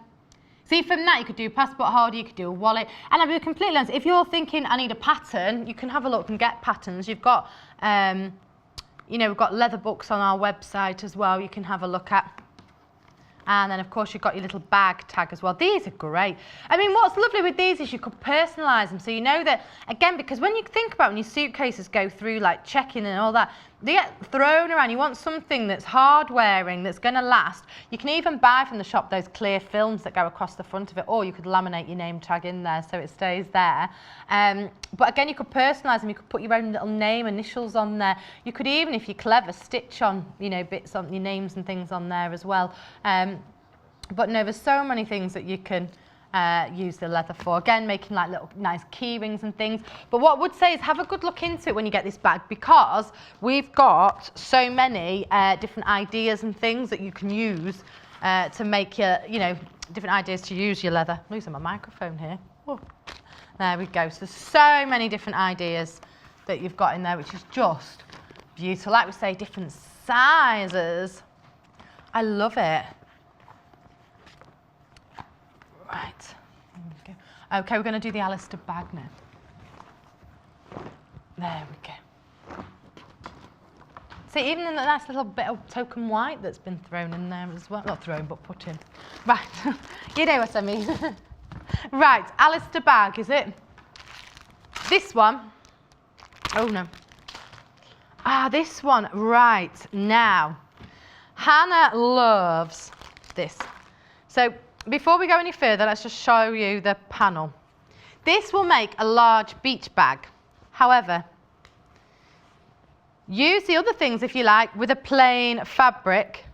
See, from that, you could do a passport holder, you could do a wallet. And I'll be completely honest, if you're thinking, I need a pattern, you can have a look and get patterns. You've got, you know, we've got leather books on our website as well you can have a look at. And then, of course, you've got your little bag tag as well. These are great. I mean, what's lovely with these is you could personalise them. So you know that, again, because when you think about when your suitcases go through, like checking and all that, they get thrown around. You want something that's hard wearing, that's going to last. You can even buy from the shop those clear films that go across the front of it, or you could laminate your name tag in there so it stays there. But again, you could personalise them. You could put your own little name, initials on there. You could even, if you're clever, stitch on, you know, bits on your names and things on there as well. But no, there's so many things that you can use the leather for. Again, making like little nice key rings and things. But what I would say is have a good look into it when you get this bag, because we've got so many different ideas and things that you can use to make your, you know, different ideas to use your leather. I'm losing my microphone here. Whoa. There we go. So there's so many different ideas that you've got in there, which is just beautiful. Like we say, different sizes. I love it. Right, there we go. Okay, we're going to do the Alistair bag now. There we go. See, even in the nice little bit of token white that's been thrown in there as well. Not thrown, but put in. Right, you know what I mean. Right, Alistair bag, is it? This one. Oh, no. Ah, this one. Right, now. Hannah loves this. So, before we go any further, let's just show you the panel. This will make a large beach bag. However, use the other things if you like with a plain fabric.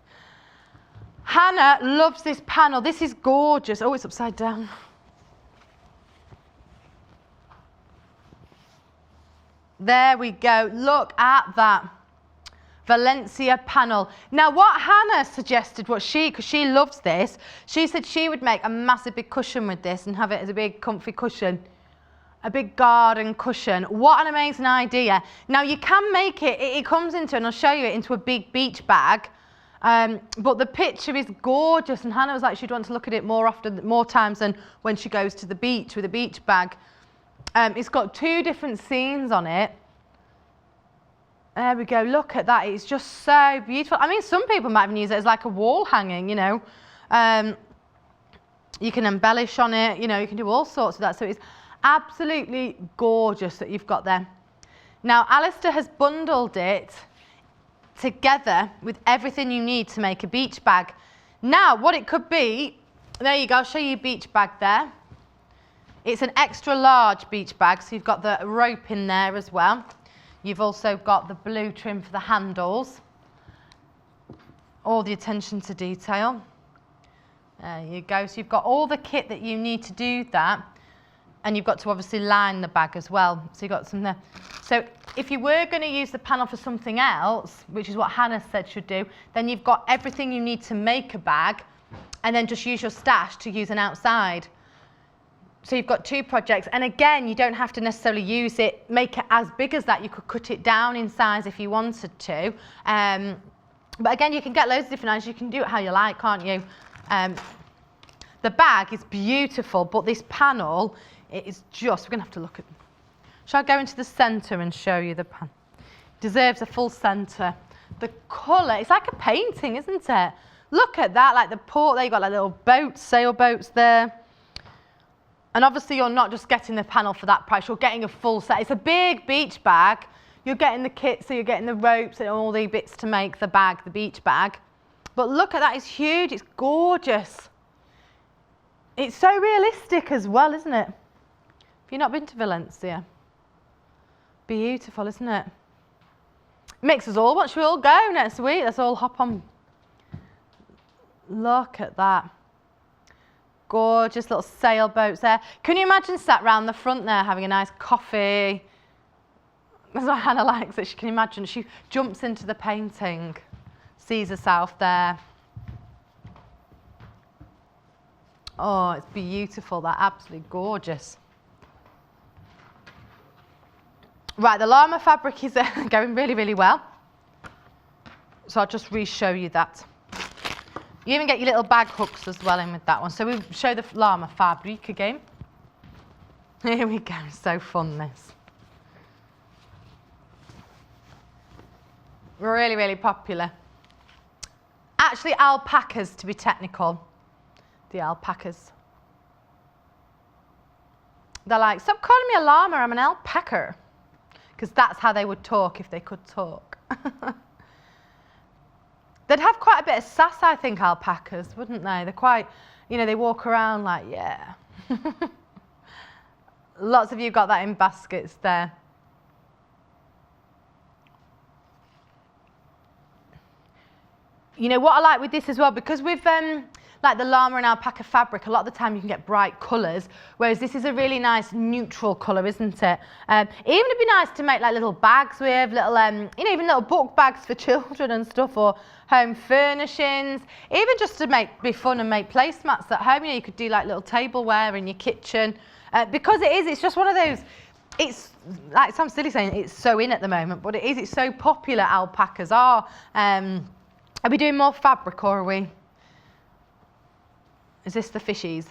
Hannah loves this panel. This is gorgeous. Oh, it's upside down. There we go. Look at that. Valencia panel. Now what Hannah suggested, because she loves this, she said she would make a massive big cushion with this and have it as a big comfy cushion, a big garden cushion. What an amazing idea. Now you can make it, it comes into, and I'll show you it, into a big beach bag, but the picture is gorgeous, and Hannah was like she'd want to look at it more often, more times than when she goes to the beach with a beach bag. It's got 2 different scenes on it. There we go, look at that, it's just so beautiful. I mean, some people might even use it as like a wall hanging, you know. You can embellish on it, you know, you can do all sorts of that. So it's absolutely gorgeous that you've got there. Now, Alistair has bundled it together with everything you need to make a beach bag. Now, what it could be, there you go, I'll show you a beach bag there. It's an extra large beach bag, so you've got the rope in there as well. You've also got the blue trim for the handles. All the attention to detail. There you go. So you've got all the kit that you need to do that. And you've got to obviously line the bag as well. So you've got some there. So if you were going to use the panel for something else, which is what Hannah said should do, then you've got everything you need to make a bag, and then just use your stash to use an outside. So you've got 2 projects, and again, you don't have to necessarily use it, make it as big as that. You could cut it down in size if you wanted to. But again, you can get loads of different ideas. You can do it how you like, can't you? The bag is beautiful, but this panel, it is just, we're going to have to look at them. Shall I go into the centre and show you the panel? Deserves a full centre. The colour, it's like a painting, isn't it? Look at that, like the port there, you've got like little boats, sailboats there. And obviously you're not just getting the panel for that price, you're getting a full set. It's a big beach bag. You're getting the kit, so you're getting the ropes and all the bits to make the bag, the beach bag. But look at that, it's huge, it's gorgeous. It's so realistic as well, isn't it? Have you not been to Valencia? Beautiful, isn't it? Makes us all want, should we all go next week? Let's all hop on. Look at that. Gorgeous little sailboats there. Can you imagine sat round the front there having a nice coffee? That's what Hannah likes it. She can imagine. She jumps into the painting, sees herself there. Oh, it's beautiful. That absolutely gorgeous. Right, the llama fabric is going really, really well. So I'll just re-show you that. You even get your little bag hooks as well in with that one. So we'll show the llama fabric again. Here we go, so fun this. Really, really popular. Actually, alpacas to be technical. The alpacas. They're like, stop calling me a llama, I'm an alpaca. Because that's how they would talk if they could talk. They'd have quite a bit of sass, I think, alpacas, wouldn't they? They're quite, you know, they walk around like, yeah. Lots of you got that in baskets there. You know what I like with this as well, because with like the llama and alpaca fabric, a lot of the time you can get bright colours, whereas this is a really nice neutral colour, isn't it? Even it'd be nice to make like little bags with, little, you know, even little book bags for children and stuff, or home furnishings, even just to be fun and make placemats at home. You know, you could do like little tableware in your kitchen, because it's just one of those, it's like Sam Silly saying, it's so in at the moment, but it's so popular, alpacas are. Are we doing more fabric, or are we? Is this the fishies?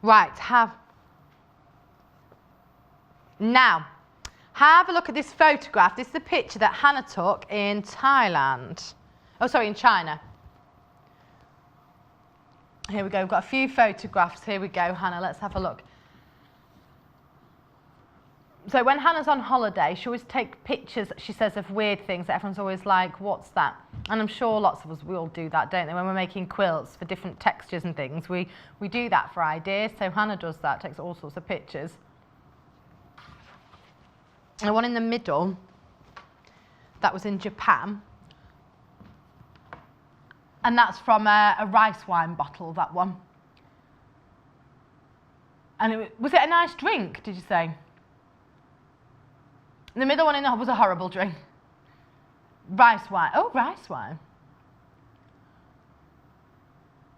Right, now, have a look at this photograph. This is a picture that Hannah took in Thailand. Oh, sorry, in China. Here we go, we've got a few photographs. Here we go, Hannah, let's have a look. So when Hannah's on holiday, she always takes pictures, she says, of weird things that everyone's always like, what's that? And I'm sure lots of us, we all do that, don't they? When we're making quilts for different textures and things, we do that for ideas. So Hannah does that, takes all sorts of pictures. The one in the middle, that was in Japan. And that's from a rice wine bottle, that one. And was it a nice drink, did you say? The middle one was a horrible drink. Rice wine. Oh, rice wine.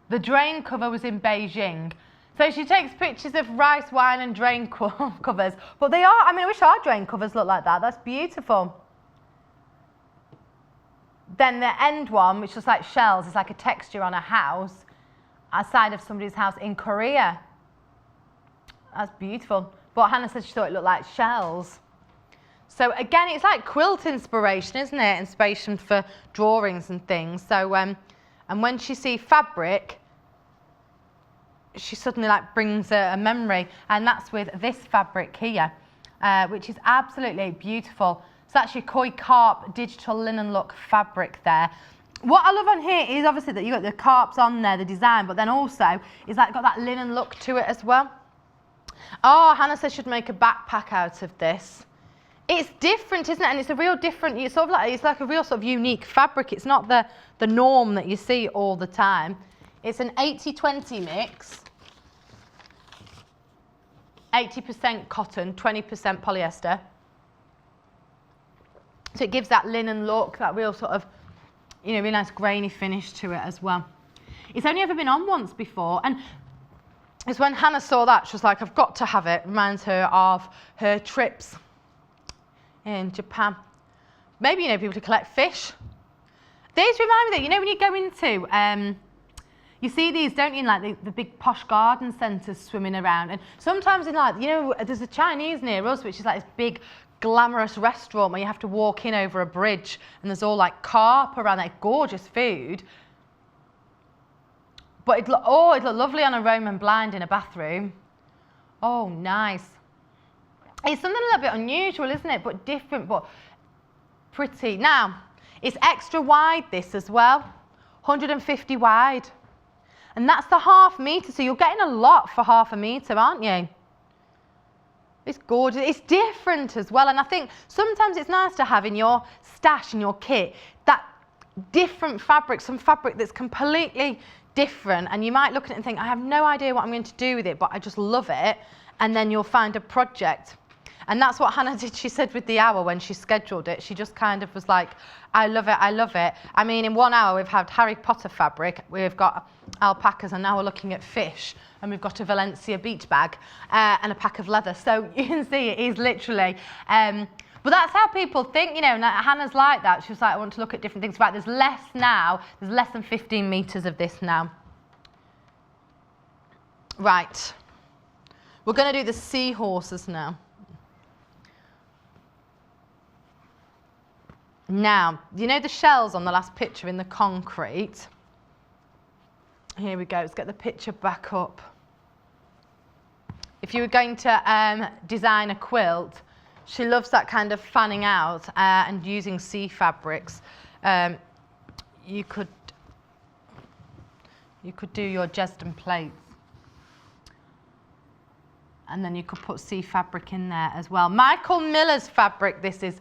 The drain cover was in Beijing. So she takes pictures of rice wine and drain covers. But they are, I mean, I wish our drain covers looked like that. That's beautiful. Then the end one, which looks like shells, is like a texture on a house outside of somebody's house in Korea. That's beautiful. But Hannah said she thought it looked like shells. So again, it's like quilt inspiration, isn't it? Inspiration for drawings and things. So, and when she sees fabric, she suddenly like brings a memory, and that's with this fabric here, which is absolutely beautiful. It's actually koi carp digital linen look fabric there. What I love on here is obviously that you got the carps on there, the design, but then also it's like got that linen look to it as well. Oh, Hannah says she'd make a backpack out of this. It's different, isn't it? And it's a real different, it's like a real sort of unique fabric. It's not the norm that you see all the time. It's an 80-20 mix. 80% cotton, 20% polyester. So it gives that linen look, that real sort of, you know, really nice grainy finish to it as well. It's only ever been on once before, and it's when Hannah saw that, she was like, I've got to have it. Reminds her of her trips in Japan. Maybe, you know, people to collect fish. These remind me that, you know, when you go into, you see these, don't you, in like the big posh garden centres swimming around. And sometimes in like, you know, there's a Chinese near us, which is like this big glamorous restaurant where you have to walk in over a bridge and there's all like carp around there, gorgeous food. But it'd look lovely on a Roman blind in a bathroom. Oh, nice. It's something a little bit unusual, isn't it? But different, but pretty. Now, it's extra wide, this as well. 150 wide. And that's the ½ metre, so you're getting a lot for ½ metre, aren't you? It's gorgeous. It's different as well. And I think sometimes it's nice to have in your stash, in your kit, that different fabric, some fabric that's completely different. And you might look at it and think, I have no idea what I'm going to do with it, but I just love it. And then you'll find a project. And that's what Hannah did, she said, with the hour when she scheduled it. She just kind of was like, I love it, I love it. I mean, in 1 hour, we've had Harry Potter fabric, we've got alpacas, and now we're looking at fish, and we've got a Valencia beach bag and a pack of leather. So you can see it is literally, but that's how people think, you know, and Hannah's like that. She was like, I want to look at different things. Right, there's less now, there's less than 15 metres of this now. Right, we're going to do the seahorses now. Now, you know the shells on the last picture in the concrete? Here we go, let's get the picture back up. If you were going to design a quilt She loves that kind of fanning out and using sea fabrics. You could do your Jesden plates. And then you could put sea fabric in there as well. Michael Miller's fabric, this is,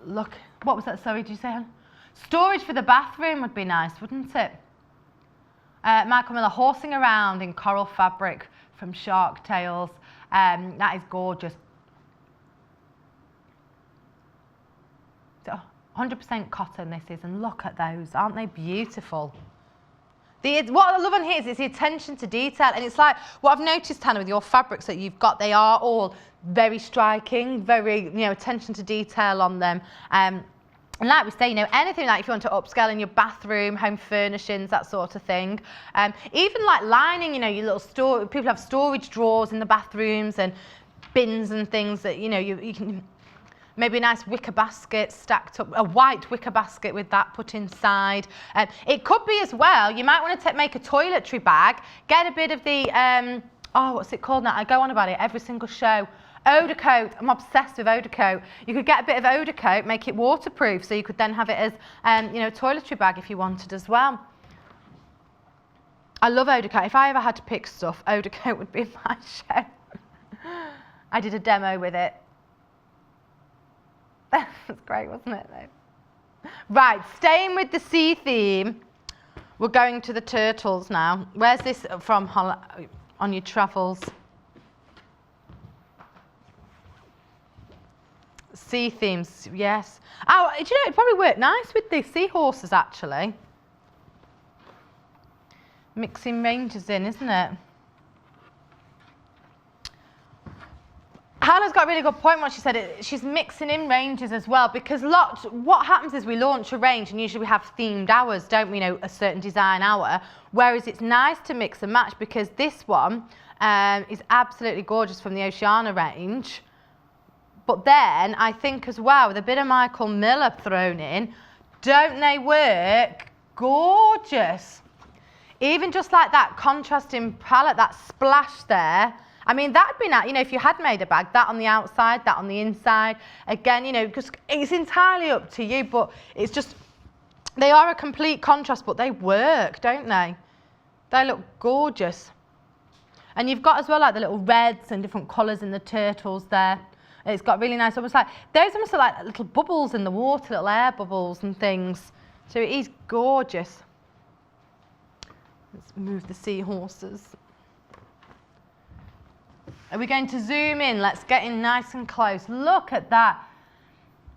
look, what was that, sorry, did you say, Helen? Storage for the bathroom would be nice, wouldn't it? Michael Miller horsing around in coral fabric from Shark Tales. That is gorgeous. 100% cotton this is, and look at those, aren't they beautiful? What I love on here is the attention to detail, and it's like what I've noticed, Hannah, with your fabrics that you've got, they are all very striking, very, attention to detail on them. And like we say, anything like if you want to upscale in your bathroom, home furnishings, that sort of thing. Even like lining, your little people have storage drawers in the bathrooms and bins and things that, you can, maybe a nice wicker basket stacked up, a white wicker basket with that put inside. It could be as well, you might want to make a toiletry bag, get a bit of the, what's it called now? I go on about it every single show. Odour coat. I'm obsessed with odour coat. You could get a bit of odour coat, make it waterproof, so you could then have it as, a toiletry bag if you wanted as well. I love odour coat. If I ever had to pick stuff, odour coat would be in my show. I did a demo with it. That was great, wasn't it, though? Right, staying with the sea theme, we're going to the turtles now. Where's this from on your travels? Sea themes, yes. Oh, do you know, it'd probably work nice with the seahorses, actually. Mixing ranges in, isn't it? Hannah's got a really good point when she said she's mixing in ranges as well, because what happens is we launch a range and usually we have themed hours, don't we, a certain design hour, whereas it's nice to mix and match, because this one is absolutely gorgeous from the Oceana range. But then I think as well, with a bit of Michael Miller thrown in, don't they work gorgeous? Even just like that contrasting palette, that splash there. I mean, that'd be nice, if you had made a bag, that on the outside, that on the inside. Again, because it's entirely up to you, but it's just, they are a complete contrast, but they work, don't they? They look gorgeous. And you've got as well like the little reds and different colours in the turtles there. It's got really nice, almost like, those almost are like little bubbles in the water, little air bubbles and things. So it is gorgeous. Let's move the seahorses. Are we going to zoom in? Let's get in nice and close. Look at that.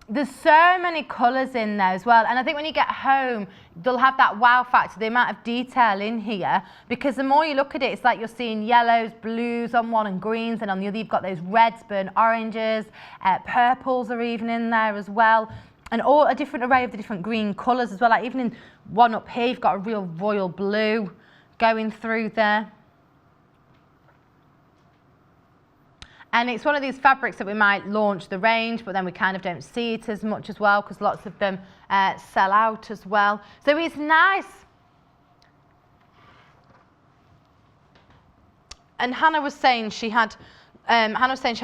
There's so many colours in there as well. And I think when you get home, they'll have that wow factor, the amount of detail in here. Because the more you look at it, it's like you're seeing yellows, blues on one and greens. And on the other, you've got those reds, burnt oranges, purples are even in there as well. And all a different array of the different green colours as well. Like even in one up here, you've got a real royal blue going through there. And it's one of these fabrics that we might launch the range, but then we kind of don't see it as much as well, because lots of them sell out as well. So it's nice. And Hannah was saying she had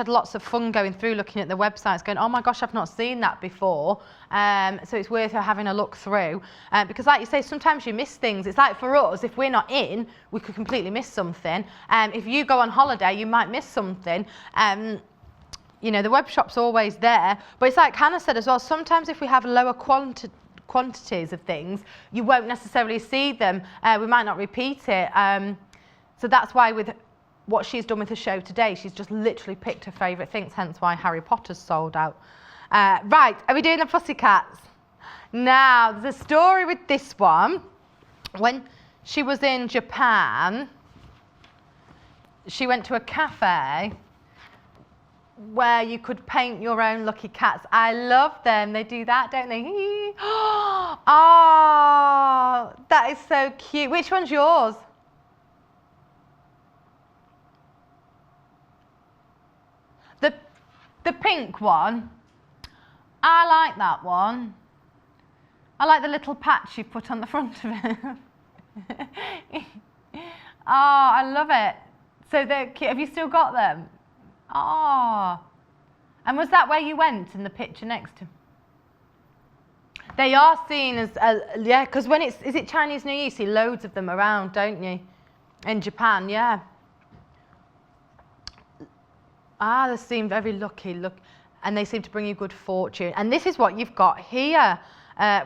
lots of fun going through looking at the websites, going, oh my gosh, I've not seen that before. So it's worth her having a look through. Because like you say, sometimes you miss things. It's like for us, if we're not in, we could completely miss something. If you go on holiday, you might miss something. The web shop's always there. But it's like Hannah said as well, sometimes if we have lower quantities of things, you won't necessarily see them. We might not repeat it. So that's why with what she's done with her show today, she's just literally picked her favourite things, hence why Harry Potter's sold out. Right, are we doing the Pussycats? Now, there's a story with this one. When she was in Japan, she went to a cafe where you could paint your own lucky cats. I love them. They do that, don't they? Oh, that is so cute. Which one's yours? The pink one. I like that one. I like the little patch you put on the front of it. Oh, I love it. So they're cute. Have you still got them? Oh, And was that where you went in the picture next to? They are seen as, yeah, because when is it Chinese New Year, you see loads of them around, don't you? In Japan, yeah. Ah, they seem very lucky, look, and they seem to bring you good fortune. And this is what you've got here,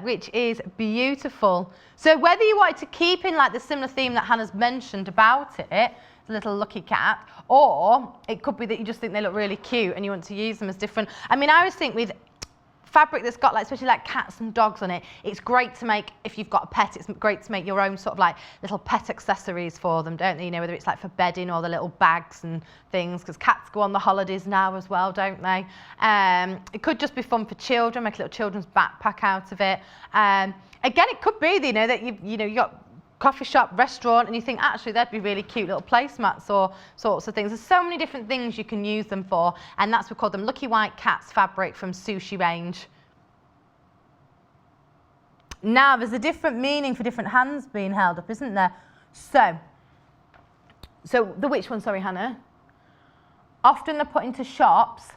which is beautiful. So whether you wanted to keep in like the similar theme that Hannah's mentioned about it, the little lucky cat, or it could be that you just think they look really cute and you want to use them as different. I mean, I always think with fabric that's got like, especially like cats and dogs on it, it's great to make, if you've got a pet, it's great to make your own sort of like little pet accessories for them, don't they? You know, whether it's like for bedding or the little bags and things, because cats go on the holidays now as well, don't they? It could just be fun for children, make a little children's backpack out of it. Again, it could be, you know, that you got coffee shop, restaurant, and you think actually that'd be really cute little placemats or sorts of things. There's so many different things you can use them for, and that's we call them Lucky White Cats fabric from Sushi range. Now there's a different meaning for different hands being held up, isn't there? So the which one, sorry, Hannah? Often they're put into shops.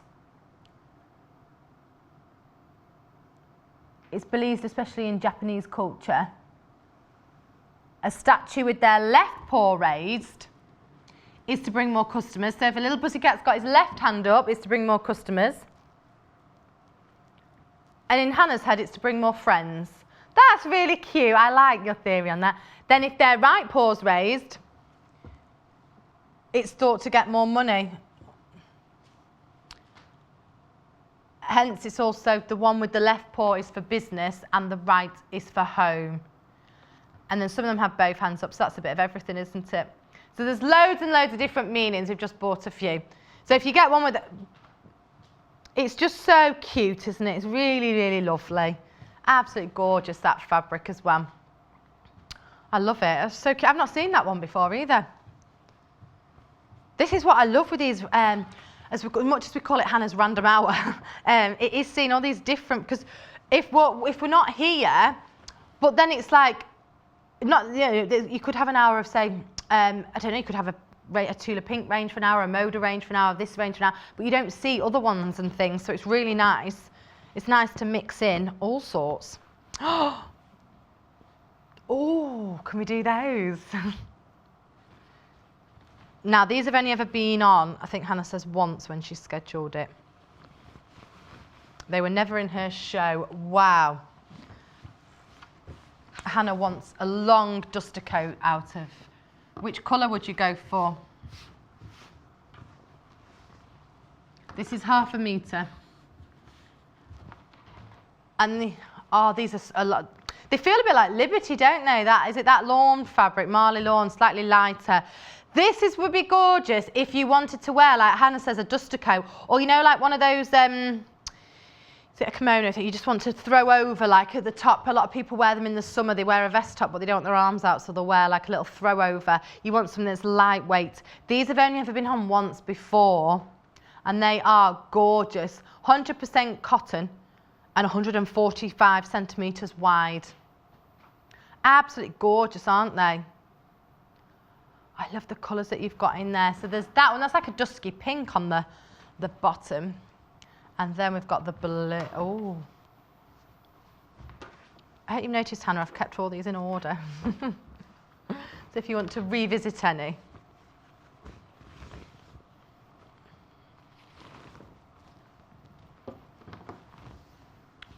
It's believed, especially in Japanese culture, a statue with their left paw raised is to bring more customers. So if a little pussycat's got his left hand up, it's to bring more customers. And in Hannah's head, it's to bring more friends. That's really cute. I like your theory on that. Then if their right paw's raised, it's thought to get more money. Hence, it's also the one with the left paw is for business and the right is for home. And then some of them have both hands up, so that's a bit of everything, isn't it? So there's loads and loads of different meanings. We've just bought a few. So if you get one with it, it's just so cute, isn't it? It's really, really lovely. Absolutely gorgeous, that fabric as well. I love it. It's so cute. I've not seen that one before either. This is what I love with these, as much as we call it Hannah's random hour, it is seeing all these different, because if we're not here, but then it's like, not, you know, you could have an hour of, say, I don't know, you could have a Tula Pink range for an hour, a Moda range for an hour, this range for an hour, but you don't see other ones and things, so it's really nice. It's nice to mix in all sorts. Oh, can we do those? Now, these have only ever been on, I think Hannah says once when she scheduled it. They were never in her show. Wow. Hannah wants a long duster coat out of. Which colour would you go for? This is 1/2 metre. And these are a lot. They feel a bit like Liberty, don't they? Is it that lawn fabric, Marley lawn, slightly lighter. This would be gorgeous if you wanted to wear, like Hannah says, a duster coat, or you know, like one of those. Is it a kimono that you just want to throw over, like at the top? A lot of people wear them in the summer. They wear a vest top, but they don't want their arms out, so they'll wear like a little throw over. You want something that's lightweight. These have only ever been on once before, and they are gorgeous. 100% cotton and 145 centimetres wide. Absolutely gorgeous, aren't they? I love the colours that you've got in there. So there's that one. That's like a dusky pink on the bottom. And then we've got the blue. Oh. I hope you've noticed, Hannah, I've kept all these in order. So if you want to revisit any.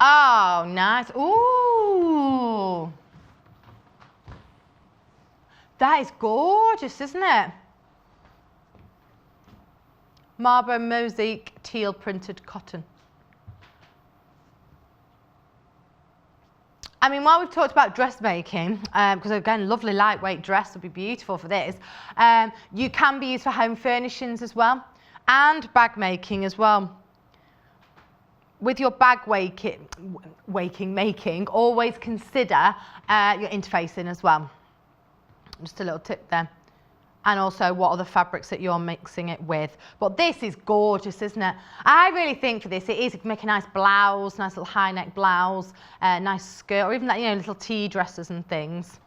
Oh, nice. Ooh. That is gorgeous, isn't it? Marlborough mosaic teal printed cotton. I mean, while we've talked about dressmaking, because again, lovely lightweight dress would be beautiful for this, you can be used for home furnishings as well, and bag making as well. With your bag making, always consider your interfacing as well. Just a little tip there. And also what are the fabrics that you're mixing it with. But this is gorgeous, isn't it? I really think for this, it is make a nice blouse, nice little high neck blouse, nice skirt, or even that, you know, little tea dresses and things.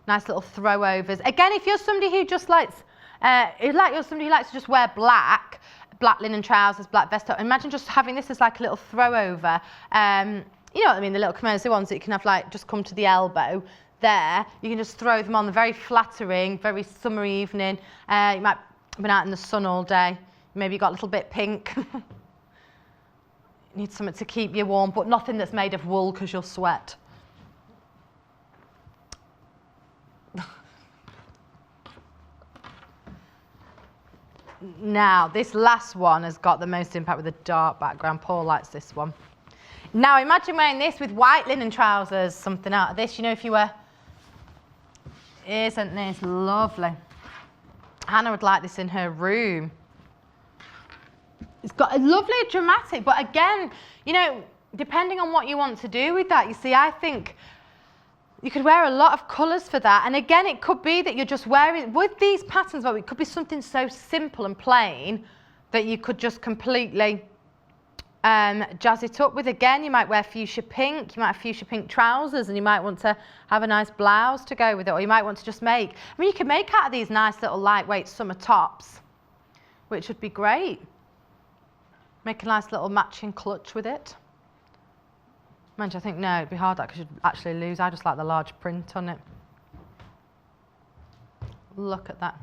Nice little throwovers. Again, if you're somebody who just likes, you're somebody who likes to just wear black black linen trousers, black vest top. Imagine just having this as like a little throw over. You know what I mean, the little kimonos, the ones that you can have like just come to the elbow there. You can just throw them on, they're very flattering, very summery evening. You might have been out in the sun all day. Maybe you got a little bit pink. Need something to keep you warm, but nothing that's made of wool because you'll sweat. Now, this last one has got the most impact with a dark background. Paul likes this one. Now, imagine wearing this with white linen trousers, something out of this. You know, if you were... Isn't this lovely? Hannah would like this in her room. It's got a lovely dramatic, but again, you know, depending on what you want to do with that, you see, I think you could wear a lot of colours for that. And again, it could be that you're just wearing, with these patterns, well, it could be something so simple and plain that you could just completely jazz it up with. Again, you might wear fuchsia pink, you might have fuchsia pink trousers, and you might want to have a nice blouse to go with it, or you might want to just make, I mean, you can make out of these nice little lightweight summer tops, which would be great. Make a nice little matching clutch with it. Mind you, I think, no, it'd be hard because you'd actually lose. I just like the large print on it. Look at that.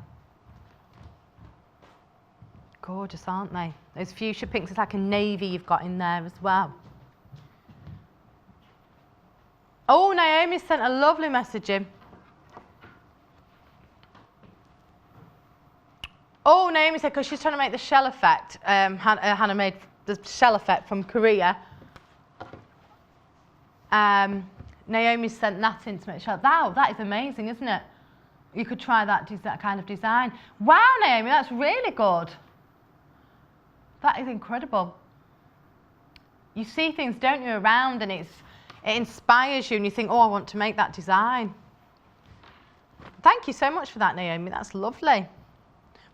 Gorgeous, aren't they? Those fuchsia pinks, it's like a navy you've got in there as well. Oh, Naomi sent a lovely message in. Oh, Naomi said, because she's trying to make the shell effect. Hannah made the shell effect from Korea. Naomi sent that in to make sure. Wow, that is amazing, isn't it? You could try that kind of design. Wow, Naomi, that's really good. That is incredible. You see things, don't you, around, and it inspires you, and you think, oh, I want to make that design. Thank you so much for that, Naomi. That's lovely.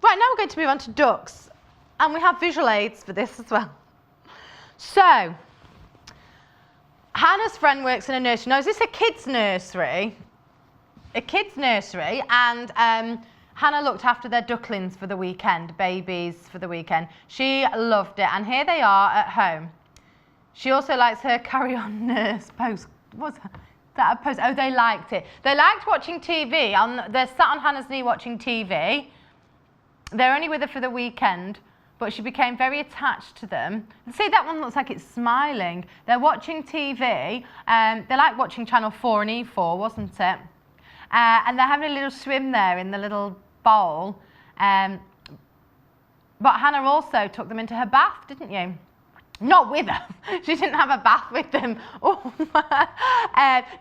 Right, now we're going to move on to ducks, and we have visual aids for this as well. So, Hannah's friend works in a nursery. Now, is this a kids' nursery? A kids' nursery, and Hannah looked after their ducklings for the weekend, babies for the weekend. She loved it, and here they are at home. She also likes her carry-on nurse post. What's that a post? Oh, they liked it. They liked watching TV. They're sat on Hannah's knee watching TV. They're only with her for the weekend, but she became very attached to them. See, that one looks like it's smiling. They're watching TV. They like watching Channel 4 and E4, wasn't it? And they're having a little swim there in the little bowl. But Hannah also took them into her bath, didn't you? Not with her. She didn't have a bath with them. Oh.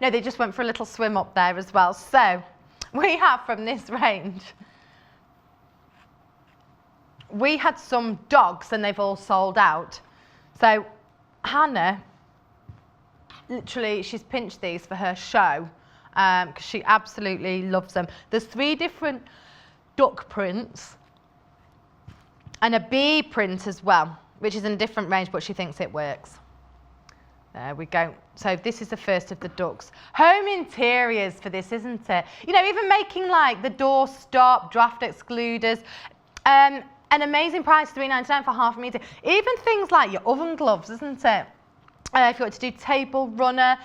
No, they just went for a little swim up there as well. So we have from this range, we had some dogs and they've all sold out. So Hannah, literally, she's pinched these for her show because she absolutely loves them. There's 3 different duck prints and a bee print as well, which is in a different range, but she thinks it works. There we go. So this is the first of the ducks. Home interiors for this, isn't it? You know, even making like the door stop, draft excluders, an amazing price, $3.99 for half a metre. Even things like your oven gloves, isn't it? If you want to do table runner,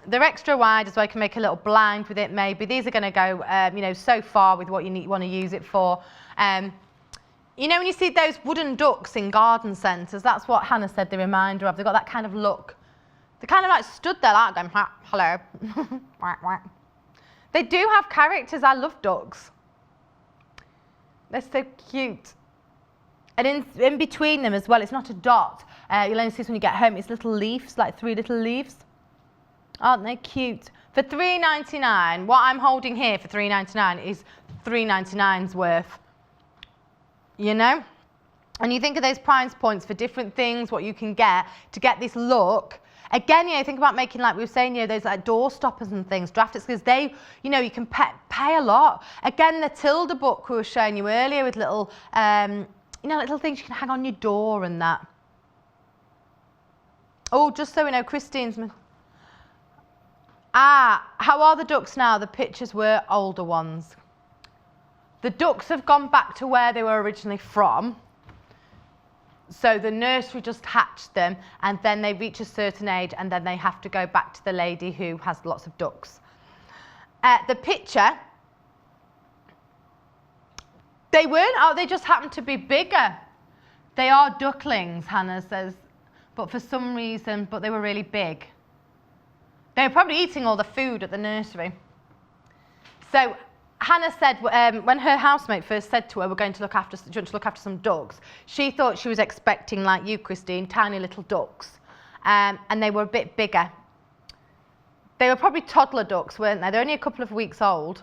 they're extra wide as well. You can make a little blind with it maybe. These are going to go, you know, so far with what you want to use it for. You know when you see those wooden ducks in garden centres, that's what Hannah said they remind her of. They've got that kind of look. They kind of like stood there like going, hello. They do have characters. I love ducks. They're so cute. And in between them as well, it's not a dot. You'll only see this when you get home. It's little leaves, like 3 little leaves. Aren't they cute? For $3.99, what I'm holding here for $3.99 is $3.99's worth. You know? And you think of those price points for different things, what you can get to get this look. Again, you know, think about making, like we were saying, you know, those like door stoppers and things, drafters, because they, you know, you can pay a lot. Again, the Tilda book we were showing you earlier with little, you know, little things you can hang on your door and that. Oh, just so we know, Christine's... how are the ducks now? The pictures were older ones. The ducks have gone back to where they were originally from. So the nursery just hatched them, and then they reach a certain age, and then they have to go back to the lady who has lots of ducks. The picture, they weren't, oh, they just happened to be bigger. They are ducklings, Hannah says, but for some reason, but they were really big. They were probably eating all the food at the nursery. So Hannah said when her housemate first said to her, we're going to look after, do you want to look after some ducks? She thought she was expecting, like you, Christine, tiny little ducks. And they were a bit bigger. They were probably toddler ducks, weren't they? They're only a couple of weeks old.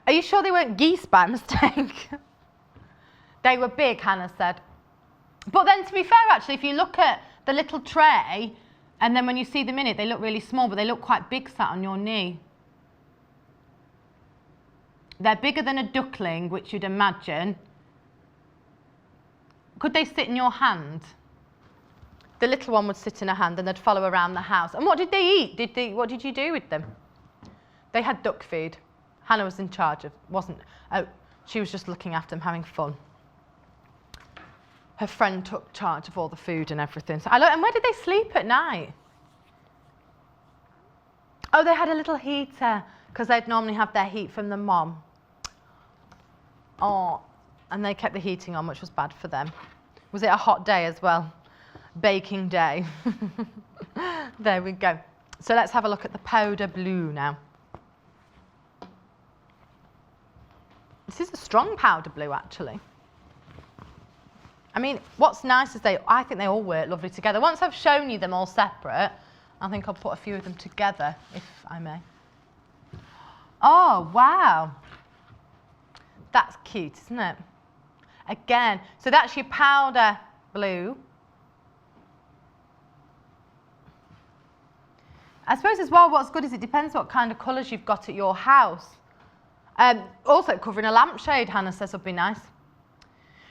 Are you sure they weren't geese by mistake? They were big, Hannah said. But then, to be fair, actually, if you look at the little tray, and then when you see them in it, they look really small, but they look quite big sat on your knee. They're bigger than a duckling, which you'd imagine. Could they sit in your hand? The little one would sit in a hand and they'd follow around the house. And what did they eat? What did you do with them? They had duck food. Hannah was in charge of, she was just looking after them, having fun. Her friend took charge of all the food and everything. So and where did they sleep at night? Oh, they had a little heater, because they'd normally have their heat from the mom. Oh, and they kept the heating on, which was bad for them. Was it a hot day as well? Baking day. There we go. So let's have a look at the powder blue now. This is a strong powder blue, actually. I mean, what's nice is I think they all work lovely together. Once I've shown you them all separate, I think I'll put a few of them together, if I may. Oh, wow. That's cute, isn't it? Again, so that's your powder blue. I suppose as well, what's good is it depends what kind of colours you've got at your house. Also, covering a lampshade, Hannah says, would be nice.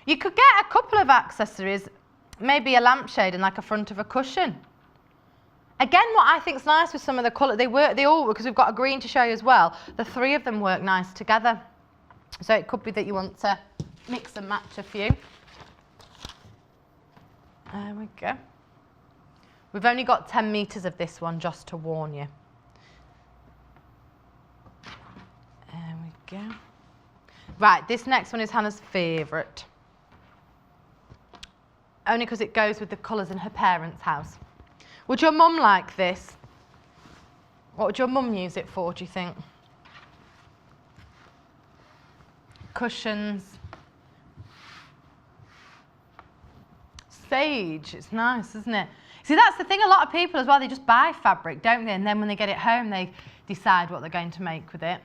You could get a couple of accessories, maybe a lampshade and like a front of a cushion. Again, what I think is nice with some of the colour, they all, because we've got a green to show you as well, the three of them work nice together. So it could be that you want to mix and match a few. There we go. We've only got 10 metres of this one, just to warn you. There we go. Right, this next one is Hannah's favourite. Only because it goes with the colours in her parents' house. Would your mum like this? What would your mum use it for, do you think? Cushions. Sage, it's nice, isn't it? See, that's the thing, a lot of people as well, they just buy fabric, don't they? And then when they get it home, they decide what they're going to make with it.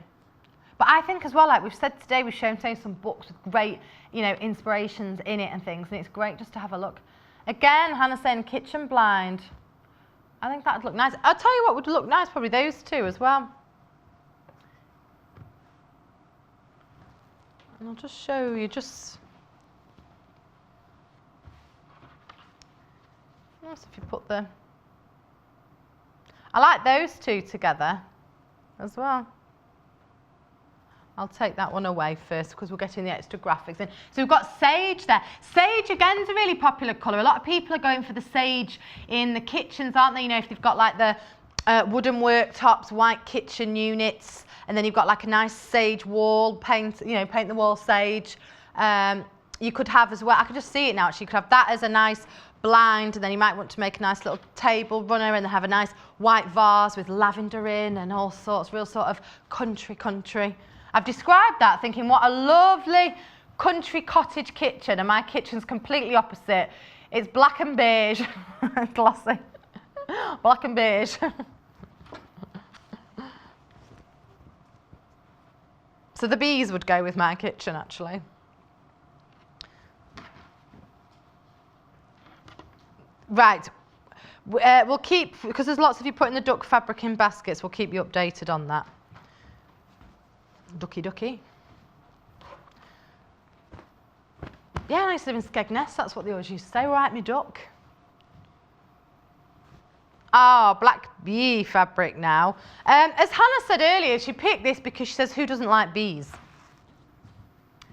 But I think as well, like we've said today, we've shown some books with great, inspirations in it and things, and it's great just to have a look. Again, Hannah's saying kitchen blind. I think that'd look nice. I'll tell you what would look nice, probably those two as well. And I'll just show you, nice if you put the... I like those two together as well. I'll take that one away first because we're getting the extra graphics in. So we've got sage there. Sage, again, is a really popular colour. A lot of people are going for the sage in the kitchens, aren't they? If they've got like the wooden worktops, white kitchen units, and then you've got like a nice sage wall, paint the wall sage. You could have as well, I can just see it now actually, you could have that as a nice blind, and then you might want to make a nice little table runner and have a nice white vase with lavender in and all sorts, real sort of country. I've described that thinking what a lovely country cottage kitchen, and my kitchen's completely opposite. It's black and beige, glossy, black and beige. So the bees would go with my kitchen actually. Right, we'll keep, because there's lots of you putting the duck fabric in baskets, we'll keep you updated on that. Ducky. Yeah, I used to live in Skegness, that's what they always used to say, right, me duck. Ah, black bee fabric now. As Hannah said earlier, she picked this because she says, who doesn't like bees?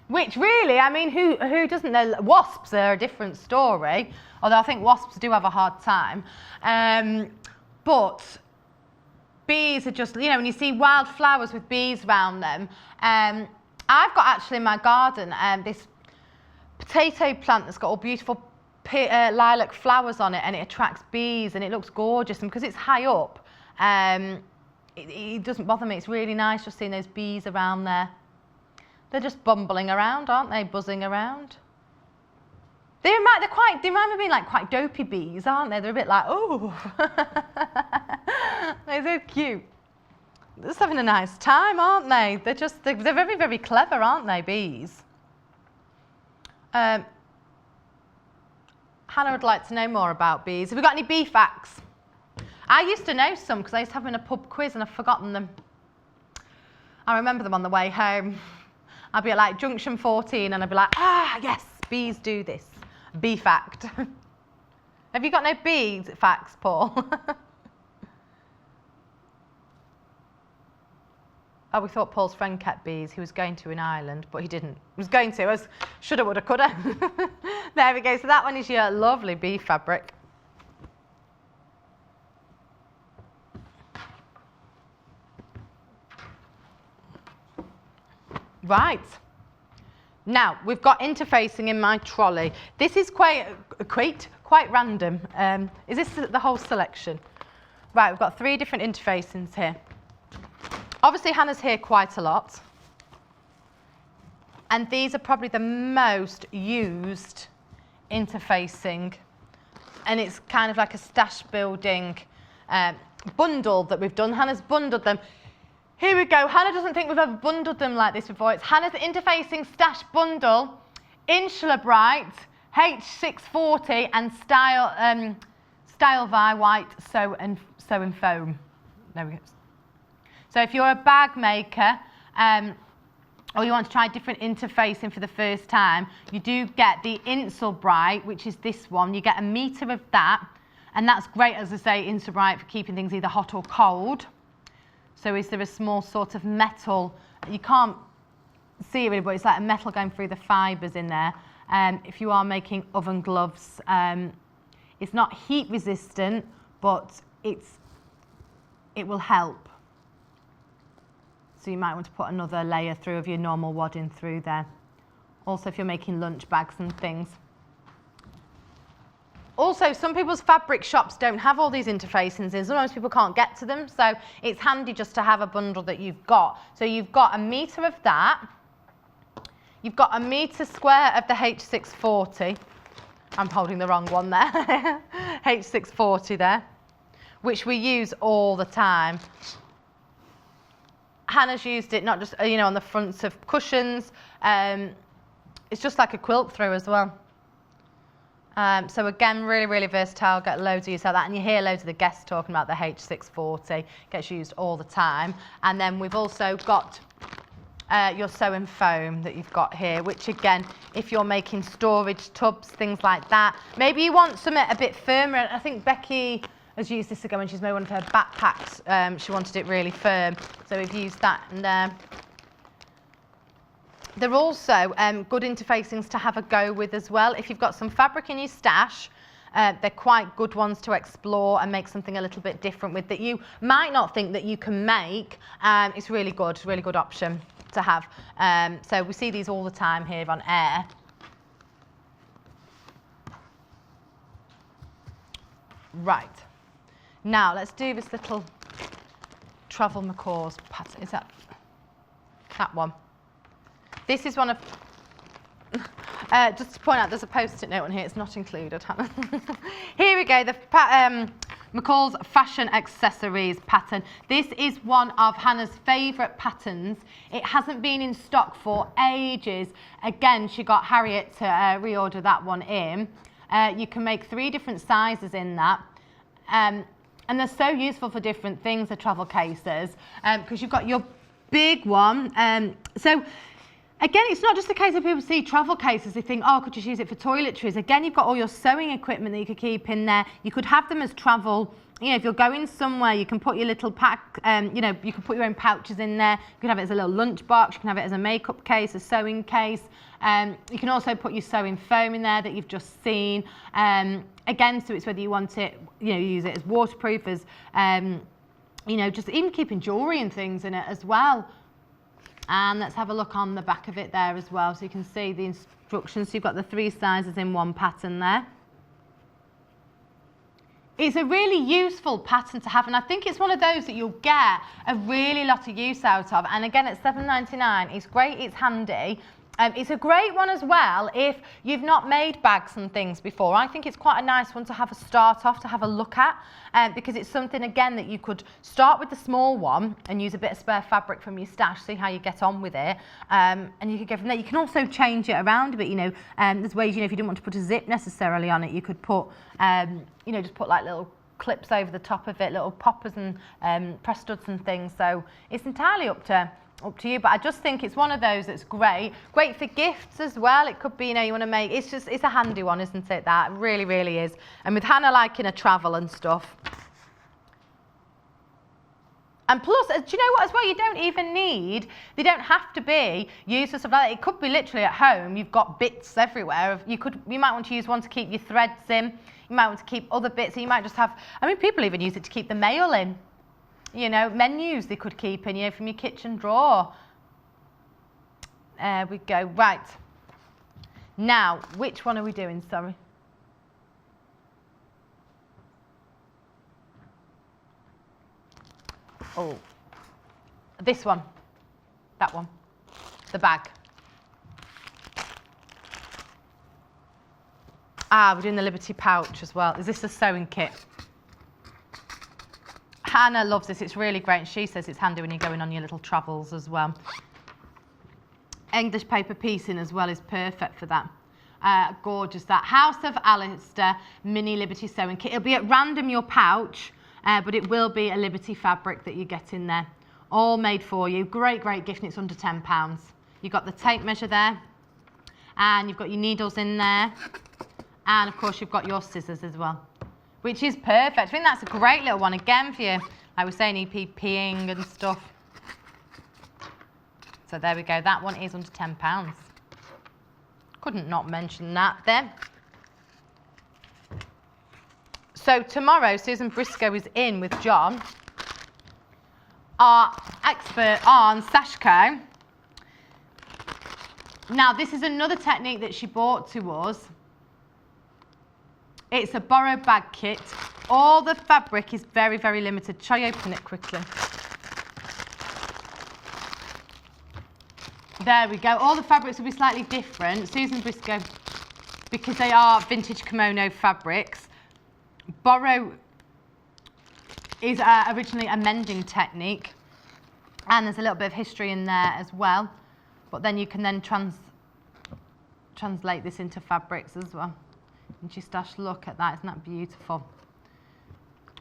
Which really, I mean, who doesn't know? Wasps are a different story, although I think wasps do have a hard time. But bees are just, you know, when you see wildflowers with bees around them. I've got actually in my garden this potato plant that's got all beautiful lilac flowers on it, and it attracts bees and it looks gorgeous. And because it's high up, it doesn't bother me. It's really nice just seeing those bees around there. They're just bumbling around, aren't they? Buzzing around. They remind me of being like quite dopey bees, aren't they? They're a bit like, oh. They're so cute. They're just having a nice time, aren't they? They're very, very clever, aren't they, bees? Hannah would like to know more about bees. Have we got any bee facts? I used to know some because I used to have them in a pub quiz and I've forgotten them. I remember them on the way home. I'd be at like junction 14 and I'd be like, ah, yes, bees do this. Bee fact. Have you got no bee facts, Paul? Oh, we thought Paul's friend kept bees. He was going to an island, but he didn't. He was going to. Shoulda, woulda, coulda. There we go. So that one is your lovely bee fabric. Right. Now, we've got interfacing in my trolley. This is quite random. Is this the whole selection? Right, we've got 3 different interfacings here. Obviously, Hannah's here quite a lot. And these are probably the most used interfacing. And it's kind of like a stash building bundle that we've done. Hannah's bundled them. Here we go. Hannah doesn't think we've ever bundled them like this before. It's Hannah's interfacing stash bundle, Insulabrite, H640, and Style Vi White Sew and Foam. There we go. So if you're a bag maker or you want to try different interfacing for the first time, you do get the Insulabrite, which is this one. You get a metre of that, and that's great, as I say, Insulabrite for keeping things either hot or cold. So is there a small sort of metal, you can't see it really, but it's like a metal going through the fibres in there. If you are making oven gloves, it's not heat resistant, but it will help. So you might want to put another layer through of your normal wadding through there. Also if you're making lunch bags and things. Also, some people's fabric shops don't have all these interfacings in. Sometimes people can't get to them, so it's handy just to have a bundle that you've got. So you've got a metre of that. You've got a metre square of the H640. I'm holding the wrong one there. H640 there, which we use all the time. Hannah's used it not just, you know, on the fronts of cushions. It's just like a quilt through as well. So again, really, really versatile, get loads of use out of that. And you hear loads of the guests talking about the H640, gets used all the time. And then we've also got your Sew and Foam that you've got here, which again, if you're making storage tubs, things like that, maybe you want something a bit firmer. I think Becky has used this again when she's made one of her backpacks. She wanted it really firm, so we've used that in there. They're also good interfacings to have a go with as well. If you've got some fabric in your stash, they're quite good ones to explore and make something a little bit different with that you might not think that you can make. It's really good option to have. So we see these all the time here on air. Right, now let's do this little travel macaws pattern. Is that one? This is one of, just to point out, there's a post-it note on here, it's not included, Hannah. Here we go, the McCall's Fashion Accessories pattern. This is one of Hannah's favourite patterns. It hasn't been in stock for ages. Again, she got Harriet to reorder that one in. You can make 3 different sizes in that. And they're so useful for different things, the travel cases, because you've got your big one. So again, it's not just a case of people see travel cases, they think, oh, could you use it for toiletries? Again, you've got all your sewing equipment that you could keep in there. You could have them as travel you know, if you're going somewhere, you can put your little pack, you know, you can put your own pouches in there. You can have it as a little lunch box. You can have it as a makeup case, a sewing case. You can also put your sewing foam in there that you've just seen. Again, so it's whether you want it, you know, you use it as waterproof, as, you know, just even keeping jewellery and things in it as well. And let's have a look on the back of it there as well, so you can see the instructions. So you've got the 3 sizes in one pattern there. It's a really useful pattern to have, and I think it's one of those that you'll get a really lot of use out of. And again, at £7.99, it's great, it's handy. It's a great one as well if you've not made bags and things before. I think it's quite a nice one to have a start off, to have a look at, because it's something, again, that you could start with the small one and use a bit of spare fabric from your stash, see how you get on with it, and you could go from there. You can also change it around a bit, you know. There's ways, you know, if you didn't want to put a zip necessarily on it, you could put, you know, just put like little clips over the top of it, little poppers and press studs and things. So it's entirely up to you, but I just think it's one of those that's great for gifts as well. It could be, you know, you want to make, it's a handy one, isn't it? That really, really is. And with Hannah liking a travel and stuff. And plus, do you know what as well, you don't even need, they don't have to be used for stuff like that. It could be literally at home, you've got bits everywhere. You might want to use one to keep your threads in, you might want to keep other bits, you might just have, I mean, people even use it to keep the mail in. You know, menus they could keep in, you know, from your kitchen drawer. There we go. Right. Now, which one are we doing? Sorry. Oh, this one. That one. The bag. Ah, we're doing the Liberty pouch as well. Is this a sewing kit? Hannah loves this, it's really great. She says it's handy when you're going on your little travels as well. English paper piecing as well is perfect for that. Gorgeous that. House of Alistair Mini Liberty Sewing Kit. It'll be at random, your pouch, but it will be a Liberty fabric that you get in there. All made for you. Great, great gift, and it's under £10. You've got the tape measure there, and you've got your needles in there, and of course you've got your scissors as well, which is perfect. I think that's a great little one again for you. I was saying EPPing and stuff. So there we go. That one is under £10. Couldn't not mention that then. So tomorrow, Susan Briscoe is in with John, our expert on Sashko. Now, this is another technique that she brought to us. It's a borrowed bag kit. All the fabric is very, very limited. Try open it quickly. There we go. All the fabrics will be slightly different. Susan Briscoe, because they are vintage kimono fabrics. Borrow is originally a mending technique. And there's a little bit of history in there as well. But then you can then translate this into fabrics as well. And she stash, look at that, isn't that beautiful?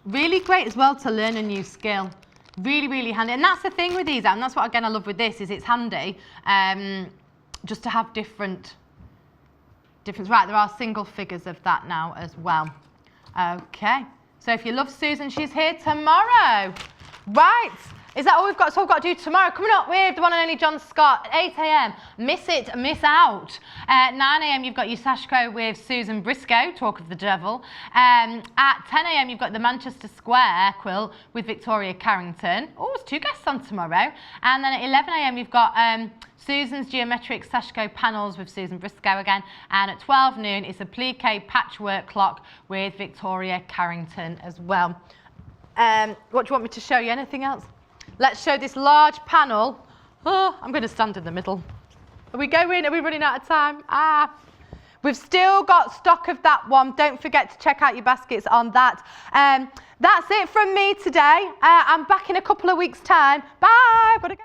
Really great as well to learn a new skill. Really, really handy. And that's the thing with these, and that's what, again, I love with this, is it's handy just to have different. Right, there are single figures of that now as well. Okay, so if you love Susan, she's here tomorrow. Right. Is that all we've got? So we've got to do tomorrow. Coming up with the one and only John Scott, 8 a.m. Miss it, miss out. 9 a.m. you've got your Sashko with Susan Briscoe, Talk of the Devil. At 10 a.m. you've got the Manchester Square quilt with Victoria Carrington. Oh, it's 2 guests on tomorrow. And then at 11 a.m. you've got Susan's Geometric Sashko panels with Susan Briscoe again. And at 12 noon it's a plique patchwork clock with Victoria Carrington as well. What do you want me to show you? Anything else? Let's show this large panel. Oh, I'm going to stand in the middle. Are we going? Are we running out of time? We've still got stock of that one. Don't forget to check out your baskets on that. That's it from me today. I'm back in a couple of weeks' time. Bye. Gotta go.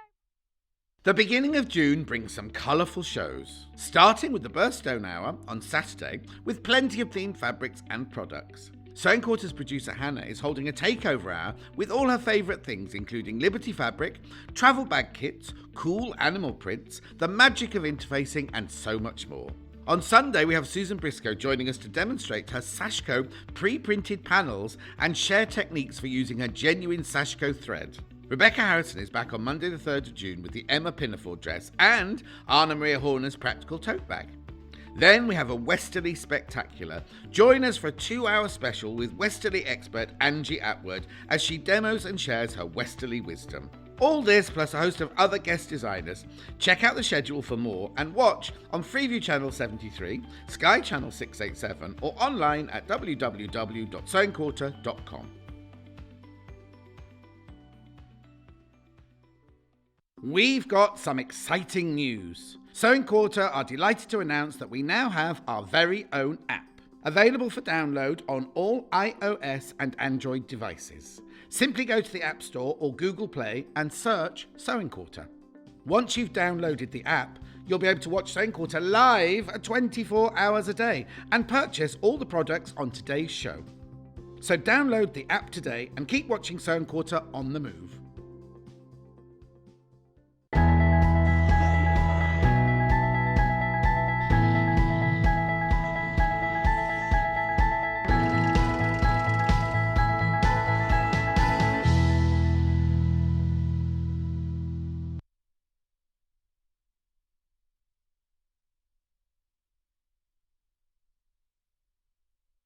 The beginning of June brings some colourful shows, starting with the Birthstone Hour on Saturday with plenty of themed fabrics and products. Sewing Quarters producer Hannah is holding a takeover hour with all her favourite things, including Liberty fabric, travel bag kits, cool animal prints, the magic of interfacing, and so much more. On Sunday, we have Susan Briscoe joining us to demonstrate her Sashco pre-printed panels and share techniques for using her genuine Sashco thread. Rebecca Harrison is back on Monday the 3rd of June with the Emma Pinafore dress and Anna Maria Horner's practical tote bag. Then we have a Westerly Spectacular. Join us for a 2-hour special with Westerly expert Angie Atwood as she demos and shares her Westerly wisdom. All this plus a host of other guest designers. Check out the schedule for more and watch on Freeview Channel 73, Sky Channel 687 or online at www.sewingquarter.com. We've got some exciting news. Sewing Quarter are delighted to announce that we now have our very own app, available for download on all iOS and Android devices. Simply go to the App Store or Google Play and search Sewing Quarter. Once you've downloaded the app, you'll be able to watch Sewing Quarter live 24 hours a day and purchase all the products on today's show. So download the app today and keep watching Sewing Quarter on the move.